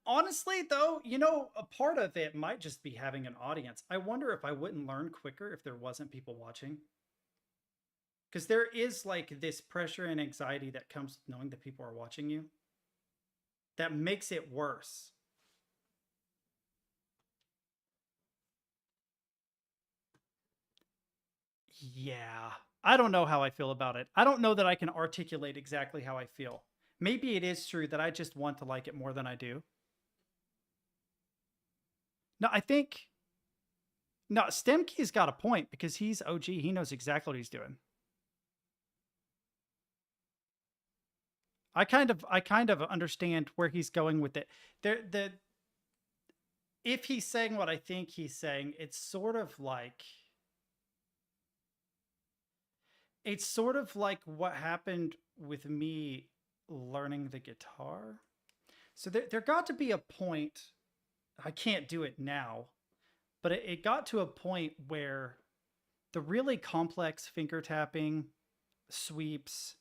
Speaker 1: Honestly, though, you know, a part of it might just be having an audience. I wonder if I wouldn't learn quicker if there wasn't people watching. Because there is, like, this pressure and anxiety that comes with knowing that people are watching you. That makes it worse. Yeah. I don't know how I feel about it. I don't know that I can articulate exactly how I feel. Maybe it is true that I just want to like it more than I do. No, I think... No, Stemkey's got a point because he's OG. He knows exactly what he's doing. I kind of understand where he's going with it. If he's saying what I think he's saying, it's sort of like what happened with me learning the guitar. So there got to be a point, I can't do it now, but it got to a point where the really complex finger tapping, sweeps,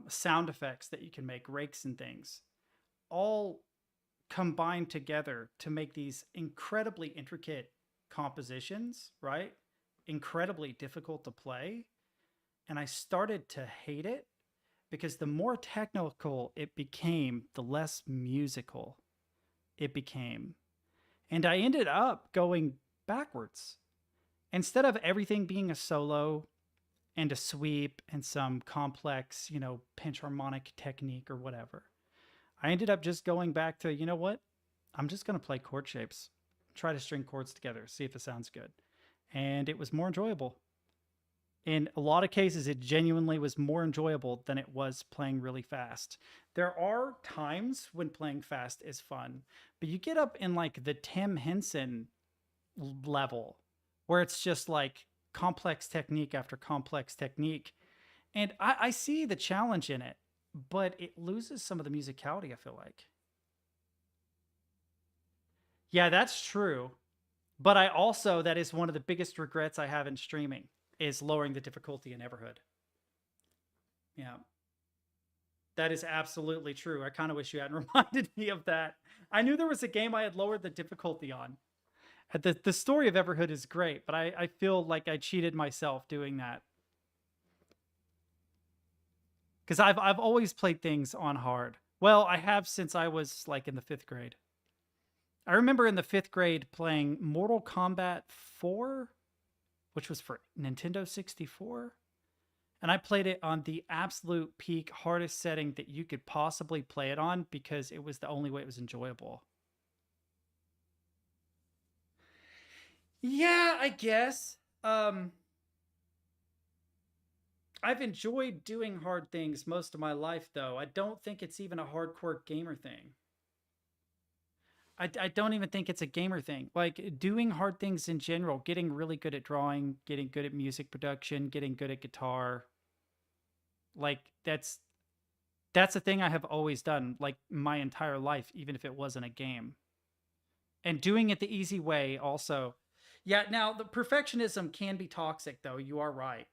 Speaker 1: sound effects that you can make, rakes and things, all combined together to make these incredibly intricate compositions, right? Incredibly difficult to play. And I started to hate it because the more technical it became, the less musical it became. And I ended up going backwards. Instead of everything being a solo and a sweep and some complex, you know, pinch harmonic technique or whatever, I ended up just going back to, you know what? I'm just going to play chord shapes, try to string chords together, see if it sounds good. And it was more enjoyable. In a lot of cases, it genuinely was more enjoyable than it was playing really fast. There are times when playing fast is fun, but you get up in like the Tim Henson level where it's just like complex technique after complex technique. And I see the challenge in it, but it loses some of the musicality, I feel like. Yeah, that's true. But I also, that is one of the biggest regrets I have in streaming, is lowering the difficulty in Everhood. Yeah. That is absolutely true. I kind of wish you hadn't reminded me of that. I knew there was a game I had lowered the difficulty on. The story of Everhood is great, but I feel like I cheated myself doing that. Because I've always played things on hard. Well, I have since I was like in the 5th grade. I remember in the 5th grade playing Mortal Kombat 4, which was for Nintendo 64. And I played it on the absolute peak, hardest setting that you could possibly play it on because it was the only way it was enjoyable. Yeah, I guess. I've enjoyed doing hard things most of my life, though. I don't think it's even a hardcore gamer thing. I don't even think it's a gamer thing. Like, doing hard things in general, getting really good at drawing, getting good at music production, getting good at guitar. Like, that's a thing I have always done, like, my entire life, even if it wasn't a game. And doing it the easy way also. Yeah, now, the perfectionism can be toxic, though. You are right.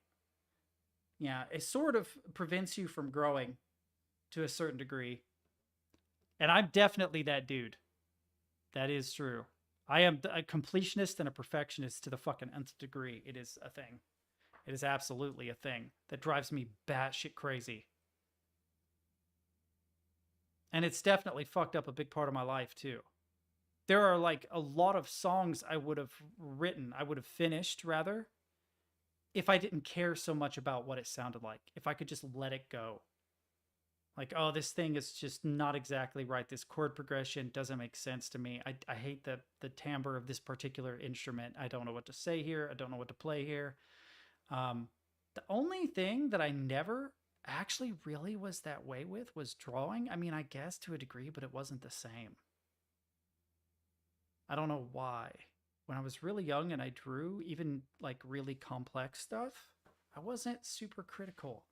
Speaker 1: Yeah, it sort of prevents you from growing to a certain degree. And I'm definitely that dude. That is true. I am a completionist and a perfectionist to the fucking nth degree. It is a thing. It is absolutely a thing that drives me batshit crazy. And it's definitely fucked up a big part of my life, too. There are, like, a lot of songs I would have written, I would have finished, rather, if I didn't care so much about what it sounded like. If I could just let it go. Like, oh, this thing is just not exactly right. This chord progression doesn't make sense to me. I hate the timbre of this particular instrument. I don't know what to say here. I don't know what to play here. The only thing that I never actually really was that way with was drawing. I mean, I guess to a degree, but it wasn't the same. I don't know why. When I was really young and I drew even like really complex stuff, I wasn't super critical.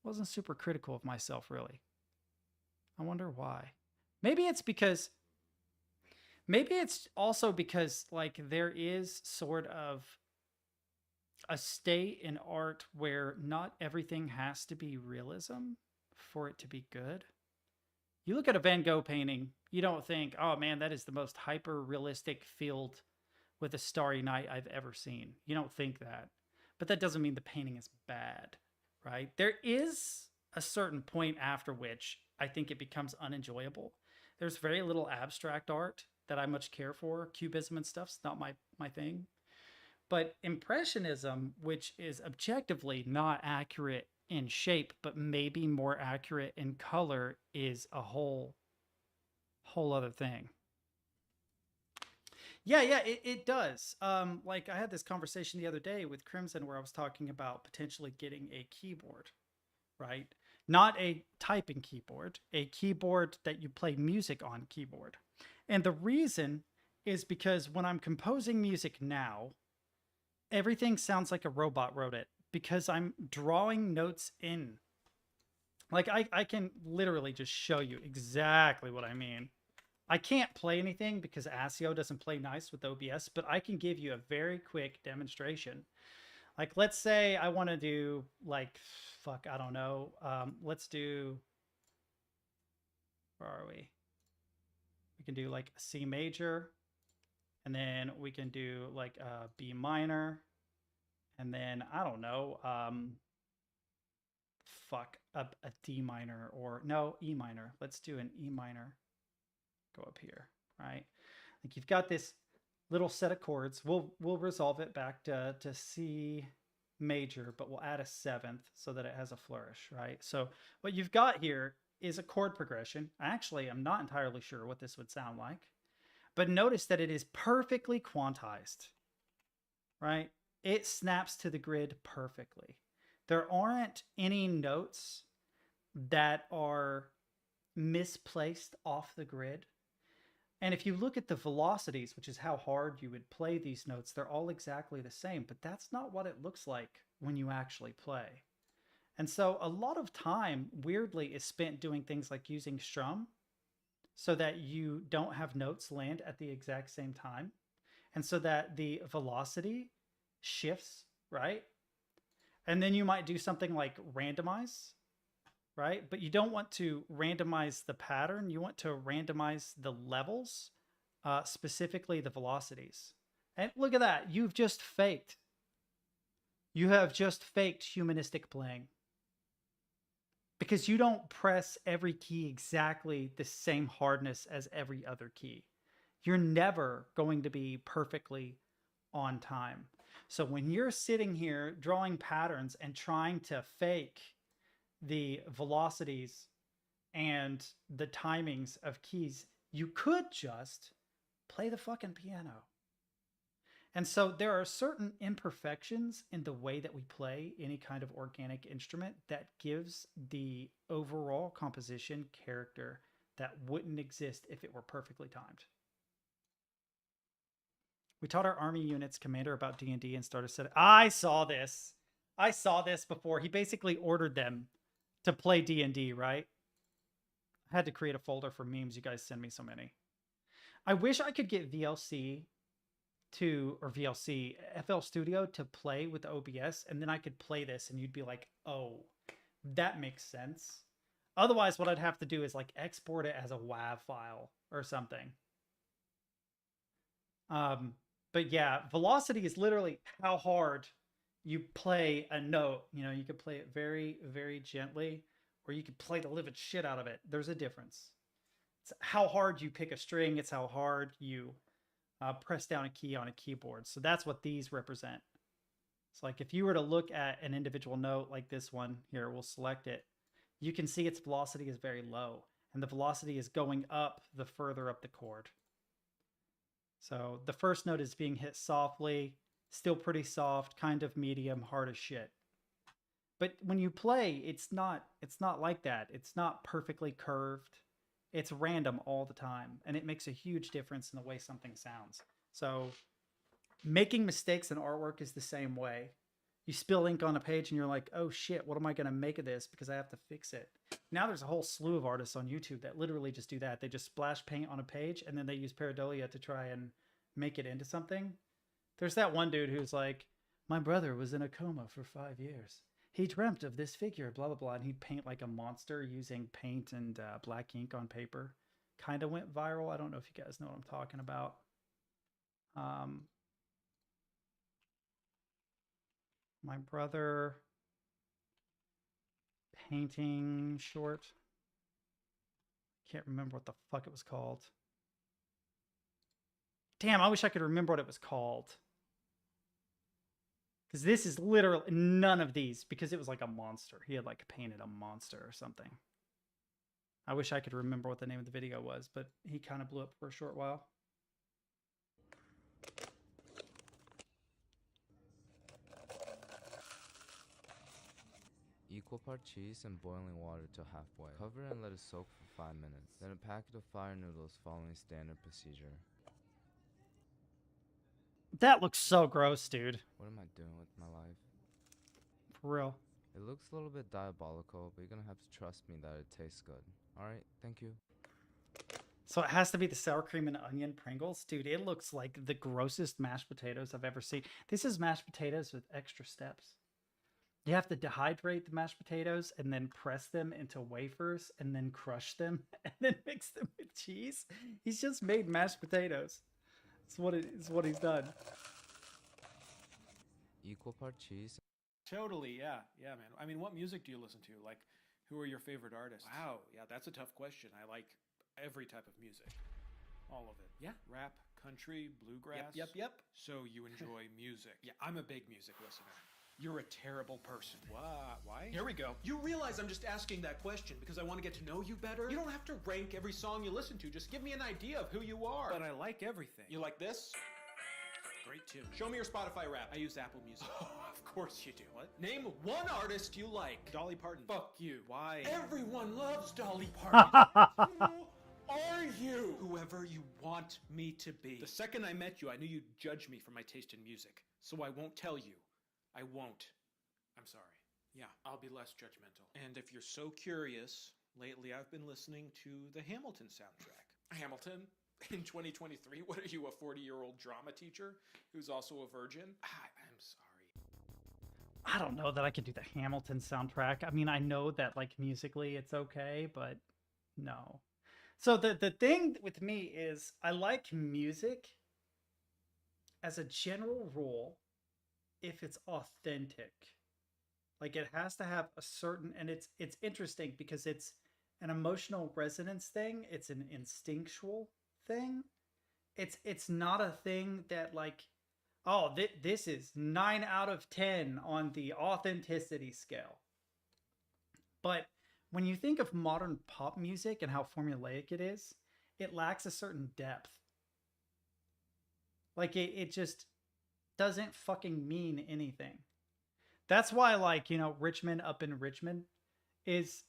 Speaker 1: Wasn't super critical of myself, really. I wonder why. Maybe it's also because like there is sort of a state in art where not everything has to be realism for it to be good. You look at a Van Gogh painting, you don't think, oh man, that is the most hyper realistic field with a starry night I've ever seen. You don't think that. But that doesn't mean the painting is bad. Right? There is a certain point after which I think it becomes unenjoyable. There's very little abstract art that I much care for. Cubism and stuff's not my thing. But Impressionism, which is objectively not accurate in shape, but maybe more accurate in color, is a whole other thing. Yeah, it does. Like I had this conversation the other day with Crimson where I was talking about potentially getting a keyboard, right? Not a typing keyboard, a keyboard that you play music on keyboard. And the reason is because when I'm composing music now, everything sounds like a robot wrote it because I'm drawing notes in. Like I can literally just show you exactly what I mean. I can't play anything because ASIO doesn't play nice with OBS, but I can give you a very quick demonstration. Like, let's say I want to do, like, fuck, I don't know. Let's do, where are we? We can do, like, a C major, and then we can do, like, a B minor, and then, I don't know, fuck, a D minor, or, no, E minor. Let's do an E minor. Go up here, right? Like you've got this little set of chords. We'll resolve it back to C major, but we'll add a 7th so that it has a flourish, right? So what you've got here is a chord progression. Actually, I'm not entirely sure what this would sound like, but notice that it is perfectly quantized, right? it snaps to the grid perfectly. There aren't any notes that are misplaced off the grid. And if you look at the velocities, which is how hard you would play these notes, they're all exactly the same, but that's not what it looks like when you actually play. And so a lot of time, weirdly, is spent doing things like using strum so that you don't have notes land at the exact same time. And so that the velocity shifts, right? And then you might do something like randomize, right? But you don't want to randomize the pattern. You want to randomize the levels, specifically the velocities. And look at that. You've just faked. You have just faked humanistic playing. Because you don't press every key exactly the same hardness as every other key. You're never going to be perfectly on time. So when you're sitting here drawing patterns and trying to fake the velocities and the timings of keys, you could just play the fucking piano. And so there are certain imperfections in the way that we play any kind of organic instrument that gives the overall composition character that wouldn't exist if it were perfectly timed. We taught our army units commander about D&D and started setting. I saw this. I saw this before. He basically ordered them to play D&D, right? I had to create a folder for memes. You guys send me so many. I wish I could get FL Studio to play with OBS, and then I could play this and you'd be like, oh, that makes sense. Otherwise, what I'd have to do is like export it as a WAV file or something. But yeah, velocity is literally how hard you play a note. You know, you could play it very, very gently, or you could play the living shit out of it. There's a difference. It's how hard you pick a string. It's how hard you press down a key on a keyboard. So that's what these represent. It's like if you were to look at an individual note like this one here, we'll select it. You can see its velocity is very low, and the velocity is going up the further up the chord. So the first note is being hit softly, still pretty soft, kind of medium, hard as shit. But when you play, it's not like that. It's not perfectly curved. It's random all the time, and it makes a huge difference in the way something sounds. So making mistakes in artwork is the same way. You spill ink on a page and you're like, oh shit, what am I going to make of this? Because I have to fix it. Now there's a whole slew of artists on YouTube that literally just do that. They just splash paint on a page and then they use pareidolia to try and make it into something. There's that one dude who's like, my brother was in a coma for 5 years. He dreamt of this figure, blah, blah, blah. And he'd paint like a monster using paint and black ink on paper. Kind of went viral. I don't know if you guys know what I'm talking about. My brother painting short. Can't remember what the fuck it was called. Damn, I wish I could remember what it was called. Because this is literally none of these, because it was like a monster. He had like painted a monster or something. I wish I could remember what the name of the video was, but he kind of blew up for a short while.
Speaker 14: Equal part cheese and boiling water till halfway. Cover and let it soak for 5 minutes. Then a packet of fire noodles following standard procedure.
Speaker 1: That looks so gross, dude.
Speaker 14: What am I doing with my life?
Speaker 1: For real.
Speaker 14: It looks a little bit diabolical, but you're gonna have to trust me that it tastes good. Alright, thank you.
Speaker 1: So it has to be the sour cream and onion Pringles? Dude, it looks like the grossest mashed potatoes I've ever seen. This is mashed potatoes with extra steps. You have to dehydrate the mashed potatoes and then press them into wafers and then crush them and then mix them with cheese. He's just made mashed potatoes. It's what he's done.
Speaker 14: Equal part cheese.
Speaker 15: Totally, yeah, man. I mean, what music do you listen to? Like, who are your favorite artists? Wow, yeah, that's a tough question. I like every type of music. All of it. Yeah. Rap, country, bluegrass. Yep. So you enjoy music. Yeah, I'm a big music listener. You're a terrible person. Why? Here we go. You realize I'm just asking that question because I want to get to know you better? You don't have to rank every song you listen to. Just give me an idea of who you are. But I like everything. You like this? great tune. Show me your Spotify rap. I use Apple Music. Oh, of course you do. What? Name one artist you like. Dolly Parton. Fuck you. Why? Everyone loves Dolly Parton. Who are you? Whoever you want me to be. The second I met you, I knew you'd judge me for my taste in music. So I won't tell you. I won't. I'm sorry. Yeah, I'll be less judgmental. And if you're so curious, lately I've been listening to the Hamilton soundtrack. Hamilton? In 2023? What are you, a 40-year-old drama teacher who's also a virgin? I'm sorry.
Speaker 1: I don't know that I could do the Hamilton soundtrack. I mean, I know that like musically it's okay, but no. So the thing with me is I like music as a general rule if it's authentic. Like it has to have a certain, and it's interesting because it's an emotional resonance thing. It's an instinctual thing. It's not a thing that like, oh, this is 9 out of 10 on the authenticity scale. But when you think of modern pop music and how formulaic it is, it lacks a certain depth. Like it just doesn't fucking mean anything. That's why, like, you know, Richmond Up in Richmond is,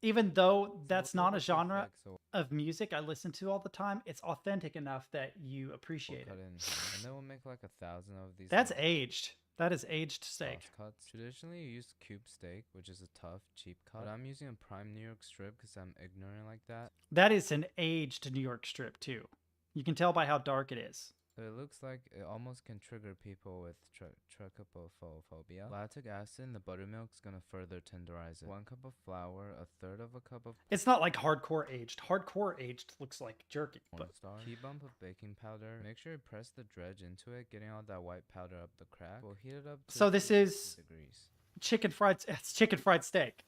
Speaker 1: even though that's not a genre of music I listen to all the time, it's authentic enough that you appreciate it.
Speaker 14: And then we'll make like 1,000 of these.
Speaker 1: That's aged. That is aged steak.
Speaker 14: Cuts. Traditionally, you use cube steak, which is a tough, cheap cut. But I'm using a prime New York strip because I'm ignorant like that.
Speaker 1: That is an aged New York strip, too. You can tell by how dark it is.
Speaker 14: So it looks like it almost can trigger people with trichophobia. Lactic acid in the buttermilk's gonna further tenderize it. 1 cup of flour, 1/3 of a cup of...
Speaker 1: It's not like hardcore aged. Hardcore aged looks like jerky. But...
Speaker 14: Key bump of baking powder. Make sure you press the dredge into it, getting all that white powder up the crack. We'll heat it up to
Speaker 1: so this is
Speaker 14: degrees.
Speaker 1: It's chicken fried steak.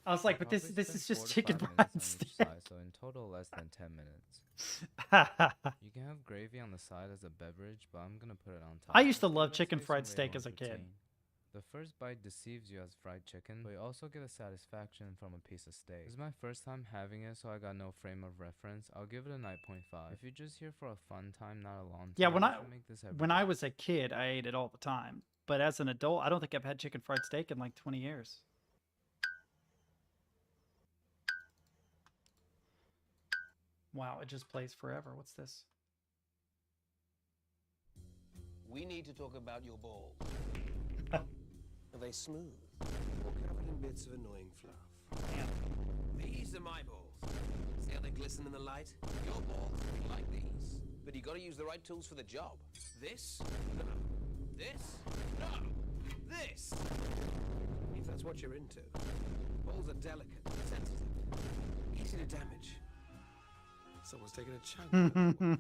Speaker 1: I was like, but this is just chicken fried steak.
Speaker 14: So in total, less than 10 minutes. You can have gravy on the side as a beverage, but I'm gonna put it on top.
Speaker 1: I used to love chicken fried steak as a kid.
Speaker 14: The first bite deceives you as fried chicken, but you also get a satisfaction from a piece of steak. This is my first time having it, so I got no frame of reference. I'll give it a 9.5. If you're just here for a fun time, not a long time,
Speaker 1: yeah, when I
Speaker 14: day.
Speaker 1: was a kid, I ate it all the time. But as an adult, I don't think I've had chicken fried steak in like 20 years. Wow, it just plays forever. What's this?
Speaker 16: We need to talk about your balls. Are they smooth or covered in bits of annoying fluff?
Speaker 1: Yeah.
Speaker 16: These are my balls. See how they glisten in the light? Your balls will be like these. But you gotta use the right tools for the job. This? No. This? No. This! If that's what you're into. Balls are delicate, sensitive, easy to damage. Someone's taking a chance.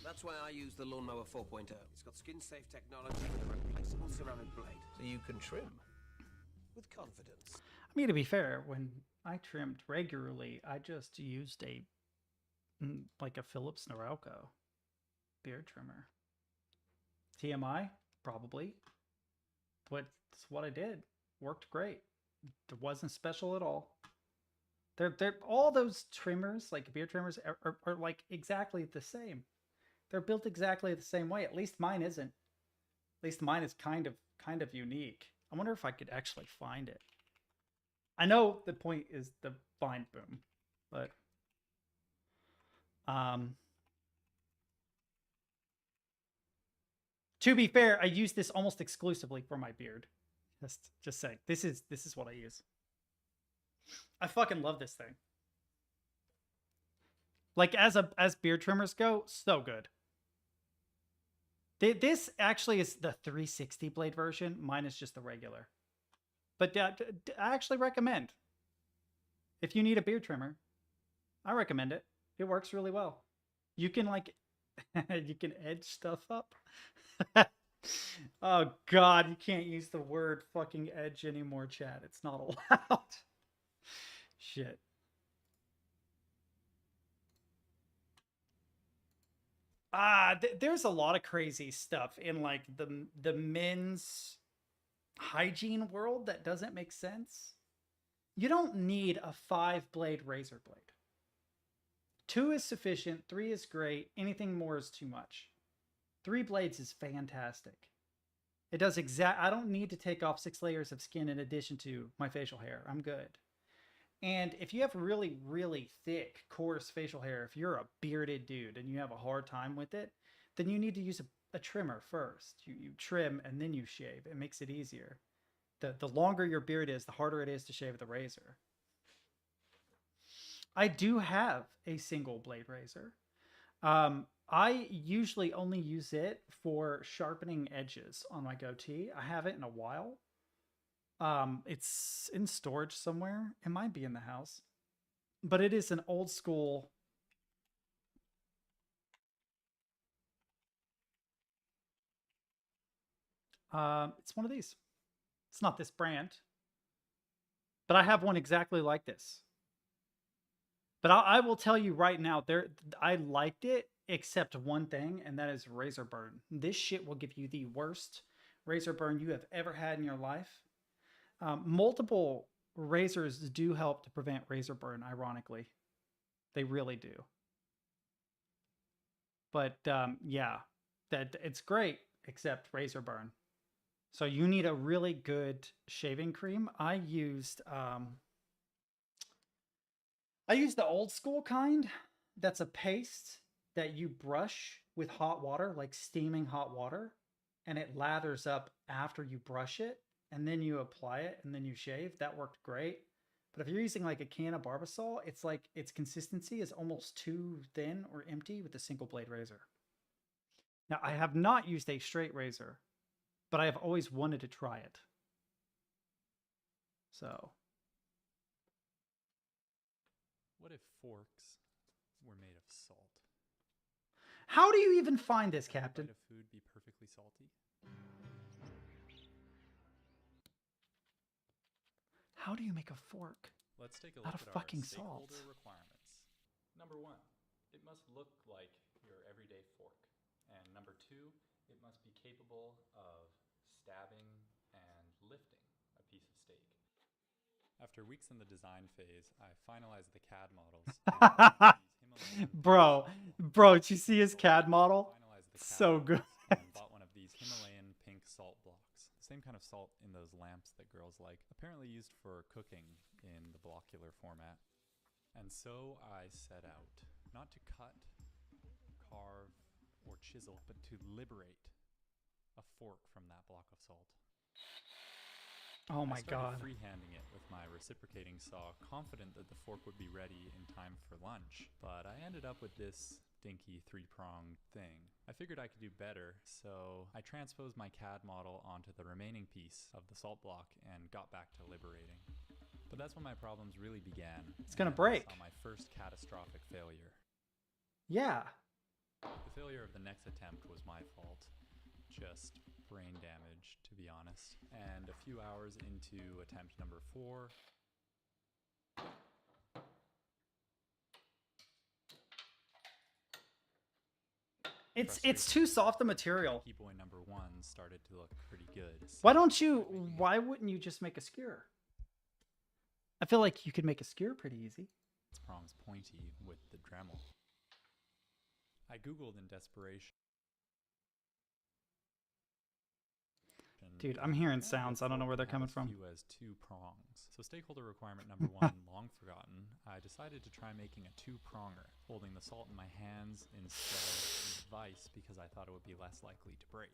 Speaker 16: That's why I use the Lawnmower 4.0. It's got skin-safe technology with a replaceable ceramic blade, so you can trim with confidence.
Speaker 1: I mean, to be fair, when I trimmed regularly, I just used a Philips Norelco beard trimmer. TMI, probably, but it's what I did. Worked great. It wasn't special at all. They're all those trimmers, like beard trimmers, are like exactly the same. They're built exactly the same way. At least mine isn't. At least mine is kind of unique. I wonder if I could actually find it. I know the point is the bind boom, but to be fair, I use this almost exclusively for my beard. Just saying. This is what I use. I fucking love this thing. Like as beard trimmers go, so good. This actually is the 360 blade version. Mine is just the regular. But I actually recommend. If you need a beard trimmer, I recommend it. It works really well. You can like, you can edge stuff up. Oh God, you can't use the word fucking edge anymore, chat. It's not allowed. Shit. There's a lot of crazy stuff in like the men's hygiene world that doesn't make sense. You don't need a 5-blade razor blade. 2 is sufficient, 3 is great, anything more is too much. 3 blades is fantastic. It does I don't need to take off 6 layers of skin in addition to my facial hair. I'm good. And if you have really, really thick, coarse facial hair, if you're a bearded dude and you have a hard time with it, then you need to use a trimmer first. You trim and then you shave. It makes it easier. The longer your beard is, the harder it is to shave with a razor. I do have a single blade razor. I usually only use it for sharpening edges on my goatee. I haven't in a while. It's in storage somewhere. It might be in the house. But it is an old school... it's one of these. It's not this brand. But I have one exactly like this. But I will tell you right now, I liked it except one thing, and that is razor burn. This shit will give you the worst razor burn you have ever had in your life. Multiple razors do help to prevent razor burn, ironically. They really do. But yeah, it's great except razor burn. So you need a really good shaving cream. I used the old school kind. That's a paste that you brush with hot water, like steaming hot water, and it lathers up after you brush it, and then you apply it, and then you shave. That worked great. But if you're using like a can of Barbasol, it's like its consistency is almost too thin or empty with a single blade razor. Now, I have not used a straight razor, but I have always wanted to try it. So...
Speaker 17: What if forks were made of salt?
Speaker 1: How do you even find this, Captain?
Speaker 17: Would a food be perfectly salty?
Speaker 1: How do you make a fork
Speaker 17: Let's take a
Speaker 1: out
Speaker 17: look
Speaker 1: of
Speaker 17: at
Speaker 1: fucking
Speaker 17: our
Speaker 1: salt?
Speaker 17: stakeholder requirements. Number 1, it must look like your everyday fork. And number 2, it must be capable of stabbing and lifting a piece of steak. After weeks in the design phase, I finalized the CAD models.
Speaker 1: Bro, did you see his CAD model? So good.
Speaker 17: And bought one of these Himalayan pink salt blocks. The same kind of salt in those lamps that girls like, apparently used for cooking in the blockular format. And so I set out, not to cut, carve, or chisel, but to liberate a fork from that block of salt.
Speaker 1: Oh my God.
Speaker 17: I started freehanding it with my reciprocating saw, confident that the fork would be ready in time for lunch, but I ended up with this dinky 3-pronged thing. I figured I could do better, so I transposed my CAD model onto the remaining piece of the salt block and got back to liberating. But that's when my problems really began.
Speaker 1: It's gonna break.
Speaker 17: I saw my first catastrophic failure.
Speaker 1: Yeah.
Speaker 17: The failure of the next attempt was my fault. Just brain damage, to be honest. And a few hours into attempt number 4,
Speaker 1: it's too soft a material.
Speaker 17: Key boy number 1 started to look pretty good.
Speaker 1: Why wouldn't you just make a skewer? I feel like you could make a skewer pretty easy.
Speaker 17: Its prongs pointy with the Dremel. I googled in desperation.
Speaker 1: Dude, I'm hearing sounds. I don't know where they're coming from.
Speaker 17: As 2 prongs. So stakeholder requirement number 1, long forgotten. I decided to try making a 2-pronger, holding the salt in my hands instead of a device because I thought it would be less likely to break.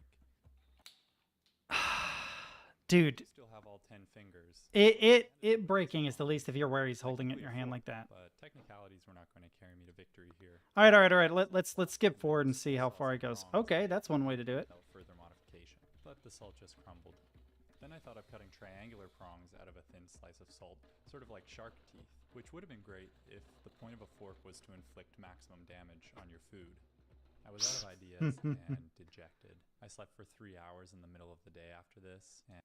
Speaker 1: Dude,
Speaker 17: still have all 10 fingers.
Speaker 1: It breaking is the least of your worries holding it in your hand like that.
Speaker 17: But technicalities were not going to carry me to victory here.
Speaker 1: All right. Let's skip forward and see how far it goes. Okay, that's one way to do it.
Speaker 17: Without further modification, but the salt just crumbled. Then I thought of cutting triangular prongs out of a thin slice of salt, sort of like shark teeth, which would have been great if the point of a fork was to inflict maximum damage on your food. I was out of ideas and dejected. I slept for 3 hours in the middle of the day after this, and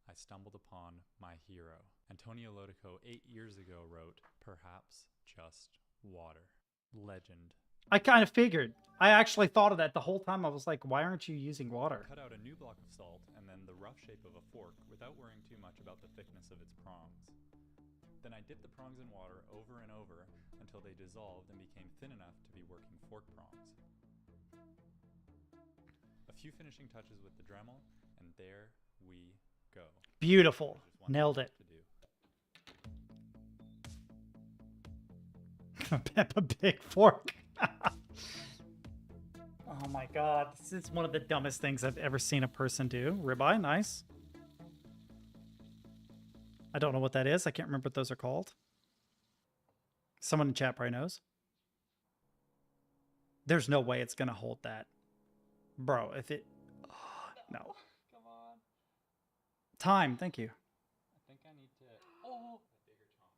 Speaker 17: I stumbled upon my hero. Antonio Lotico 8 years ago wrote, "Perhaps just water." Legend.
Speaker 1: I kind of figured. I actually thought of that the whole time. I was like, why aren't you using water?
Speaker 17: Cut out a new block of salt and then the rough shape of a fork without worrying too much about the thickness of its prongs. Then I dipped the prongs in water over and over until they dissolved and became thin enough to be working fork prongs. few finishing touches with the Dremel, and there we go.
Speaker 1: Beautiful. Nailed it. Peppa Pig fork. Oh my god, this is one of the dumbest things I've ever seen a person do. Ribeye, nice. I don't know what that is. I can't remember what those are called. Someone in chat probably knows. There's no way it's gonna hold that. Bro, if it... Oh, no.
Speaker 10: Come on.
Speaker 1: Time, thank you.
Speaker 10: I think I need to... Oh! A bigger chomp.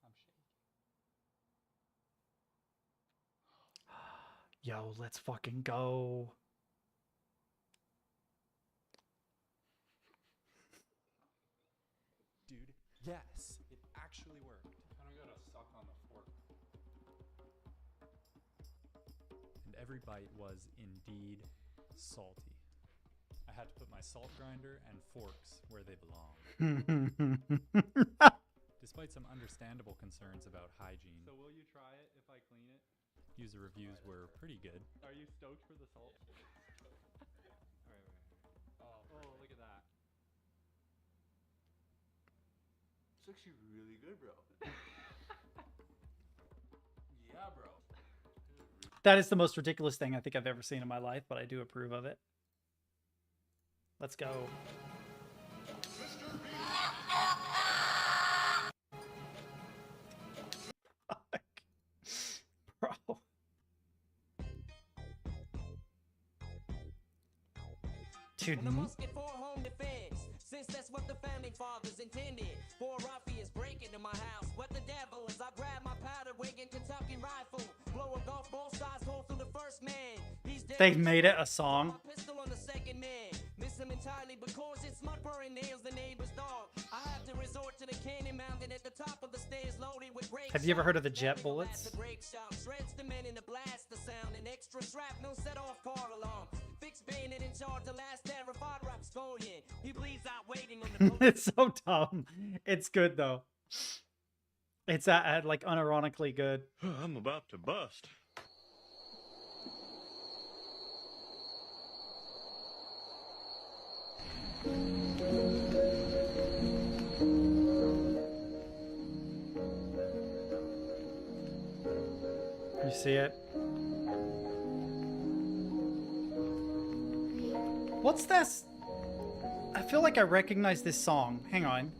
Speaker 10: I'm shaking.
Speaker 1: Yo, let's fucking go.
Speaker 17: Dude, yes, it actually worked. Kind of gotta suck on the fork. And every bite was indeed salty. I had to put my salt grinder and forks where they belong. Despite some understandable concerns about hygiene. So will you try it if I clean it? User reviews were pretty good. Are you stoked for the salt? Oh, look at that.
Speaker 5: It's actually really good, bro. Yeah, bro.
Speaker 1: That is the most ridiculous thing I think I've ever seen in my life, but I do approve of it. Let's go. Bro. Dude.
Speaker 18: Since that's what the founding fathers intended. Four ruffians break into my house. What the devil is? I grab my powder wig and Kentucky rifle. Blow a golf ball size hole through the first man. He's dead.
Speaker 1: They made it a song.
Speaker 18: Pistol on the second man. Miss him entirely because it's mud burning nails the neighbor's dog. I have to resort to the cannon mounted at the top of the stairs loaded with great.
Speaker 1: Have you ever heard of the jet bullets?
Speaker 18: Shreds the men in the blast the sound. An extra shrapnel set off car alarms. Fixed bayonet in charge the last terrified rap scullion. He bleeds out waiting on the
Speaker 1: It's so dumb. It's good though. It's like unironically good.
Speaker 19: I'm about to bust.
Speaker 1: You see it? What's this? I feel like I recognize this song. Hang on.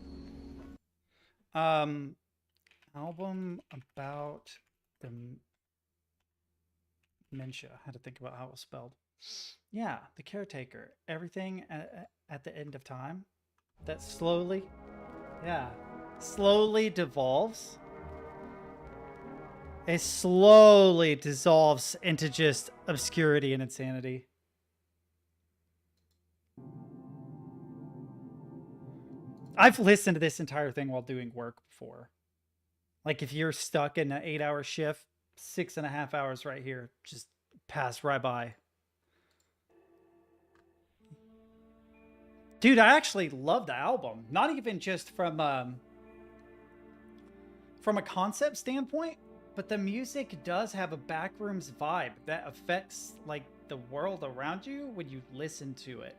Speaker 1: Album about dementia. I had to think about how it was spelled. Yeah, The Caretaker. Everything at the end of time. That slowly, slowly devolves. It slowly dissolves into just obscurity and insanity. I've listened to this entire thing while doing work before. Like if you're stuck in an 8-hour shift, 6.5 hours right here, just pass right by. Dude, I actually love the album. Not even just from a concept standpoint, but the music does have a backrooms vibe that affects like the world around you when you listen to it.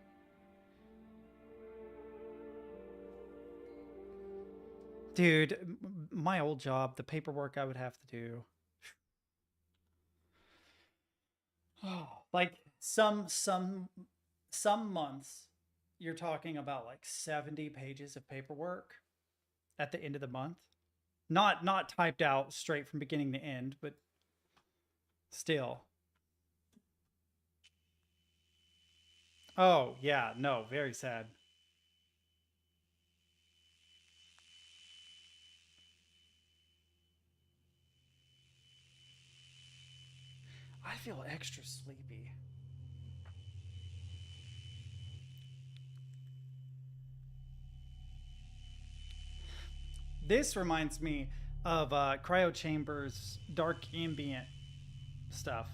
Speaker 1: Dude, my old job, the paperwork I would have to do. Like some months you're talking about like 70 pages of paperwork at the end of the month. Not typed out straight from beginning to end, but still. Oh, yeah, no, very sad. I feel extra sleepy. This reminds me of Cryo Chamber's dark ambient stuff.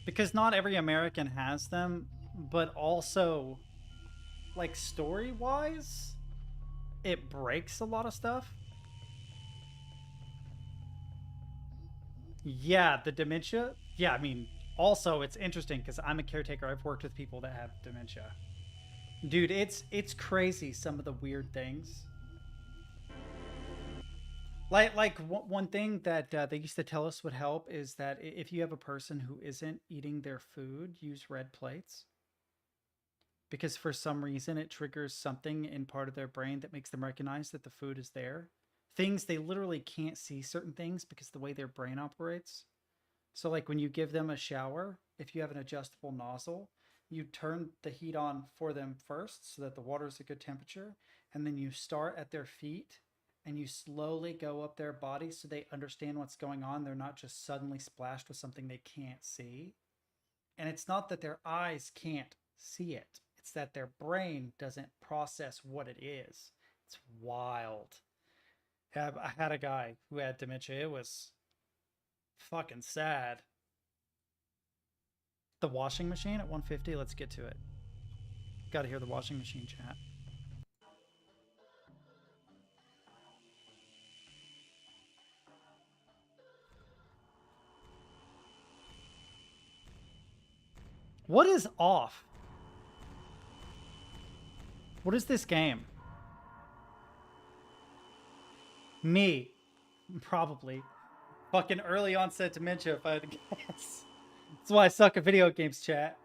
Speaker 1: Because not every American has them, but also, like, story-wise, it breaks a lot of stuff. Yeah, the dementia. Yeah, I mean, also it's interesting because I'm a caretaker. I've worked with people that have dementia. Dude, it's crazy some of the weird things. Like one thing that they used to tell us would help is that if you have a person who isn't eating their food, use red plates. Because for some reason it triggers something in part of their brain that makes them recognize that the food is there. Things they literally can't see certain things because of the way their brain operates. So like when you give them a shower, if you have an adjustable nozzle, you turn the heat on for them first so that the water is a good temperature, and then you start at their feet and you slowly go up their body so they understand what's going on. They're not just suddenly splashed with something they can't see. And it's not that their eyes can't see it. It's that their brain doesn't process what it is. It's wild. I had a guy who had dementia. It was fucking sad. The washing machine at 150. Let's get to it. Got to hear the washing machine chat. What is off? What is this game? Me. Probably. Fucking early onset dementia, if I had to guess. That's why I suck at video games, chat.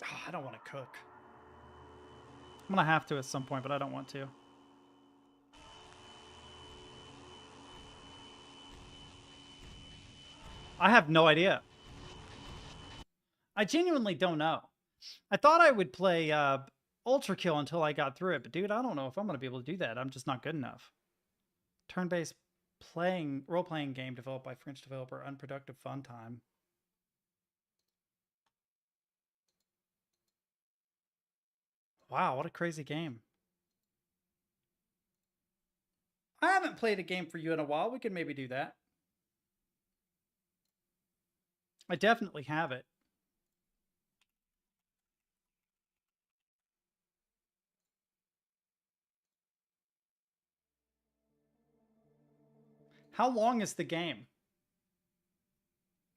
Speaker 1: Oh, I don't want to cook. I'm gonna have to at some point, but I don't want to. I have no idea. I genuinely don't know. I thought I would play Ultra Kill until I got through it, but dude, I don't know if I'm gonna be able to do that. I'm just not good enough. Turn-based role-playing game developed by French developer Unproductive Fun Time. Wow, what a crazy game. I haven't played a game for you in a while. We could maybe do that. I definitely have it. How long is the game?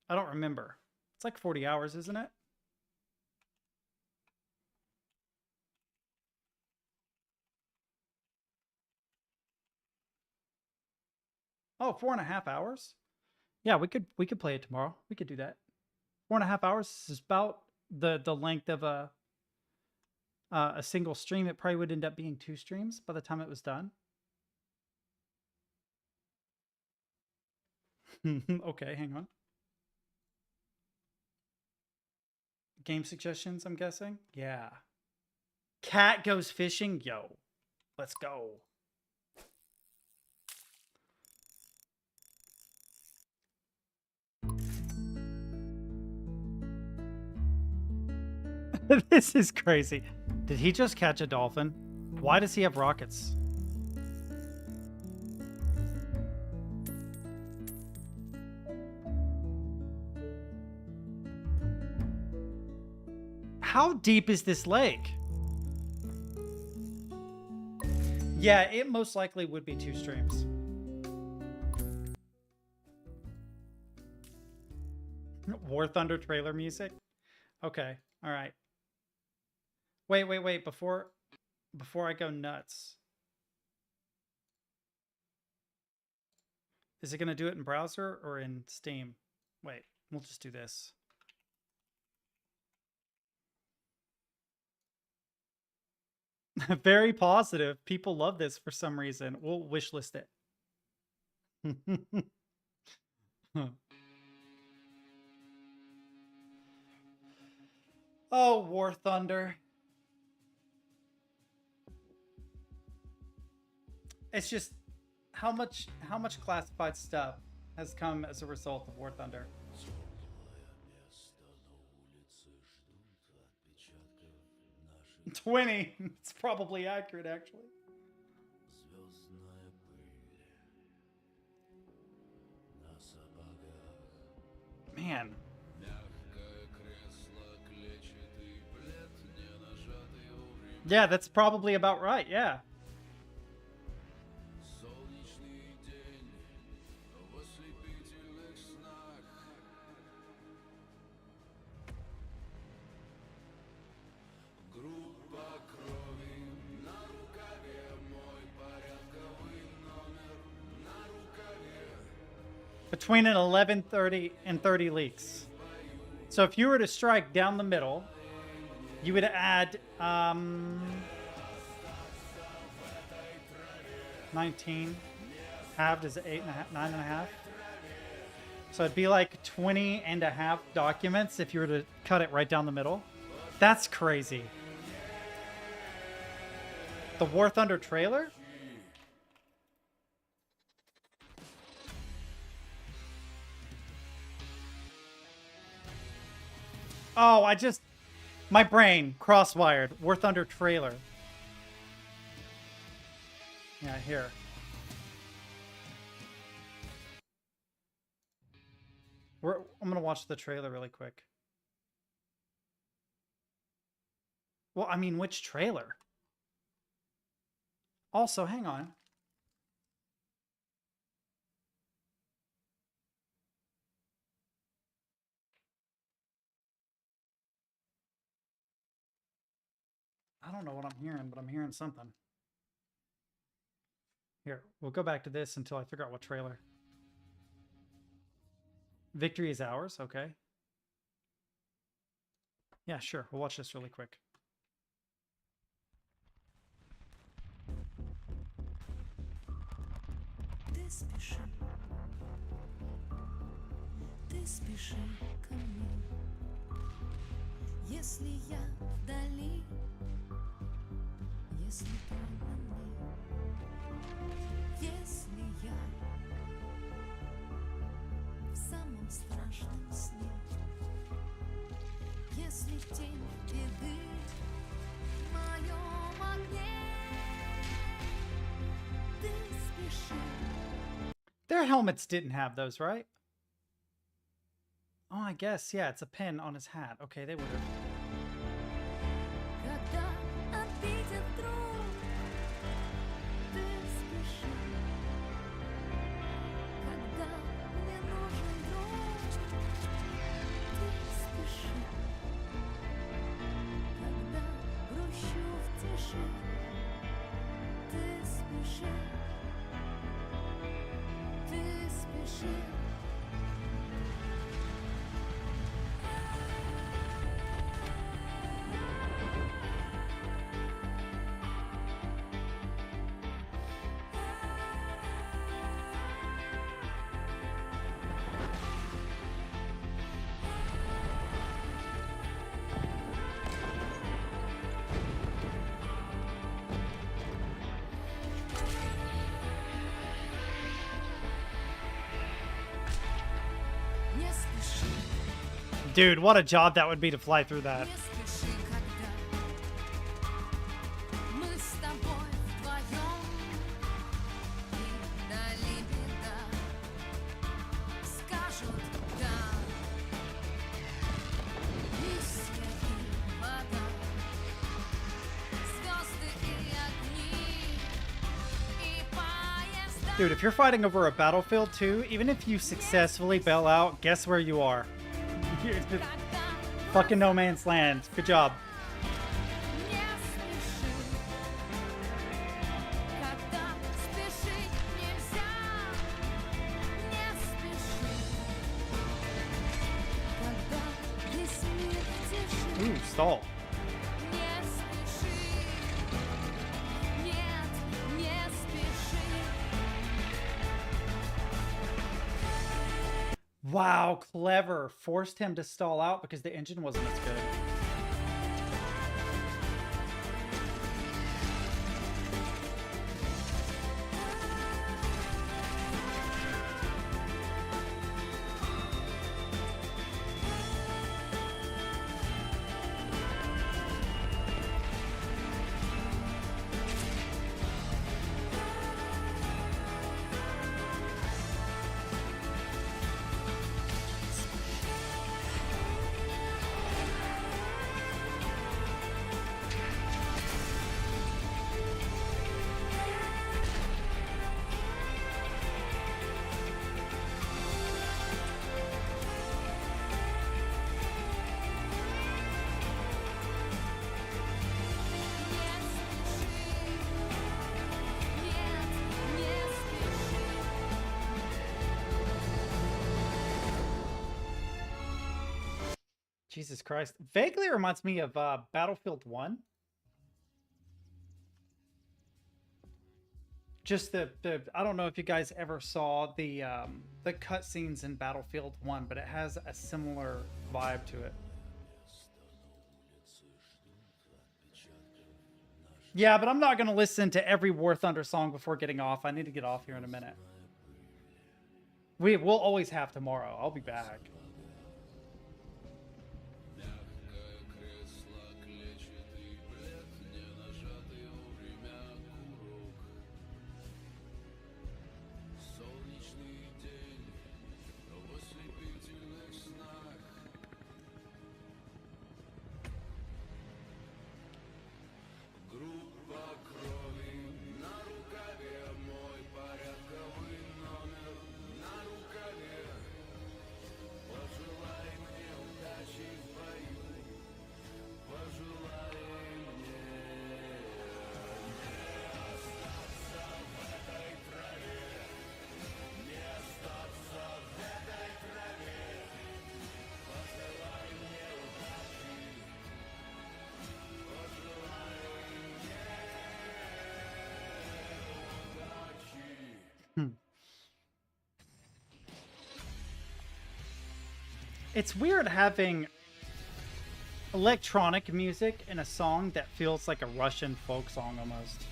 Speaker 1: I don't remember. It's like 40 hours, isn't it? Oh, 4.5 hours? Yeah, we could play it tomorrow. We could do that. 4.5 hours is about the length of a single stream. It probably would end up being 2 streams by the time it was done. Okay, hang on. Game suggestions, I'm guessing? Yeah. Cat goes fishing? Yo, let's go. This is crazy. Did he just catch a dolphin? Why does he have rockets? How deep is this lake? Yeah, it most likely would be 2 streams. War Thunder trailer music? Okay, all right. Wait. Before I go nuts. Is it going to do it in browser or in Steam? Wait, we'll just do this. Very positive. People love this for some reason. We'll wishlist it. Oh, War Thunder. It's just how much classified stuff has come as a result of War Thunder. 20. It's probably accurate, actually. Man. Yeah, that's probably about right, yeah. Between an 11:30 and 30 leaks. So if you were to strike down the middle, you would add 19. Halved is 8.5, 9.5. So it'd be like 20 and a half documents if you were to cut it right down the middle. That's crazy. The War Thunder trailer? Oh, my brain crosswired. War Thunder trailer. Yeah, here. I'm gonna watch the trailer really quick. Well, I mean, which trailer? Also, hang on. I don't know what I'm hearing, but I'm hearing something. Here, we'll go back to this until I figure out what trailer. Victory is ours, okay. Yeah, sure. We'll watch this really quick.
Speaker 19: Ты спеши ко мне, если я вдали, если трудно мне, если я в самом страшном сне, если тень беды в моем огне, ты спеши.
Speaker 1: Their helmets didn't have those, right? Oh, I guess, yeah, it's a pin on his hat. Okay, they would have. Dude, what a job that would be to fly through that. Dude, if you're fighting over a battlefield too, even if you successfully bail out, guess where you are? You're just fucking no man's land. Good job. Ooh, stall. Wow, clever. Forced him to stall out because the engine wasn't as good. Jesus Christ. Vaguely reminds me of Battlefield 1. Just the I don't know if you guys ever saw the cutscenes in Battlefield 1, but it has a similar vibe to it. Yeah, but I'm not going to listen to every War Thunder song before getting off. I need to get off here in a minute. We'll always have tomorrow. I'll be back. It's weird having electronic music in a song that feels like a Russian folk song almost.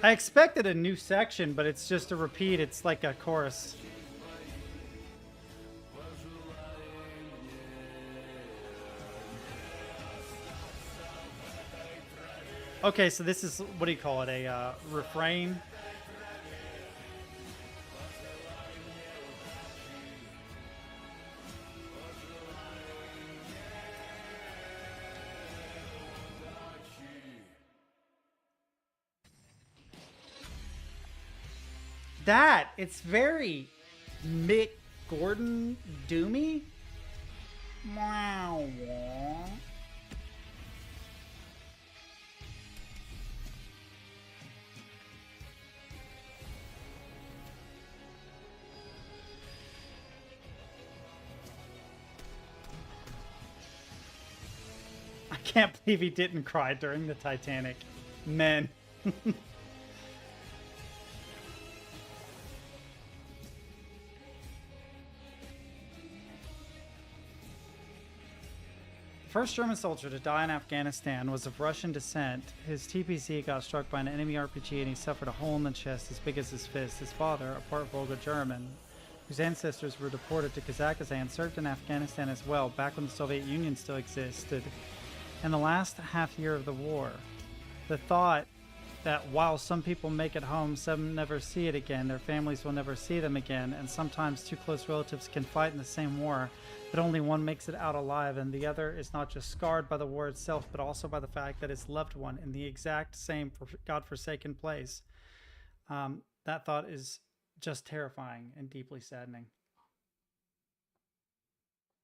Speaker 1: I expected a new section, but it's just a repeat. It's like a chorus. Okay, so this is, what do you call it, a refrain? It's very Mick Gordon doomy. Wow. I can't believe he didn't cry during the Titanic. Men. First German soldier to die in Afghanistan was of Russian descent. His TPC got struck by an enemy RPG and he suffered a hole in the chest as big as his fist. His father, a part Volga German, whose ancestors were deported to Kazakhstan, served in Afghanistan as well, back when the Soviet Union still existed. In the last half year of the war, the thought that while some people make it home, some never see it again, their families will never see them again, and sometimes two close relatives can fight in the same war, but only one makes it out alive, and the other is not just scarred by the war itself, but also by the fact that his loved one in the exact same godforsaken place. That thought is just terrifying and deeply saddening.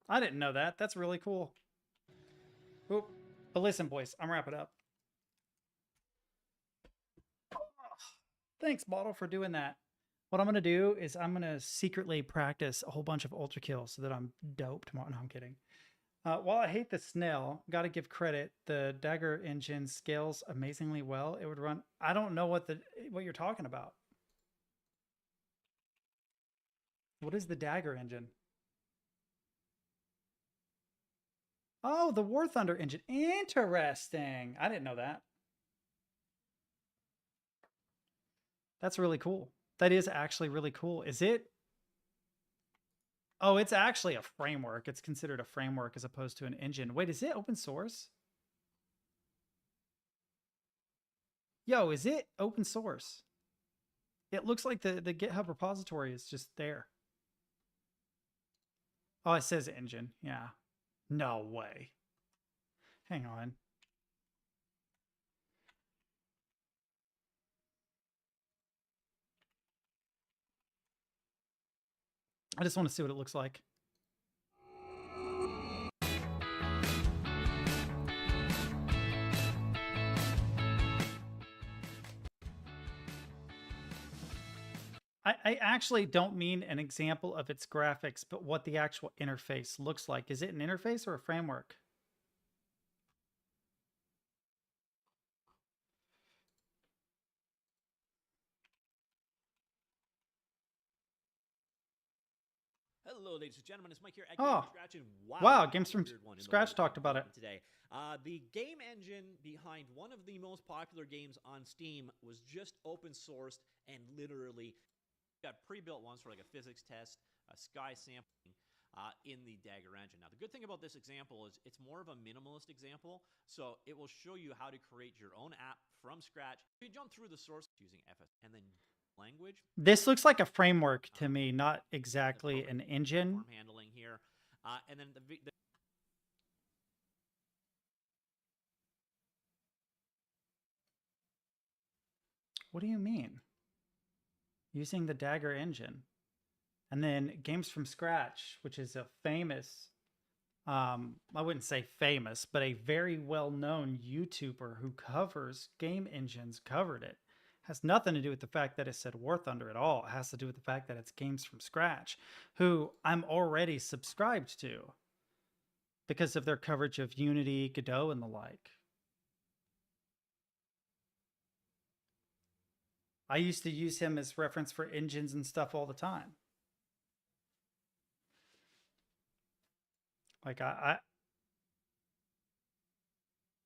Speaker 1: I didn't know that. That's really cool. Oop. But listen, boys, I'm wrapping up. Thanks, Bottle, for doing that. What I'm going to do is I'm going to secretly practice a whole bunch of ultra kills so that I'm dope tomorrow. No, I'm kidding. While I hate the Snell, got to give credit. The Dagger engine scales amazingly well. It would run... I don't know what you're talking about. What is the Dagger engine? Oh, the War Thunder engine. Interesting. I didn't know that. That's really cool. That is actually really cool. Is it? Oh, it's actually a framework. It's considered a framework as opposed to an engine. Wait, is it open source? Yo, is it open source? It looks like the GitHub repository is just there. Oh, it says engine. Yeah. No way. Hang on. I just want to see what it looks like. I actually don't mean an example of its graphics, but what the actual interface looks like. Is it an interface or a framework?
Speaker 20: Hello, ladies and gentlemen. It's Mike here at
Speaker 1: Oh,
Speaker 20: Scratch, and
Speaker 1: wow, Games from Scratch talked about it.
Speaker 20: Today. The game engine behind one of the most popular games on Steam was just open sourced and literally got pre-built ones for like a physics test, a sky sampling in the Dagger engine. Now, the good thing about this example is it's more of a minimalist example, so it will show you how to create your own app from scratch. You jump through the source using FS and then language.
Speaker 1: This looks like a framework to me, not exactly an engine.
Speaker 20: Handling here, and then
Speaker 1: What do you mean? Using the Dagger engine. And then Games from Scratch, which is a famous, I wouldn't say famous, but a very well-known YouTuber who covers game engines covered it. Has nothing to do with the fact that it said War Thunder at all. It has to do with the fact that it's Games from Scratch, who I'm already subscribed to because of their coverage of Unity, Godot, and the like. I used to use him as reference for engines and stuff all the time. Like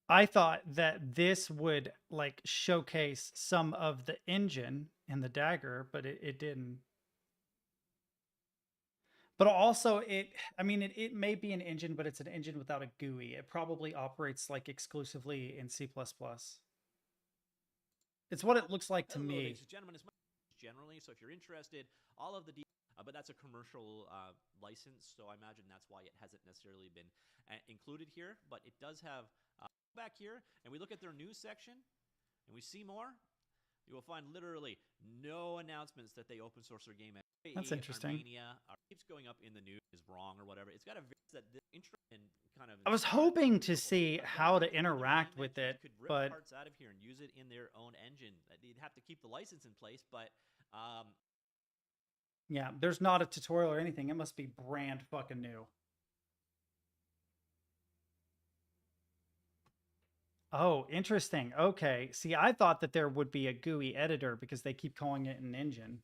Speaker 1: I thought that this would like showcase some of the engine in the Dagger, but it didn't. But also it may be an engine, but it's an engine without a GUI. It probably operates like exclusively in C++. It's what it looks like to me.
Speaker 20: Ladies and gentlemen, it's generally, so if you're interested, all of the but that's a commercial license, so I imagine that's why it hasn't necessarily been included here. But it does have back here, and we look at their news section, and we see more. You will find literally no announcements that they open source their game.
Speaker 1: That's interesting.
Speaker 20: Armenia keeps going up in the news is wrong or whatever. It's got a that interest in kind of.
Speaker 1: I was hoping to see how to interact with it,
Speaker 20: could rip
Speaker 1: but
Speaker 20: parts out of here and use it in their own engine. You'd have to keep the license in place, but.
Speaker 1: Yeah, there's not a tutorial or anything. It must be brand fucking new. Oh, interesting. Okay. See, I thought that there would be a GUI editor because they keep calling it an engine.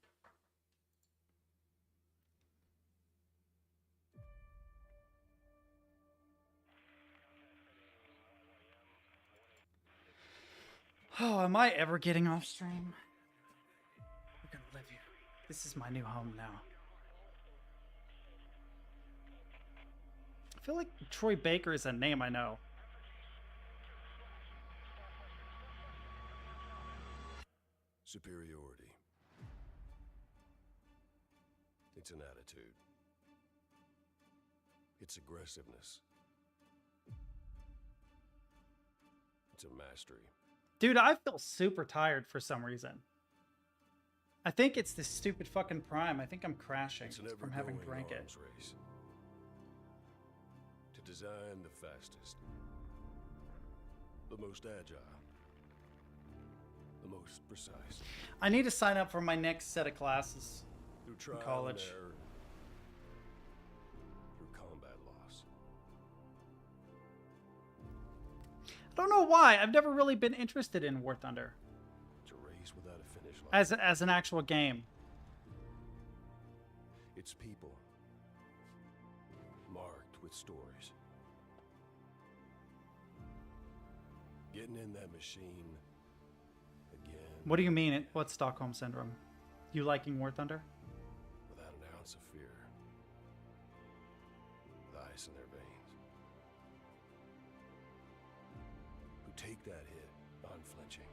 Speaker 1: Oh, am I ever getting off stream? We're gonna live here. This is my new home now. I feel like Troy Baker is a name I know.
Speaker 21: Superiority. It's an attitude. It's aggressiveness. It's a mastery.
Speaker 1: Dude, I feel super tired for some reason. I think it's this stupid fucking Prime. I think I'm crashing from having drank it.
Speaker 21: Race. To design the fastest, the most agile, the most precise.
Speaker 1: I need to sign up for my next set of classes in college.
Speaker 21: And error, through combat loss.
Speaker 1: I don't know why. I've never really been interested in War Thunder.
Speaker 21: It's a race without a finish line.
Speaker 1: As an actual game.
Speaker 21: It's people marked with stories. Getting in that machine again.
Speaker 1: What do you mean? What's Stockholm Syndrome? You liking War Thunder?
Speaker 21: Without an ounce of fear. With ice in their veins. Who take that hit unflinching.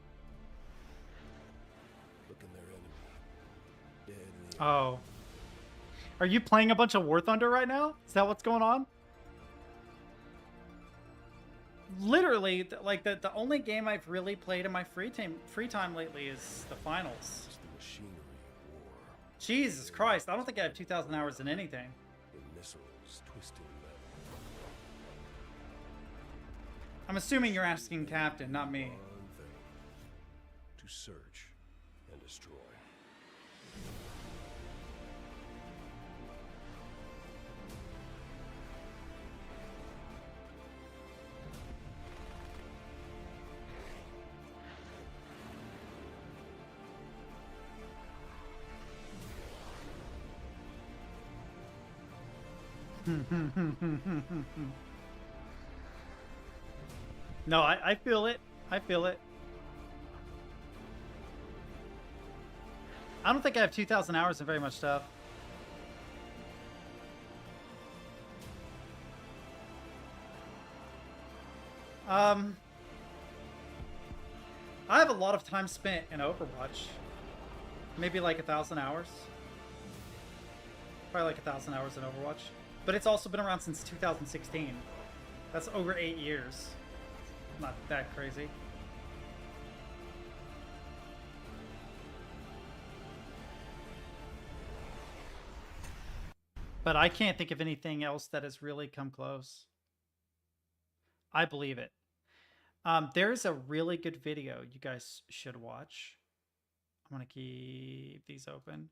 Speaker 21: Looking their enemy dead in the eye.
Speaker 1: Oh. Are you playing a bunch of War Thunder right now? Is that what's going on? Literally, like the only game I've really played in my free time lately is the finals.
Speaker 21: It's the machinery of war.
Speaker 1: Jesus Christ, I don't think I have 2,000 hours in anything.
Speaker 21: The missiles twisting metal.
Speaker 1: I'm assuming you're asking Captain, not me.
Speaker 21: One thing. To search and destroy.
Speaker 1: No, I feel it. I feel it. I don't think I have 2,000 hours in very much stuff. I have a lot of time spent in Overwatch. Maybe like 1,000 hours. Probably like 1,000 hours in Overwatch. But it's also been around since 2016. That's over 8 years. Not that crazy. But I can't think of anything else that has really come close. I believe it. There's a really good video you guys should watch. I'm going to keep these open.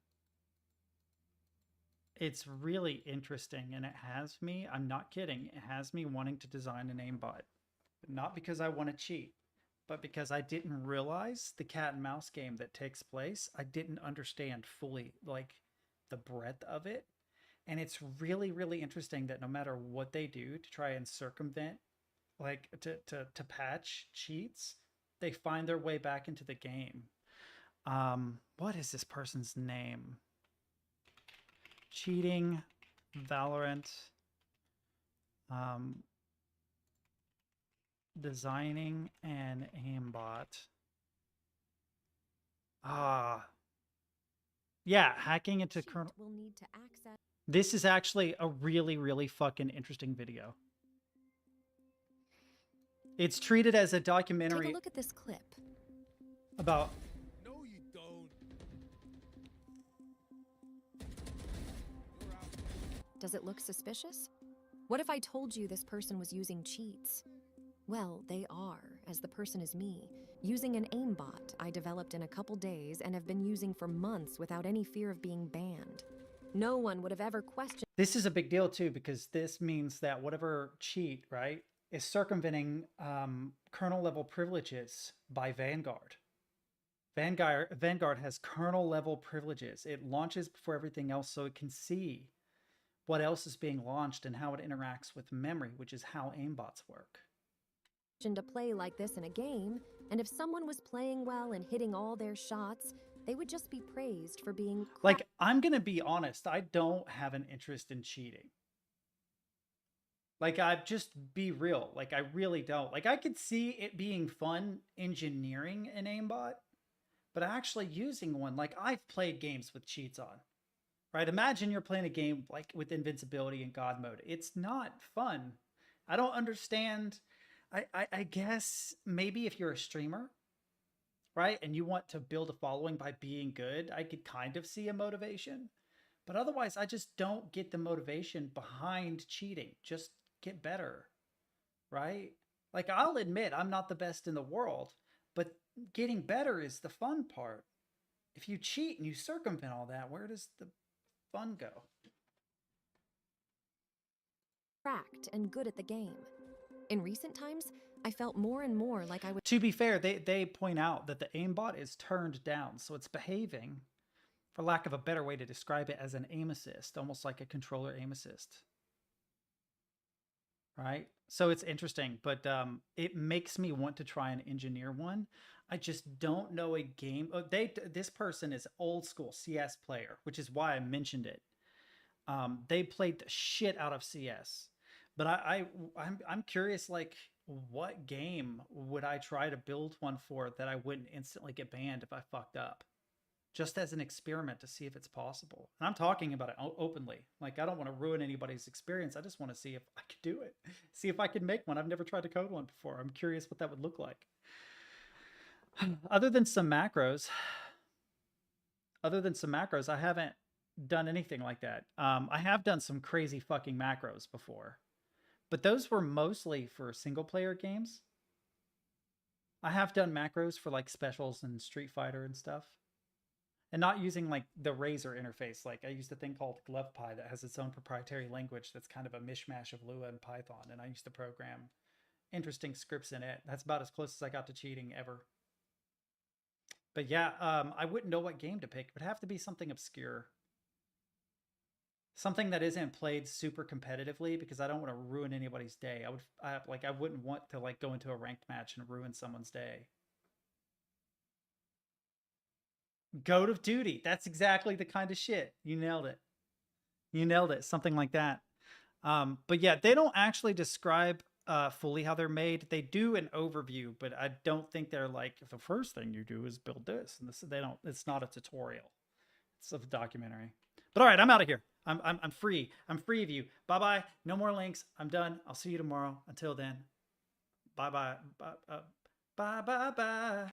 Speaker 1: It's really interesting, and it has me, I'm not kidding, it has me wanting to design an aimbot. Not because I want to cheat, but because I didn't realize the cat and mouse game that takes place. I didn't understand fully, like, the breadth of it. And it's really, really interesting that no matter what they do to try and circumvent, like, to patch cheats, they find their way back into the game. What is this person's name? Cheating, Valorant, designing an aimbot. Yeah, hacking into kernel.
Speaker 2: Will need to access.
Speaker 1: This is actually a really, really fucking interesting video. It's treated as a documentary.
Speaker 2: Take a look at this clip.
Speaker 1: About.
Speaker 21: No, you don't.
Speaker 2: Does it look suspicious? What if I told you this person was using cheats? Well, they are, as the person is me, using an aimbot I developed in a couple days and have been using for months without any fear of being banned. No one would have ever questioned.
Speaker 1: This is a big deal too, because this means that whatever cheat, right, is circumventing kernel level privileges by Vanguard. Vanguard has kernel level privileges. It launches before everything else, so it can see what else is being launched and how it interacts with memory, which is how aimbots work.
Speaker 2: To play like this in a game, and if someone was playing well and hitting all their shots, they would just be praised for being
Speaker 1: like, I'm gonna be honest, I don't have an interest in cheating. Like, I just be real, like, I really don't. Like, I could see it being fun engineering an aimbot, but actually using one, like, I've played games with cheats on, right? Imagine you're playing a game like with invincibility in God mode. It's not fun. I don't understand. I guess maybe if you're a streamer, right, and you want to build a following by being good, I could kind of see a motivation. But otherwise, I just don't get the motivation behind cheating. Just get better, right? Like, I'll admit I'm not the best in the world, but getting better is the fun part. If you cheat and you circumvent all that, where does the fun go?
Speaker 2: Cracked and good at the game. In recent times, I felt more and more like I would.
Speaker 1: To be fair, they point out that the aimbot is turned down, so it's behaving, for lack of a better way to describe it, as an aim assist, almost like a controller aim assist. Right? So it's interesting, but it makes me want to try and engineer one. I just don't know a game. This person is old school CS player, which is why I mentioned it. They played the shit out of CS. But I'm curious, like, what game would I try to build one for that I wouldn't instantly get banned if I fucked up? Just as an experiment to see if it's possible. And I'm talking about it openly. Like, I don't want to ruin anybody's experience. I just want to see if I could do it. See if I could make one. I've never tried to code one before. I'm curious what that would look like. Other than some macros, other than some macros, I haven't done anything like that. I have done some crazy fucking macros before, but those were mostly for single player games. I have done macros for like specials and Street Fighter and stuff, and not using like the Razer interface. Like I used a thing called GlovePy that has its own proprietary language that's kind of a mishmash of Lua and Python, and I used to program interesting scripts in it. That's about as close as I got to cheating ever. But yeah, I wouldn't know what game to pick. It would have to be something obscure. Something that isn't played super competitively, because I don't want to ruin anybody's day. I wouldn't want to like go into a ranked match and ruin someone's day. Goat of Duty. That's exactly the kind of shit. You nailed it. You nailed it. Something like that. But yeah, they don't actually describe fully how they're made. They do an overview, but I don't think they're like, the first thing you do is build this and this. They don't. It's not a tutorial. It's a documentary. But all right, I'm out of here. I'm free. I'm free of you. Bye bye. No more links. I'm done. I'll see you tomorrow. Until then, bye bye. Bye bye bye.